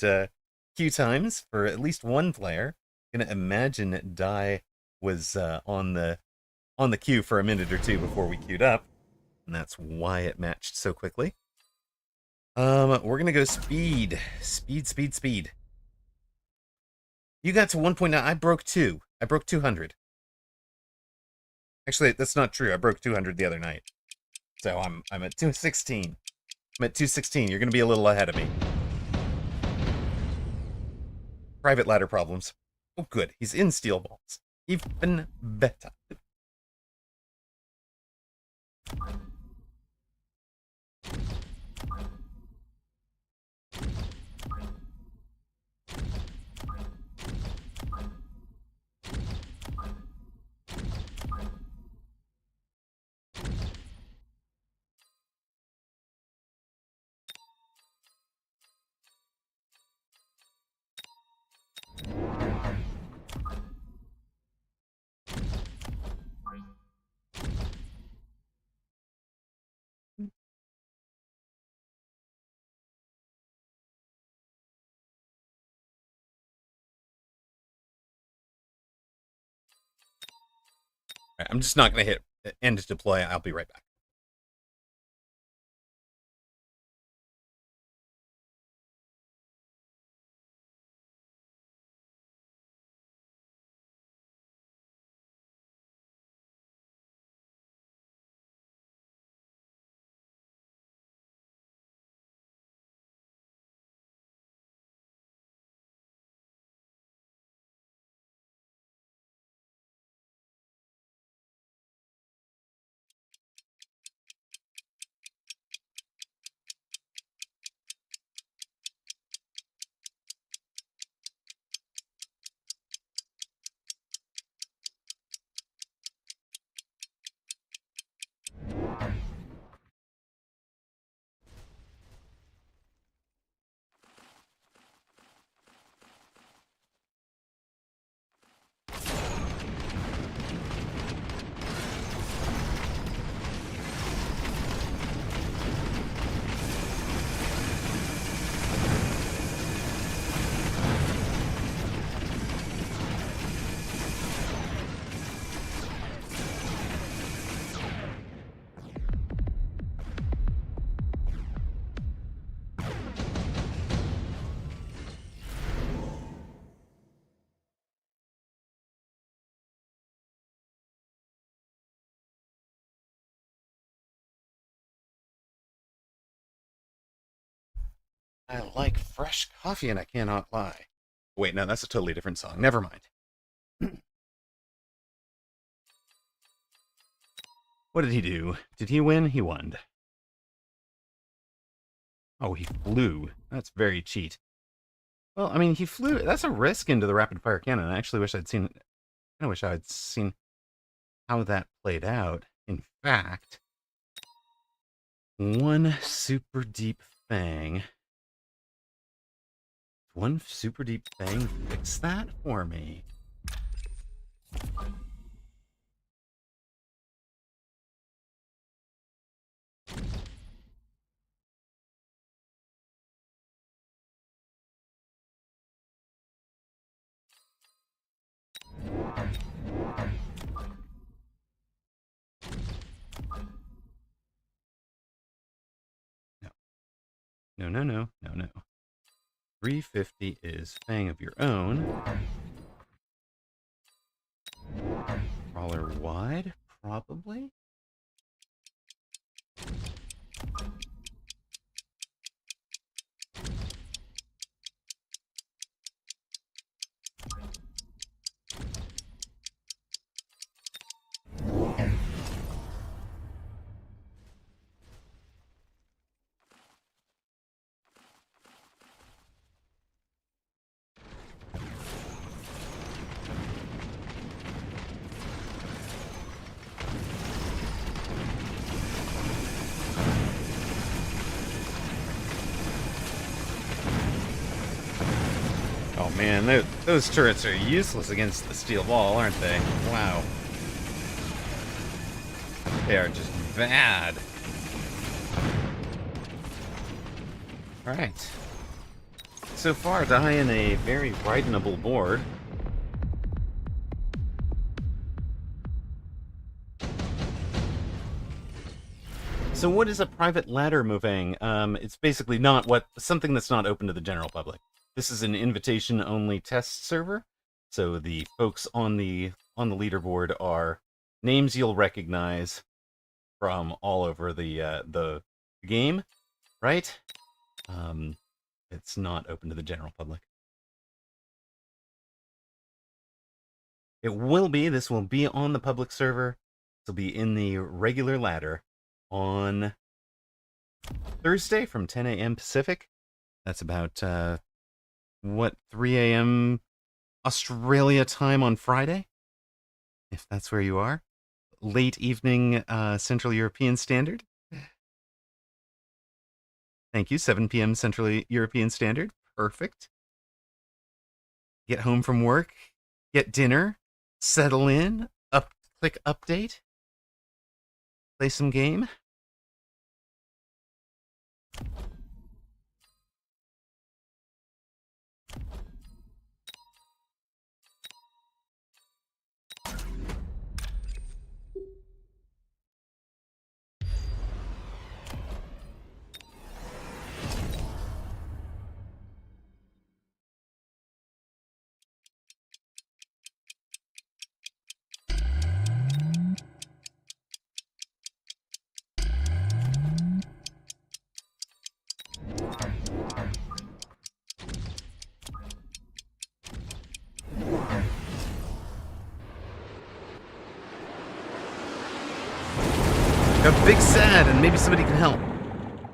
queue times for at least one player. Gonna imagine die was on the queue for a minute or two before we queued up, and that's why it matched so quickly. We're gonna go speed. Speed. You got to 1.9. I broke 2. I broke 200. Actually, that's not true. I broke 200 the other night. So I'm at 216. I'm at 216. You're gonna be a little ahead of me. Private ladder problems. Oh, good. He's in steel balls. Even better. Right, I'm just not gonna hit end deploy. I'll be right back. I like fresh coffee and I cannot lie. Wait, no, that's a totally different song. Never mind. What did he do? Did he win? He won. Oh, he flew. That's very cheat. Well, I mean, he flew. That's a risk into the rapid fire cannon. I actually wish I'd seen. I wish I'd seen how that played out. In fact, one super deep fang. One super deep fang fix that for me. No, no, no, no, no. 350 is Fang of your own. Crawler wide, probably. Oh man, those turrets are useless against the steel wall, aren't they? Wow. They are just bad. Alright. So far, die in a very widenable board. So what is a private ladder moving? It's basically not something that's not open to the general public. This is an invitation-only test server, so the folks on the leaderboard are names you'll recognize from all over the game, right? It's not open to the general public. It will be. This will be on the public server. This will be in the regular ladder on Thursday from 10 a.m. Pacific. That's about 3 a.m. Australia time on Friday, if that's where you are. Late evening Central European Standard. Thank you. 7 p.m. Central European Standard. Perfect. Get home from work, get dinner, settle in, click update, play some game. A big sad, and maybe somebody can help.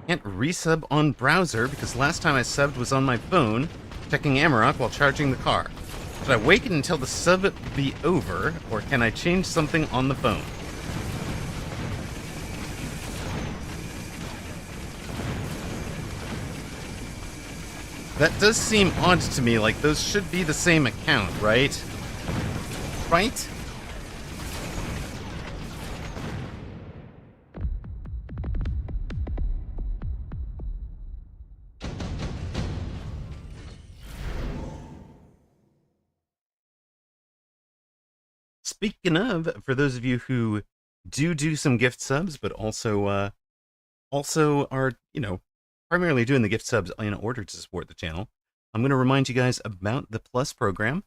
Can't resub on browser because last time I subbed was on my phone, checking Amarok while charging the car. Should I wait until the sub be over, or can I change something on the phone? That does seem odd to me, like those should be the same account, right? Right? Speaking of, for those of you who do some gift subs, but also are, primarily doing the gift subs in order to support the channel, I'm going to remind you guys about the Plus program.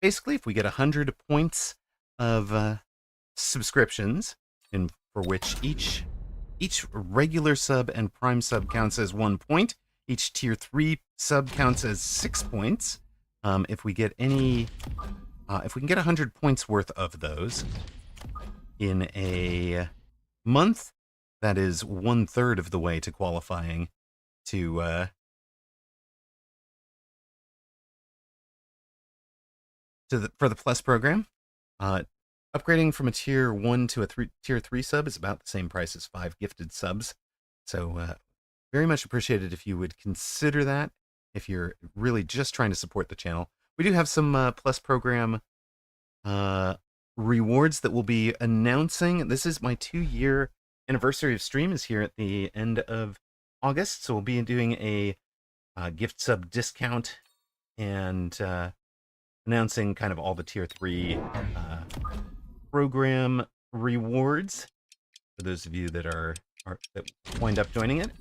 Basically, if we get 100 points of subscriptions, for which each regular sub and prime sub counts as 1 point, Each tier 3 sub counts as 6 points. If we get if we can get 100 points worth of those in a month, that is 1/3 of the way to qualifying to for the Plus program. Upgrading from a tier 1 to a tier 3 sub is about the same price as 5 gifted subs. So very much appreciated if you would consider that if you're really just trying to support the channel. We do have some Plus program rewards that we'll be announcing. This is my 2-year anniversary of stream is here at the end of August, so we'll be doing a gift sub discount and announcing kind of all the tier 3 program rewards for those of you that that wind up joining it.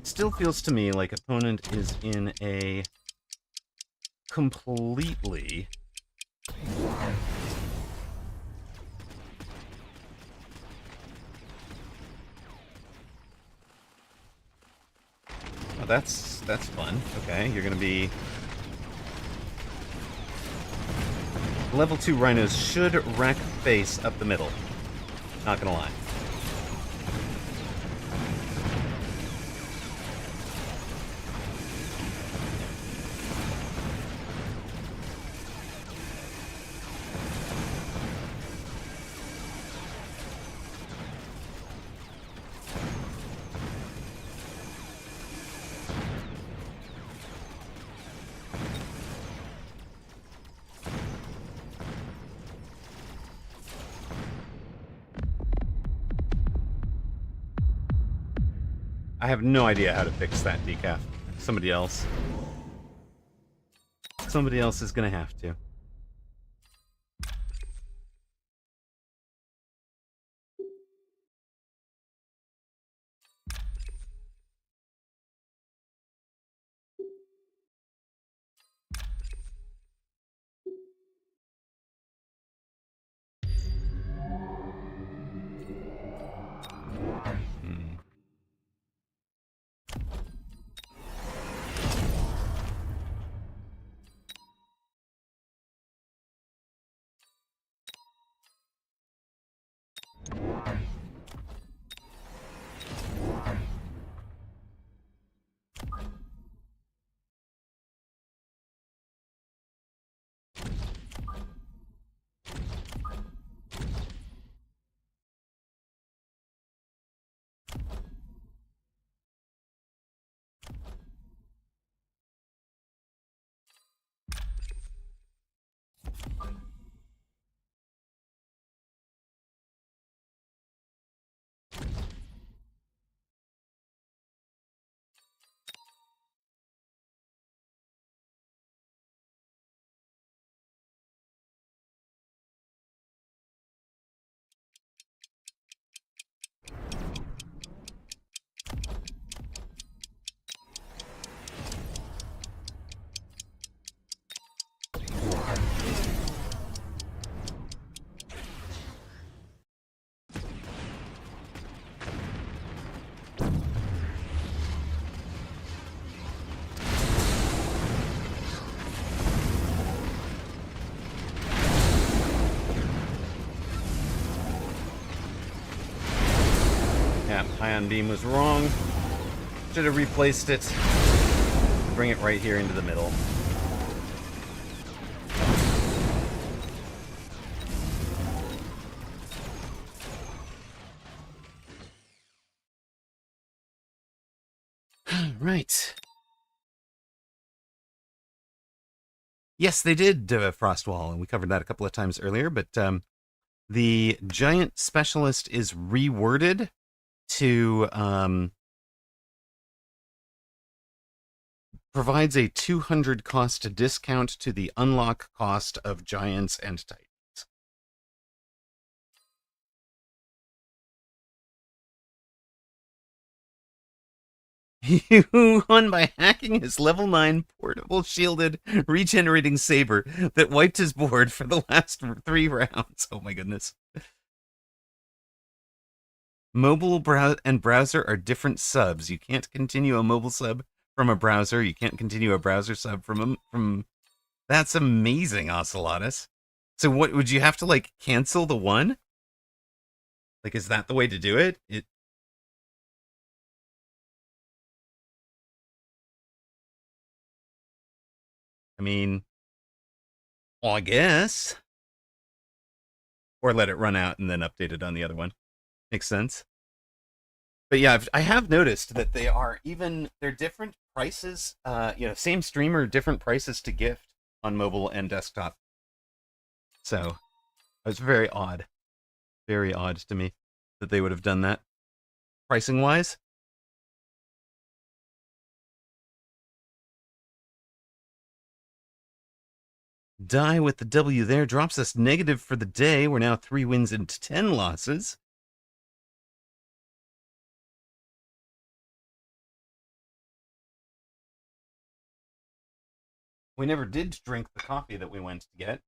Still feels to me like opponent is in a completely oh, that's fun. Okay, you're gonna be level 2 rhinos should wreck face up the middle. Not gonna lie. I have no idea how to fix that decaf. Somebody else is gonna have to. Ion beam was wrong. Should have replaced it. Bring it right here into the middle. Right. Yes, they did Frostwall, and we covered that a couple of times earlier, but the giant specialist is reworded to provides a 200 cost discount to the unlock cost of giants and titans. You won by hacking his level 9 portable shielded regenerating saber that wiped his board for the last 3 rounds. Oh my goodness. Mobile and browser are different subs. You can't continue a mobile sub from a browser. You can't continue a browser sub from. That's amazing, Ocelotus. So what would you have to like cancel the one? Like, is that the way to do it? I mean, well, I guess. Or let it run out and then update it on the other one. Makes sense. But yeah, I have noticed that they're different prices. Same streamer, different prices to gift on mobile and desktop. So it's very odd to me that they would have done that pricing wise. Die with the W there drops us negative for the day. We're now 3 wins and 10 losses. We never did drink the coffee that we went to get.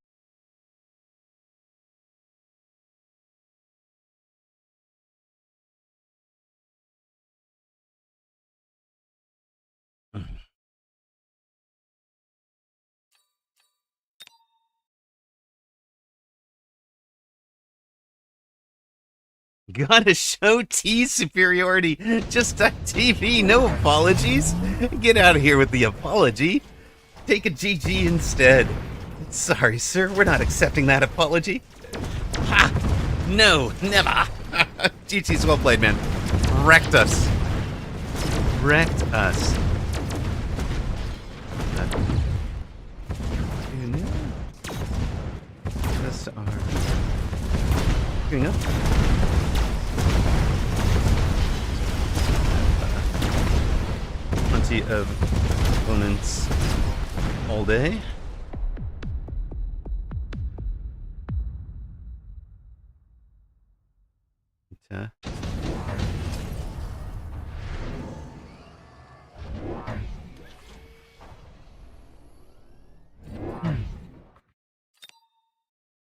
Gotta show T superiority. Just TV, no apologies. Get out of here with the apology. Take a GG instead. Sorry, sir, we're not accepting that apology. Ha! No, never. GG's well played, man. Wrecked us. Wrecked us. Just are queuing up. Plenty of opponents all day. I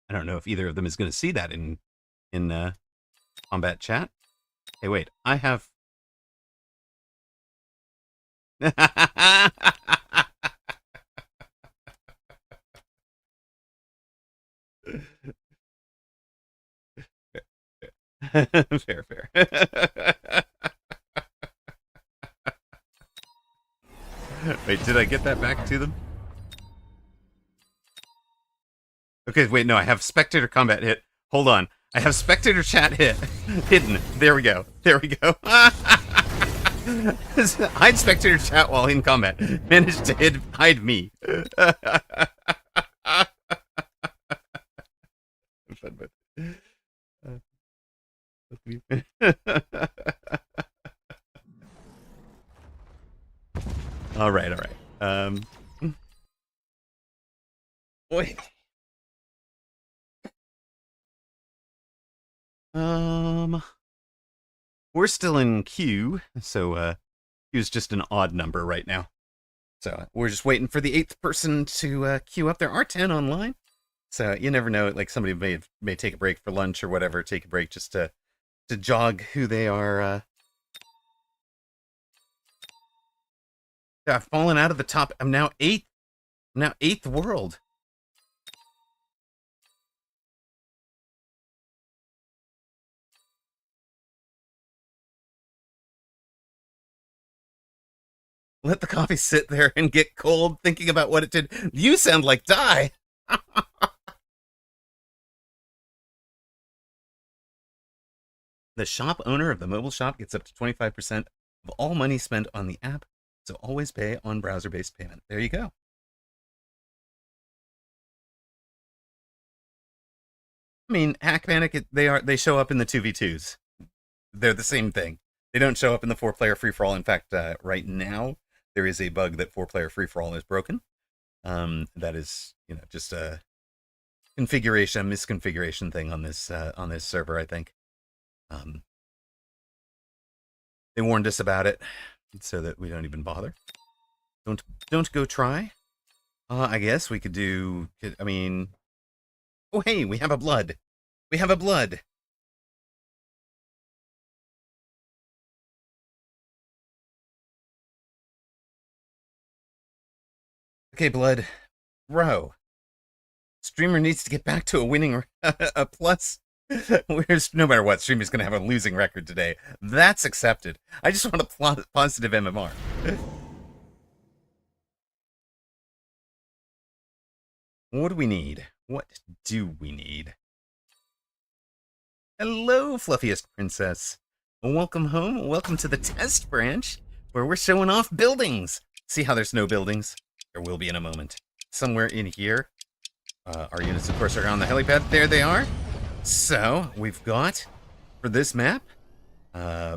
don't know if either of them is going to see that in combat chat. Hey, wait, I have. Fair, fair. Wait, did I get that back to them? Okay, wait, no, I have spectator combat hit. Hold on. I have spectator chat hit. Hidden. There we go. There we go. Hide spectator chat while in combat. Managed to hide me. All right, all right. Wait. We're still in queue, so Q is just an odd number right now. So we're just waiting for the 8th person to queue up. There are 10 online, so you never know. Like somebody may take a break for lunch or whatever, take a break just to jog who they are. I've fallen out of the top. I'm now 8th. I'm now 8th world. Let the coffee sit there and get cold thinking about what it did. You sound like Die. The shop owner of the mobile shop gets up to 25% of all money spent on the app, so always pay on browser-based payment. There you go. I mean, Hack Panic, they show up in the 2v2s. They're the same thing. They don't show up in the 4-player free-for-all. In fact, right now, there is a bug that 4-player free-for-all is broken. That is, just a misconfiguration thing on this server, I think. They warned us about it so that we don't even bother. Don't go try. I guess we could do. I mean, oh hey, we have a blood. We have a blood. Okay, Blood. Bro. Streamer needs to get back to a winning a plus. No matter what, Streamer's going to have a losing record today. That's accepted. I just want a positive MMR. What do we need? What do we need? Hello, fluffiest princess. Welcome home. Welcome to the test branch, where we're showing off buildings. See how there's no buildings? There will be in a moment. Somewhere in here. Our units, of course, are on the helipad. There they are. So, we've got, for this map,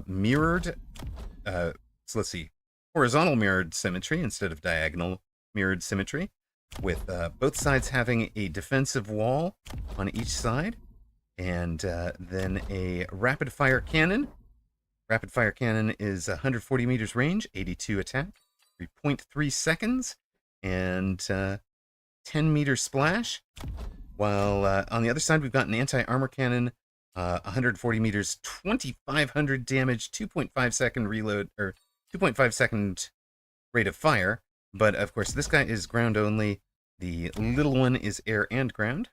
mirrored, so let's see, horizontal mirrored symmetry instead of diagonal mirrored symmetry, with both sides having a defensive wall on each side, and then a rapid fire cannon. Rapid fire cannon is 140 meters range, 82 attack, 3.3 seconds, and 10-meter splash. While on the other side, we've got an anti-armor cannon, 140 meters, 2,500 damage, 2.5 second reload, or 2.5 second rate of fire. But of course, this guy is ground only. The little one is air and ground.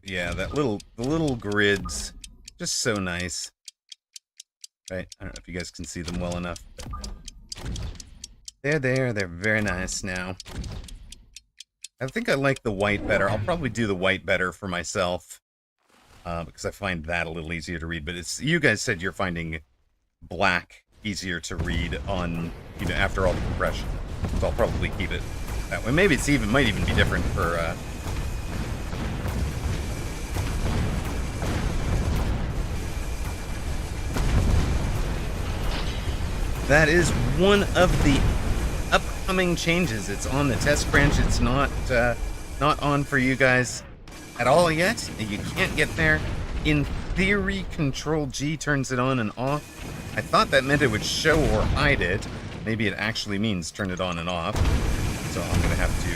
Yeah, the little grids, just so nice. Right, I don't know if you guys can see them well enough. They're there, they're very nice now. I think I like the white better. I'll probably do the white better for myself, because I find that a little easier to read. But it's, you guys said you're finding black easier to read on, you know, after all the compression. So I'll probably keep it that way. Maybe it's might even be different for, that is one of the upcoming changes. It's on the test branch. It's not on for you guys at all yet. You can't get there. In theory, Control G turns it on and off. I thought that meant it would show or hide it. Maybe it actually means turn it on and off. So I'm gonna have to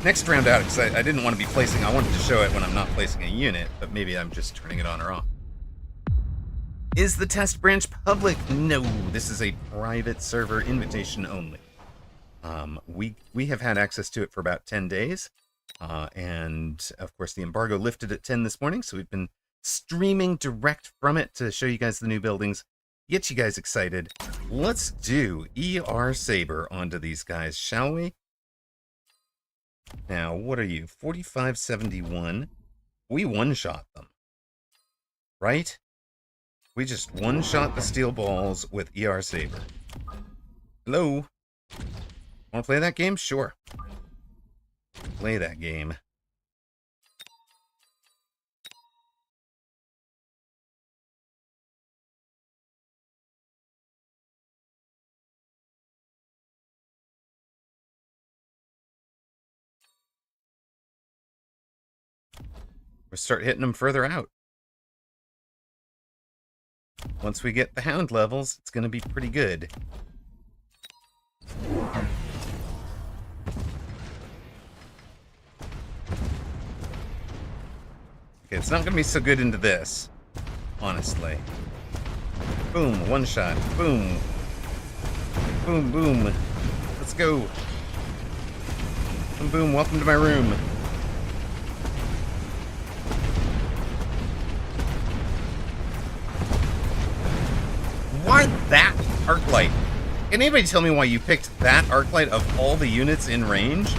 next round out, because I didn't want to be placing. I wanted to show it when I'm not placing a unit, but maybe I'm just turning it on or off. Is the test branch public? No, this is a private server, invitation only. We have had access to it for about 10 days. And of course the embargo lifted at 10 this morning, so we've been streaming direct from it to show you guys the new buildings, get you guys excited. Let's do ER Saber onto these guys, shall we? Now, what are you? 4571. We one-shot them, right? We just one-shot the steel balls with ER Saber. Hello? Want to play that game? Sure. Play that game. We'll start hitting them further out. Once we get the hound levels, it's going to be pretty good. Okay, it's not going to be so good into this, honestly. Boom, one shot. Boom. Boom, boom. Let's go. Boom, boom, welcome to my room. Why that arc light? Can anybody tell me why you picked that arc light of all the units in range?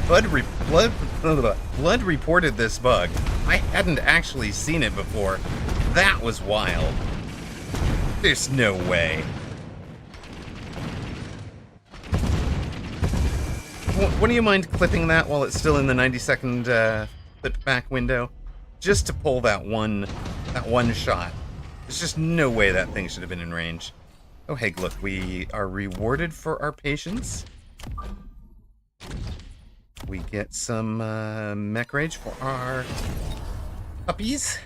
Blood reported this bug. I hadn't actually seen it before. That was wild. There's no way. Wouldn't you mind clipping that while it's still in the 90-second clip back window? Just to pull that one shot. There's just no way that thing should have been in range. Oh, hey, look, we are rewarded for our patience. We get some mech rage for our puppies.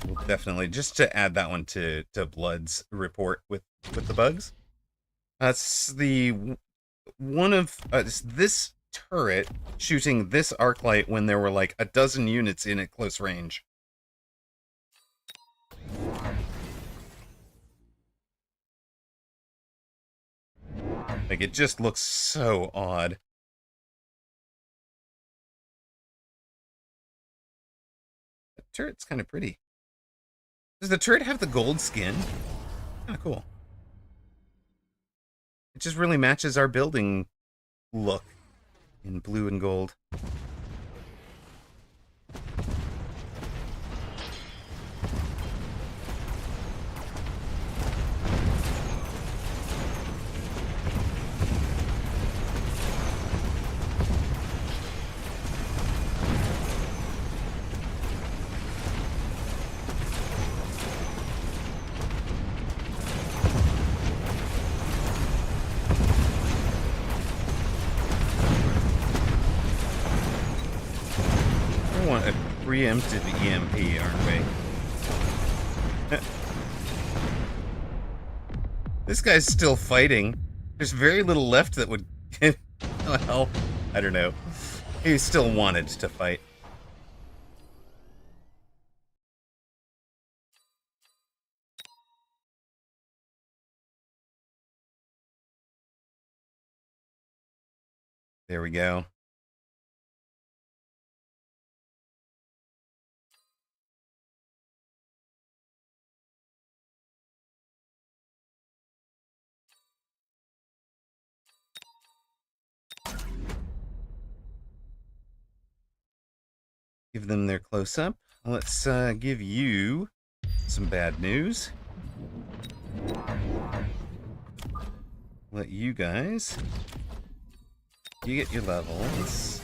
We'll definitely, just to add that one to Blood's report with the bugs. That's the one of this turret shooting this arc light when there were like a dozen units in at close range. Like, it just looks so odd. The turret's kind of pretty. Does the turret have the gold skin? Kind of cool. It just really matches our building look in blue and gold. We want a preemptive EMP, aren't we? This guy's still fighting. There's very little left that would... well, I don't know. He still wanted to fight. There we go. Give them their close-up. Let's give you some bad news. Let you guys... You get your levels.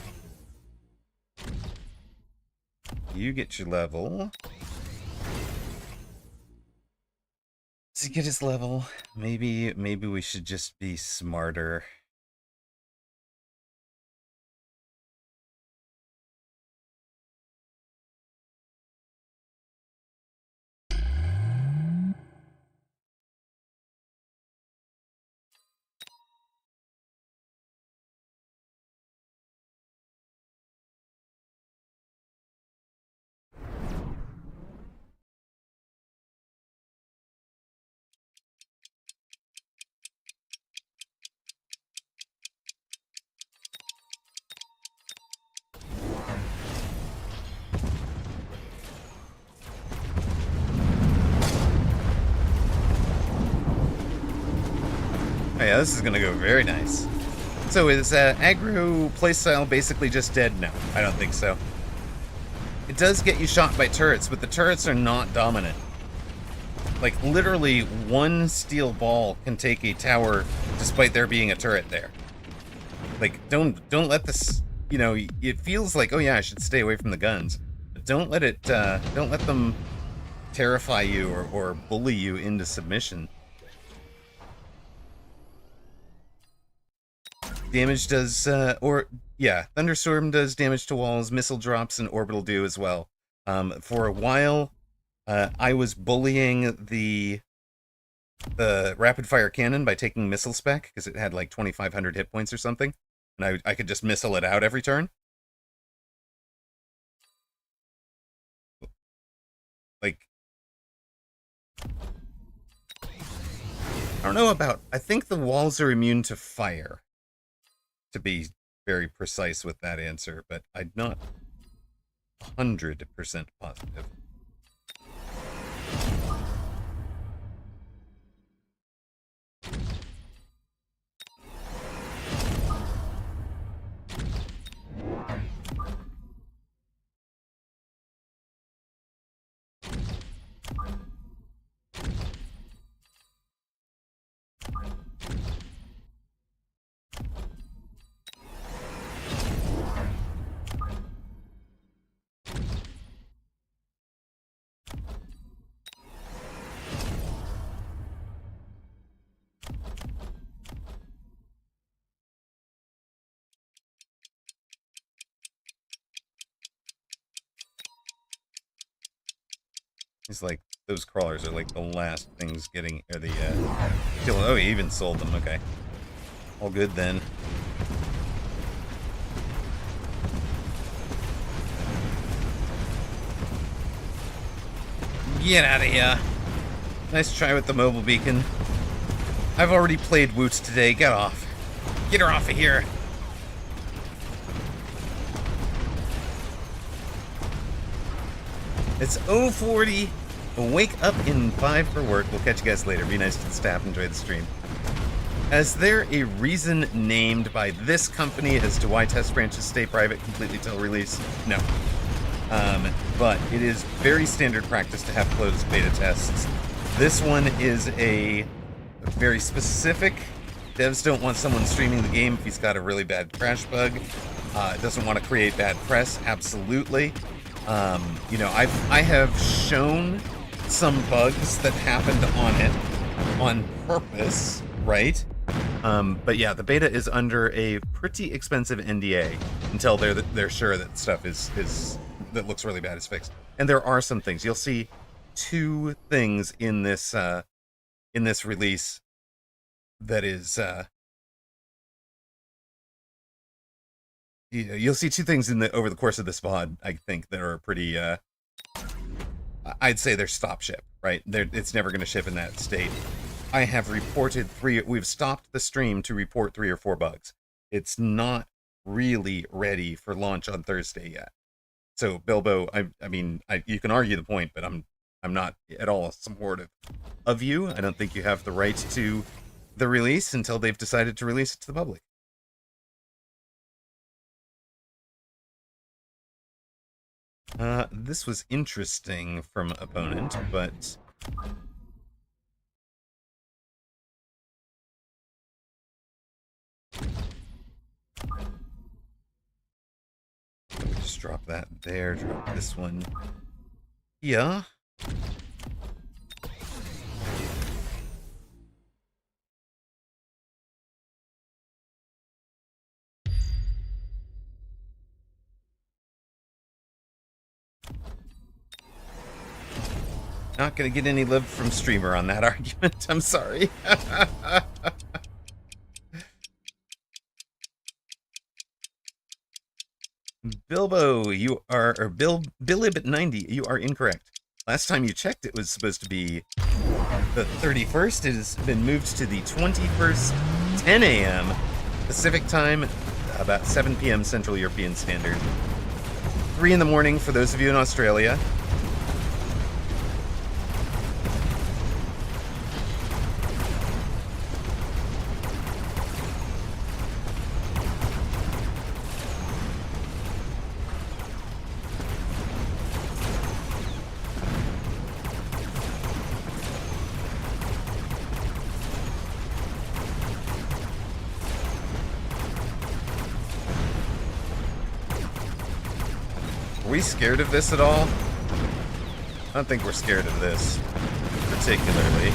You get your level. Does he get his level? Maybe we should just be smarter. Oh yeah, this is gonna go very nice. So is aggro playstyle basically just dead? No, I don't think so. It does get you shot by turrets, but the turrets are not dominant. Like, literally, one steel ball can take a tower despite there being a turret there. Like, don't let this, you know, it feels like, oh yeah, I should stay away from the guns. But don't let it, don't let them terrify you or bully you into submission. Damage does, Thunderstorm does damage to walls, missile drops, and orbital do as well. For a while, I was bullying the rapid fire cannon by taking missile spec, because it had like 2,500 hit points or something, and I could just missile it out every turn. Like, I don't know about, I think the walls are immune to fire, to be very precise with that answer, but I'm not 100% positive. He's like, those crawlers are like the last things getting, or the, oh, he even sold them, okay. All good then. Get out of here. Nice try with the mobile beacon. I've already played Woots today, get off. Get her off of here. It's 0:40. Wake up in 5 for work. We'll catch you guys later. Be nice to the staff. Enjoy the stream. Is there a reason named by this company as to why test branches stay private completely till release? No. But it is very standard practice to have closed beta tests. This one is a very specific. Devs don't want someone streaming the game if he's got a really bad crash bug. Doesn't want to create bad press. Absolutely. You know, I have shown some bugs that happened on it on purpose, right? But yeah, the beta is under a pretty expensive NDA until they're sure that stuff is that looks really bad is fixed. And there are some things. You'll see 2 things in this release that is you'll see 2 things over the course of this VOD, I think, that are pretty I'd say they're stop ship, right? It's never going to ship in that state. I have reported 3. We've stopped the stream to report 3 or 4 bugs. It's not really ready for launch on Thursday yet. So Bilbo, I mean, you can argue the point, but I'm not at all supportive of you. I don't think you have the right to the release until they've decided to release it to the public. This was interesting from opponent, but just drop that there, drop this one. Yeah. Not gonna get any love from streamer on that argument. I'm sorry. Bilbo, you are, or Billib90, you are incorrect. Last time you checked, it was supposed to be the 31st. It has been moved to the 21st, 10 a.m. Pacific time, about 7 p.m. Central European Standard. 3 in the morning for those of you in Australia. Are we scared of this at all? I don't think we're scared of this, particularly.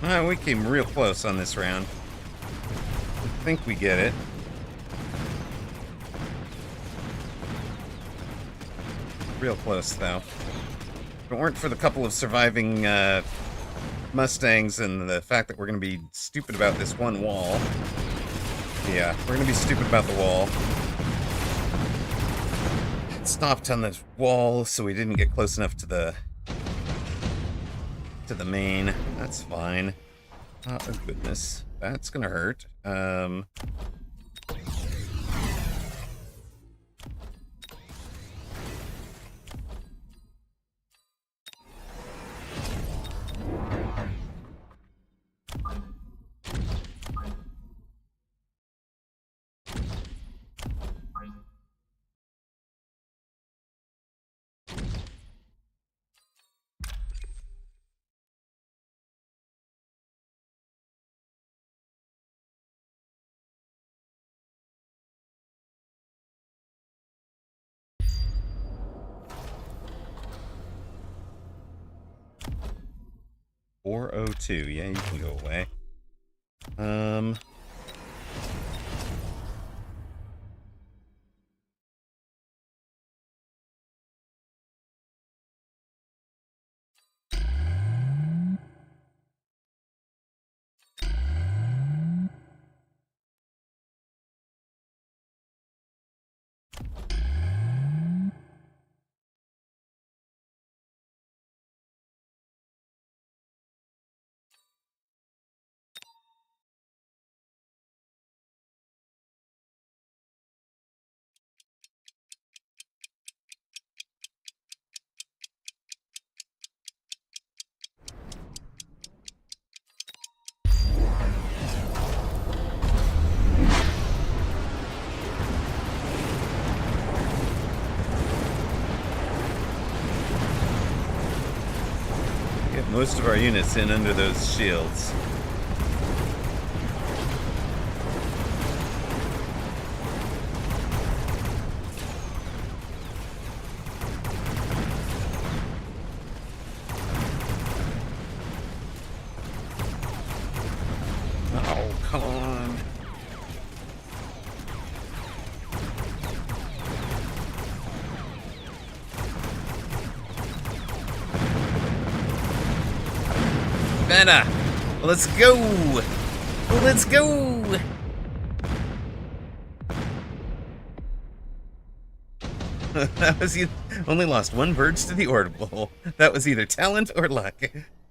We came real close on this round. I think we get it. Real close, though. If it weren't for the couple of surviving Mustangs and the fact that we're going to be stupid about this one wall. Yeah, we're going to be stupid about the wall. It stopped on the wall, so we didn't get close enough to the main. That's fine. Oh, goodness. That's going to hurt. 402. Yeah, you can go away. Get most of our units in under those shields. Oh, come on. Better. Let's go. Let's go. That was only lost one birds to the orbital. That was either talent or luck.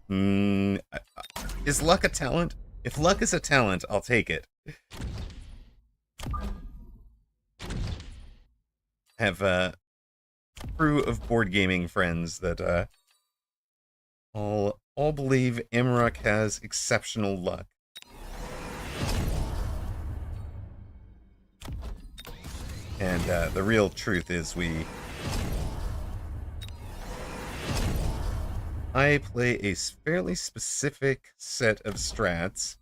Is luck a talent? If luck is a talent, I'll take it. Have a crew of board gaming friends that all believe Imruk has exceptional luck. And the real truth is I play a fairly specific set of strats.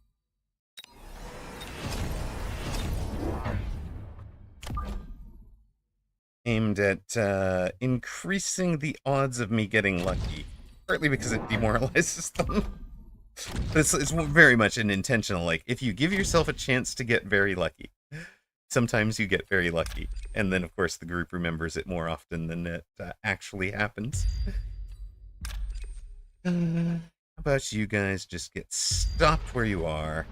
Aimed at increasing the odds of me getting lucky. Partly because it demoralizes them. But it's very much an intentional, like, if you give yourself a chance to get very lucky, sometimes you get very lucky. And then, of course, the group remembers it more often than it actually happens. How about you guys just get stopped where you are?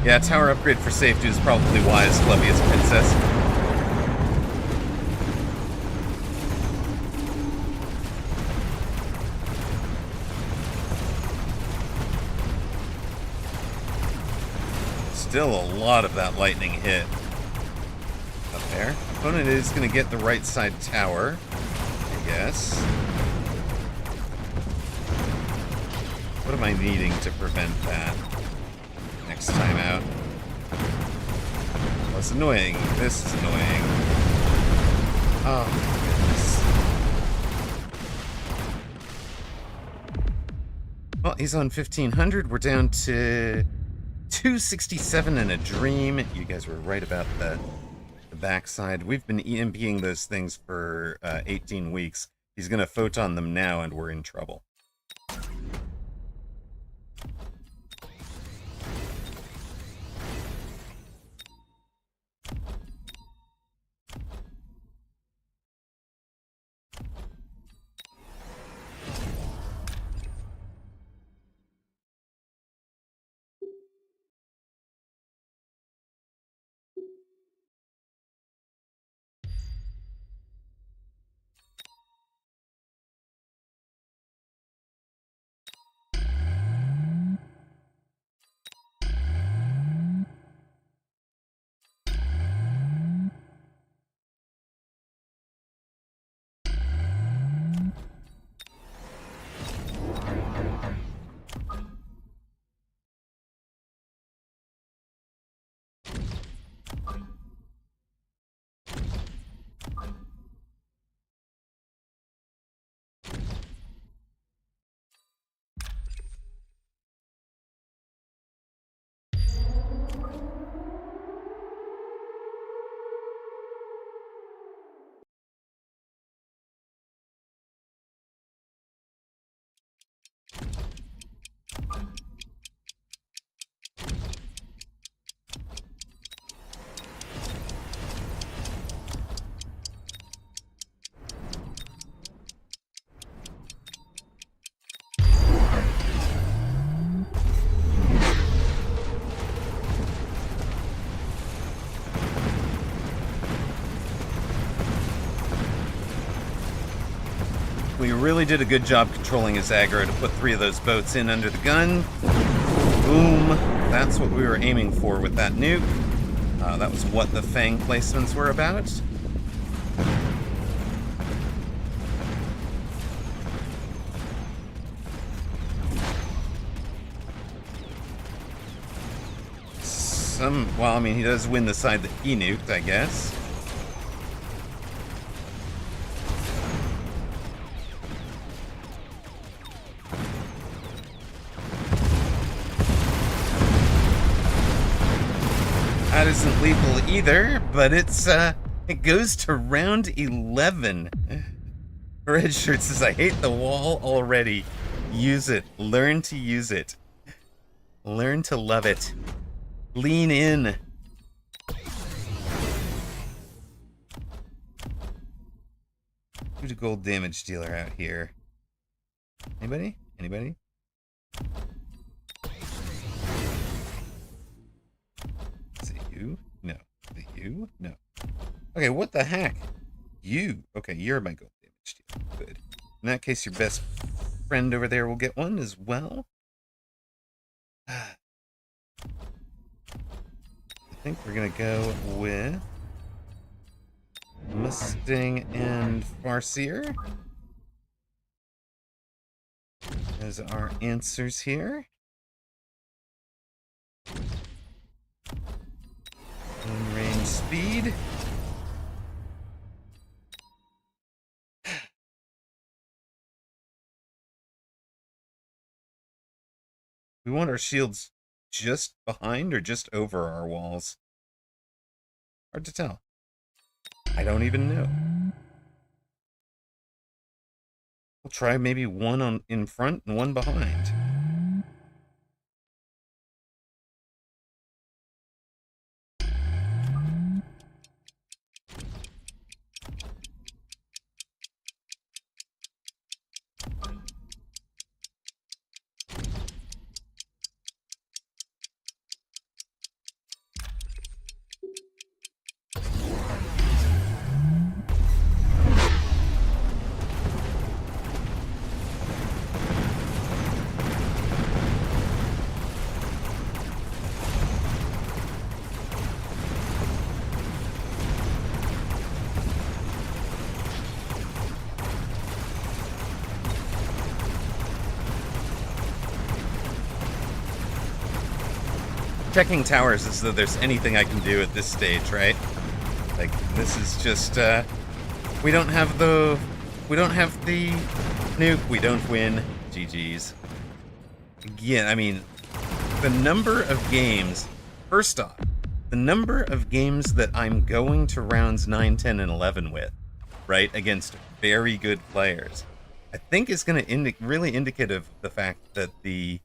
Yeah, tower upgrade for safety is probably wise, Fluffy's princess. Still a lot of that lightning hit. Up there. Opponent is going to get the right side tower, I guess. What am I needing to prevent that next time out? Oh, it's annoying. This is annoying. Oh, goodness. Well, he's on 1500. We're down to 267 and a dream. You guys were right about the backside. We've been EMPing those things for 18 weeks. He's going to photon them now, and we're in trouble. We really did a good job controlling his aggro to put 3 of those boats in under the gun. Boom. That's what we were aiming for with that nuke. That was what the Fang placements were about. Well, I mean, he does win the side that he nuked, I guess. That isn't lethal either, but it goes to round 11. Red Shirt says, I hate the wall already. Use it. Learn to use it. Learn to love it. Lean in. Who's a gold damage dealer out here? Anybody? Anybody? Is it you? No. Is it you? No. Okay, what the heck? You. Okay, you're my gold damage dealer. Good. In that case, your best friend over there will get one as well. I think we're gonna go with Mustang and Farseer as our answers here. In range speed. We want our shields just behind or just over our walls? Hard to tell. I don't even know. We'll try maybe one in front and one behind. checking towers as though there's anything I can do at this stage, right? Like, this is just, we don't have the nuke, we don't win. GG's. Again, I mean, the number of games, first off, the number of games that I'm going to rounds 9, 10, and 11 with, right, against very good players, I think is going to really indicative of the fact that the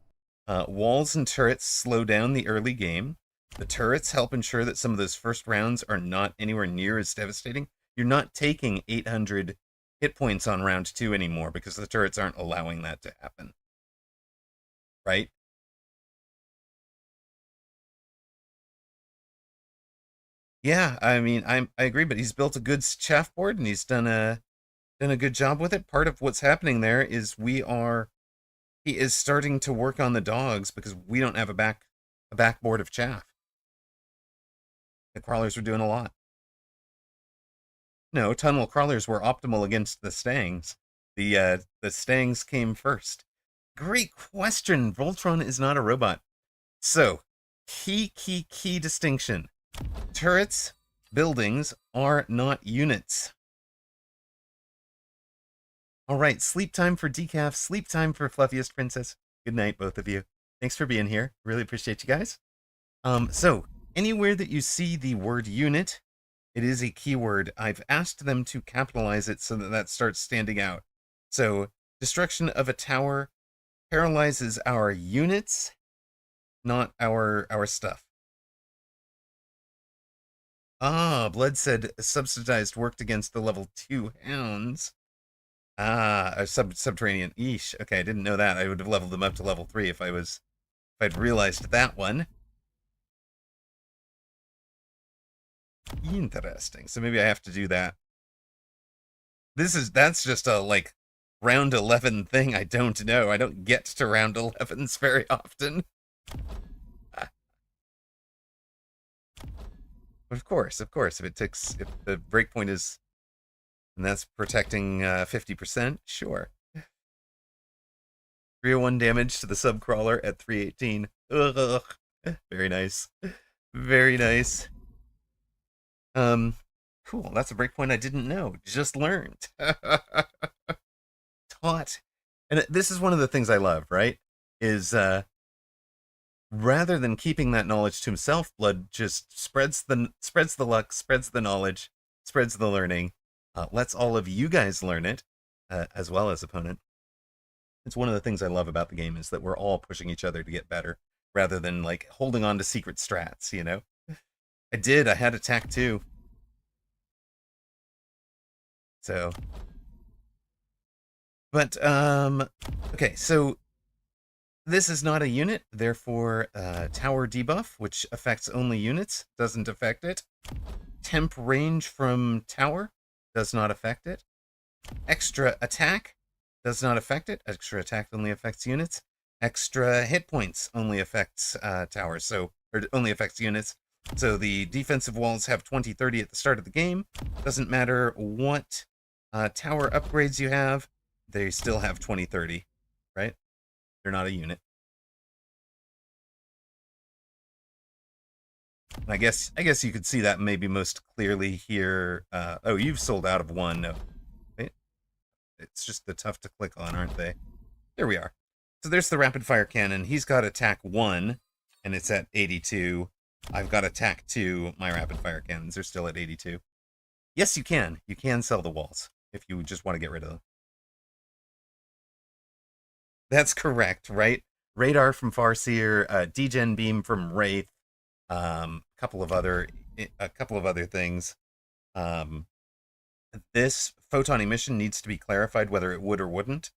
walls and turrets slow down the early game. The turrets help ensure that some of those first rounds are not anywhere near as devastating. You're not taking 800 hit points on round 2 anymore because the turrets aren't allowing that to happen. Right? Yeah, I mean, I agree, but he's built a good chaff board and he's done a good job with it. Part of what's happening there is he is starting to work on the dogs because we don't have a backboard of chaff. The crawlers were doing a lot. No, tunnel crawlers were optimal against the stangs. The stangs came first. Great question. Voltron is not a robot. So, key distinction. Turrets, buildings are not units. All right, sleep time for Decaf, sleep time for Fluffiest Princess. Good night, both of you. Thanks for being here. Really appreciate you guys. So, anywhere that you see the word unit, it is a keyword. I've asked them to capitalize it so that starts standing out. So, destruction of a tower paralyzes our units, not our stuff. Ah, Blood said subsidized worked against the level 2 hounds. Ah, a subterranean. Eesh. Okay, I didn't know that. I would have leveled them up to level 3 if I'd realized that one. Interesting. So maybe I have to do that. That's just a like round 11 thing. I don't know. I don't get to round 11s very often. Of course, if the breakpoint is, and that's protecting 50%, sure. 301 damage to the subcrawler at 318. Ugh. Very nice. Very nice. Cool. That's a breakpoint I didn't know. Just learned. Taught. And this is one of the things I love, right? Is rather than keeping that knowledge to himself, Blood just spreads the luck, spreads the knowledge, spreads the learning, lets all of you guys learn it, as well as opponent. It's one of the things I love about the game is that we're all pushing each other to get better, rather than like holding on to secret strats, you know? I had attack too. So, but okay, so this is not a unit, therefore tower debuff, which affects only units, doesn't affect it. Temp range from tower does not affect it. Extra attack does not affect it. Extra attack only affects units. Extra hit points only affects towers, or only affects units. So the defensive walls have 20-30 at the start of the game. Doesn't matter what tower upgrades you have, they still have 20-30, right? They're not a unit. And I guess you could see that maybe most clearly here. Oh, you've sold out of one. No, it's just the tough to click on, aren't they? There we are. So there's the rapid fire cannon. He's got attack 1, and it's at 82. I've got attack 2. My rapid fire cannons are still at 82. Yes, you can. You can sell the walls if you just want to get rid of them. That's correct, right? Radar from Farseer, Degen Beam from Wraith, a couple of other things. This photon emission needs to be clarified whether it would or wouldn't.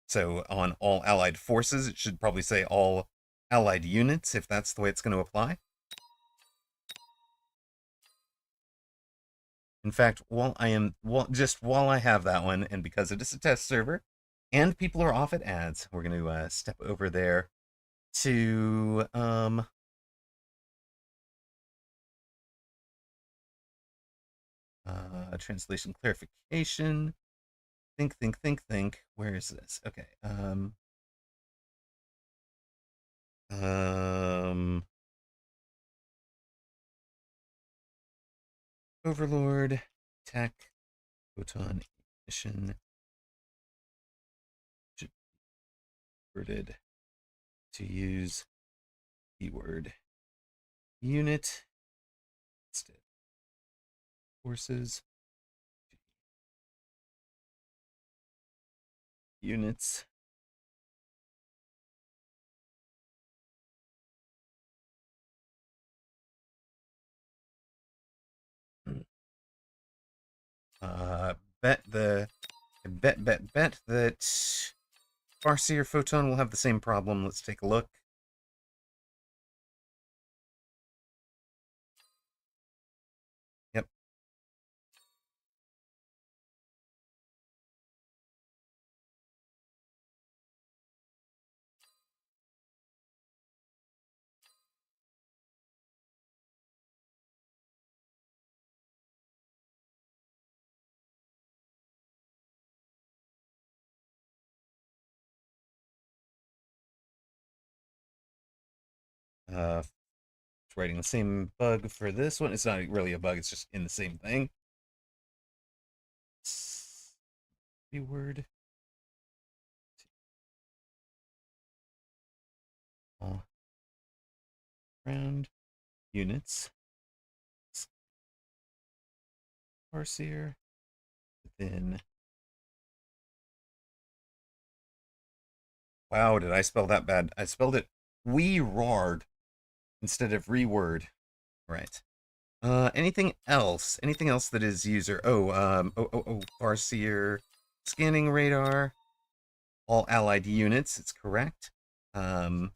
So on all allied forces, it should probably say all allied units if that's the way it's going to apply. In fact, while I have that one, and because it is a test server, and people are off at ads, we're going to step over there to translation clarification. Think. Where is this? Okay. Overlord, tech, photon emission, should be worded to use keyword unit instead. Forces, units. Bet that Farseer Photon will have the same problem. Let's take a look. Yep. It's writing the same bug for this one. It's not really a bug, it's just in the same thing. Keyword. All round units. Farseer. Within. Wow, did I spell that bad? I spelled it we-rard instead of reword. Right. Anything else? Anything else that is user? Farseer scanning radar. All allied units. It's correct. Radar.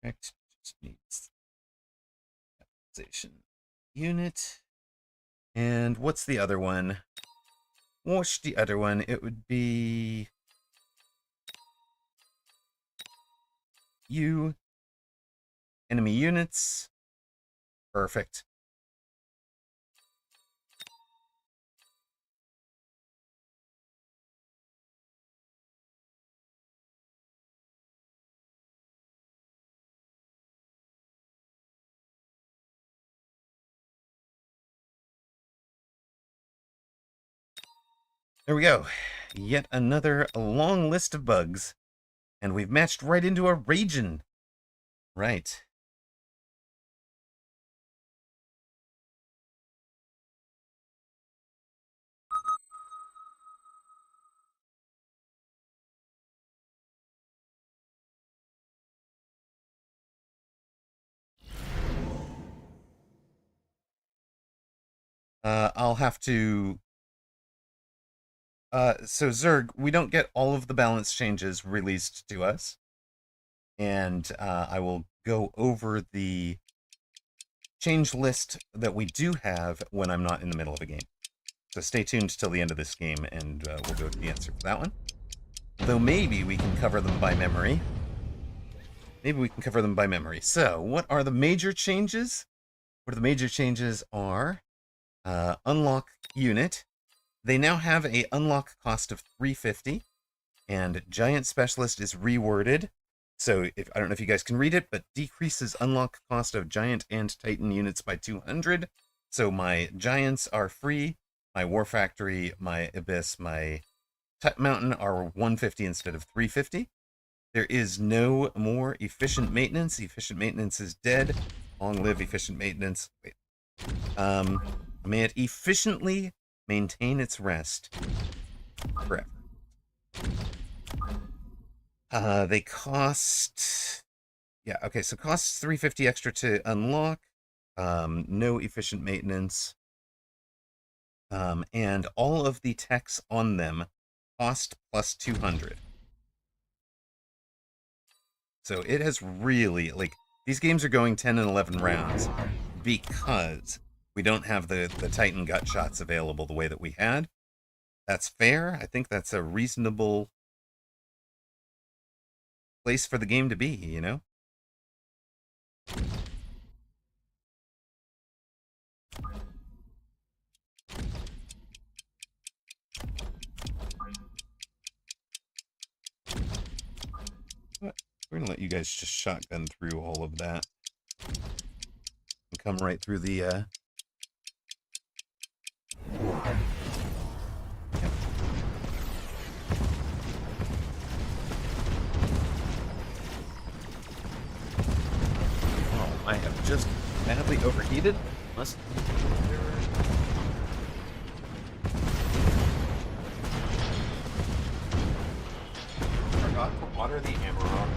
Correct. Just needs capitalization unit. And what's the other one? What's the other one? It would be you. Enemy units. Perfect. There we go. Yet another long list of bugs. And we've matched right into a region. Right. I'll have to... so Zerg, we don't get all of the balance changes released to us. And I will go over the change list that we do have when I'm not in the middle of a game. So stay tuned till the end of this game, and we'll go to the answer for that one. Though maybe we can cover them by memory. So, what are the major changes? What are the major changes are unlock unit. They now have a unlock cost of 350, and Giant Specialist is reworded. So I don't know if you guys can read it, but decreases unlock cost of Giant and Titan units by 200. So my Giants are free, my War Factory, my Abyss, my Mountain are 150 instead of 350. There is no more efficient maintenance. Efficient maintenance is dead. Long live efficient maintenance. Wait. May it efficiently maintain its rest forever. They cost... Yeah, okay, so costs 350 extra to unlock. No efficient maintenance. And all of the techs on them cost plus 200. So it has really, like, these games are going 10 and 11 rounds because we don't have the Titan gut shots available the way that we had. That's fair. I think that's a reasonable place for the game to be, you know? What? we're going to let you guys just shotgun through all of that. And come right through the... Yep. Oh, I have just badly overheated. Must... Forgot to water the Amarok.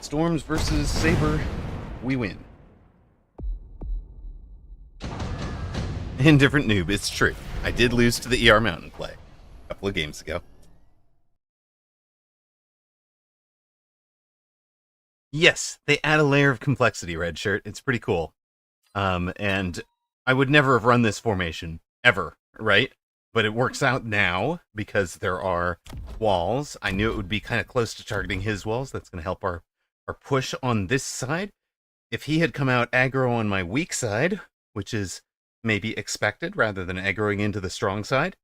Storms versus Saber, we win. Indifferent noob, it's true. I did lose to the ER Mountain play a couple of games ago. Yes, they add a layer of complexity, Red Shirt. It's pretty cool. And I would never have run this formation, ever, right? But it works out now because there are walls. I knew it would be kind of close to targeting his walls. That's going to help our push on this side. If he had come out aggro on my weak side, which is maybe expected rather than aggroing into the strong side,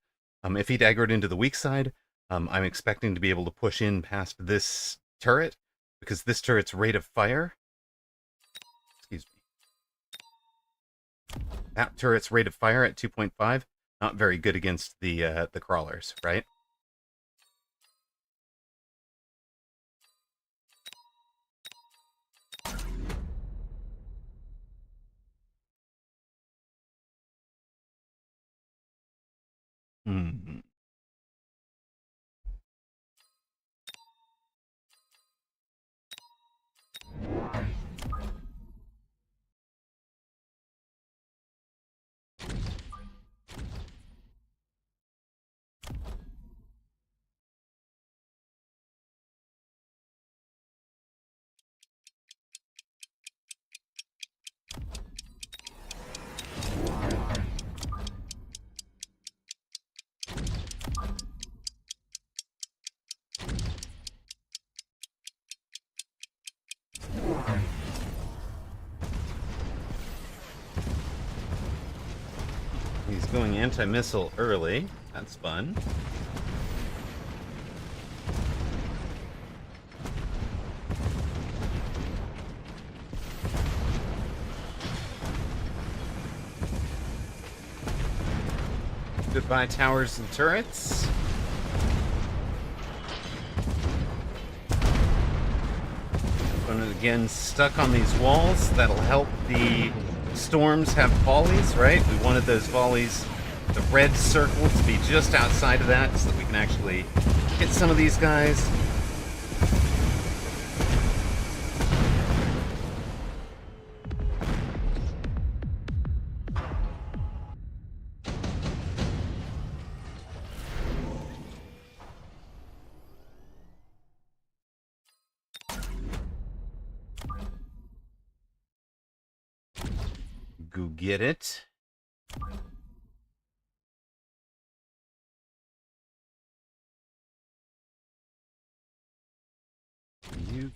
if he'd aggroed into the weak side, I'm expecting to be able to push in past this turret, because this turret's rate of fire... Excuse me. That turret's rate of fire at 2.5, not very good against the crawlers, right? Hmm. He's going anti-missile early. That's fun. Goodbye, towers and turrets. Opponent again stuck on these walls. That'll help the storms have volleys, right? We wanted those volleys, the red circle, to be just outside of that so that we can actually hit some of these guys. Go get it.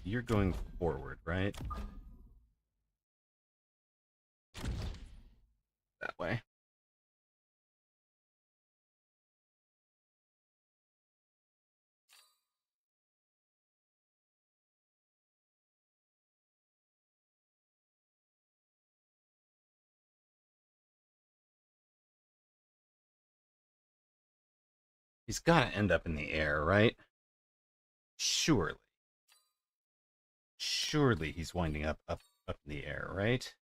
You're going forward, right? That way. He's got to end up in the air, right? Surely. Surely he's winding up in the air, right?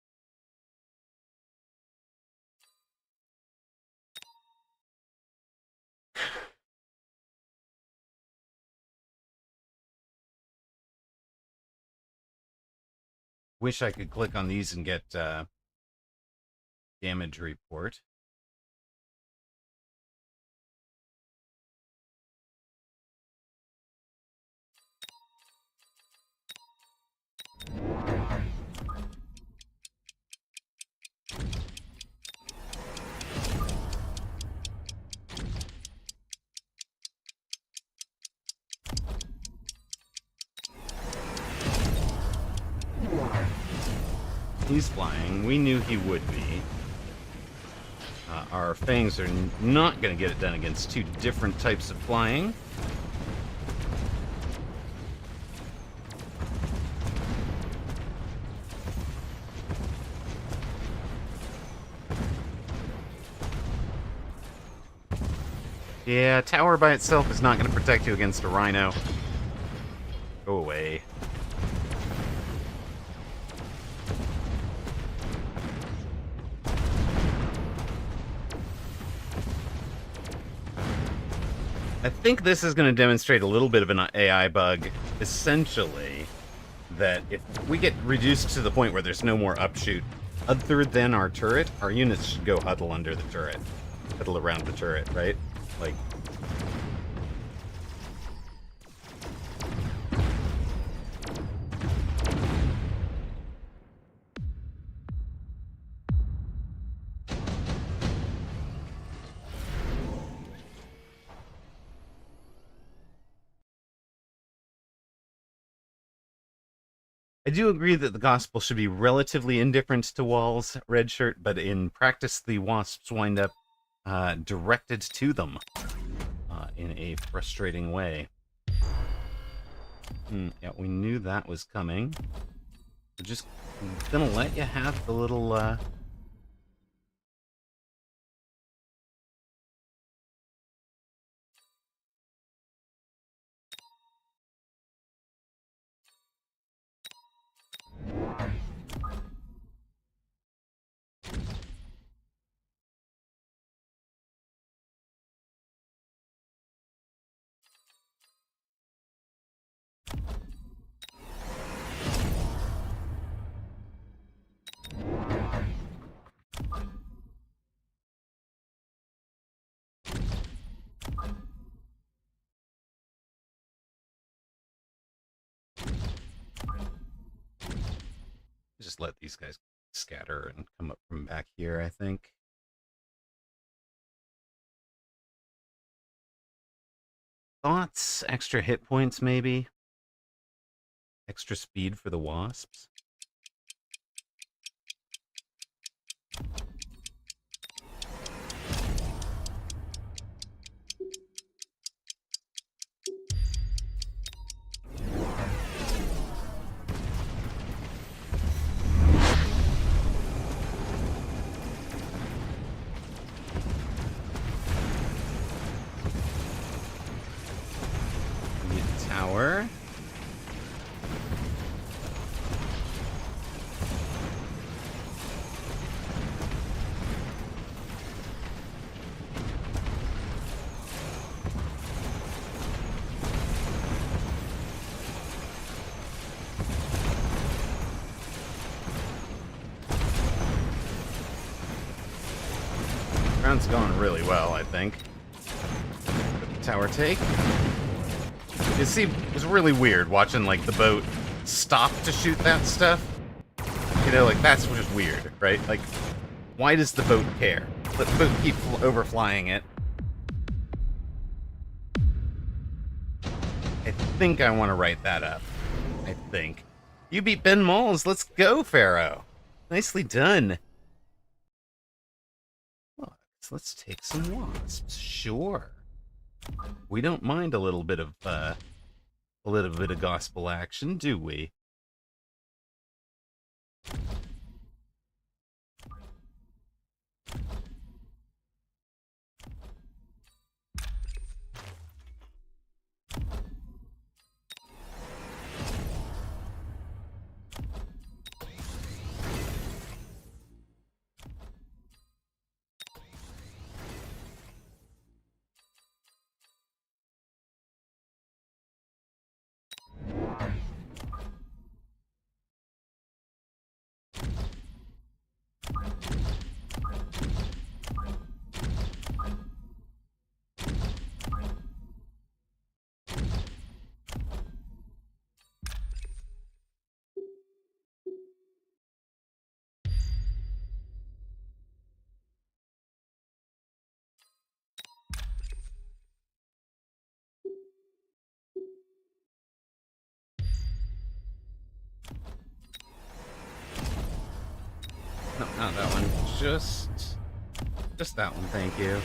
Wish I could click on these and get damage report. He's flying. We knew he would be. Our fangs are not going to get it done against two different types of flying. Yeah, tower by itself is not going to protect you against a rhino. Go away. I think this is going to demonstrate a little bit of an AI bug, essentially, that if we get reduced to the point where there's no more upshoot other than our turret, our units should go huddle under the turret. Huddle around the turret, right? Like... I do agree that the gospel should be relatively indifferent to walls, red shirt, but in practice the wasps wind up directed to them in a frustrating way. Yeah, we knew that was coming. We're just gonna let you have the little... Just let these guys scatter and come up from back here, I think. Thoughts? Extra hit points, maybe? Extra speed for the wasps? Need a tower. Round's going really well, I think. Tower take. You see, it was really weird watching, like, the boat stop to shoot that stuff. You know, like, that's just weird, right? Like, why does the boat care? Let the boat keep overflying it. I think I want to write that up. I think. You beat Ben Malls. Let's go, Pharaoh. Nicely done. So let's take some wasps. Sure. We don't mind a little bit of gospel action, do we? not that one. Just that one, thank you.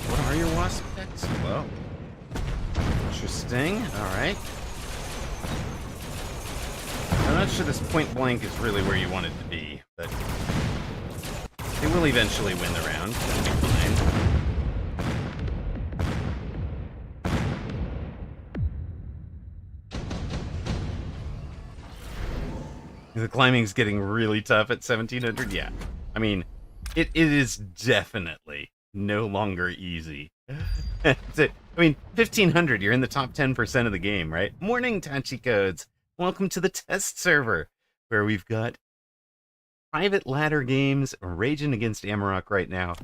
What are your wasp pecks? Whoa. Interesting. Alright. I'm not sure this point blank is really where you want it to be, but they will eventually win the round. That'll be fine. The climbing's getting really tough at 1700. Yeah. I mean, it is definitely no longer easy. I mean, 1500, you're in the top 10% of the game, right? Morning, Tachi Codes. Welcome to the test server, where we've got private ladder games raging against Amarok right now.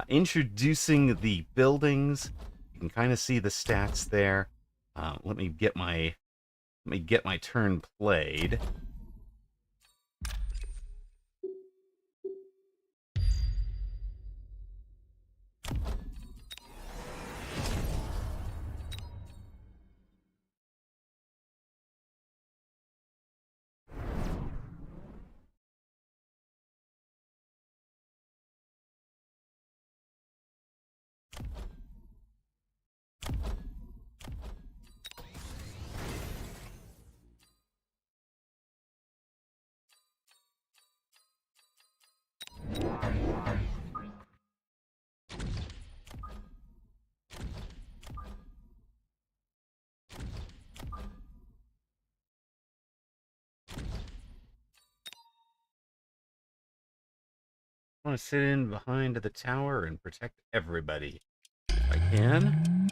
Introducing the buildings. You can kind of see the stats there. Let me get my turn played. I want to sit in behind the tower and protect everybody if I can.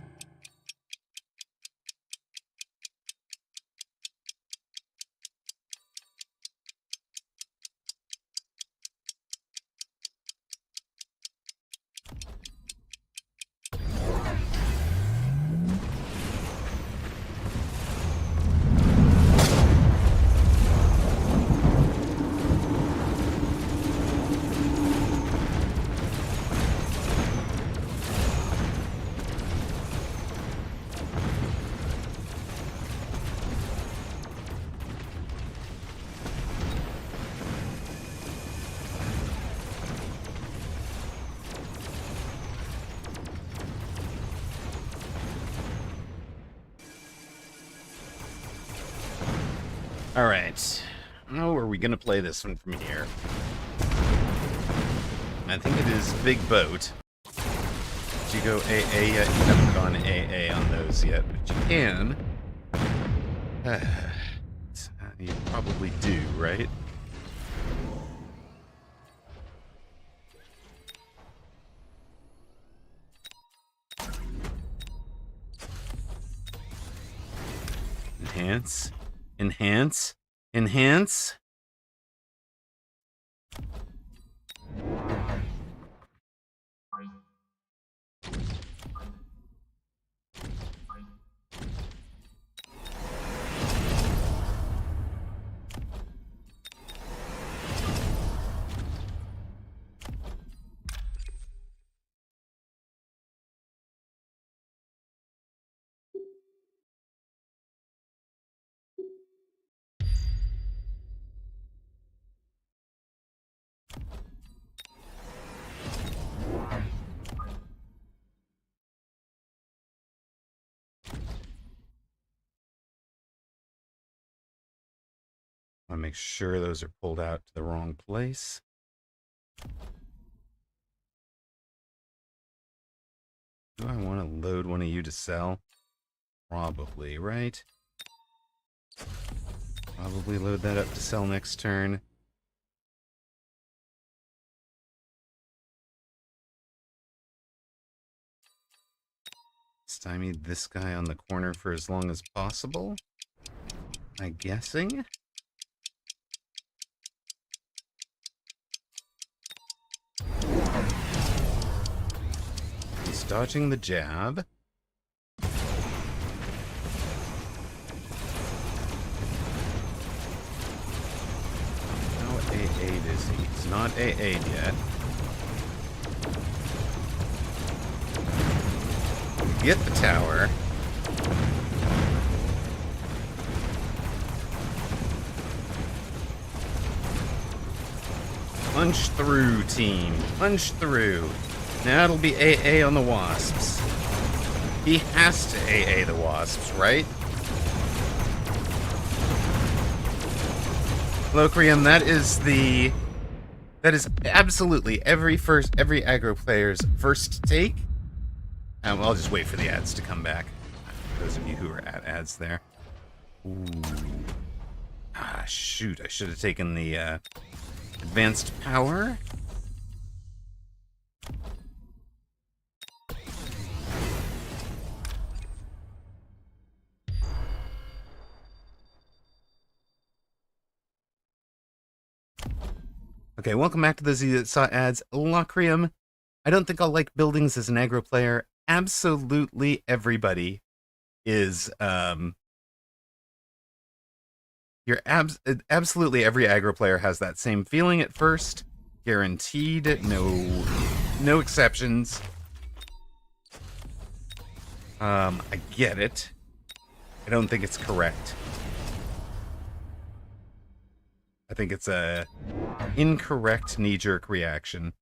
All right. How are we going to play this one from here? I think it is Big Boat. Did you go AA yet? You haven't gone AA on those yet, but you can. You probably do, right? Enhance. Enhance. Enhance. I want to make sure those are pulled out to the wrong place. Do I want to load one of you to sell? Probably, right? Probably load that up to sell next turn. Stymie this guy on the corner for as long as possible. I'm guessing. He's dodging the jab. How A8 is he? He's not A8 yet. Get the tower. Punch through, team. Punch through. Now it'll be AA on the Wasps. He has to AA the Wasps, right? Locrium, that is absolutely every aggro player's first take. I'll just wait for the ads to come back. Those of you who are at ads there. Ooh. Ah, shoot. I should have taken the advanced power. Okay, welcome back to those of you that saw ads. Locrium, I don't think I'll like buildings as an aggro player. Absolutely everybody is, absolutely every aggro player has that same feeling at first. Guaranteed, no exceptions. I get it. I don't think it's correct. I think it's a incorrect knee-jerk reaction.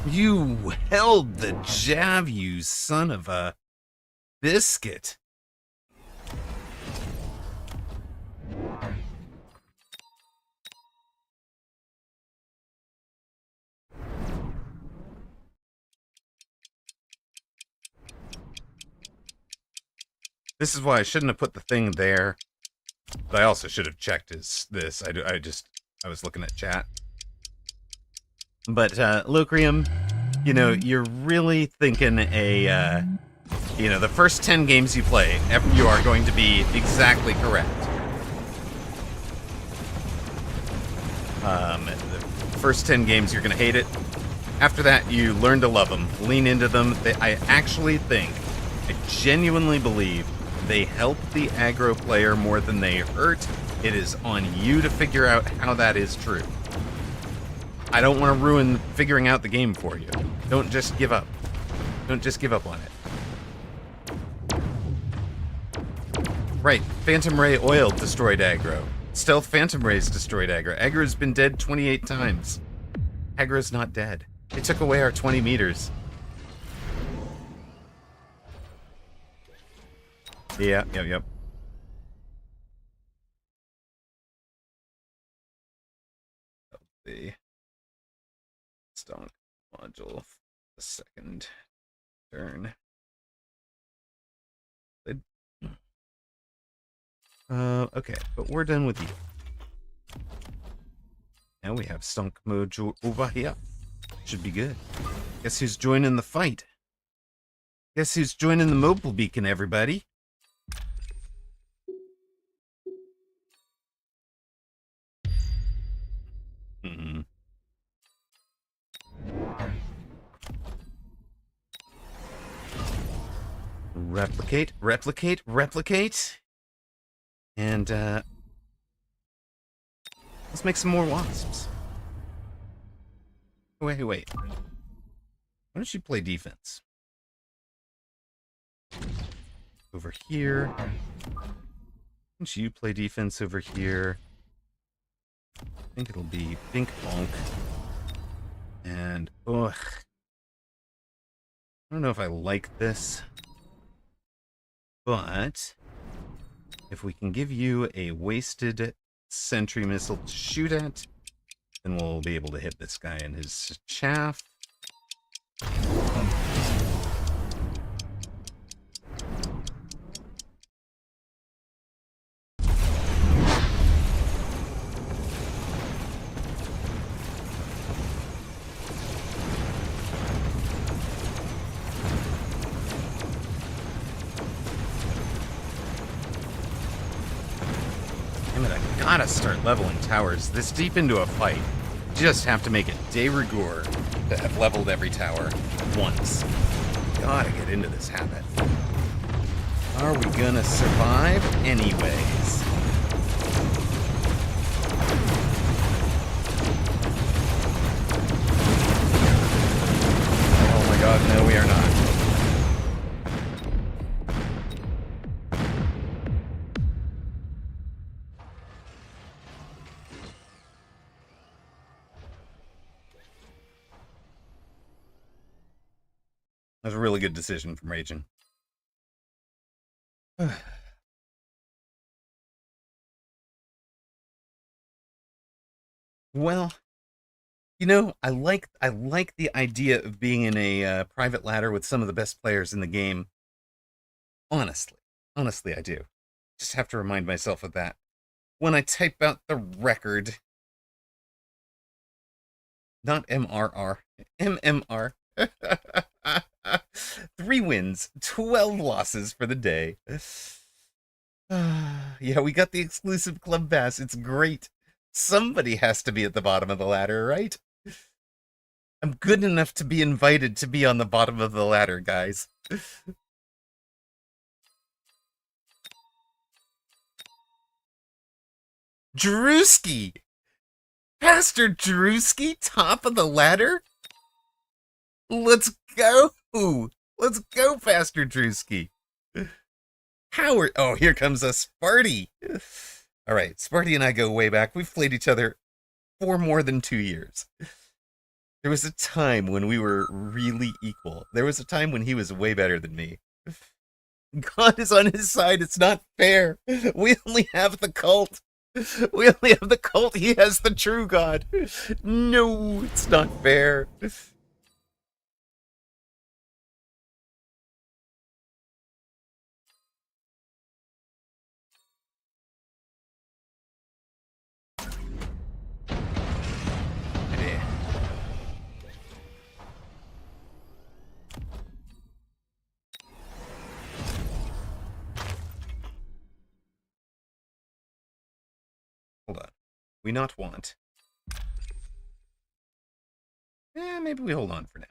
You held the jab, you son of a biscuit. This is why I shouldn't have put the thing there. But I also should have checked this. I was looking at chat. But, Locrium, you know, you're really thinking the first 10 games you play, you are going to be exactly correct. The first 10 games, you're going to hate it. After that, you learn to love them. Lean into them. I genuinely believe they help the aggro player more than they hurt. It is on you to figure out how that is true. I don't want to ruin figuring out the game for you. Don't just give up. Don't just give up on it. Right, Phantom Ray Oil destroyed aggro. Stealth Phantom Rays destroyed aggro. Aggro's been dead 28 times. Aggro's not dead. They took away our 20 meters. Yeah, yep. The stonk module for the second turn. Okay, but we're done with you. Now we have stonk module over here. Should be good. Guess who's joining the fight? Guess who's joining the mobile beacon, everybody? Replicate. And, let's make some more wasps. Wait. Why don't you play defense? Over here. Why don't you play defense over here? I think it'll be Bink Bonk. And, ugh. I don't know if I like this. But if we can give you a wasted sentry missile to shoot at, then we'll be able to hit this guy in his chaff. gotta start leveling towers this deep into a fight. Just have to make it de rigueur to have leveled every tower once. Gotta get into this habit. Are we gonna survive anyways? Oh my god, no, we are not. That was a really good decision from Raging. Well, you know, I like the idea of being in a private ladder with some of the best players in the game. Honestly, I do. Just have to remind myself of that when I type out the record. Not MRR, MMR. 3 wins, 12 losses for the day. Yeah, we got the exclusive club pass. It's great. Somebody has to be at the bottom of the ladder, right? I'm good enough to be invited to be on the bottom of the ladder, guys. Drewski! Pastor Drewski, top of the ladder? Let's go! Let's go, Pastor Drewski. Howard. Oh, here comes a Sparty. All right, Sparty and I go way back. We've played each other for more than 2 years. There was a time when we were really equal. There was a time when he was way better than me. God is on his side. It's not fair. We only have the cult. We only have the cult. He has the true God. No, it's not fair. Hold on. We not want. Maybe we hold on for now.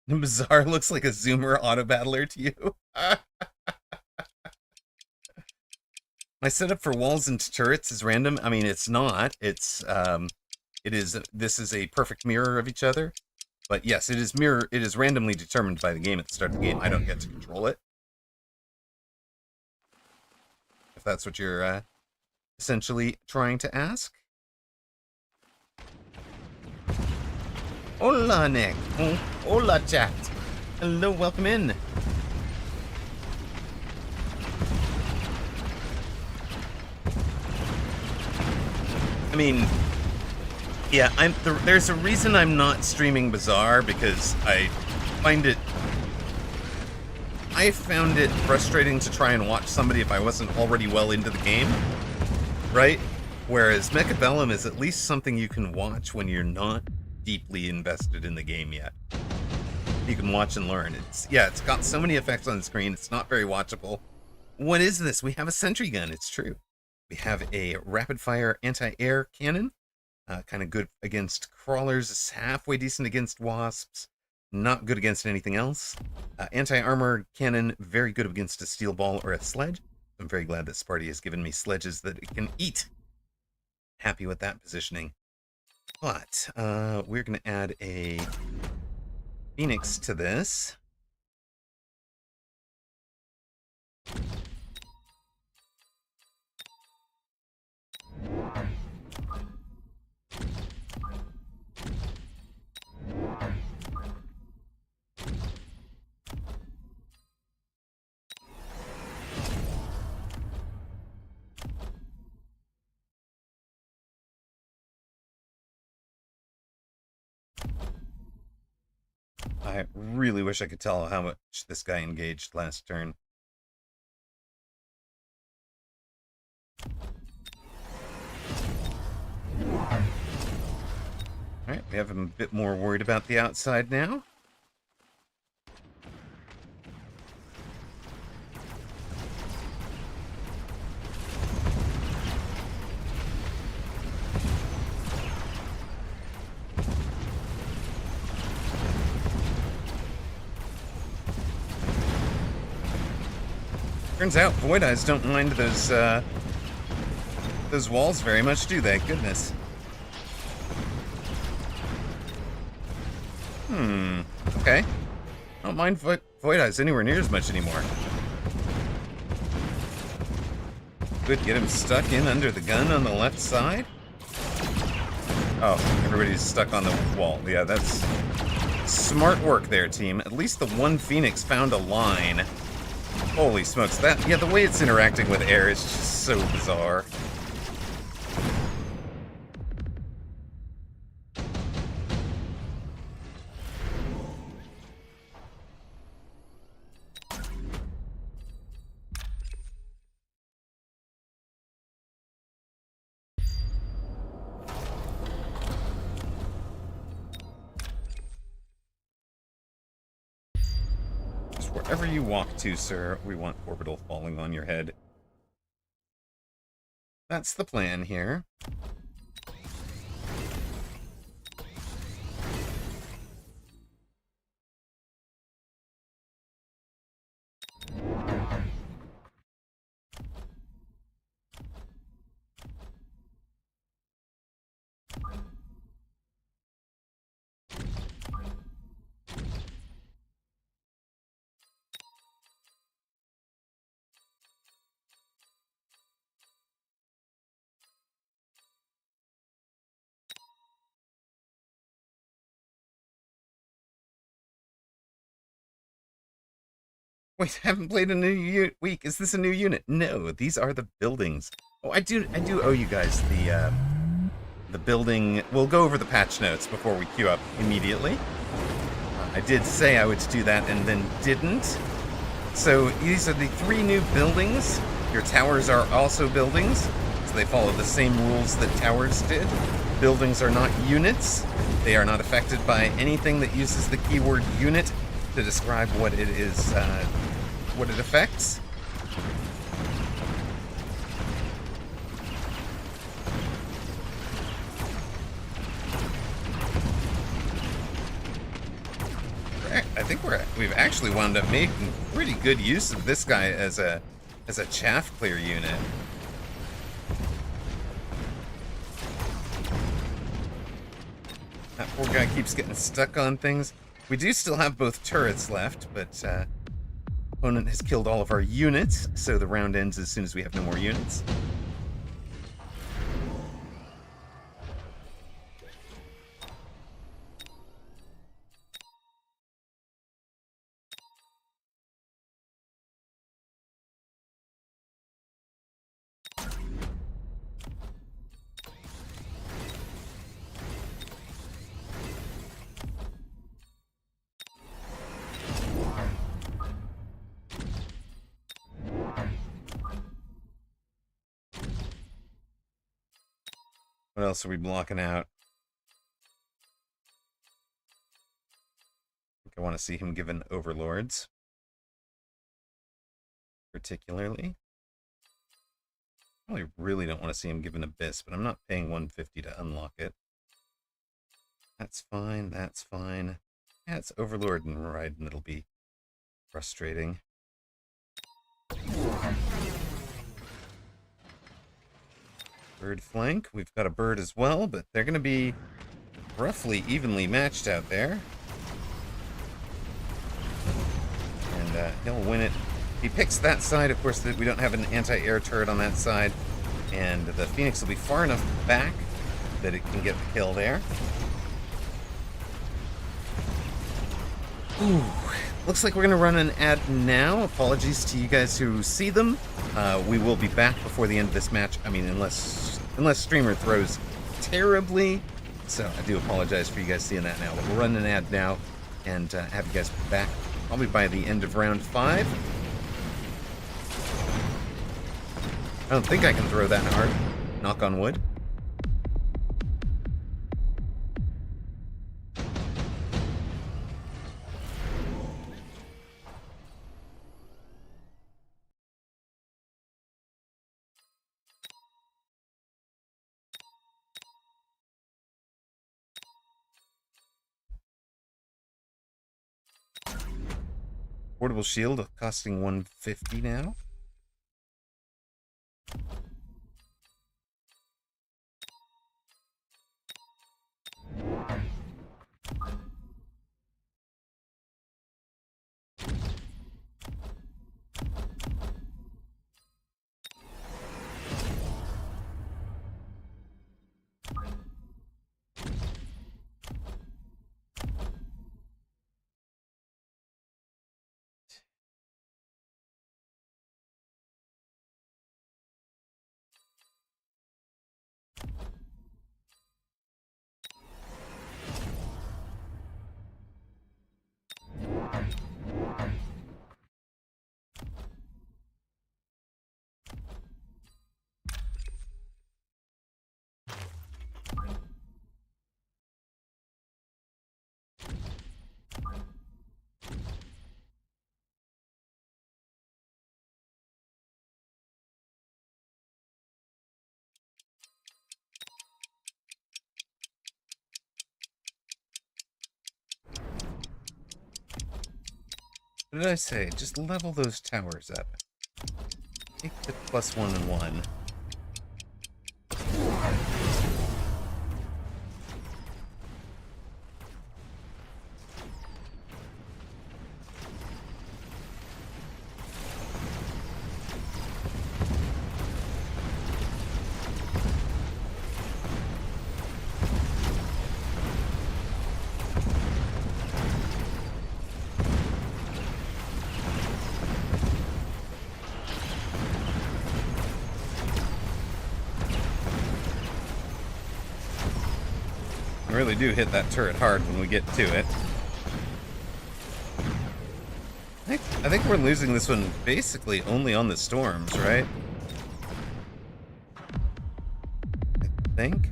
Bizarre looks like a Zoomer auto battler to you. My setup for walls and turrets is random. I mean, it's not. This is a perfect mirror of each other. But yes, it is randomly determined by the game at the start of the game. I don't get to control it. If that's what you're essentially trying to ask. Hola, Nick. Hola, chat. Hello, welcome in. I mean, yeah, there's a reason I'm not streaming Bazaar, because I found it frustrating to try and watch somebody if I wasn't already well into the game, right? Whereas Mechabellum is at least something you can watch when you're not deeply invested in the game yet. You can watch and learn. It's got so many effects on the screen, it's not very watchable. What is this? We have a sentry gun, it's true. We have a rapid-fire anti-air cannon. Kind of good against crawlers. It's halfway decent against wasps. Not good against anything else. Anti-armor cannon, very good against a steel ball or a sledge. I'm very glad that Sparty has given me sledges that it can eat. Happy with that positioning. But we're going to add a Phoenix to this. I really wish I could tell how much this guy engaged last turn. Alright, we have him a bit more worried about the outside now. Turns out Void Eyes don't mind those walls very much, do they? Goodness. Okay. I don't mind Void Eyes anywhere near as much anymore. Good, get him stuck in under the gun on the left side. Oh, everybody's stuck on the wall. Yeah, that's smart work there, team. At least the one Phoenix found a line. Holy smokes, yeah, the way it's interacting with air is just so bizarre. Wherever you walk to, sir, we want orbital falling on your head. That's the plan here. Wait, I haven't played a new week. Is this a new unit? No, these are the buildings. Oh, I do owe you guys the building. We'll go over the patch notes before we queue up immediately. I did say I would do that and then didn't. So these are the 3 new buildings. Your towers are also buildings, so they follow the same rules that towers did. Buildings are not units. They are not affected by anything that uses the keyword unit to describe what it is, what it affects. I think we've actually wound up making pretty good use of this guy as a chaff clear unit. That poor guy keeps getting stuck on things. We do still have both turrets left, but opponent has killed all of our units, so the round ends as soon as we have no more units. What else are we blocking out? I think I want to see him given overlords. Particularly. Probably really don't want to see him given abyss, but I'm not paying 150 to unlock it. That's fine, that's fine. Yeah, it's overlord and ride, and it'll be frustrating. Bird flank. We've got a bird as well, but they're going to be roughly evenly matched out there. And he'll win it. He picks that side. Of course, we don't have an anti-air turret on that side. And the Phoenix will be far enough back that it can get the kill there. Ooh. Looks like we're going to run an ad now. Apologies to you guys who see them. We will be back before the end of this match. I mean, unless Streamer throws terribly. So I do apologize for you guys seeing that now. But we'll run an ad now and have you guys back probably by the end of round 5. I don't think I can throw that hard. Knock on wood. Portable shield costing 150 now. What did I say? Just level those towers up. Take the +1 and 1. We really do hit that turret hard when we get to it. I think we're losing this one basically only on the storms, right? I think.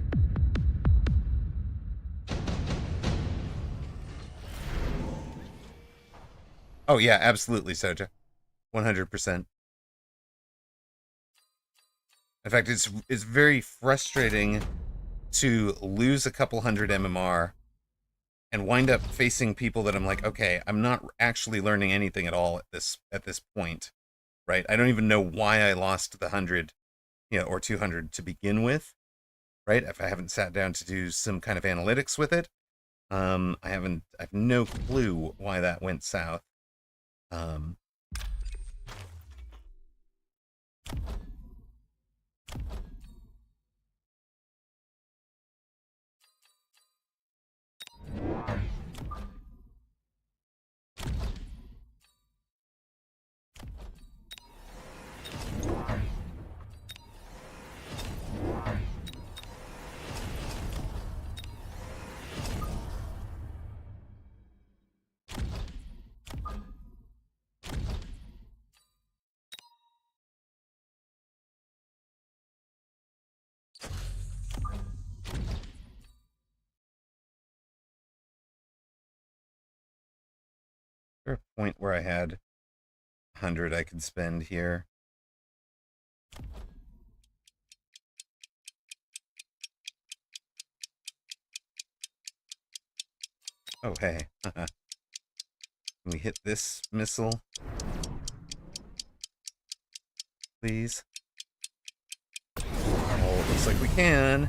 Oh yeah, absolutely, Soja. 100%. In fact, it's very frustrating to lose a couple hundred MMR and wind up facing people that I'm like, okay, I'm not actually learning anything at all at this point, right? I don't even know why I lost the 100, or 200 to begin with, right? If I haven't sat down to do some kind of analytics with it, I have no clue why that went south. Is there a point where I had 100 I could spend here? Oh, hey. Can we hit this missile? Please? Oh, it was Looks like we can.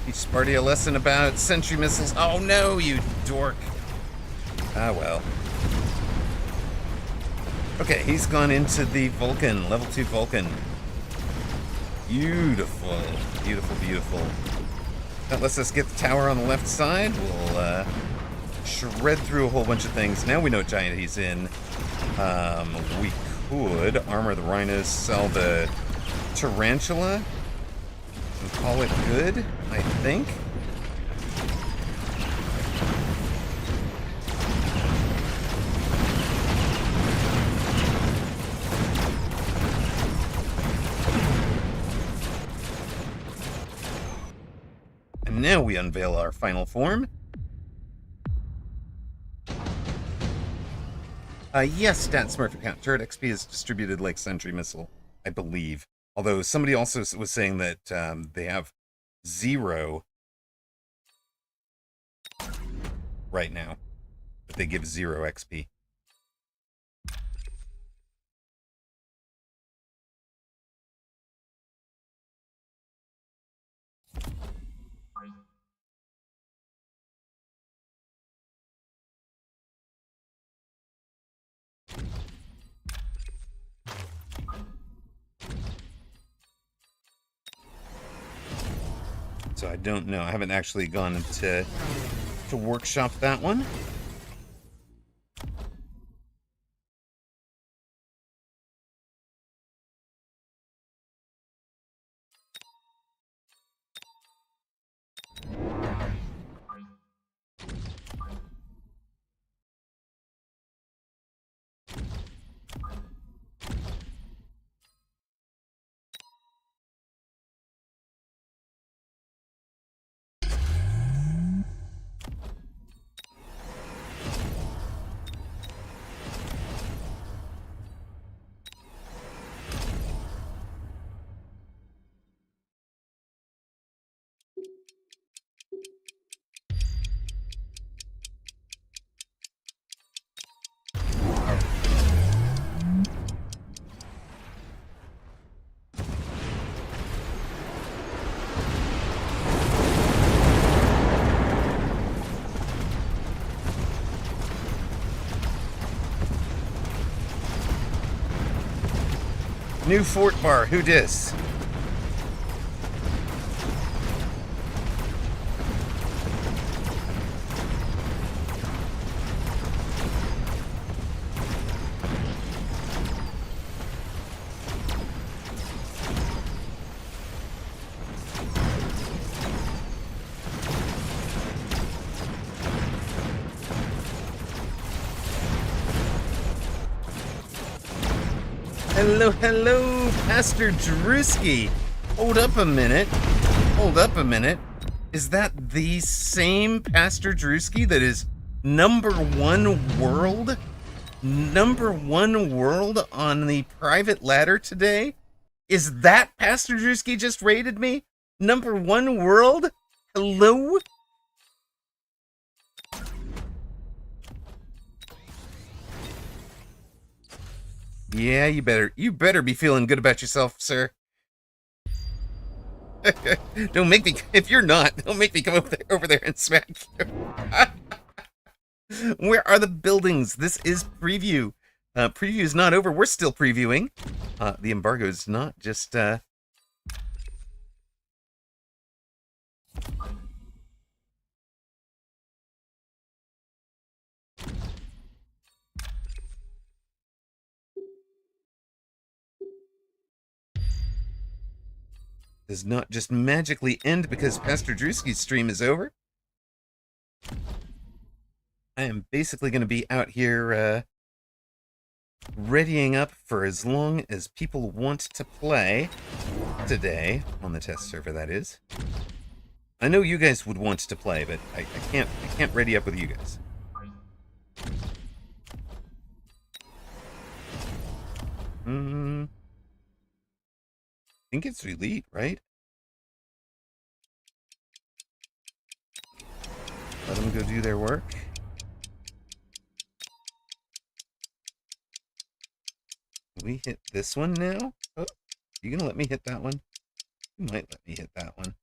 Teach Sparty a lesson about sentry missiles. Oh no, you dork. Ah, well. Okay, he's gone into the Vulcan, level 2 Vulcan. Beautiful. Beautiful, beautiful. That lets us get the tower on the left side. We'll shred through a whole bunch of things. Now we know what giant he's in. We could armor the rhinos, sell the tarantula, and call it good, I think. And now we unveil our final form. Yes, Stat Smurf account. Turret XP is distributed like Sentry Missile, I believe. Although somebody also was saying that they have 0 right now. But they give 0 XP. So I don't know. I haven't actually gone to workshop that one. New fort bar, who dis? Hello, hello, Pastor Drewski. Hold up a minute. Hold up a minute. Is that the same Pastor Drewski that is #1 world? #1 world on the private ladder today? Is that Pastor Drewski just raided me? #1 world? Hello? Yeah, you better be feeling good about yourself, sir. Don't make me, if you're not, don't make me come over there and smack you. Where are the buildings? This is preview. Preview is not over. We're still previewing. The embargo is not just, does not just magically end because Pastor Drewski's stream is over. I am basically going to be out here readying up for as long as people want to play today on the test server, that is. I know you guys would want to play, but I can't ready up with you guys. I think it's elite, right? Let them go do their work. we hit this one now? Oh, you gonna let me hit that one? You might let me hit that one.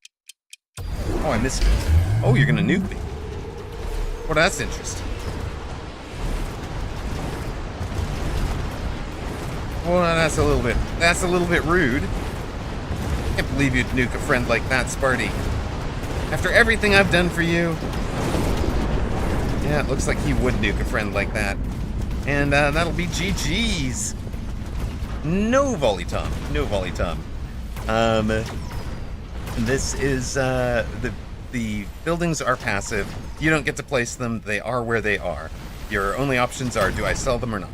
Oh, I missed it. Oh, you're gonna nuke me. Well, that's interesting. Well, that's a little bit rude. I can't believe you'd nuke a friend like that, Sparty. After everything I've done for you. Yeah, it looks like he would nuke a friend like that. And that'll be GG's. No volley Tom. No volley Tom. This is the buildings are passive. You don't get to place them. They are where they are. Your only options are, do I sell them or not?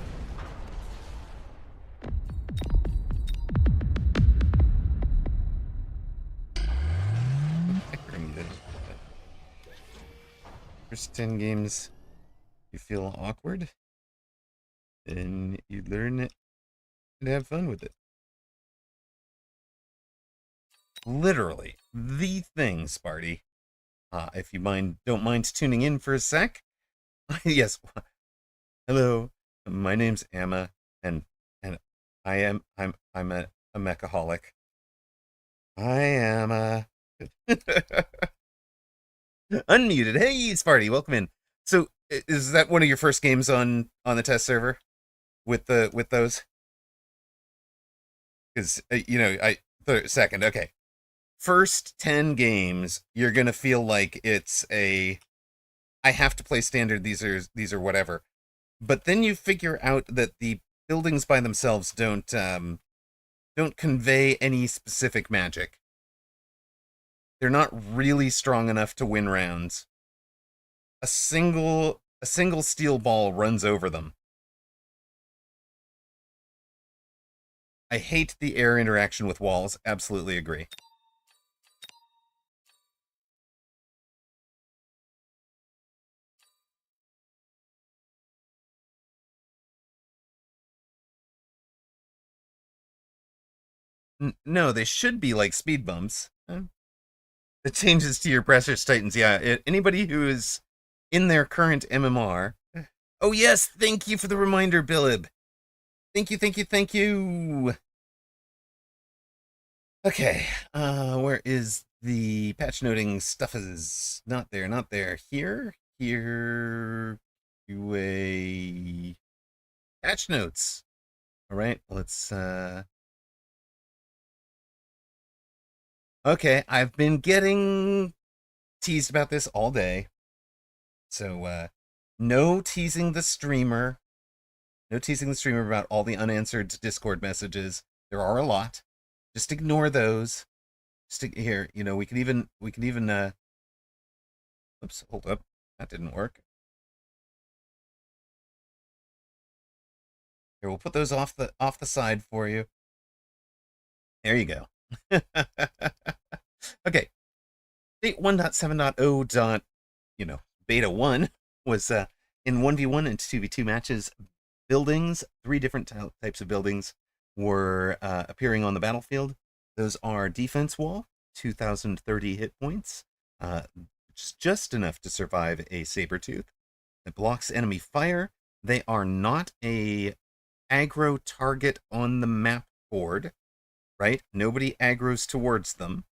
First 10 games, you feel awkward, and you learn it and have fun with it. Literally, the thing, Sparty. If you don't mind tuning in for a sec. Yes. Hello, my name's Emma, and I'm a mechaholic. I am a unmuted. Hey, Sparty, welcome in. So, is that one of your first games on the test server with those? Because second, okay. First 10 games, you're gonna feel like it's I have to play standard. These are whatever. But then you figure out that the buildings by themselves don't convey any specific magic. They're not really strong enough to win rounds. A single steel ball runs over them. I hate the air interaction with walls. Absolutely agree. No, they should be like speed bumps. The changes to your pressures tightens. Yeah, anybody who is in their current MMR. Oh yes, thank you for the reminder, Billib. Thank you. Okay, where is the patch noting stuff? Is not there. Here, QA patch notes. All right, let's. Okay, I've been getting teased about this all day. So, no teasing the streamer. No teasing the streamer about all the unanswered Discord messages. There are a lot. Just ignore those. Here, we can even oops, hold up. That didn't work. Here, we'll put those off the side for you. There you go. Okay. State 1.7.0. Beta 1 was in 1v1 and 2v2 matches. Buildings, 3 different types of buildings were appearing on the battlefield. Those are defense wall, 2,030 hit points, which is just enough to survive a saber tooth. It blocks enemy fire. They are not a aggro target on the map board, right? Nobody aggroes towards them.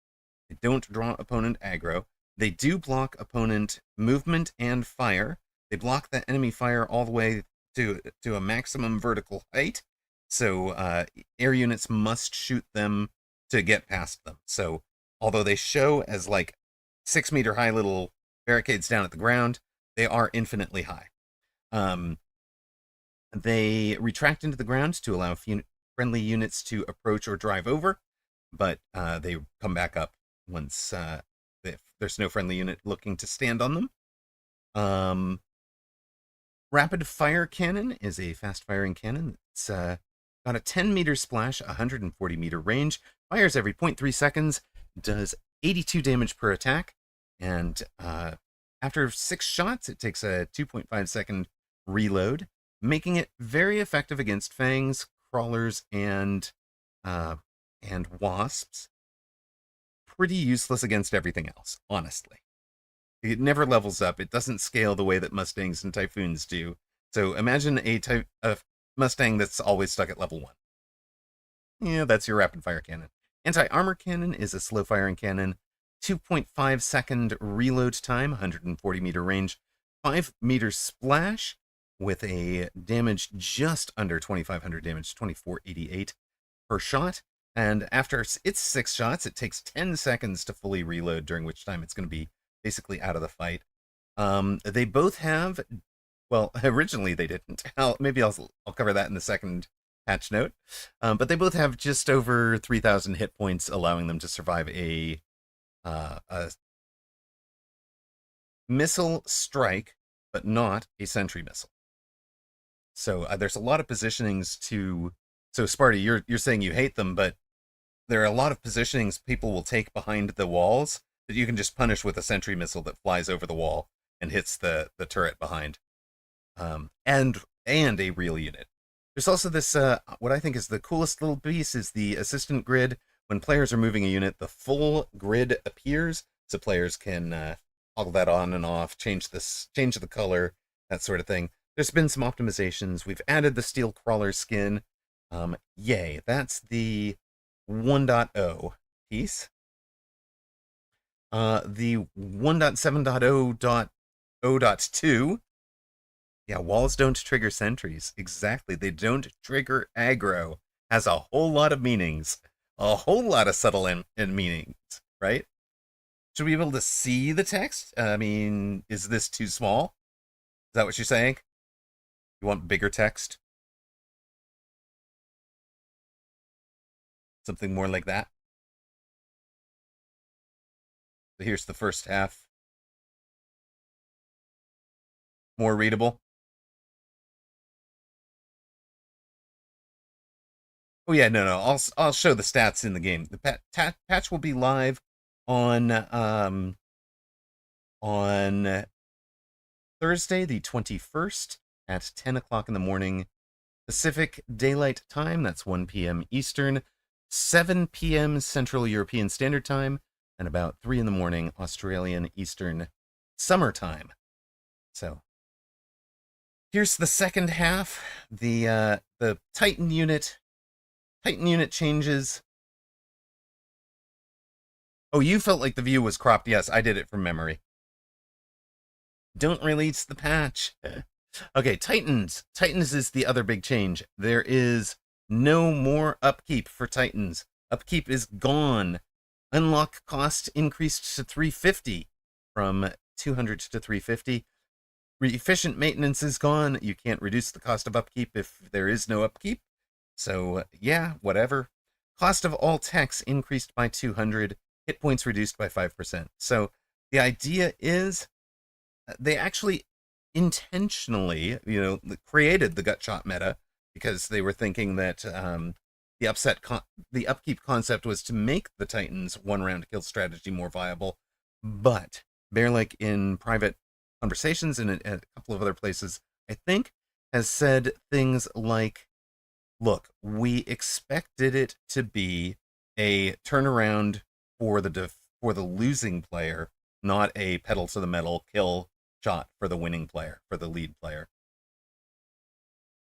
They don't draw opponent aggro. They do block opponent movement and fire. They block the enemy fire all the way to a maximum vertical height. So air units must shoot them to get past them. So although they show as like 6-meter high little barricades down at the ground, they are infinitely high. They retract into the ground to allow friendly units to approach or drive over, but they come back up once if there's no friendly unit looking to stand on them. Rapid fire cannon is a fast firing cannon. It's got a 10-meter splash, 140-meter range, fires every 0.3 seconds, does 82 damage per attack, and after 6 shots, it takes a 2.5-second reload, making it very effective against fangs, crawlers, and wasps. Pretty useless against everything else, honestly. It never levels up. It doesn't scale the way that Mustangs and Typhoons do. So imagine a Mustang that's always stuck at level 1. Yeah, that's your rapid fire cannon. Anti-armor cannon is a slow firing cannon, 2.5-second reload time, 140-meter range, 5-meter splash with a damage just under 2,500 damage, 2,488 per shot. And after its 6 shots, it takes 10 seconds to fully reload, during which time it's going to be basically out of the fight. They both have, well, originally they didn't. Maybe I'll cover that in the second patch note. But they both have just over 3,000 hit points, allowing them to survive a missile strike, but not a sentry missile. So there's a lot of positionings to. So Sparty, you're saying you hate them, but there are a lot of positionings people will take behind the walls that you can just punish with a sentry missile that flies over the wall and hits the turret behind, and a real unit. There's also this what I think is the coolest little piece is the assistant grid. When players are moving a unit, the full grid appears, so players can toggle that on and off, change the color, that sort of thing. There's been some optimizations. We've added the steel crawler skin. Yay, that's the 1.0 piece. The 1.7.0.0.2. Yeah, walls don't trigger sentries. Exactly. They don't trigger aggro. Has a whole lot of meanings. A whole lot of subtle meanings, right? Should we be able to see the text? I mean, is this too small? Is that what you're saying? You want bigger text? Something more like that? So here's the first half. More readable. Oh yeah, no. I'll show the stats in the game. The patch will be live on Thursday, the 21st at 10 o'clock in the morning Pacific Daylight Time. That's 1 p.m. Eastern, 7 p.m. Central European Standard Time, and about 3 in the morning Australian Eastern Summertime. So here's the second half. The Titan unit changes. Oh, you felt like the view was cropped. Yes, I did it from memory. Don't release the patch. Okay, Titans. Titans is the other big change. There is no more upkeep for Titans. Upkeep is gone. Unlock cost increased to 350 from 200 to 350. Efficient maintenance is gone. You can't reduce the cost of upkeep if there is no upkeep. So, yeah, whatever. Cost of all techs increased by 200. Hit points reduced by 5%. So, the idea is they actually intentionally, created the gut shot meta because they were thinking that the upkeep concept was to make the Titans one round kill strategy more viable. But Bearlick in private conversations and a couple of other places, I think, has said things like, look, we expected it to be a turnaround for the losing player, not a pedal to the metal kill shot for the winning player, for the lead player.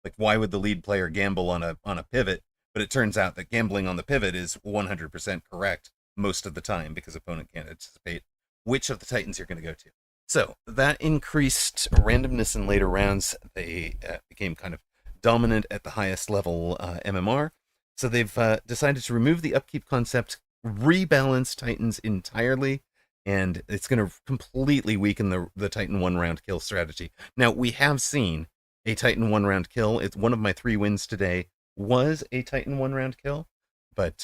Like, why would the lead player gamble on a pivot? But it turns out that gambling on the pivot is 100% correct most of the time because opponent can't anticipate which of the Titans you're going to go to. So that increased randomness in later rounds. They became kind of dominant at the highest level MMR. So they've decided to remove the upkeep concept, rebalance Titans entirely, and it's going to completely weaken the Titan one-round kill strategy. Now, we have seen a Titan one-round kill. It's one of my 3 wins today was a Titan one-round kill, but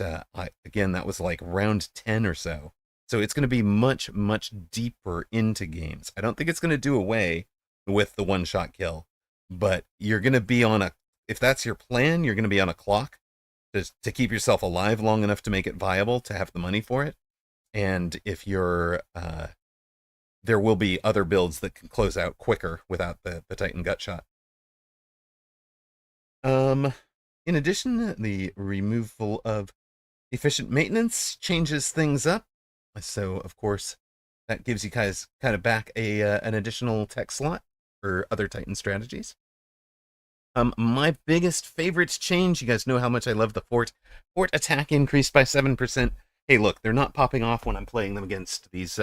again, that was like round 10 or so. So it's going to be much, much deeper into games. I don't think it's going to do away with the one-shot kill, but you're going to be on if that's your plan, you're going to be on a clock to keep yourself alive long enough to make it viable, to have the money for it. And if you're, there will be other builds that can close out quicker without the Titan gut shot. In addition, the removal of efficient maintenance changes things up. So, of course, that gives you guys kind of back an additional tech slot for other Titan strategies. My biggest favorite change, you guys know how much I love the fort. Fort attack increased by 7%. Hey, look, they're not popping off when I'm playing them against these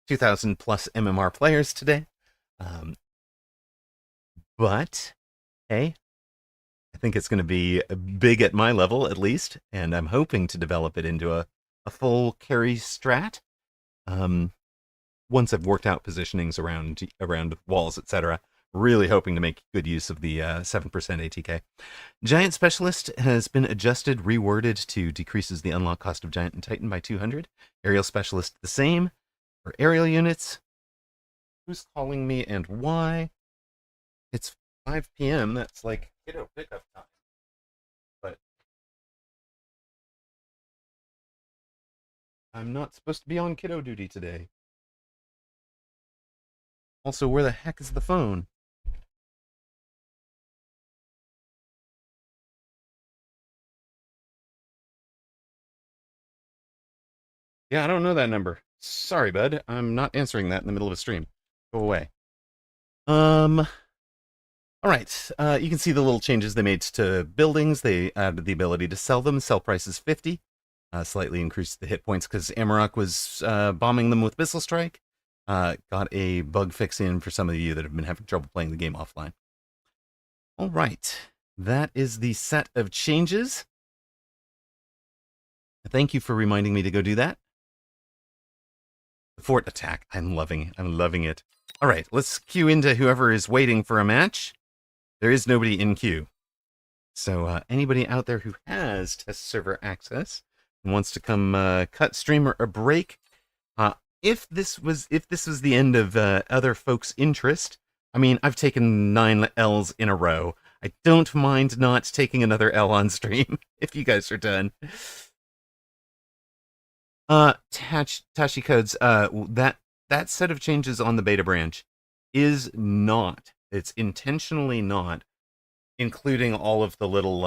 2,000 plus MMR players today. But, hey, I think it's going to be big at my level, at least, and I'm hoping to develop it into a full carry strat. Once I've worked out positionings around walls, etc. Really hoping to make good use of the 7% ATK. Giant Specialist has been adjusted, reworded to decreases the unlock cost of Giant and Titan by 200. Aerial Specialist the same. For aerial units, who's calling me and why? It's 5 p.m. That's like kiddo pickup time. But I'm not supposed to be on kiddo duty today. Also, where the heck is the phone? Yeah, I don't know that number. Sorry, bud. I'm not answering that in the middle of a stream. Go away. All right. You can see the little changes they made to buildings. They added the ability to sell them. Sell price is 50. Slightly increased the hit points because Amarok was bombing them with Missile Strike. Got a bug fix in for some of you that have been having trouble playing the game offline. All right. That is the set of changes. Thank you for reminding me to go do that. The fort attack. I'm loving it. All right, let's queue into whoever is waiting for a match. There is nobody in queue. So anybody out there who has test server access and wants to come cut stream or a break, if this was the end of other folks' interest, I mean, I've taken 9 L's in a row. I don't mind not taking another L on stream if you guys are done. Tashi codes. That set of changes on the beta branch is not. It's intentionally not including all of the little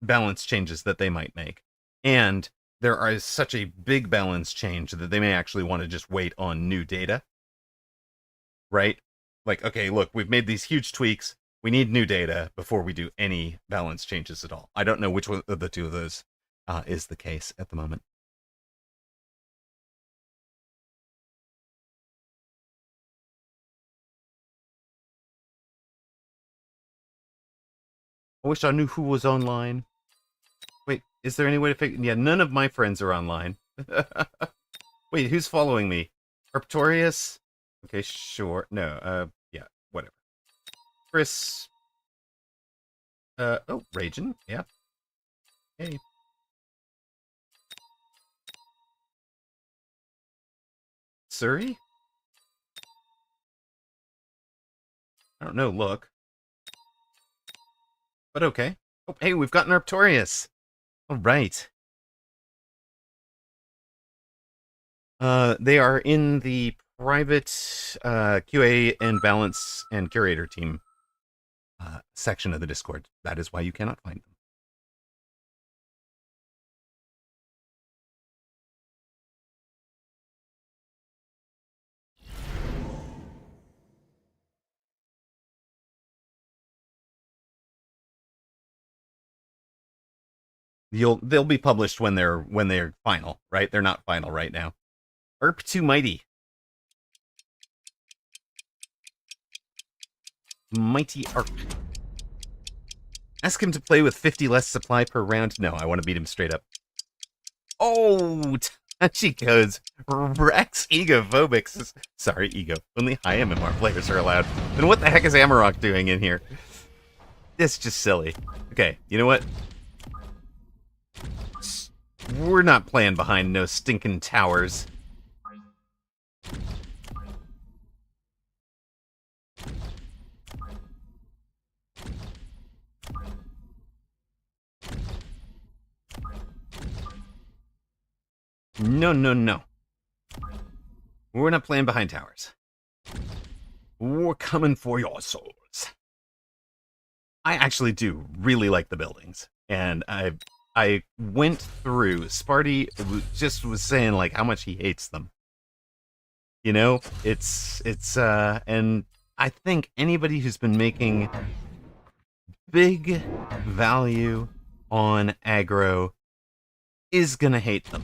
balance changes that they might make. And there is such a big balance change that they may actually want to just wait on new data. Right? Like, okay, look, we've made these huge tweaks. We need new data before we do any balance changes at all. I don't know which one of the two of those is the case at the moment. I wish I knew who was online. Wait, is there any way to figure? Yeah, none of my friends are online. Wait, who's following me? Arctorius? Okay, sure. No, yeah, whatever. Chris. Oh, Ragin. Yeah. Hey. Surrey? I don't know, look. But okay. Oh, hey, we've got an Arctorius. All right. They are in the private QA and balance and curator team section of the Discord. That is why you cannot find them. They'll be published when they're final, right? They're not final right now. Erp too mighty. Mighty Arc. Ask him to play with 50 less supply per round. No, I want to beat him straight up. Oh, touchy codes. Rex Egophobics. Sorry, Ego. Only high MMR players are allowed. Then what the heck is Amarok doing in here? It's just silly. Okay, you know what? We're not playing behind no stinking towers. No, no, no. We're not playing behind towers. We're coming for your souls. I actually do really like the buildings. And I went through. Sparty just was saying like how much he hates them. You know, and I think anybody who's been making big value on aggro is going to hate them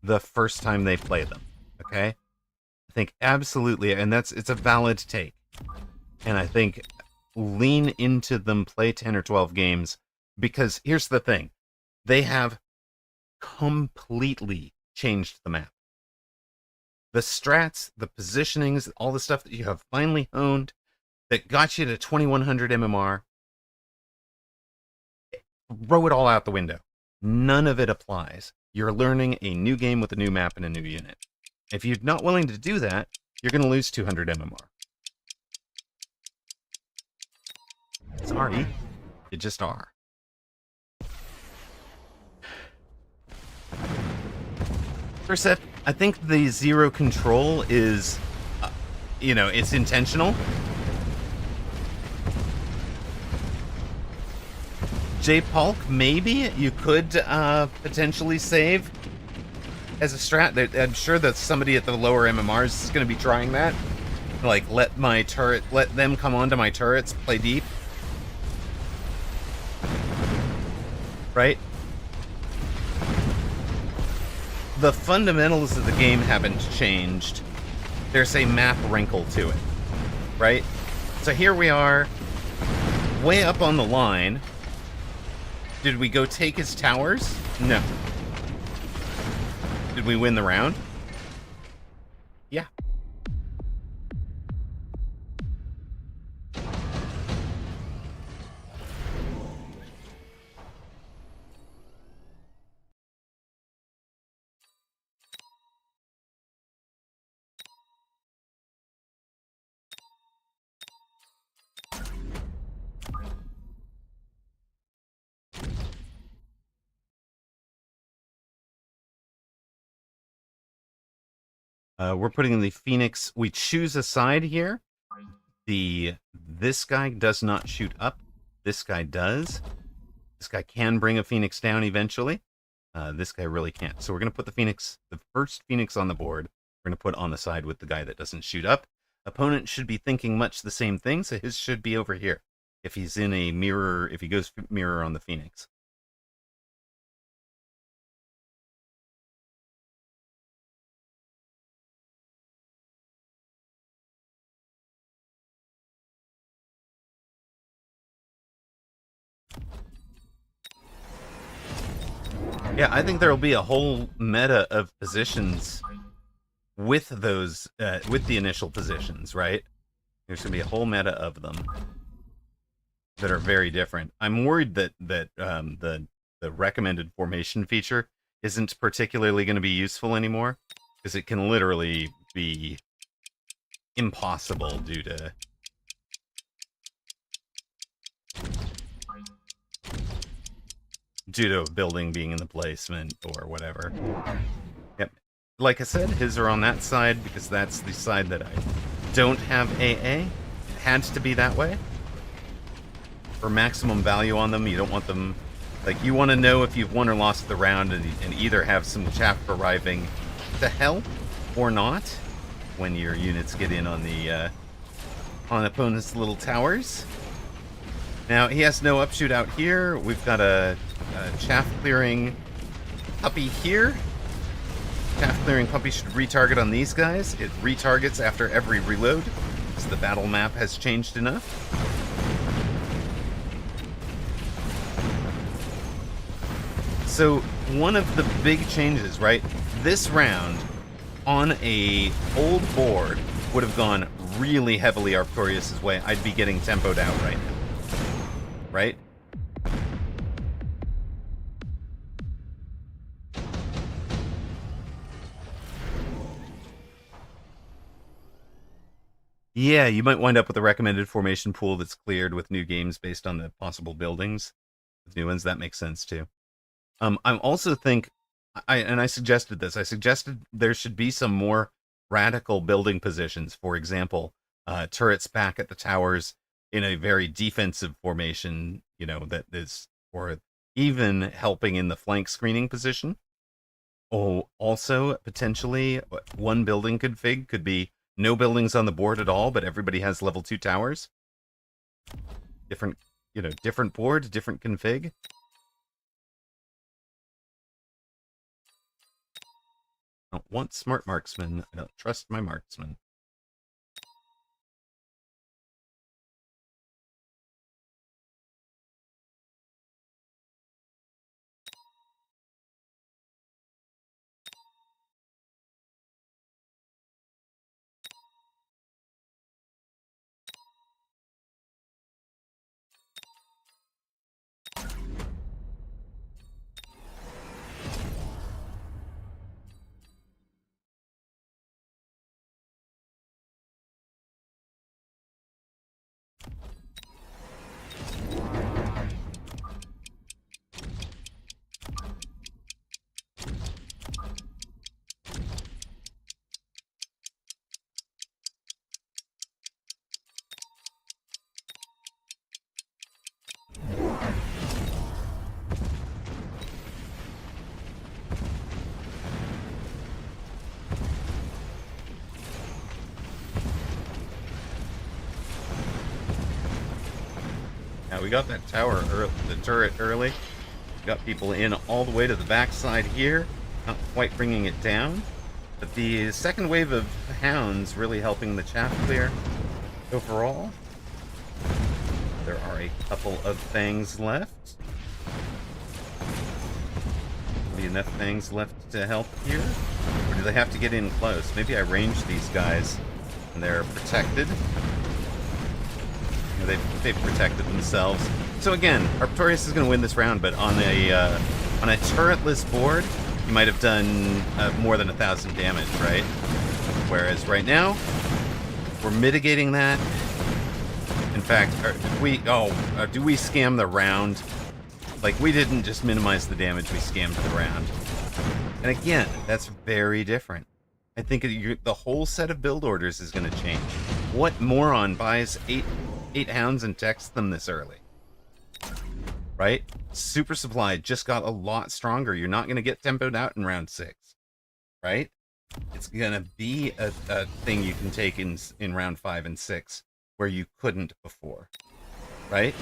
the first time they play them. Okay? I think absolutely, and it's a valid take. And I think lean into them, play 10 or 12 games, because here's the thing. They have completely changed the map. The strats, the positionings, all the stuff that you have finally honed that got you to 2100 MMR, throw it all out the window. None of it applies. You're learning a new game with a new map and a new unit. If you're not willing to do that, you're going to lose 200 MMR. Sorry, you just are. First set, I think the zero control is, it's intentional. J-Pulk, maybe you could potentially save as a strat. I'm sure that somebody at the lower MMRs is going to be trying that. Like, let them come onto my turrets, play deep. Right? The fundamentals of the game haven't changed. There's a map wrinkle to it. Right? So here we are, way up on the line. Did we go take his towers? No. Did we win the round? Yeah. We're putting the Phoenix. We choose a side here. This guy does not shoot up. This guy does. This guy can bring a Phoenix down eventually. This guy really can't. So we're going to put the first Phoenix on the board. We're going to put on the side with the guy that doesn't shoot up. Opponent should be thinking much the same thing, so his should be over here. If he's in a mirror, if he goes mirror on the Phoenix. Yeah, I think there'll be a whole meta of positions with those, with the initial positions, right? There's going to be a whole meta of them that are very different. I'm worried that the recommended formation feature isn't particularly going to be useful anymore, because it can literally be impossible due to a building being in the placement or whatever. Yep. Like I said, his are on that side because that's the side that I don't have AA. It had to be that way. For maximum value on them, you don't want them... Like, you want to know if you've won or lost the round and either have some chaff arriving to help or not when your units get in on the on opponent's little towers. Now, he has no upshoot out here. We've got a chaff clearing puppy here. Chaff clearing puppy should retarget on these guys. It retargets after every reload, because the battle map has changed enough. So one of the big changes, right? This round on a old board would have gone really heavily Arcturus's way. I'd be getting tempoed out right now. Right? Yeah, you might wind up with a recommended formation pool that's cleared with new games based on the possible buildings. With new ones, that makes sense too. I also think, I suggested this, I suggested there should be some more radical building positions. For example, turrets back at the towers in a very defensive formation, that is, or even helping in the flank screening position. Oh, also, potentially, one building config could be no buildings on the board at all, but everybody has level 2 towers. Different, different board, different config. I don't want smart marksmen. I don't trust my marksmen. Now we got that tower, the turret early. We got people in all the way to the backside here, not quite bringing it down. But the second wave of hounds really helping the chaff clear overall. There are a couple of fangs left. Be enough fangs left to help here? Or do they have to get in close? Maybe I range these guys and they're protected. They've protected themselves. So again, Arctorius is going to win this round, but on a turretless board, you might have done more than 1,000 damage, right? Whereas right now, we're mitigating that. In fact, do we scam the round? Like, we didn't just minimize the damage, we scammed the round. And again, that's very different. I think the whole set of build orders is going to change. What moron buys eight hounds and texts them this early? Right? Super Supply just got a lot stronger. You're not going to get tempoed out in round 6. Right? It's going to be a thing you can take in round 5 and 6 where you couldn't before. Right?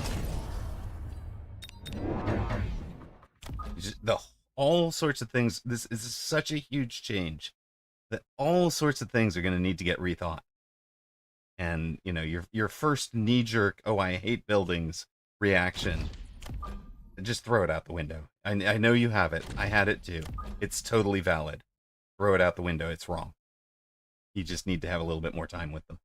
All sorts of things. This is such a huge change that all sorts of things are going to need to get rethought. And, your first knee-jerk, oh, I hate buildings reaction, just throw it out the window. I know you have it. I had it too. It's totally valid. Throw it out the window. It's wrong. You just need to have a little bit more time with them.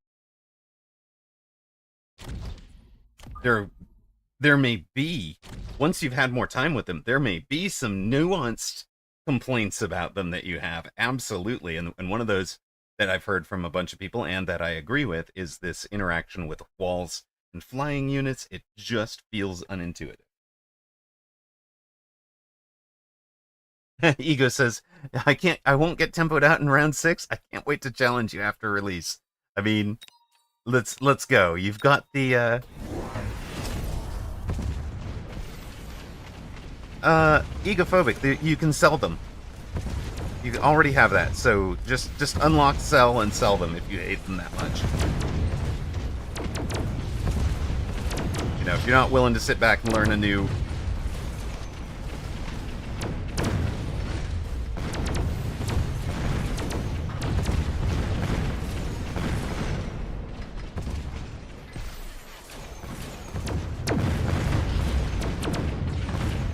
There may be, once you've had more time with them, there may be some nuanced complaints about them that you have. Absolutely. And one of those that I've heard from a bunch of people and that I agree with is this interaction with walls and flying units. It just feels unintuitive. Ego says, I won't get tempoed out in round 6. I can't wait to challenge you after release. I mean, let's go. You've got the egophobic. You can sell them. You already have that, so just unlock, sell, and sell them if you hate them that much. If you're not willing to sit back and learn a new...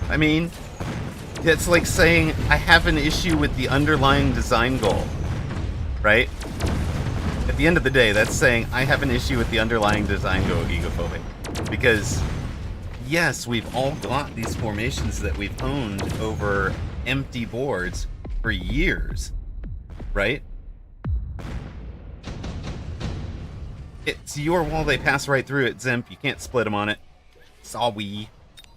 I mean, it's like saying, I have an issue with the underlying design goal, right? At the end of the day, that's saying, I have an issue with the underlying design goal, egophobic. Because, yes, we've all got these formations that we've honed over empty boards for years, right? It's your wall, they pass right through it, Zimp. You can't split them on it. Sorry.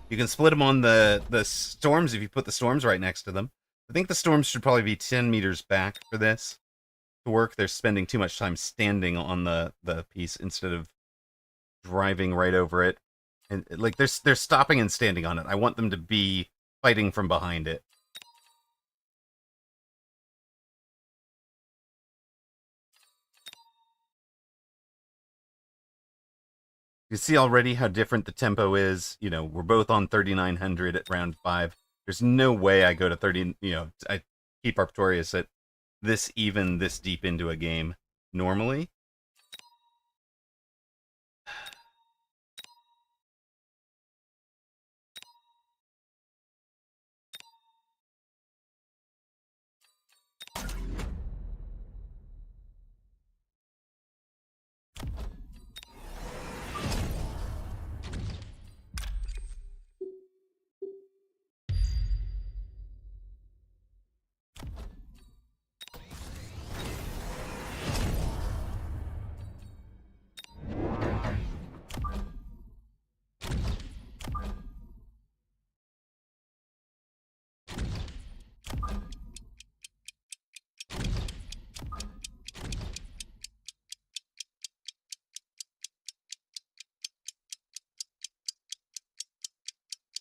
You can split them on the storms if you put the storms right next to them. I think the storms should probably be 10 meters back for this to work. They're spending too much time standing on the piece instead of driving right over it. And like they're stopping and standing on it. I want them to be fighting from behind it. You see already how different the tempo is. You know, we're both on 3,900 at round 5. There's no way I go to 30, I keep Arctorius at this deep into a game normally.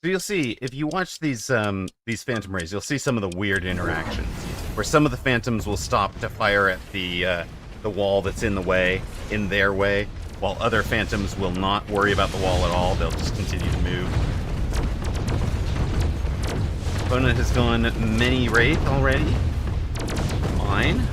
So you'll see, if you watch these Phantom Rays, you'll see some of the weird interactions, where some of the Phantoms will stop to fire at the wall that's in their way, while other Phantoms will not worry about the wall at all. They'll just continue to move. Opponent has gone many Wraith already. Fine.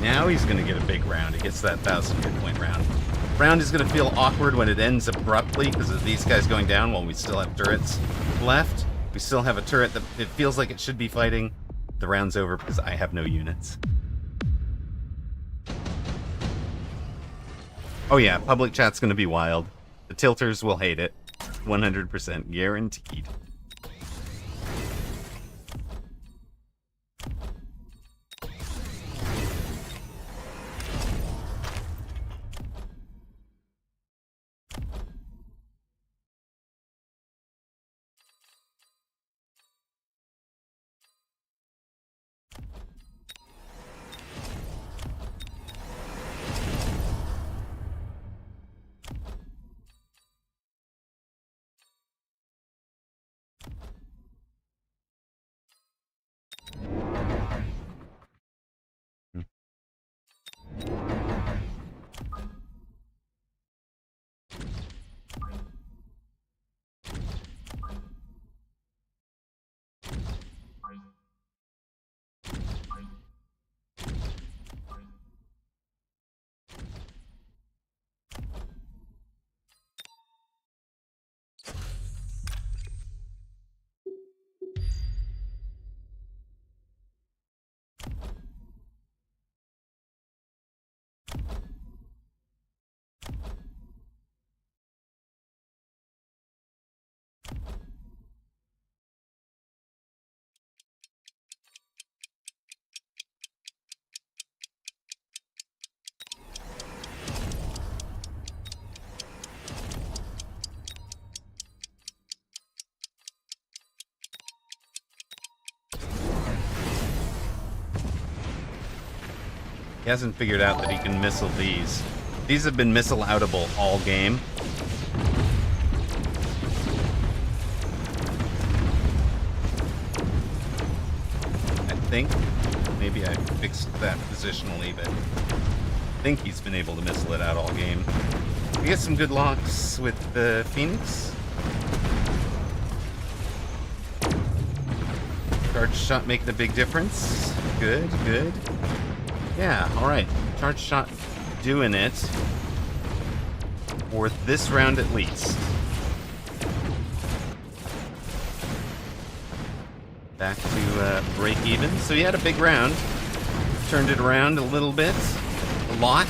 Now he's going to get a big round. He gets that 1,000 hit point round. Round is going to feel awkward when it ends abruptly because of these guys going down while we still have turrets left. We still have a turret that it feels like it should be fighting. The round's over because I have no units. Oh yeah, public chat's going to be wild. The tilters will hate it. 100% guaranteed. He hasn't figured out that he can missile these. These have been missile-outable all game. I think. Maybe I fixed that positionally, but I think he's been able to missile it out all game. We get some good locks with the Phoenix. Charge shot making a big difference. Good, good. Yeah, alright. Charge shot doing it. For this round at least. Back to break even. So he had a big round. Turned it around a little bit. A lot.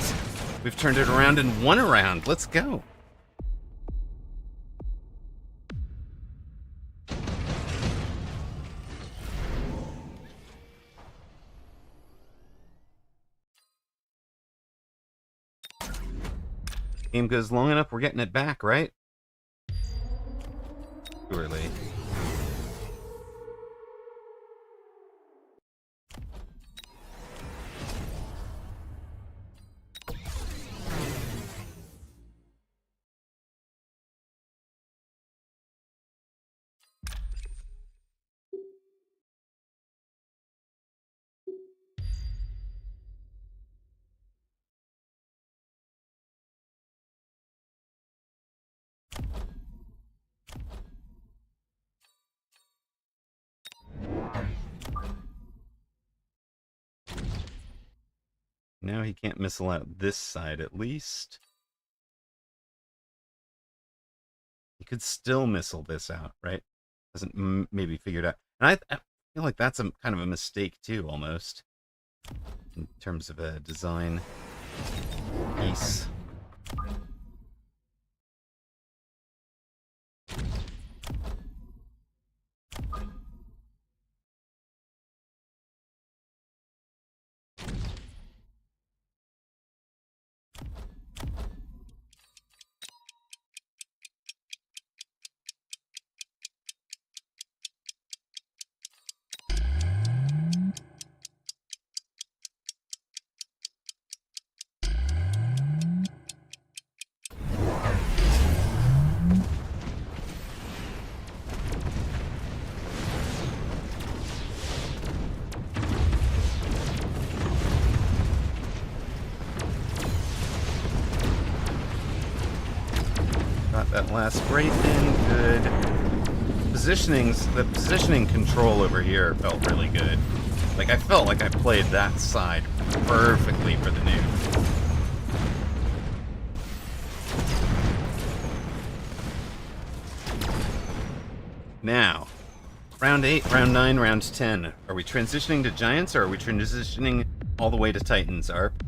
We've turned it around in one round. Let's go. Game goes long enough, we're getting it back, right? Too early. Now he can't missile out this side, at least. He could still missile this out, right? Hasn't maybe figured out. And I feel like that's a kind of a mistake, too, almost. In terms of a design piece. Got that last break in, good. The positioning control over here felt really good. Like, I felt like I played that side perfectly for the nuke. Now, round 8, round 9, round 10. Are we transitioning to Giants, or are we transitioning all the way to Titans, Arp?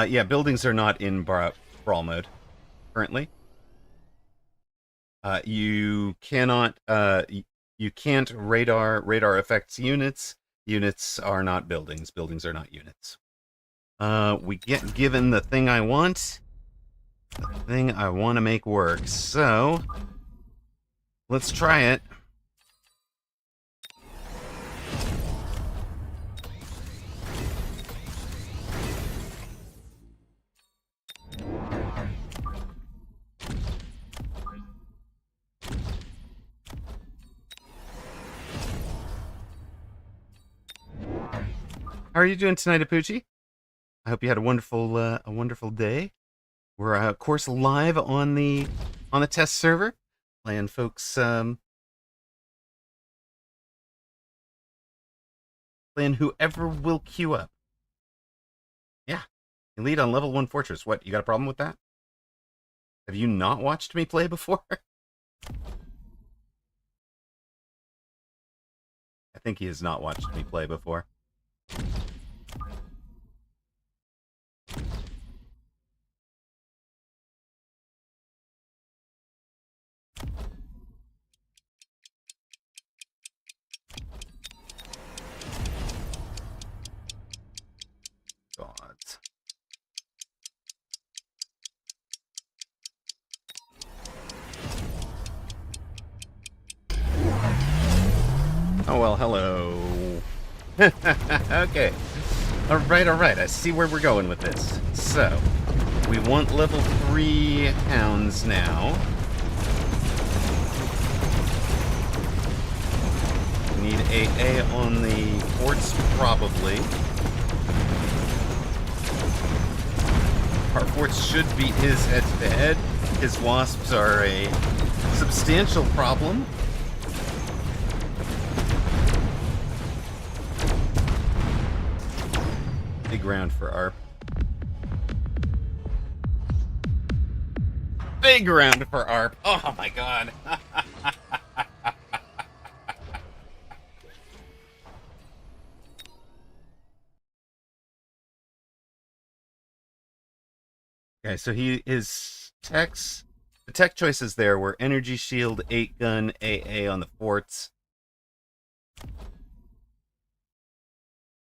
Yeah, buildings are not in brawl mode currently. You cannot. You can't radar affects units. Units are not buildings. Buildings are not units. We get given the thing I want. The thing I want to make work. So let's try it. How are you doing tonight, Apucci? I hope you had a wonderful day. We're of course live on the test server, playing folks playing whoever will queue up. Yeah, elite on level 1 fortress. What, you got a problem with that? Have you not watched me play before? I think he has not watched me play before. Gods. Oh, well, hello. Okay. Alright. I see where we're going with this. So, we want level 3 hounds now. We need AA on the forts, probably. Our forts should beat his head-to-head. His wasps are a substantial problem. Big round for ARP. Big round for ARP. Oh my god. Okay, so his techs, the tech choices there were energy shield, 8 gun, AA on the forts,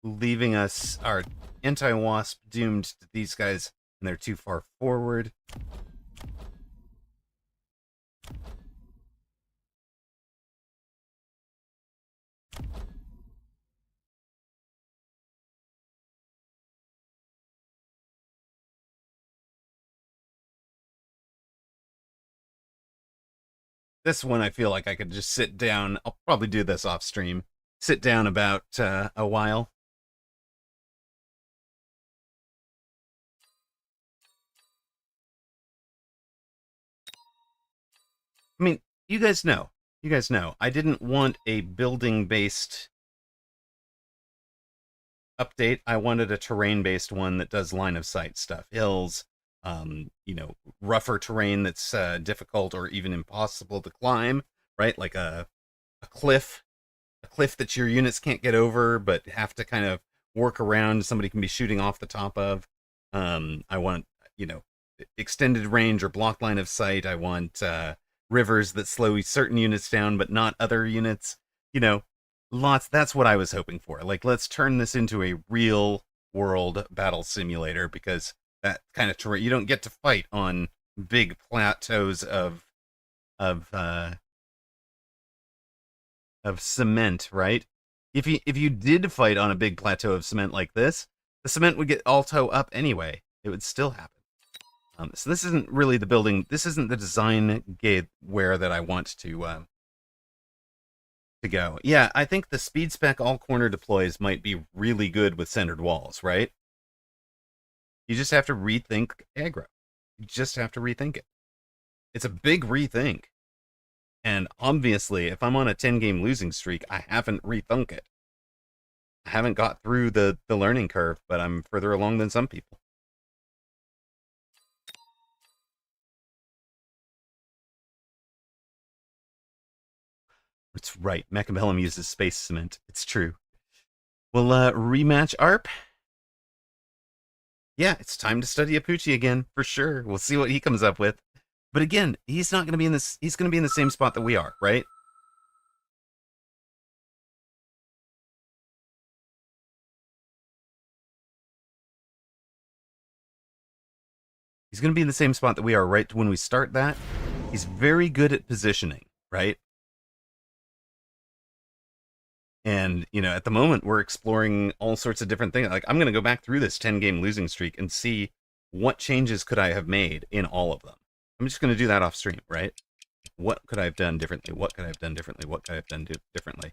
leaving us our anti-wasp doomed to these guys, and they're too far forward. This one, I feel like I could just sit down. I'll probably do this off stream. Sit down about a while. I mean, you guys know. you guys know, I didn't want a building-based update. I wanted a terrain-based one that does line of sight stuff. Hills, rougher terrain that's difficult or even impossible to climb, right? Like a cliff that your units can't get over, but have to kind of work around. Somebody can be shooting off the top of. I want, extended range or block line of sight. I want rivers that slow certain units down, but not other units. Lots. That's what I was hoping for. Like, let's turn this into a real world battle simulator, because that kind of terrain, you don't get to fight on big plateaus of uh, of cement, right? If you did fight on a big plateau of cement like this, the cement would get alto up anyway. It would still happen. So this isn't really the building. This isn't the design where that I want to go. Yeah, I think the speed spec all corner deploys might be really good with centered walls, right? You just have to rethink aggro. You just have to rethink it. It's a big rethink. And obviously, if I'm on a 10-game losing streak, I haven't rethunk it. I haven't got through the learning curve, but I'm further along than some people. It's right. Mechabellum uses space cement. It's true. We'll rematch ARP. Yeah, it's time to study Apucci again, for sure. We'll see what he comes up with. But again, he's not going to be in this. He's going to be in the same spot that we are, right? He's going to be in the same spot that we are right when we start that. He's very good at positioning, right? And, at the moment, we're exploring all sorts of different things. Like, I'm going to go back through this 10-game losing streak and see what changes could I have made in all of them. I'm just going to do that off stream, right? What could I have done differently? What could I have done differently? What could I have done differently?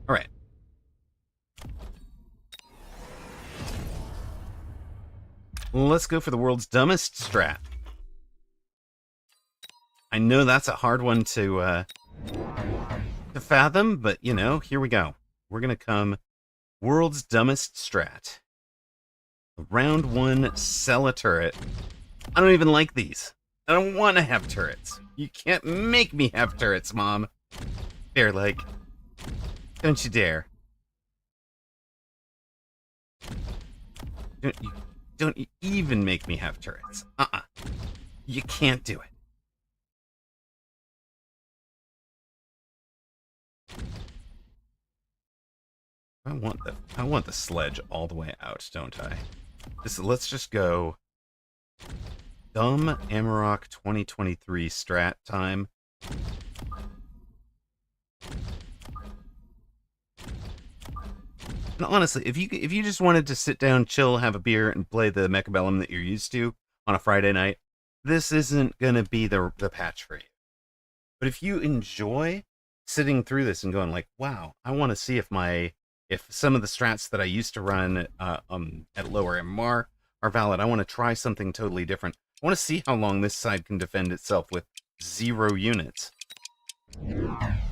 All right. Let's go for the world's dumbest strat. I know that's a hard one to fathom, but, here we go. We're going to come world's dumbest strat. Round 1, sell a turret. I don't even like these. I don't want to have turrets. You can't make me have turrets, Mom. Bear like, don't you dare. Don't you even make me have turrets. You can't do it. I want the sledge all the way out, don't I? Let's just go dumb Amarok 2023 strat time. And honestly, if you just wanted to sit down, chill, have a beer, and play the Mechabellum that you're used to on a Friday night, this isn't gonna be the patch for you. But if you enjoy sitting through this and going like, wow, I want to see if some of the strats that I used to run at lower MR are valid. I want to try something totally different. I want to see how long this side can defend itself with 0 units.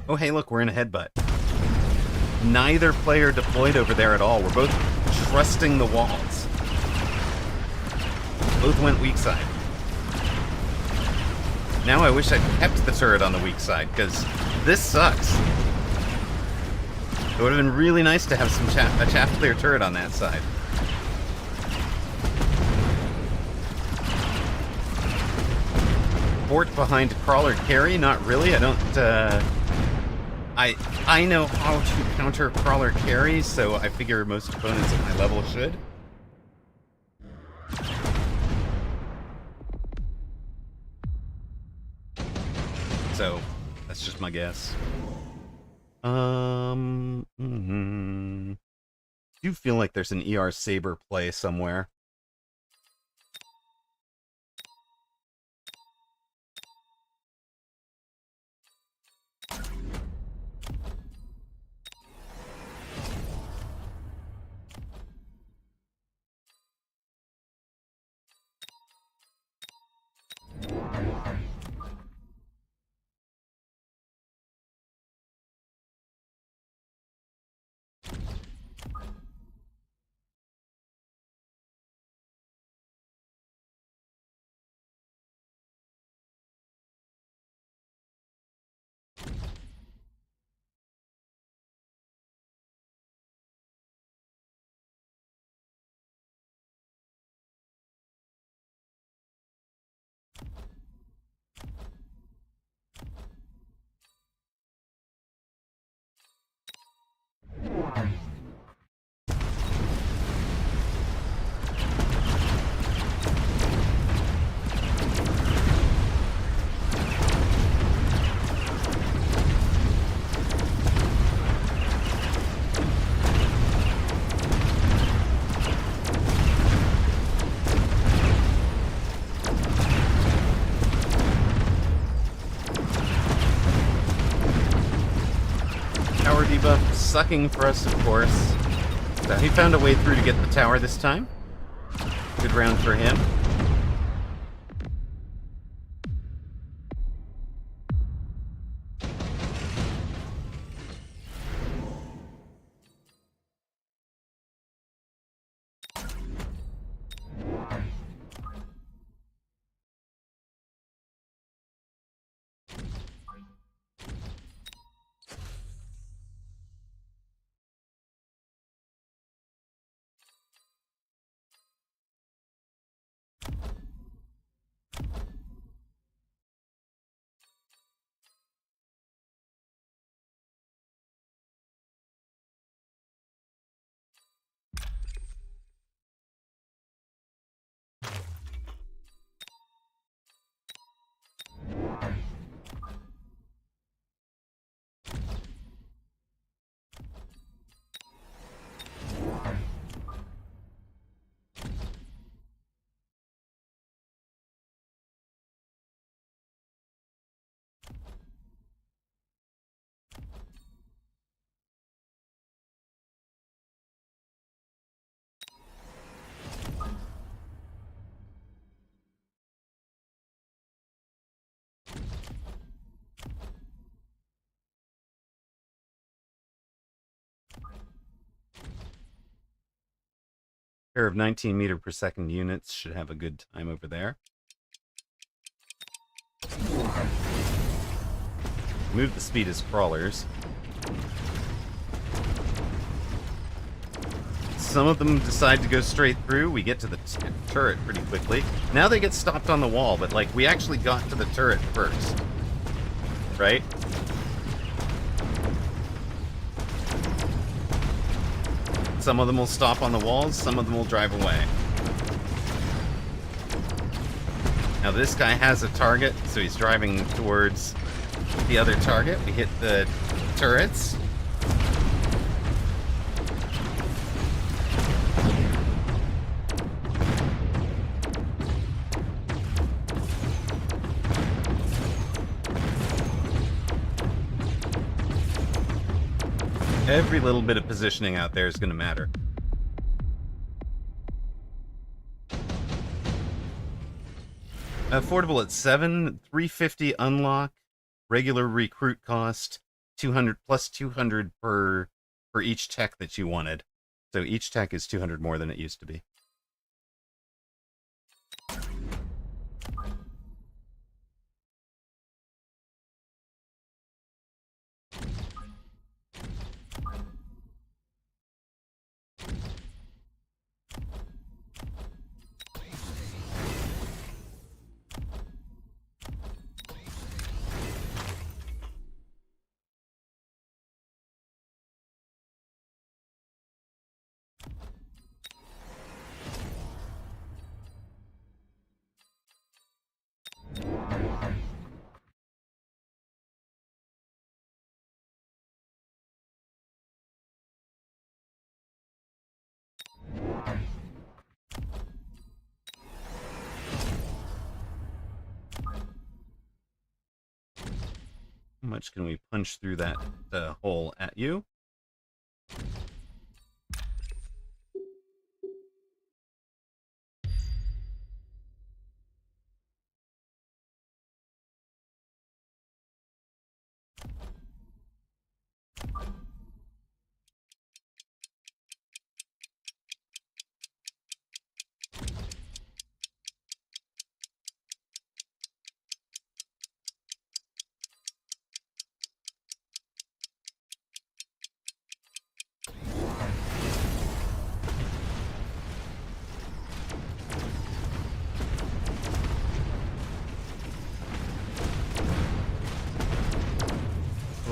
Oh, hey, look, we're in a headbutt. Neither player deployed over there at all. We're both trusting the walls. Both went weak side. Now I wish I'd kept the turret on the weak side, because this sucks. It would have been really nice to have a chaff clear turret on that side. Fort behind crawler carry? Not really. I don't. I know how to counter crawler carry, so I figure most opponents at my level should. So that's just my guess. Do feel like there's an ER Saber play somewhere. debuff sucking for us, of course. So he found a way through to get the tower this time. Good round for him. Pair of 19 meter per second units should have a good time over there. Move the speed as crawlers. Some of them decide to go straight through. We get to the turret pretty quickly. Now they get stopped on the wall, but like we actually got to the turret first. Right? Some of them will stop on the walls, some of them will drive away. Now this guy has a target, so he's driving towards the other target. We hit the turrets. Every little bit of positioning out there is going to matter. Affordable at 7, 350 unlock, regular recruit cost, 200 plus 200 for each tech that you wanted. So each tech is 200 more than it used to be. How much can we punch through that hole at you?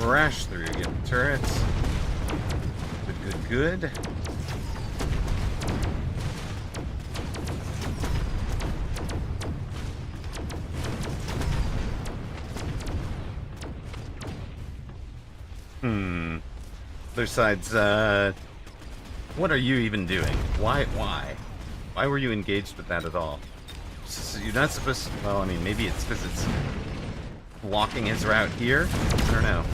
Crash through, get the turrets. Good. Other side's, what are you even doing? Why? Why were you engaged with that at all? So you're not supposed to, well, I mean, maybe it's because it's blocking his route here? I don't know.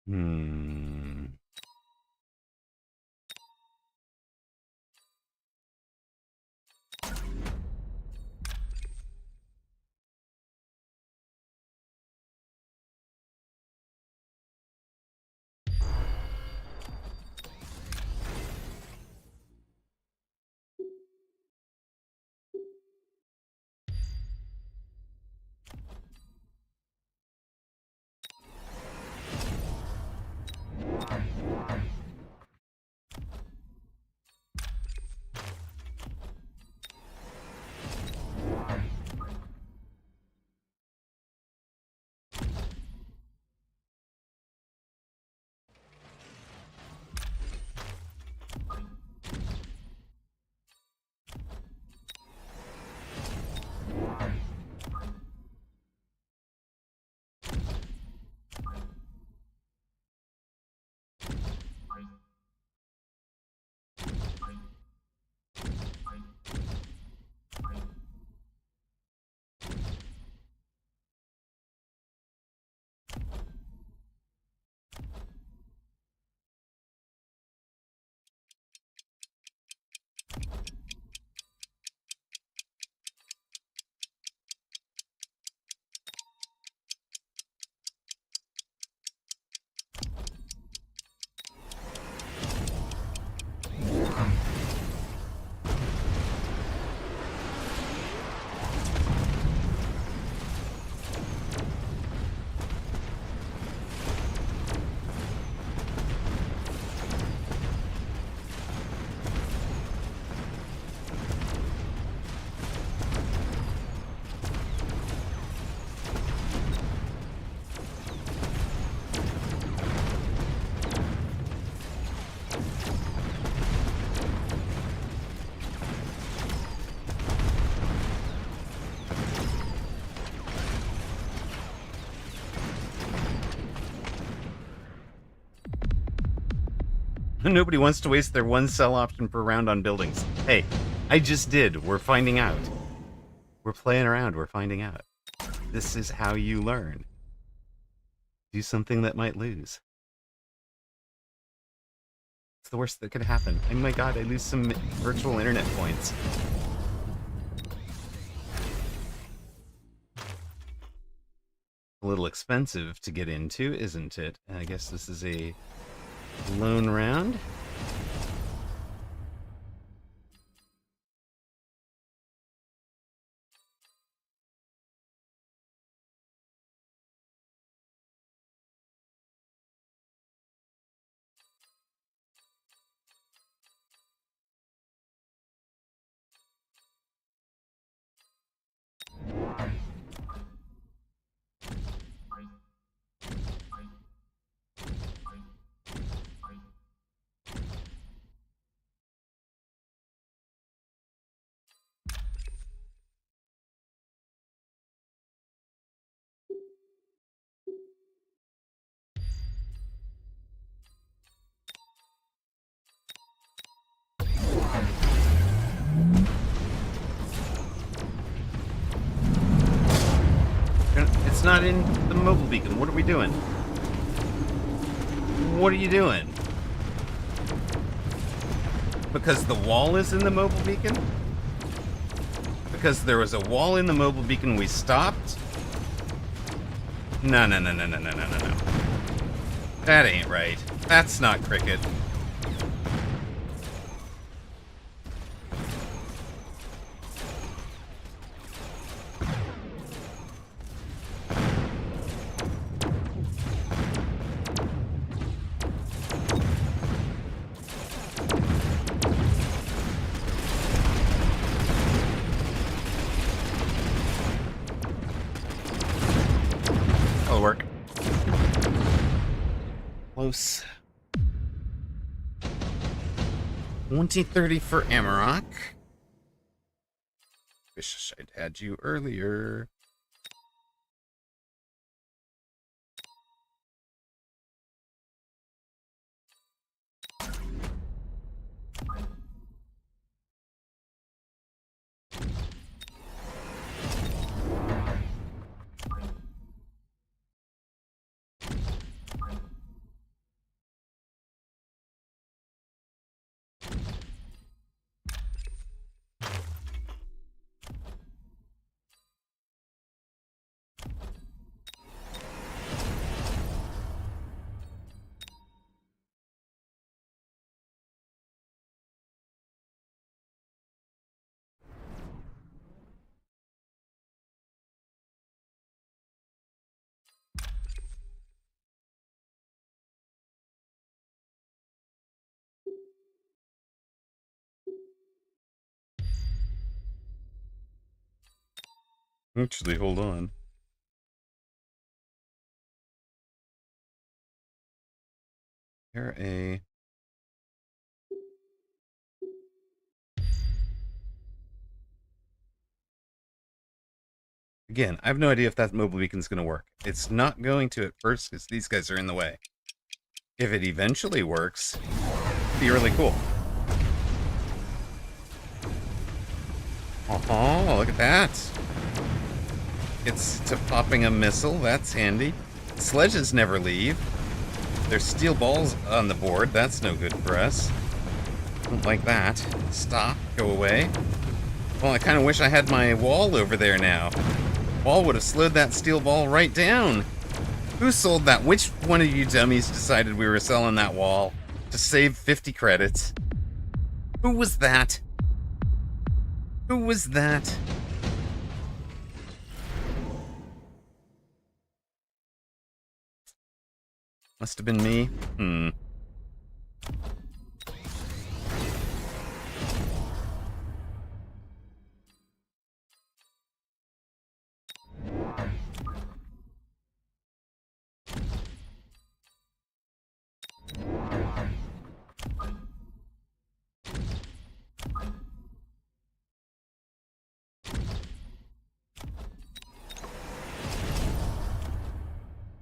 Hmm. Nobody wants to waste their one sell option per round on buildings. Hey, I just did. We're finding out. We're playing around. We're finding out. This is how you learn. Do something that might lose. It's the worst that could happen. Oh my god, I lose some virtual internet points. A little expensive to get into, isn't it? I guess this is a lone round. It's not in the mobile beacon. What are we doing? What are you doing? Because the wall is in the mobile beacon? Because there was a wall in the mobile beacon we stopped? No. That ain't right. That's not cricket. That'll work. Close. 2030 for Amarok. Wish I'd had you earlier. Actually, hold on. Here a... Again, I have no idea if that mobile beacon's going to work. It's not going to at first because these guys are in the way. If it eventually works, it'd be really cool. Oh, look at that. It's to popping a missile. That's handy. Sledges never leave. There's steel balls on the board. That's no good for us. Don't like that. Stop. Go away. Well, I kind of wish I had my wall over there now. Wall would have slowed that steel ball right down. Who sold that? Which one of you dummies decided we were selling that wall to save 50 credits? Who was that? Who was that? Must have been me.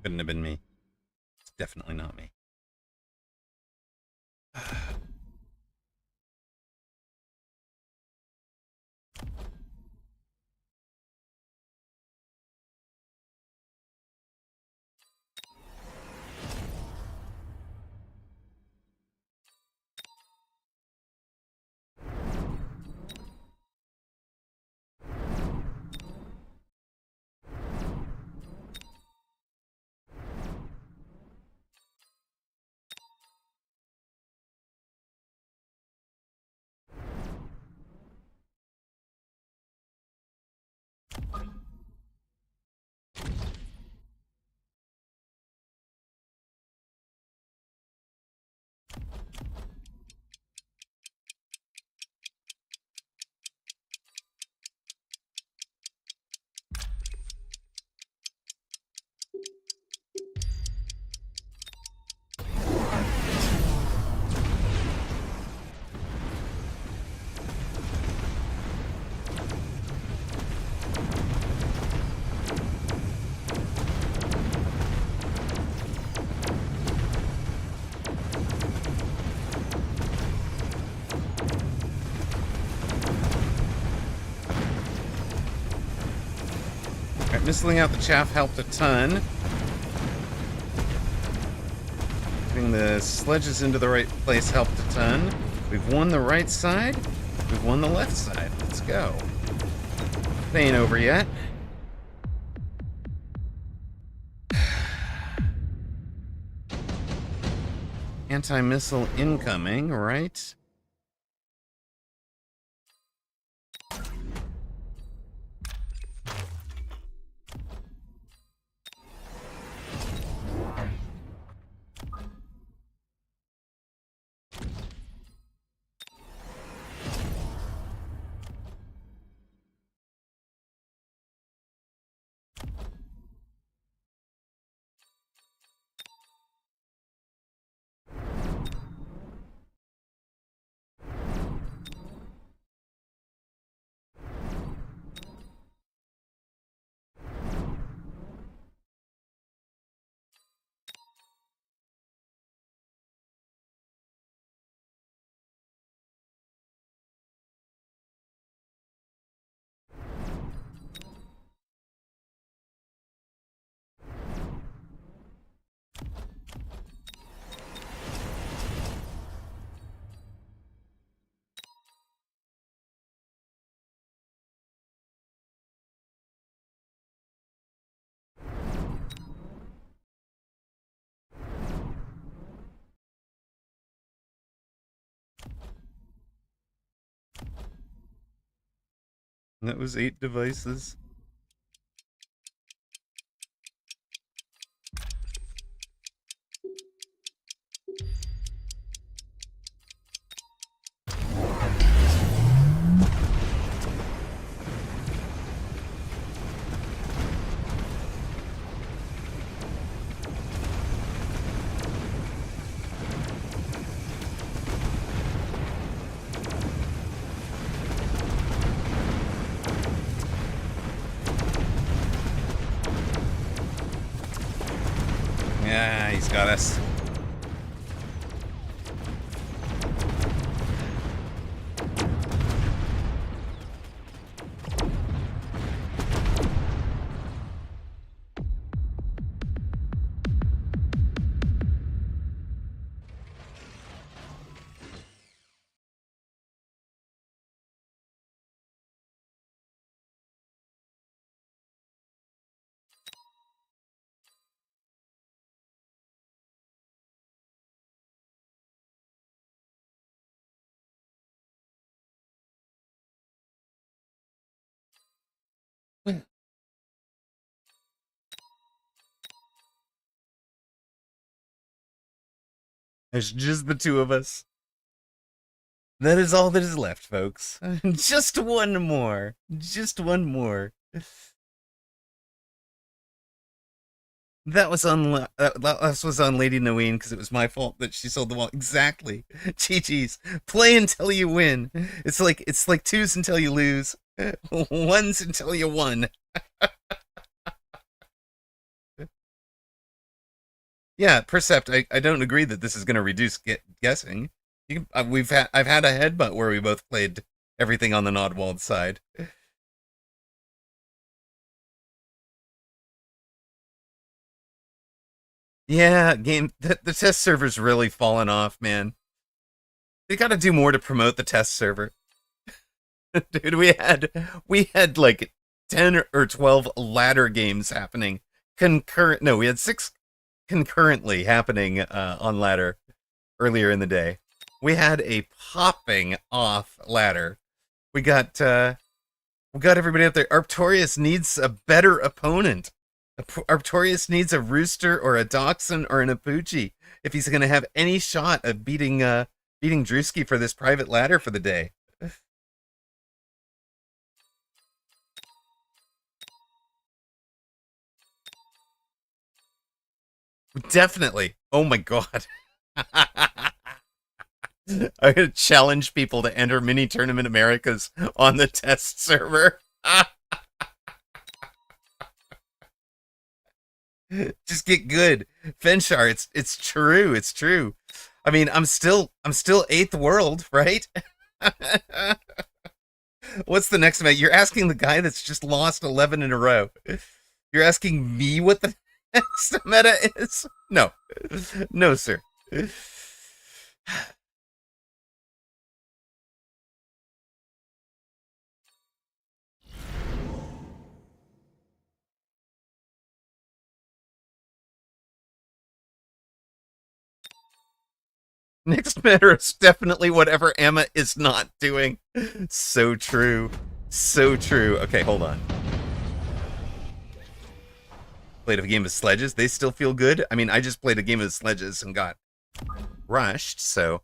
Couldn't have been me. It's definitely not me. Missiling out the chaff helped a ton. Getting the sledges into the right place helped a ton. We've won the right side. We've won the left side. Let's go. It ain't over yet. Anti-missile incoming, right? That was 8 devices. Yeah, he's got us. There's just the two of us. That is all that is left, folks. Just one more. Just one more. That was on that was on Lady Noeen because it was my fault that she sold the wall. Exactly. GG's. Play until you win. It's like twos until you lose. Ones until you won. Yeah, Percept. I don't agree that this is going to reduce guessing. I've had a headbutt where we both played everything on the Nodwald side. Yeah, the test server's really fallen off, man. They got to do more to promote the test server. Dude, we had like 10 or 12 ladder games happening concurrent. No, we had 6 concurrently happening on ladder earlier in the day. We had a popping off ladder. We got everybody up there. Arctorius needs a better opponent. Arctorius needs a Rooster or a Dachshund or an Apuchi if he's going to have any shot of beating Drewski for this private ladder for the day. Definitely. Oh my god. I'm going to challenge people to enter Mini Tournament Americas on the test server. Just get good. Fenchar, it's true. It's true. I mean, I'm still 8th world, right? What's the next meta? You're asking the guy that's just lost 11 in a row. You're asking me what the next meta is? No. No, sir. Next meta is definitely whatever Emma is not doing. So true. So true. Okay, hold on. Played a game of sledges. They still feel good. I mean, I just played a game of sledges and got rushed, so.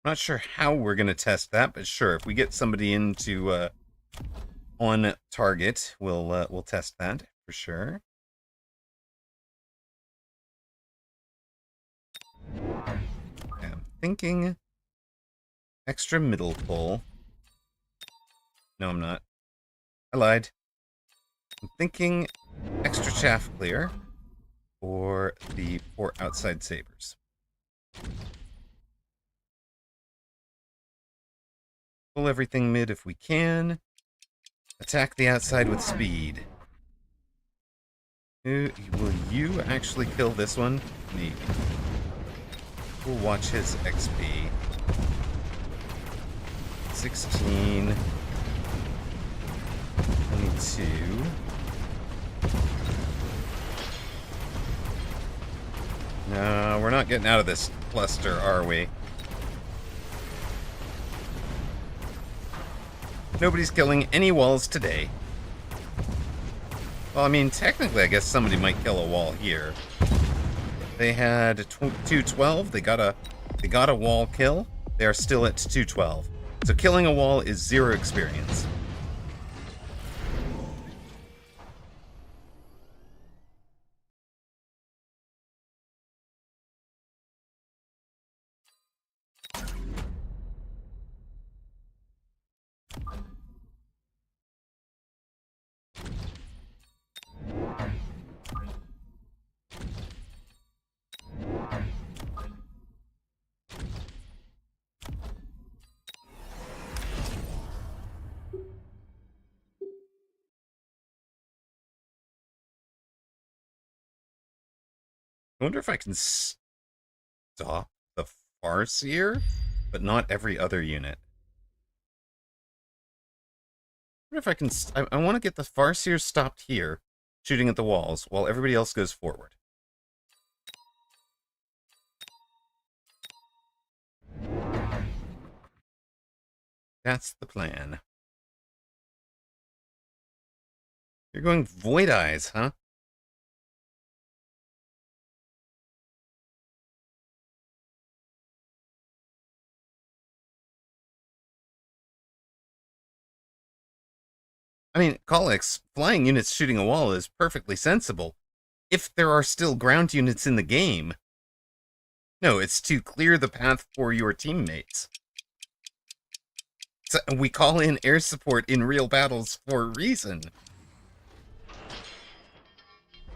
Not sure how we're gonna test that, but sure, if we get somebody into on target, we'll test that for sure. I'm thinking extra middle pull. No, I'm not. I lied. I'm thinking extra chaff clear or the 4 outside sabers. Pull everything mid if we can. Attack the outside with speed. Will you actually kill this one? Maybe. We'll watch his XP. 16. 22. No, we're not getting out of this cluster, are we? Nobody's killing any walls today. Well, I mean, technically, I guess somebody might kill a wall here. They had 212. They got a wall kill. They are still at 212. So killing a wall is 0 experience. I wonder if I can stop the Farseer, but not every other unit. I wonder if I can... I want to get the Farseer stopped here, shooting at the walls, while everybody else goes forward. That's the plan. You're going Void Eyes, huh? I mean, Colix, flying units shooting a wall is perfectly sensible, if there are still ground units in the game. No, it's to clear the path for your teammates. So we call in air support in real battles for a reason.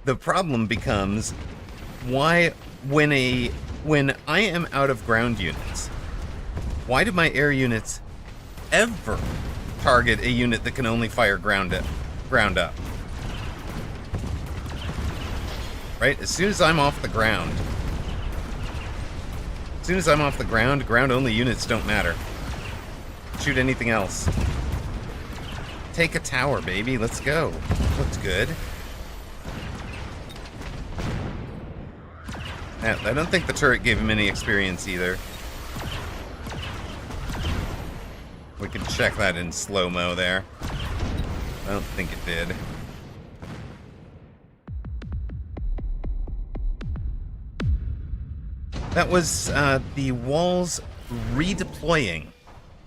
The problem becomes, why, when I am out of ground units, why do my air units ever target a unit that can only fire ground up? Right? As soon as I'm off the ground, ground-only units don't matter. Shoot anything else. Take a tower, baby. Let's go. Looks good. Yeah, I don't think the turret gave him any experience either. We can check that in slow-mo there. I don't think it did. That was the walls redeploying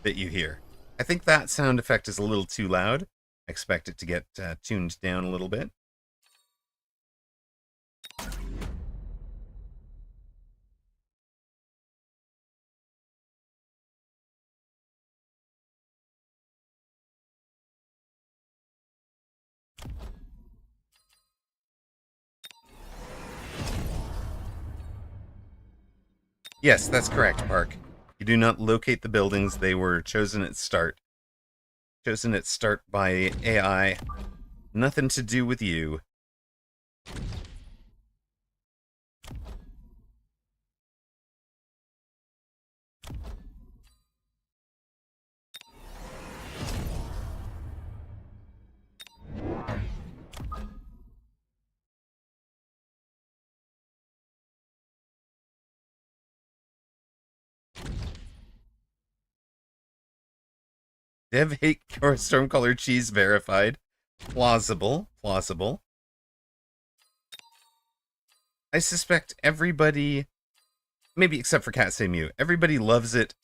that you hear. I think that sound effect is a little too loud. I expect it to get tuned down a little bit. Yes, that's correct, Park. You do not locate the buildings. They were chosen at start. Chosen at start by AI. Nothing to do with you. Dev hate or Stormcaller cheese verified. Plausible. Plausible. I suspect everybody, maybe except for Cat Say Mew, everybody loves it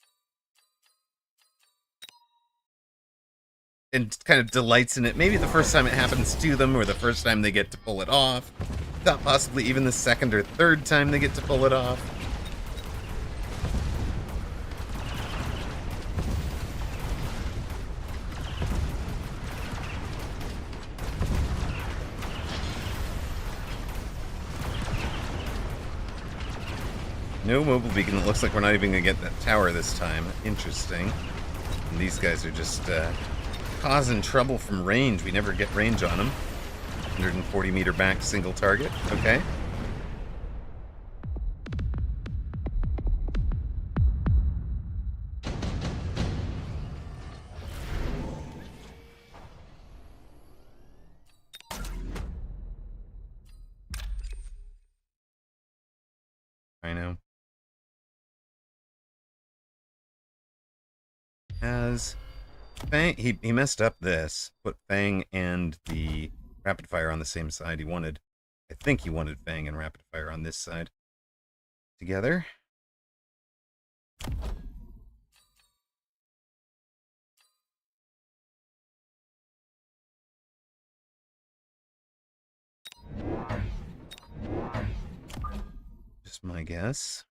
and kind of delights in it. Maybe the first time it happens to them, or the first time they get to pull it off. Not possibly even the second or third time they get to pull it off. No mobile beacon. It looks like we're not even going to get that tower this time. Interesting. And these guys are just causing trouble from range. We never get range on them. 140 meter back, single target. Okay. I know. As Fang, he messed up this. Put Fang and the rapid fire on the same side. I think he wanted Fang and rapid fire on this side together. Just my guess.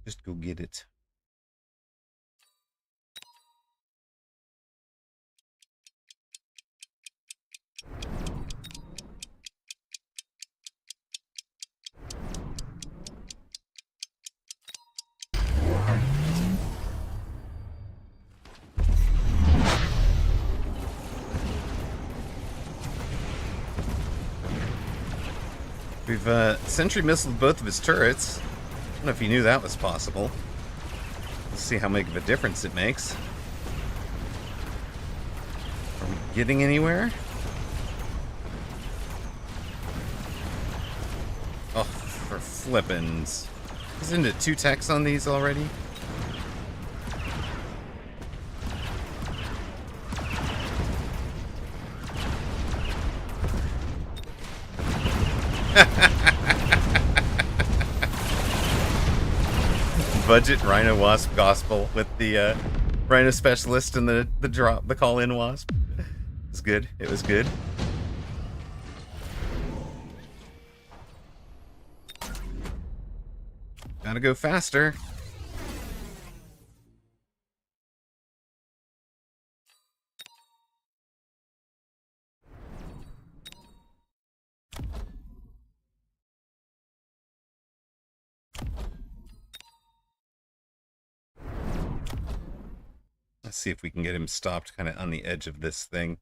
Just go get it. We've sentry missiled both of his turrets. I don't know if you knew that was possible. Let's see how big of a difference it makes. Are we getting anywhere? Oh, for flippins. Isn't it 2 techs on these already? Budget Rhino Wasp Gospel with the Rhino Specialist and the call-in Wasp. It was good. It was good. Gotta go faster. Let's see if we can get him stopped kind of on the edge of this thing.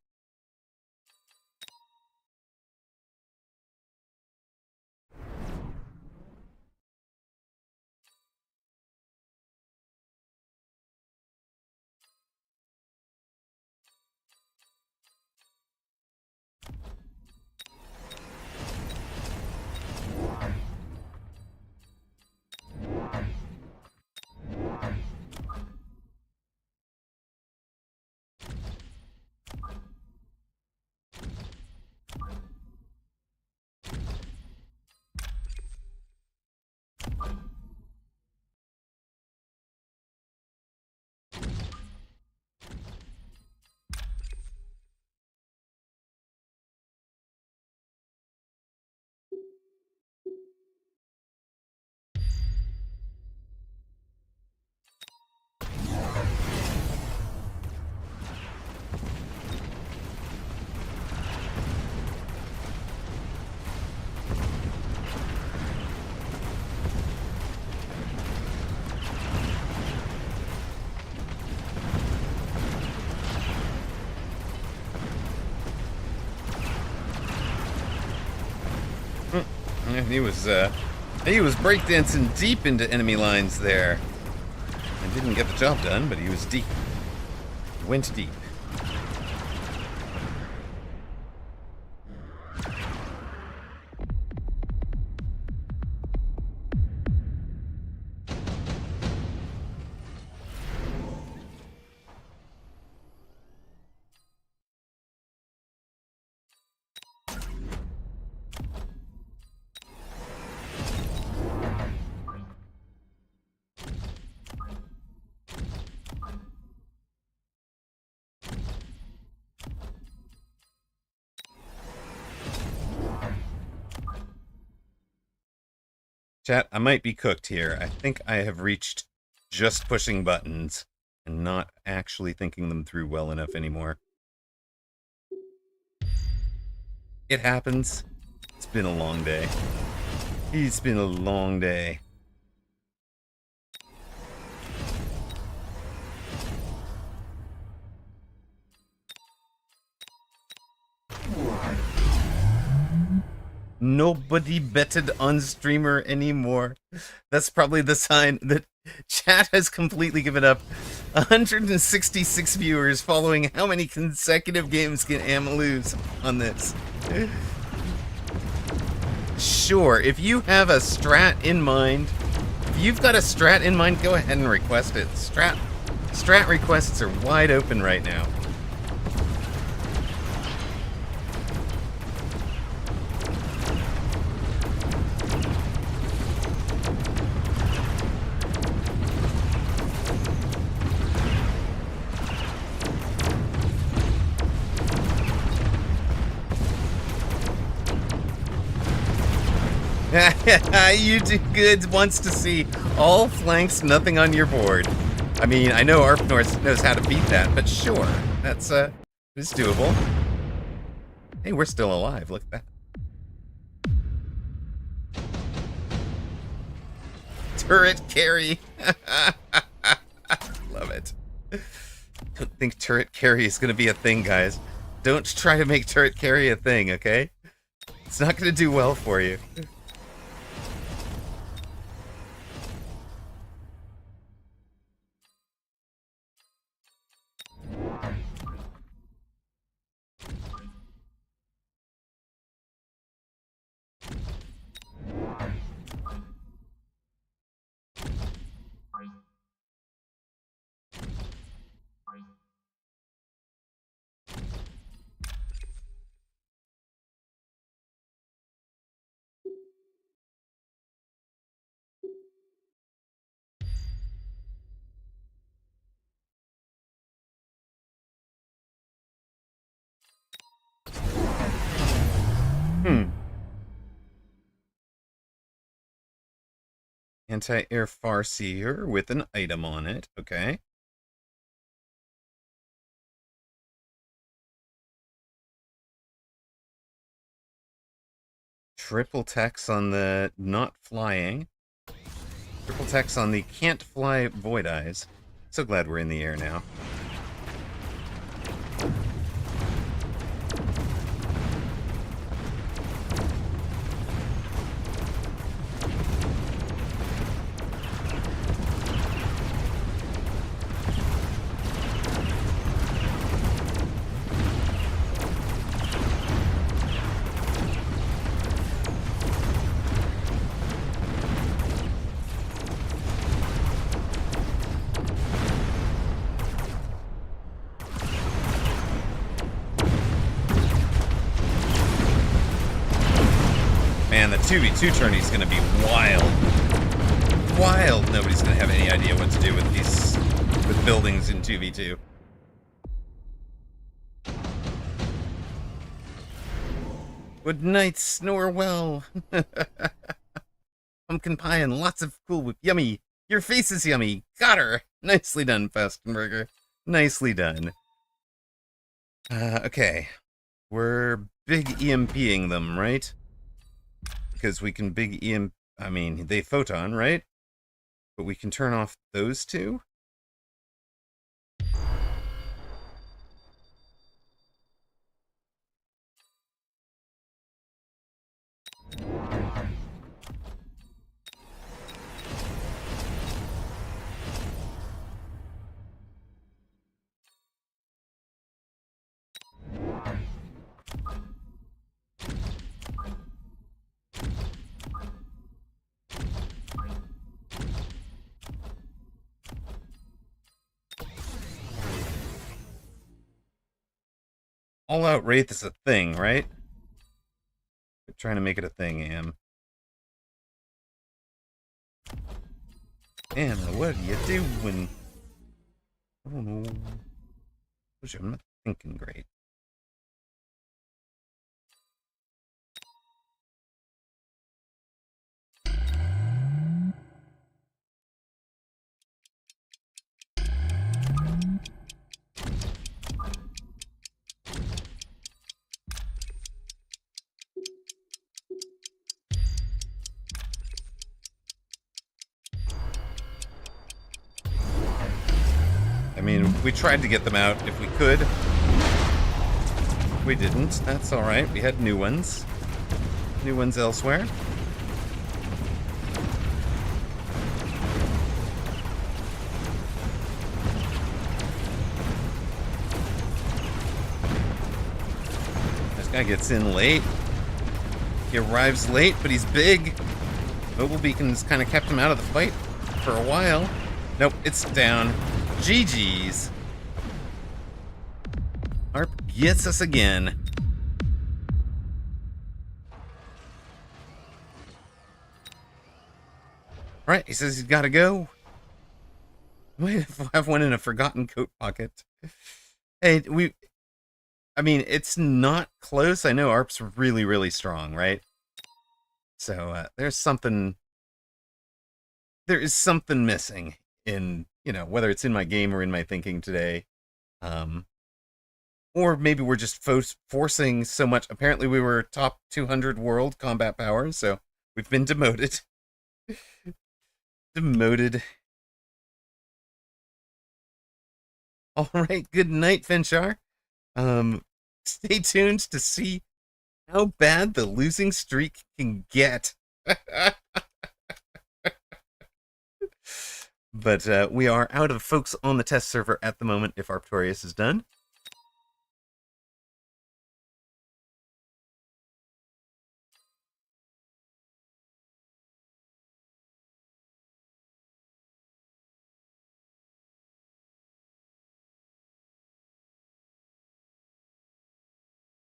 He was breakdancing deep into enemy lines there. And didn't get the job done, but he was deep. Went deep. Chat, I might be cooked here. I think I have reached just pushing buttons and not actually thinking them through well enough anymore. It happens. It's been a long day. It's been a long day. Nobody betted on streamer anymore. That's probably the sign that chat has completely given up. 166 viewers following how many consecutive games can Am lose on this? Sure, if you have a strat in mind, if you've got a strat in mind, go ahead and request it. Strat requests are wide open right now. You do good wants to see all flanks, nothing on your board. I mean, I know ARP North knows how to beat that, but sure, that's it's doable. Hey, we're still alive. Look at that. Turret carry. Love it. Don't think turret carry is going to be a thing, guys. Don't try to make turret carry a thing, okay? It's not going to do well for you. Anti-air farseer with an item on it. Okay. Triple text on the not flying. Triple text on the can't fly void eyes. So glad we're in the air now. Man, the 2v2 tourney is going to be wild. Wild. Nobody's going to have any idea what to do with these buildings in 2v2. Good night, snore well. Pumpkin pie and lots of Cool Whip. Yummy. Your face is yummy. Got her. Nicely done, Fastenberger. Nicely done. Okay. We're big EMPing them, right? Because we can big EMP... I mean, they photon, right? But we can turn off those two? All-out Wraith is a thing, right? We're trying to make it a thing, Am. Am, what are you doing? I don't know. I'm not thinking great. We tried to get them out if we could. We didn't. That's all right. We had new ones. New ones elsewhere. This guy gets in late. He arrives late, but he's big. Mobile beacons kind of kept him out of the fight for a while. Nope, it's down. GG's. Harp gets us again. Right, he says he's got to go. Wait, I have one in a forgotten coat pocket. Hey, I mean, it's not close. I know ARP's really, really strong, right? So there is something missing in, whether it's in my game or in my thinking today. Or maybe we're just forcing so much. Apparently we were top 200 world combat power, so we've been demoted. Demoted. All right, good night, Finchar. Stay tuned to see how bad the losing streak can get. But we are out of folks on the test server at the moment if Arctorius is done.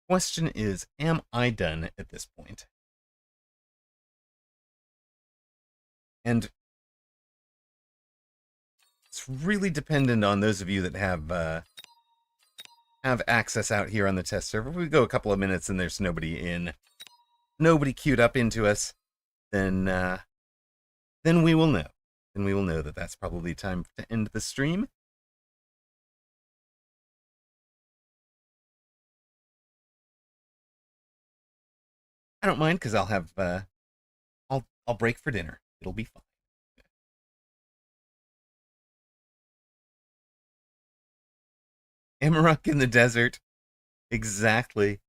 Question is, am I done at this point? And it's really dependent on those of you that have access out here on the test server. If we go a couple of minutes and there's nobody queued up into us, then we will know. Then we will know that that's probably time to end the stream. I don't mind because I'll have I'll break for dinner. It'll be fine. Amarok in the desert. Exactly.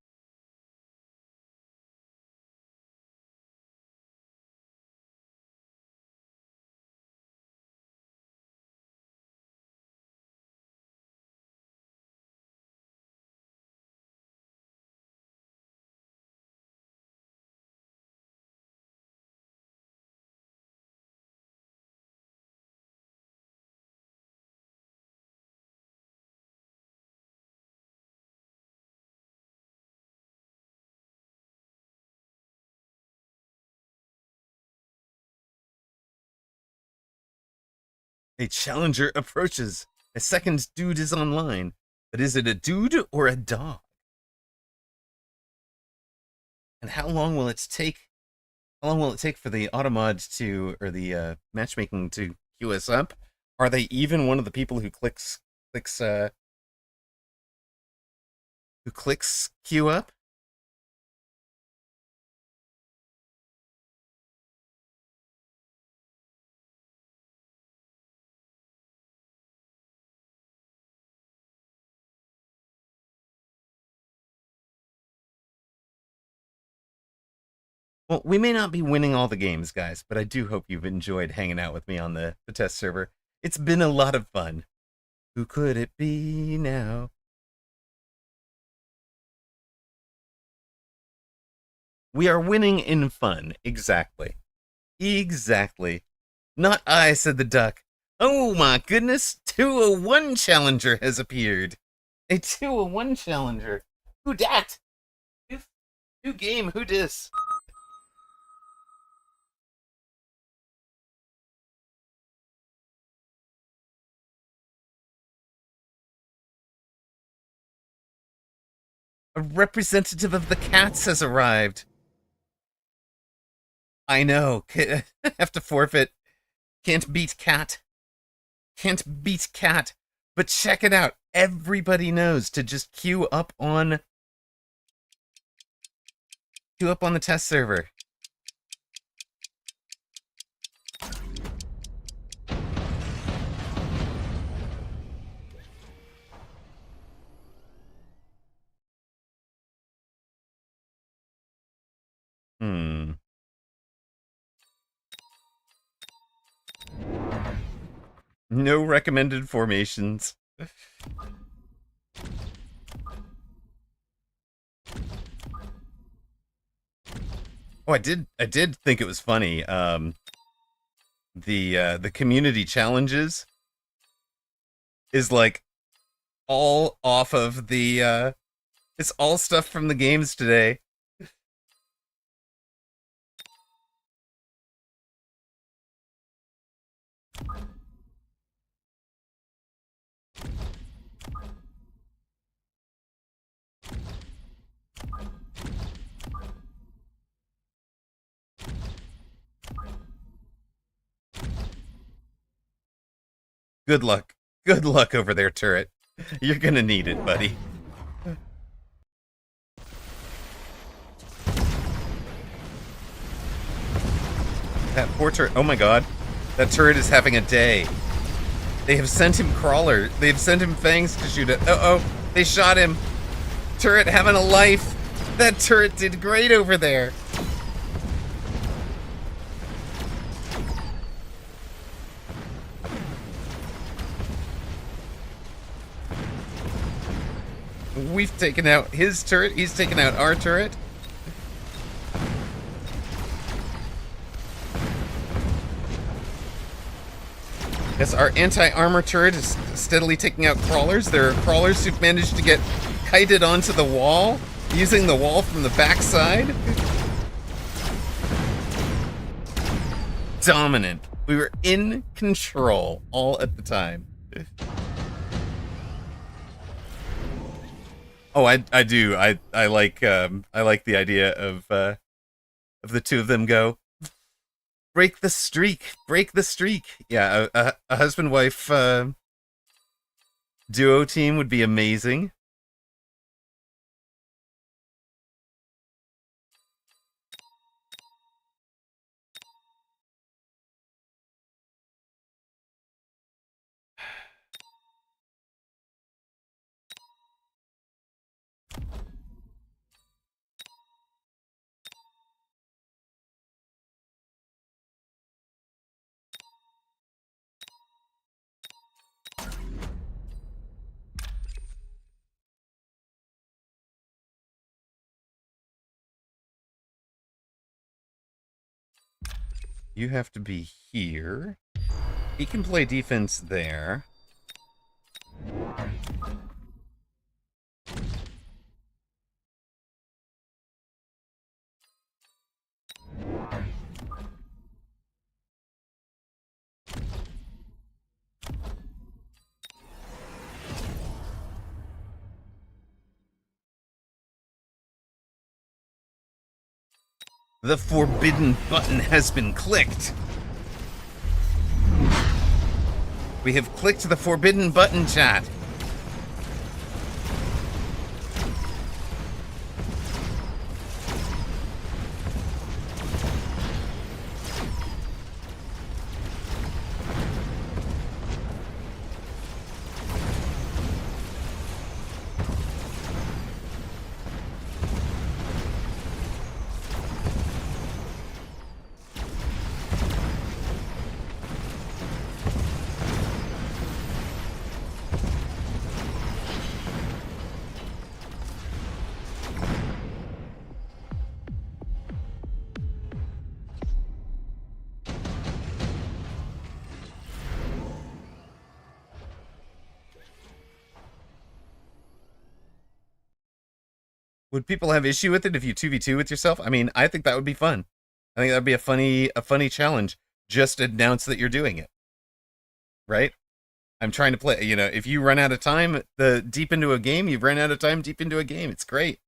A challenger approaches. A second dude is online. But is it a dude or a dog? And how long will it take? How long will it take for the automod or the matchmaking to queue us up? Are they even one of the people who clicks queue up? Well, we may not be winning all the games, guys, but I do hope you've enjoyed hanging out with me on the test server. It's been a lot of fun. Who could it be now? We are winning in fun. Exactly. Exactly. Not I, said the duck. Oh my goodness, 201 challenger has appeared. A 201 challenger. Who dat? Who game? Who dis? A representative of the cats has arrived. I know. Have to forfeit. Can't beat cat. Can't beat cat. But check it out. Everybody knows to just queue up on the test server. Hmm. No recommended formations. Oh, I did think it was funny. The community challenges is like all off of the it's all stuff from the games today. Good luck. Good luck over there, turret. You're gonna need it, buddy. That poor turret. Oh my god. That turret is having a day. They have sent him crawler. They've sent him fangs to shoot at. Oh, they shot him. Turret having a life. That turret did great over there. We've taken out his turret. He's taken out our turret. Yes, our anti-armor turret is steadily taking out crawlers. There are crawlers who've managed to get kited onto the wall, using the wall from the backside. Dominant. We were in control all at the time. Oh, I do. I like the idea of the two of them go break the streak, break the streak. Yeah, a husband wife duo team would be amazing. You have to be here. He can play defense there. The forbidden button has been clicked. We have clicked the forbidden button, chat. Would people have issue with it if you 2v2 with yourself? I mean, I think that would be fun. I think that'd be a funny challenge. Just announce that you're doing it. Right? I'm trying to play, if you run out of time the deep into a game, you've run out of time deep into a game. It's great.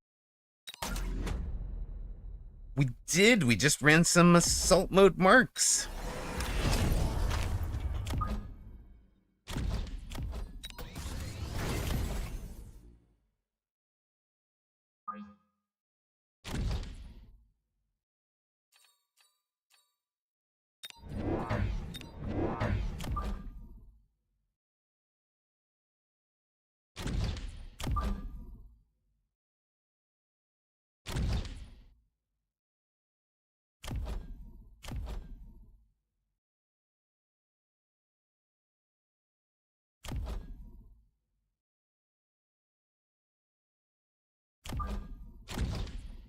We did. We just ran some assault mode marks.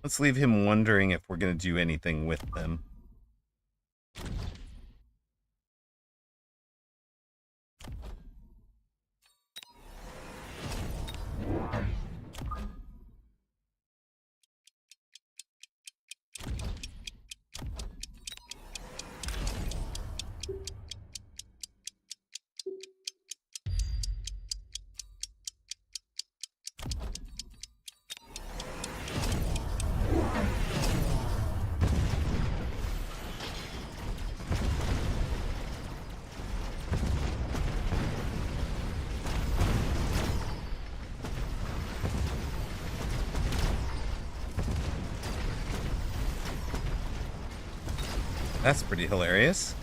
Let's leave him wondering if we're going to do anything with them. That's pretty hilarious.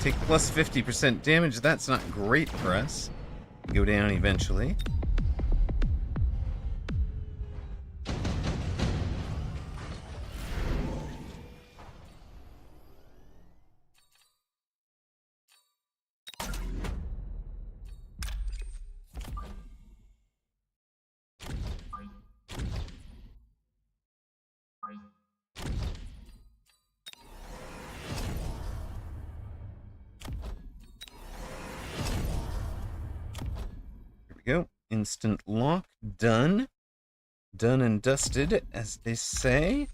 Take plus 50% damage. That's not great for us. Go down eventually. Here we go. Instant lock. Done. Done and dusted, as they say.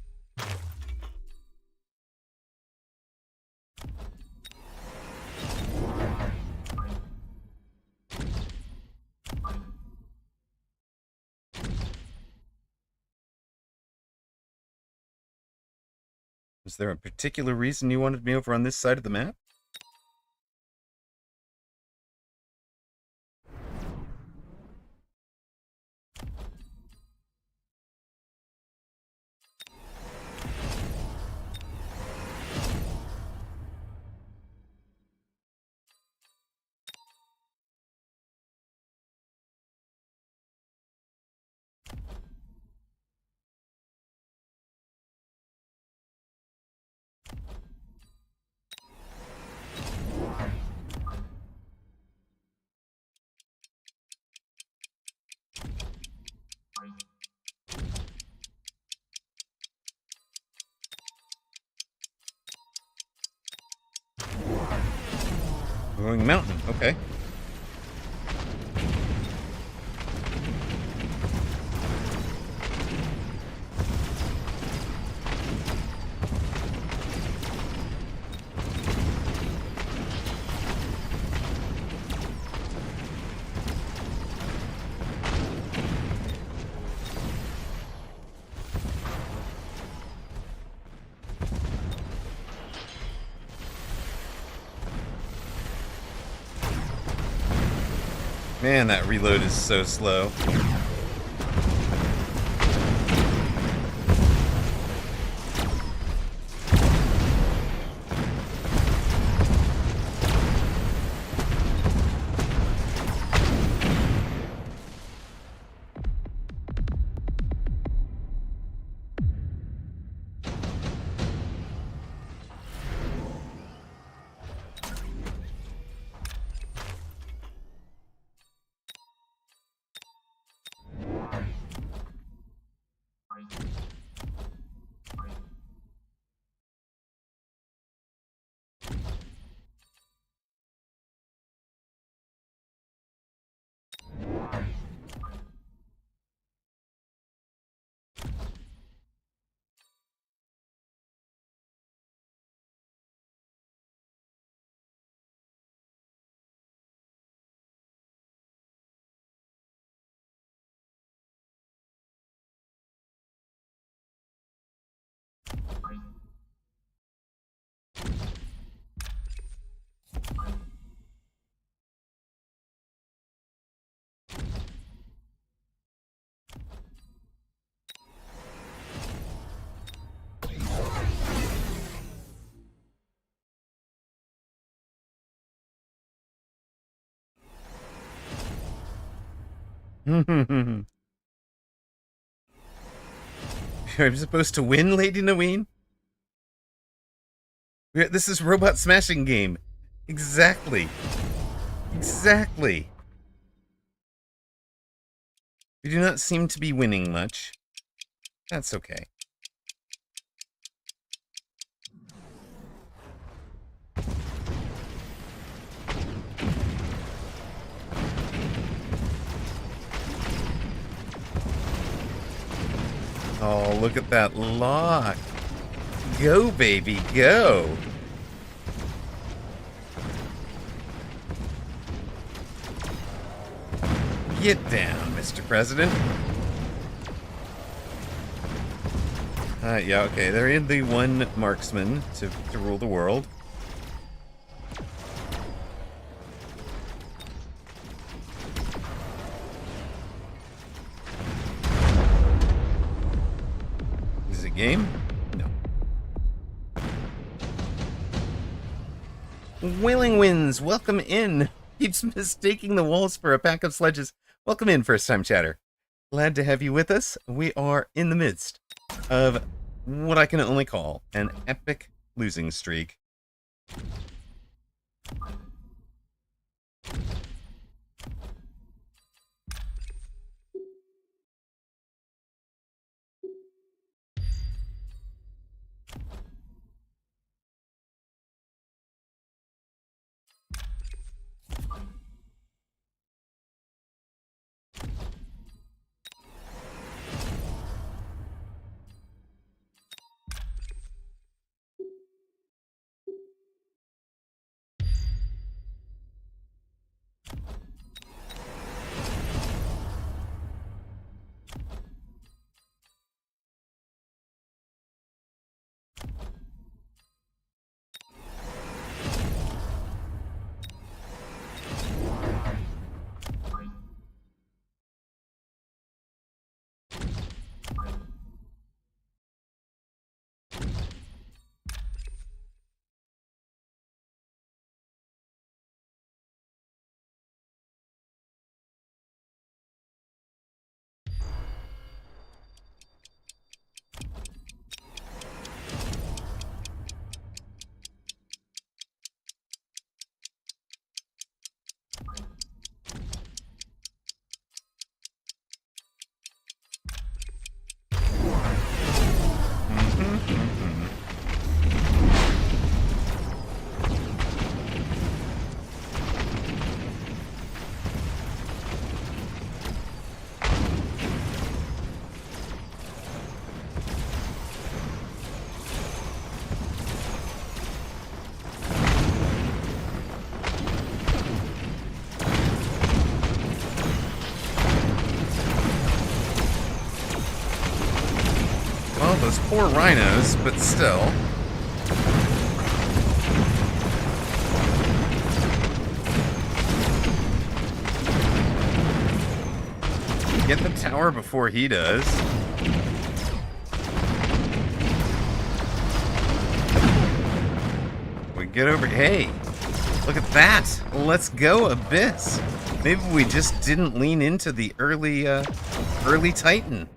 Is there a particular reason you wanted me over on this side of the map? Going mountain, okay. Man, that reload is so slow. I'm supposed to win, Lady Naween? This is Robot Smashing Game. Exactly. Exactly. We do not seem to be winning much. That's okay. Oh, look at that lock. Go, baby, go. Get down, Mr. President. Yeah, okay. They're in the one marksman to rule the world. Is it game? No. Wailing Winds, welcome in. Keeps mistaking the walls for a pack of sledges. Welcome in, first time chatter. Glad to have you with us. We are in the midst of what I can only call an epic losing streak. Well, those poor rhinos, but still. Get the tower before he does. We get over. Hey, look at that. Let's go, Abyss. Maybe we just didn't lean into the early Titan.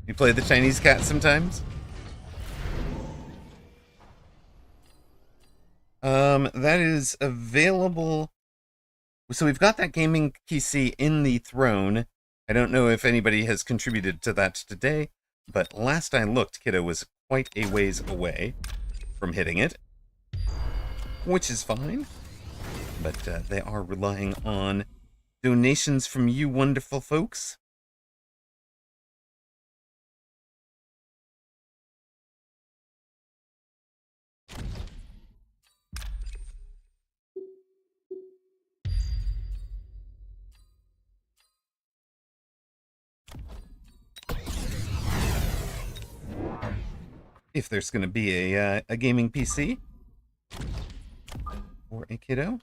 You play the Chinese cat sometimes? That is available. So we've got that gaming PC in the throne. I don't know if anybody has contributed to that today, but last I looked, Kiddo was quite a ways away from hitting it, which is fine. But they are relying on donations from you wonderful folks. If there's going to be a gaming PC or a Kiddo.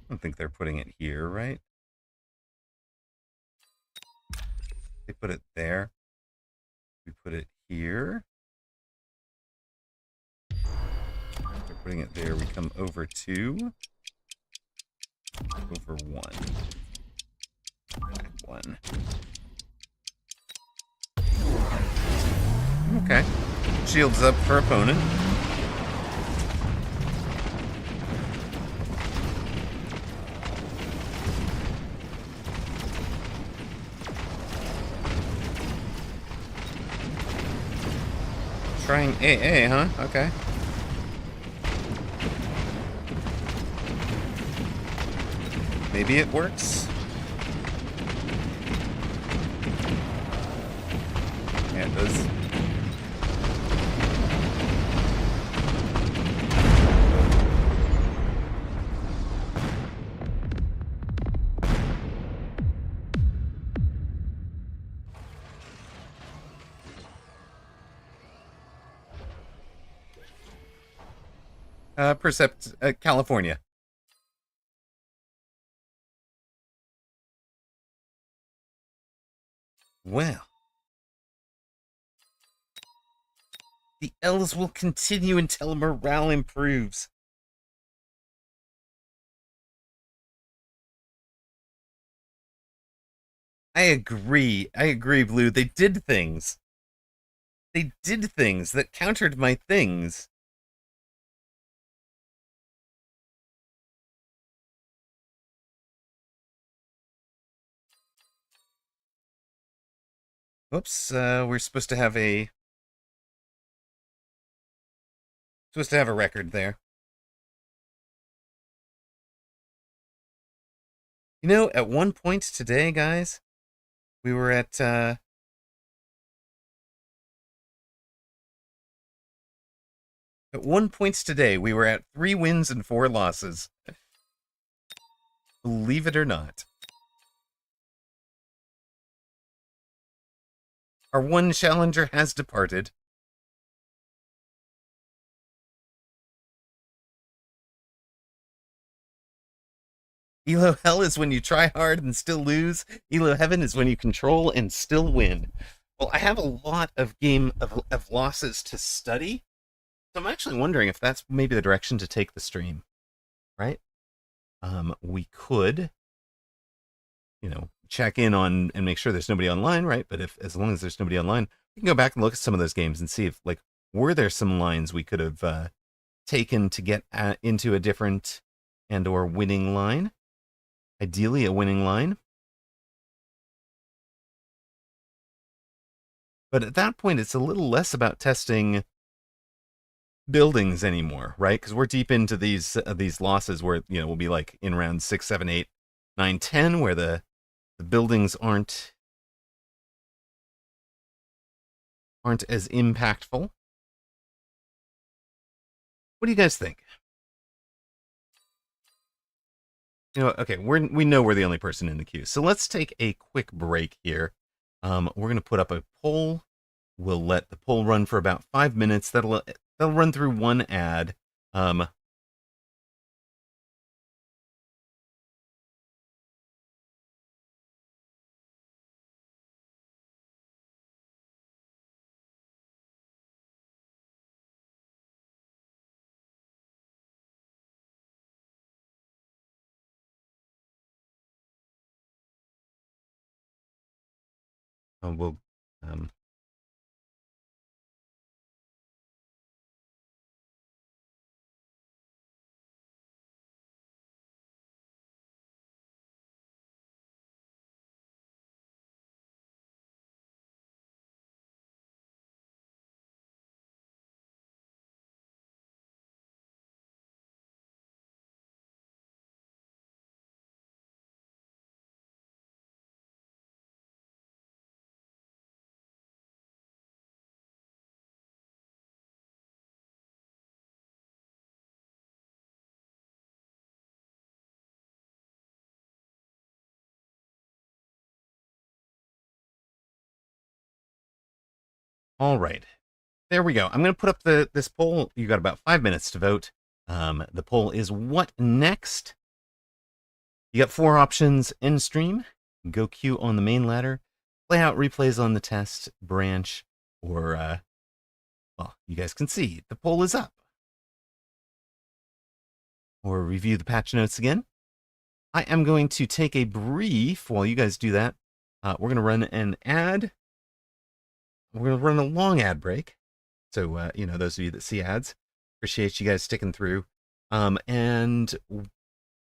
don't think they're putting it here, right? They put it there. We put it here. They're putting it there. We come over 2. Over 1. Back 1. Okay. Shields up for opponent. Trying AA, huh? Okay. Maybe it works. Yeah, it does. California. Well, the elves will continue until morale improves. I agree. I agree, Blue. They did things. They did things that countered my things. Whoops, we're supposed to have a record there. You know, at one point today, guys, we were at one point today, we were at 3 wins and 4 losses. Believe it or not. Our one challenger has departed. Elo Hell is when you try hard and still lose. Elo Heaven is when you control and still win. Well, I have a lot of of losses to study. So I'm actually wondering if that's maybe the direction to take the stream, right? We could, check in on and make sure there's nobody online, right? But if as long as there's nobody online, we can go back and look at some of those games and see if were there some lines we could have taken to get into a different and or winning line. Ideally, a winning line. But at that point, it's a little less about testing buildings anymore, right? Because we're deep into these losses where we'll be like in round 6, 7, 8, 9, 10, where the buildings aren't as impactful. What do you guys think? Okay, we know we're the only person in the queue, so let's take a quick break here. We're gonna put up a poll. We'll let the poll run for about 5 minutes. That'll run through one ad. We'll All right. There we go. I'm going to put up this poll. You got about 5 minutes to vote. The poll is what next? You got 4 options in stream: go queue on the main ladder, play out replays on the test branch, or well, you guys can see the poll is up. Or review the patch notes again. I am going to take a brief while you guys do that. We're going to run an ad. We're going to run a long ad break. So, those of you that see ads, appreciate you guys sticking through. And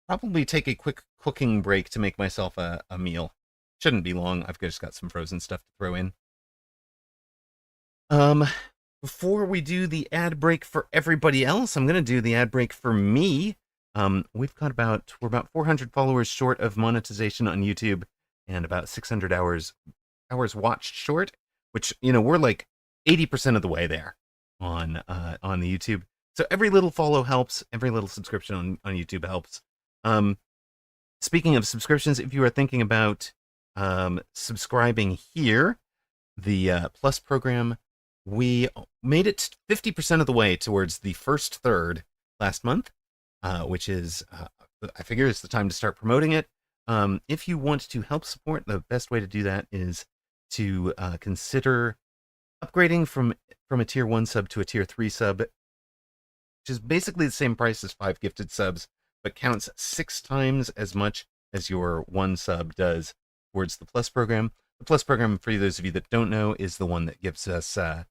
probably take a quick cooking break to make myself a meal. Shouldn't be long. I've just got some frozen stuff to throw in. Before we do the ad break for everybody else, I'm going to do the ad break for me. We're about 400 followers short of monetization on YouTube, and about 600 hours watched short, which, we're like 80% of the way there on the YouTube. So every little follow helps. Every little subscription on YouTube helps. Speaking of subscriptions, if you are thinking about subscribing here, the Plus program, we made it 50% of the way towards the first third last month, which is, I figure it's the time to start promoting it. If you want to help support, the best way to do that is to consider upgrading from a tier 1 sub to a tier 3 sub, which is basically the same price as 5 gifted subs, but counts 6 times as much as your 1 sub does towards the Plus program. The Plus program, for those of you that don't know, is the one that gives us a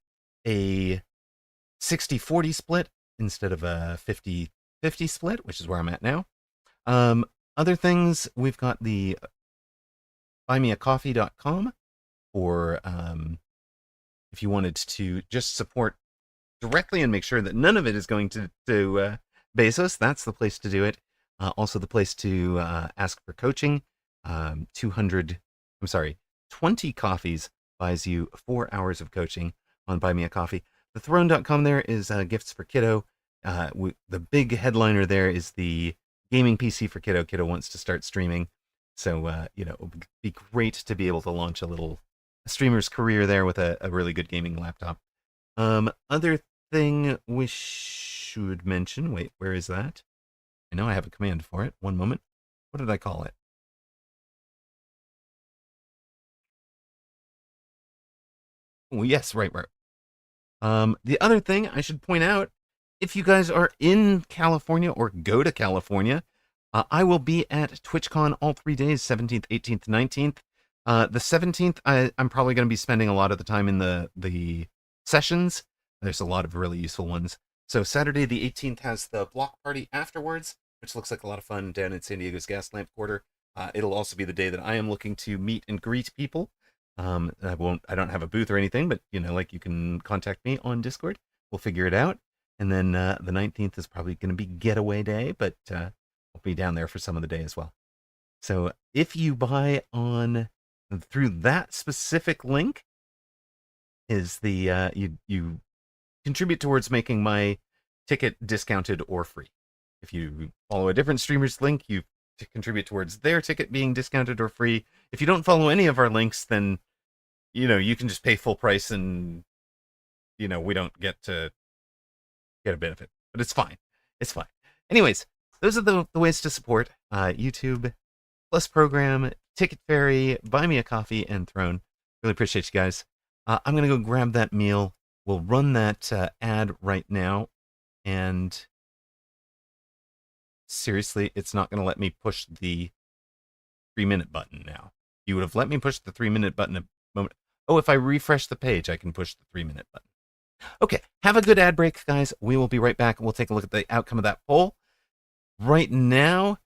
60-40 split instead of a 50-50 split, which is where I'm at now. Other things, we've got the buymeacoffee.com, or if you wanted to just support directly and make sure that none of it is going to Bezos, that's the place to do it. Also the place to ask for coaching. 20 coffees buys you 4 hours of coaching on Buy Me a Coffee. The throne.com there is gifts for Kiddo. The big headliner there is the gaming PC for Kiddo. Kiddo wants to start streaming. So, it would be great to be able to launch a streamer's career there with a really good gaming laptop. Other thing we should mention. Wait, where is that? I know I have a command for it. One moment. What did I call it? Oh, yes, right. The other thing I should point out, if you guys are in California or go to California, I will be at TwitchCon all 3 days, 17th, 18th, 19th. The 17th, I'm probably going to be spending a lot of the time in the sessions. There's a lot of really useful ones. So Saturday the 18th has the block party afterwards, which looks like a lot of fun down in San Diego's Gaslamp Quarter. It'll also be the day that I am looking to meet and greet people. I don't have a booth or anything, but you can contact me on Discord. We'll figure it out. And then the 19th is probably going to be getaway day, but I'll be down there for some of the day as well. So if you buy on through that specific link, is the you contribute towards making my ticket discounted or free. If you follow a different streamer's link, you contribute towards their ticket being discounted or free. If you don't follow any of our links, then you can just pay full price and we don't get to get a benefit. But it's fine. It's fine. Anyways, those are the ways to support YouTube, Plus program, Ticket Fairy, Buy Me a Coffee, and Throne. Really appreciate you guys. I'm going to go grab that meal. We'll run that ad right now. And seriously, it's not going to let me push the 3-minute button now. You would have let me push the 3-minute button a moment. Oh, if I refresh the page, I can push the 3-minute button. Okay, have a good ad break, guys. We will be right back. We'll take a look at the outcome of that poll. Right now,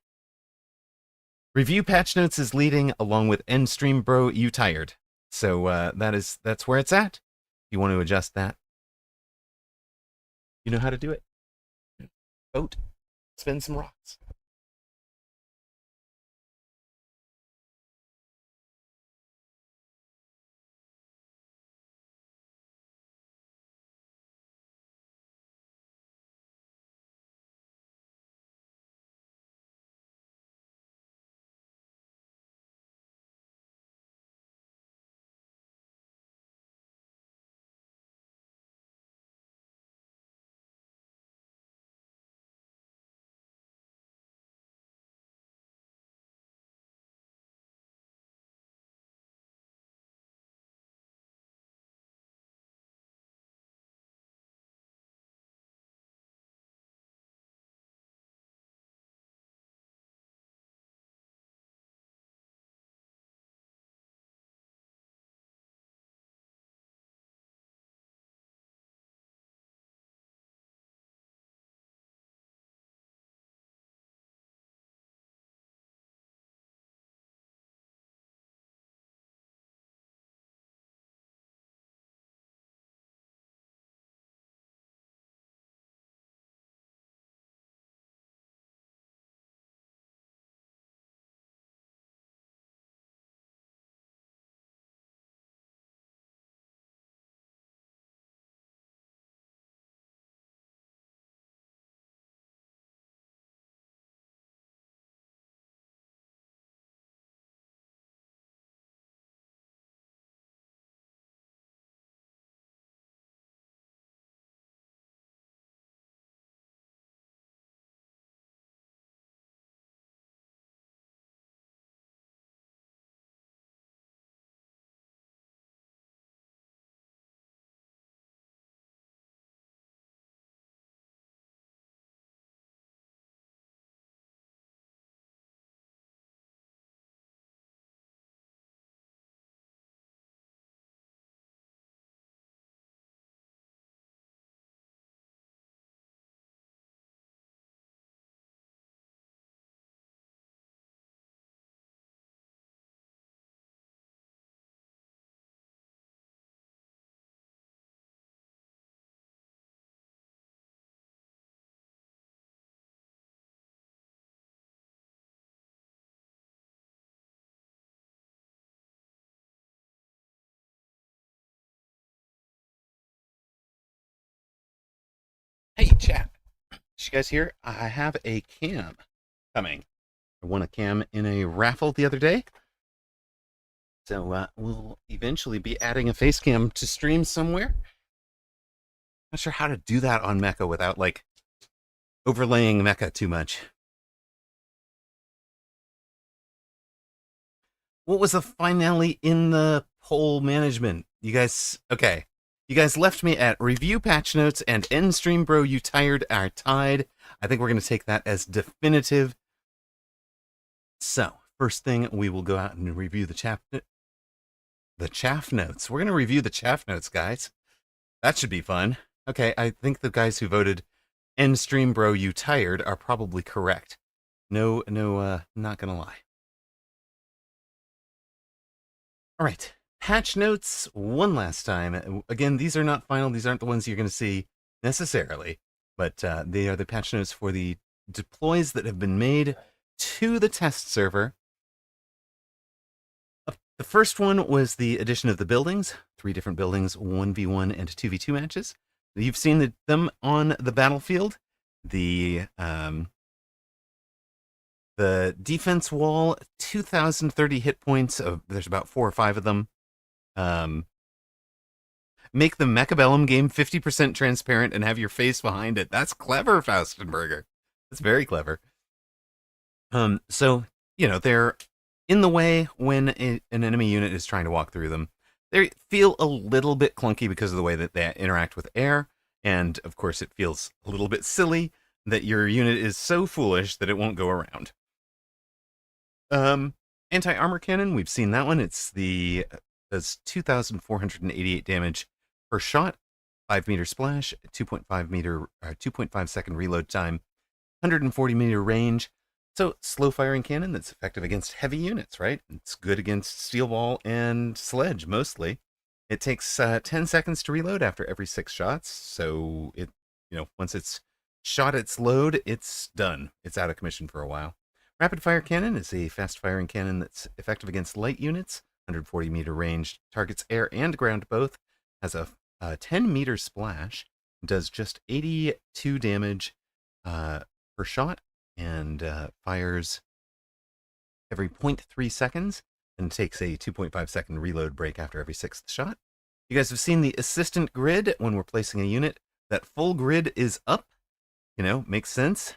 Review Patch Notes is leading, along with End Stream Bro, You Tired. So that's where it's at. If you want to adjust that, you know how to do it. Vote, spin some rocks. Hey, chat. Did you guys hear? I have a cam coming. I won a cam in a raffle the other day. So we'll eventually be adding a face cam to stream somewhere. Not sure how to do that on Mecha without like overlaying Mecha too much. What was the finale in the poll management? You guys, okay. You guys left me at review patch notes and end stream, bro. You tired are tied. I think we're going to take that as definitive. So, first thing, we will go out and review the chaff notes. We're going to review the chaff notes, guys. That should be fun. Okay, I think the guys who voted end stream, bro, you tired are probably correct. No, not going to lie. All right, patch notes one last time. Again, these are not final. These aren't the ones you're going to see necessarily, but they are the patch notes for the deploys that have been made to the test server. The first one was the addition of the buildings, 3 different buildings, 1v1 and 2v2 matches. You've seen them on the battlefield. The defense wall, 2,030 hit points. There's about 4 or 5 of them. Make the Mechabellum game 50% transparent and have your face behind it. That's clever, Faustenberger. That's very clever. So, they're in the way when an enemy unit is trying to walk through them. They feel a little bit clunky because of the way that they interact with air. And, of course, it feels a little bit silly that your unit is so foolish that it won't go around. Anti-armor cannon, we've seen that one. Does 2,488 damage per shot, 5 meter splash, 2.5 second reload time, 140 meter range. So slow firing cannon that's effective against heavy units, right? It's good against steel ball and sledge mostly. It takes 10 seconds to reload after every 6 shots. So once it's shot its load, it's done. It's out of commission for a while. Rapid fire cannon is a fast firing cannon that's effective against light units, 140 meter range, targets air and ground both, has a 10 meter splash, does just 82 damage per shot, and fires every 0.3 seconds and takes a 2.5 second reload break after every 6th shot. You guys have seen the assistant grid when we're placing a unit. That full grid is up. Makes sense.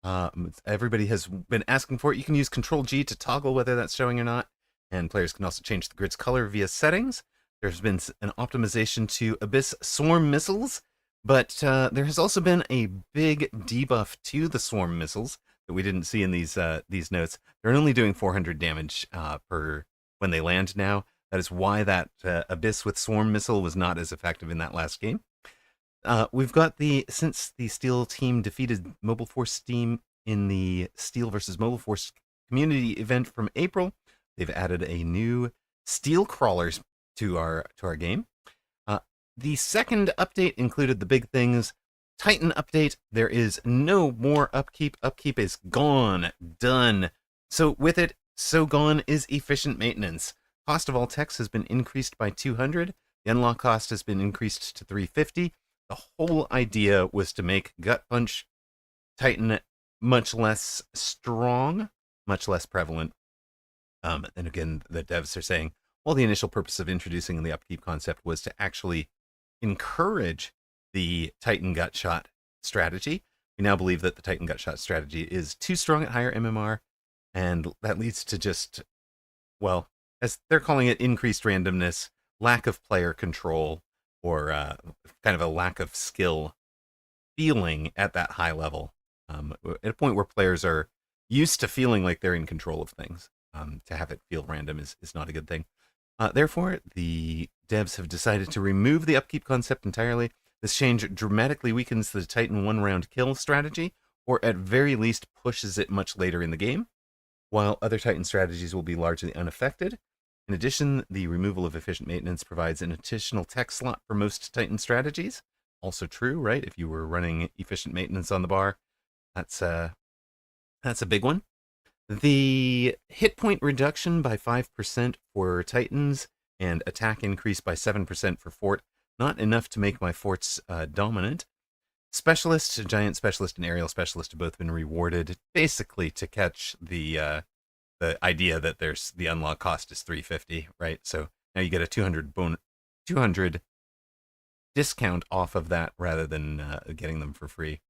Everybody has been asking for it. You can use Control-G to toggle whether that's showing or not, and players can also change the grid's color via settings. There's been an optimization to Abyss Swarm missiles, but there has also been a big debuff to the Swarm missiles that we didn't see in these notes. They're only doing 400 damage per when they land now. That is why that Abyss with Swarm missile was not as effective in that last game. We've got since the Steel team defeated Mobile Force team in the Steel versus Mobile Force community event from April, they've added a new Steel Crawlers to our game. The second update included the big things. Titan update, there is no more upkeep. Upkeep is gone, done. So with it, so gone is efficient maintenance. Cost of all techs has been increased by 200. The unlock cost has been increased to 350. The whole idea was to make Gut Punch Titan much less strong, much less prevalent. And again, the devs are saying, well, the initial purpose of introducing the upkeep concept was to actually encourage the Titan Gut Shot strategy. We now believe that the Titan Gut Shot strategy is too strong at higher MMR, and that leads to just, well, as they're calling it, increased randomness, lack of player control, or kind of a lack of skill feeling at that high level. At a point where players are used to feeling like they're in control of things. To have it feel random is not a good thing. Therefore, the devs have decided to remove the upkeep concept entirely. This change dramatically weakens the Titan one-round kill strategy, or at very least pushes it much later in the game, while other Titan strategies will be largely unaffected. In addition, the removal of efficient maintenance provides an additional tech slot for most Titan strategies. Also true, right? If you were running efficient maintenance on the bar, that's a big one. The hit point reduction by 5% for Titans and attack increase by 7% for Fort. Not enough to make my Forts dominant. Specialist, Giant Specialist, and Aerial Specialist have both been rewarded, basically to catch the idea that there's the unlock cost is 350, right? So now you get a 200 discount off of that rather than getting them for free.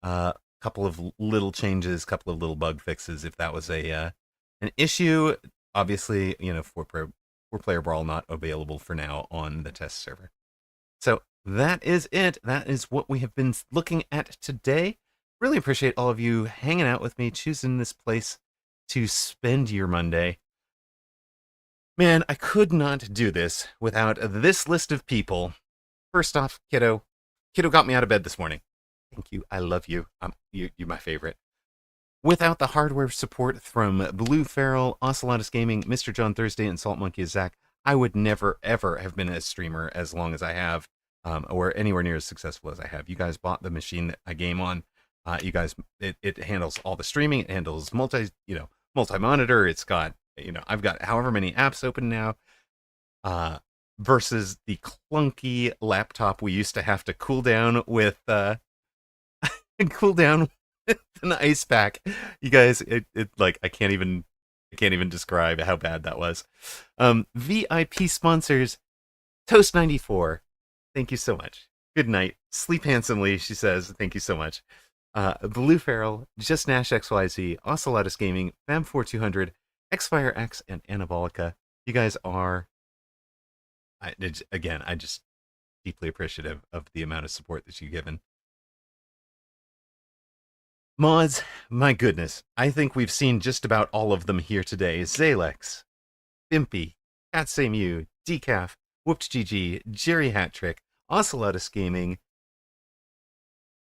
Couple of little changes, couple of little bug fixes. If that was an issue, obviously, four player brawl not available for now on the test server. So that is it. That is what we have been looking at today. Really appreciate all of you hanging out with me, choosing this place to spend your Monday. Man, I could not do this without this list of people. First off, Kiddo. Kiddo got me out of bed this morning. Thank you. I love you. You're my favorite. Without the hardware support from Blue Feral, Ocelotus Gaming, Mr. John Thursday, and Salt Monkey Zach, I would never, ever have been a streamer as long as I have, or anywhere near as successful as I have. You guys bought the machine that I game on. You guys, it handles all the streaming. It handles multi-monitor. It's got, I've got however many apps open now. Versus the clunky laptop we used to have to cool down with an ice pack. You guys, it like I can't even describe how bad that was. VIP sponsors, Toast94, thank you so much. Good night. Sleep handsomely, she says. Thank you so much. Blue Feral, Just Nash XYZ, Ocelotus Gaming, Fam4200, Xfire X, and Anabolica. You guys are, I just deeply appreciative of the amount of support that you've given. Mods, my goodness, I think we've seen just about all of them here today. Zalex, Bimpy, CatSameU, Decaf, Whooped GG, Jerry Hattrick, Ocelotus Gaming.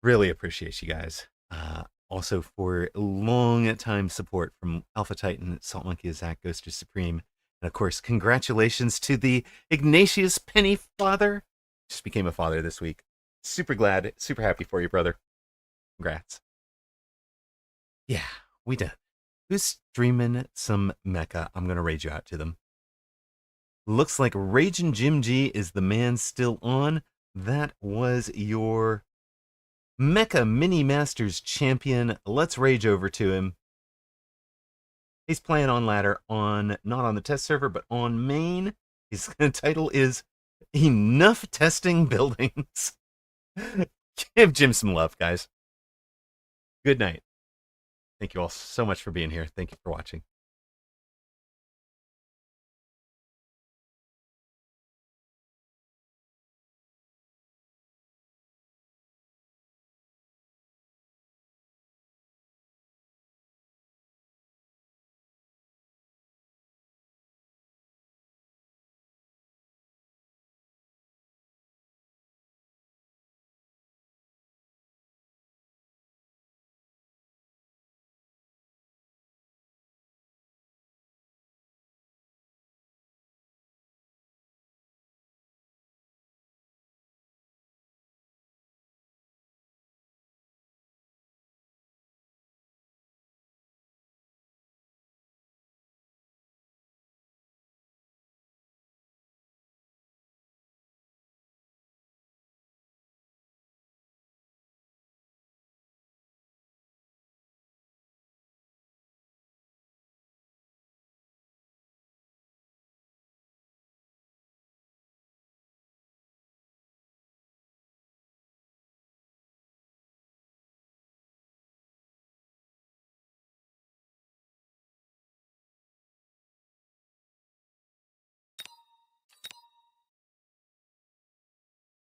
Really appreciate you guys. Also for long time support from Alpha Titan, Salt Monkey, Zach, Ghoster Supreme, and of course, congratulations to the Ignatius Penny father. Just became a father this week. Super glad, super happy for you, brother. Congrats. Yeah, we done. Who's streaming some mecha? I'm gonna raid you out to them. Looks like Raging Jim G is the man still on. That was your Mecha Mini Masters champion. Let's rage over to him. He's playing on ladder not on the test server, but on main. His title is Enough Testing Buildings. Give Jim some love, guys. Good night. Thank you all so much for being here. Thank you for watching.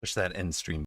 Push that end stream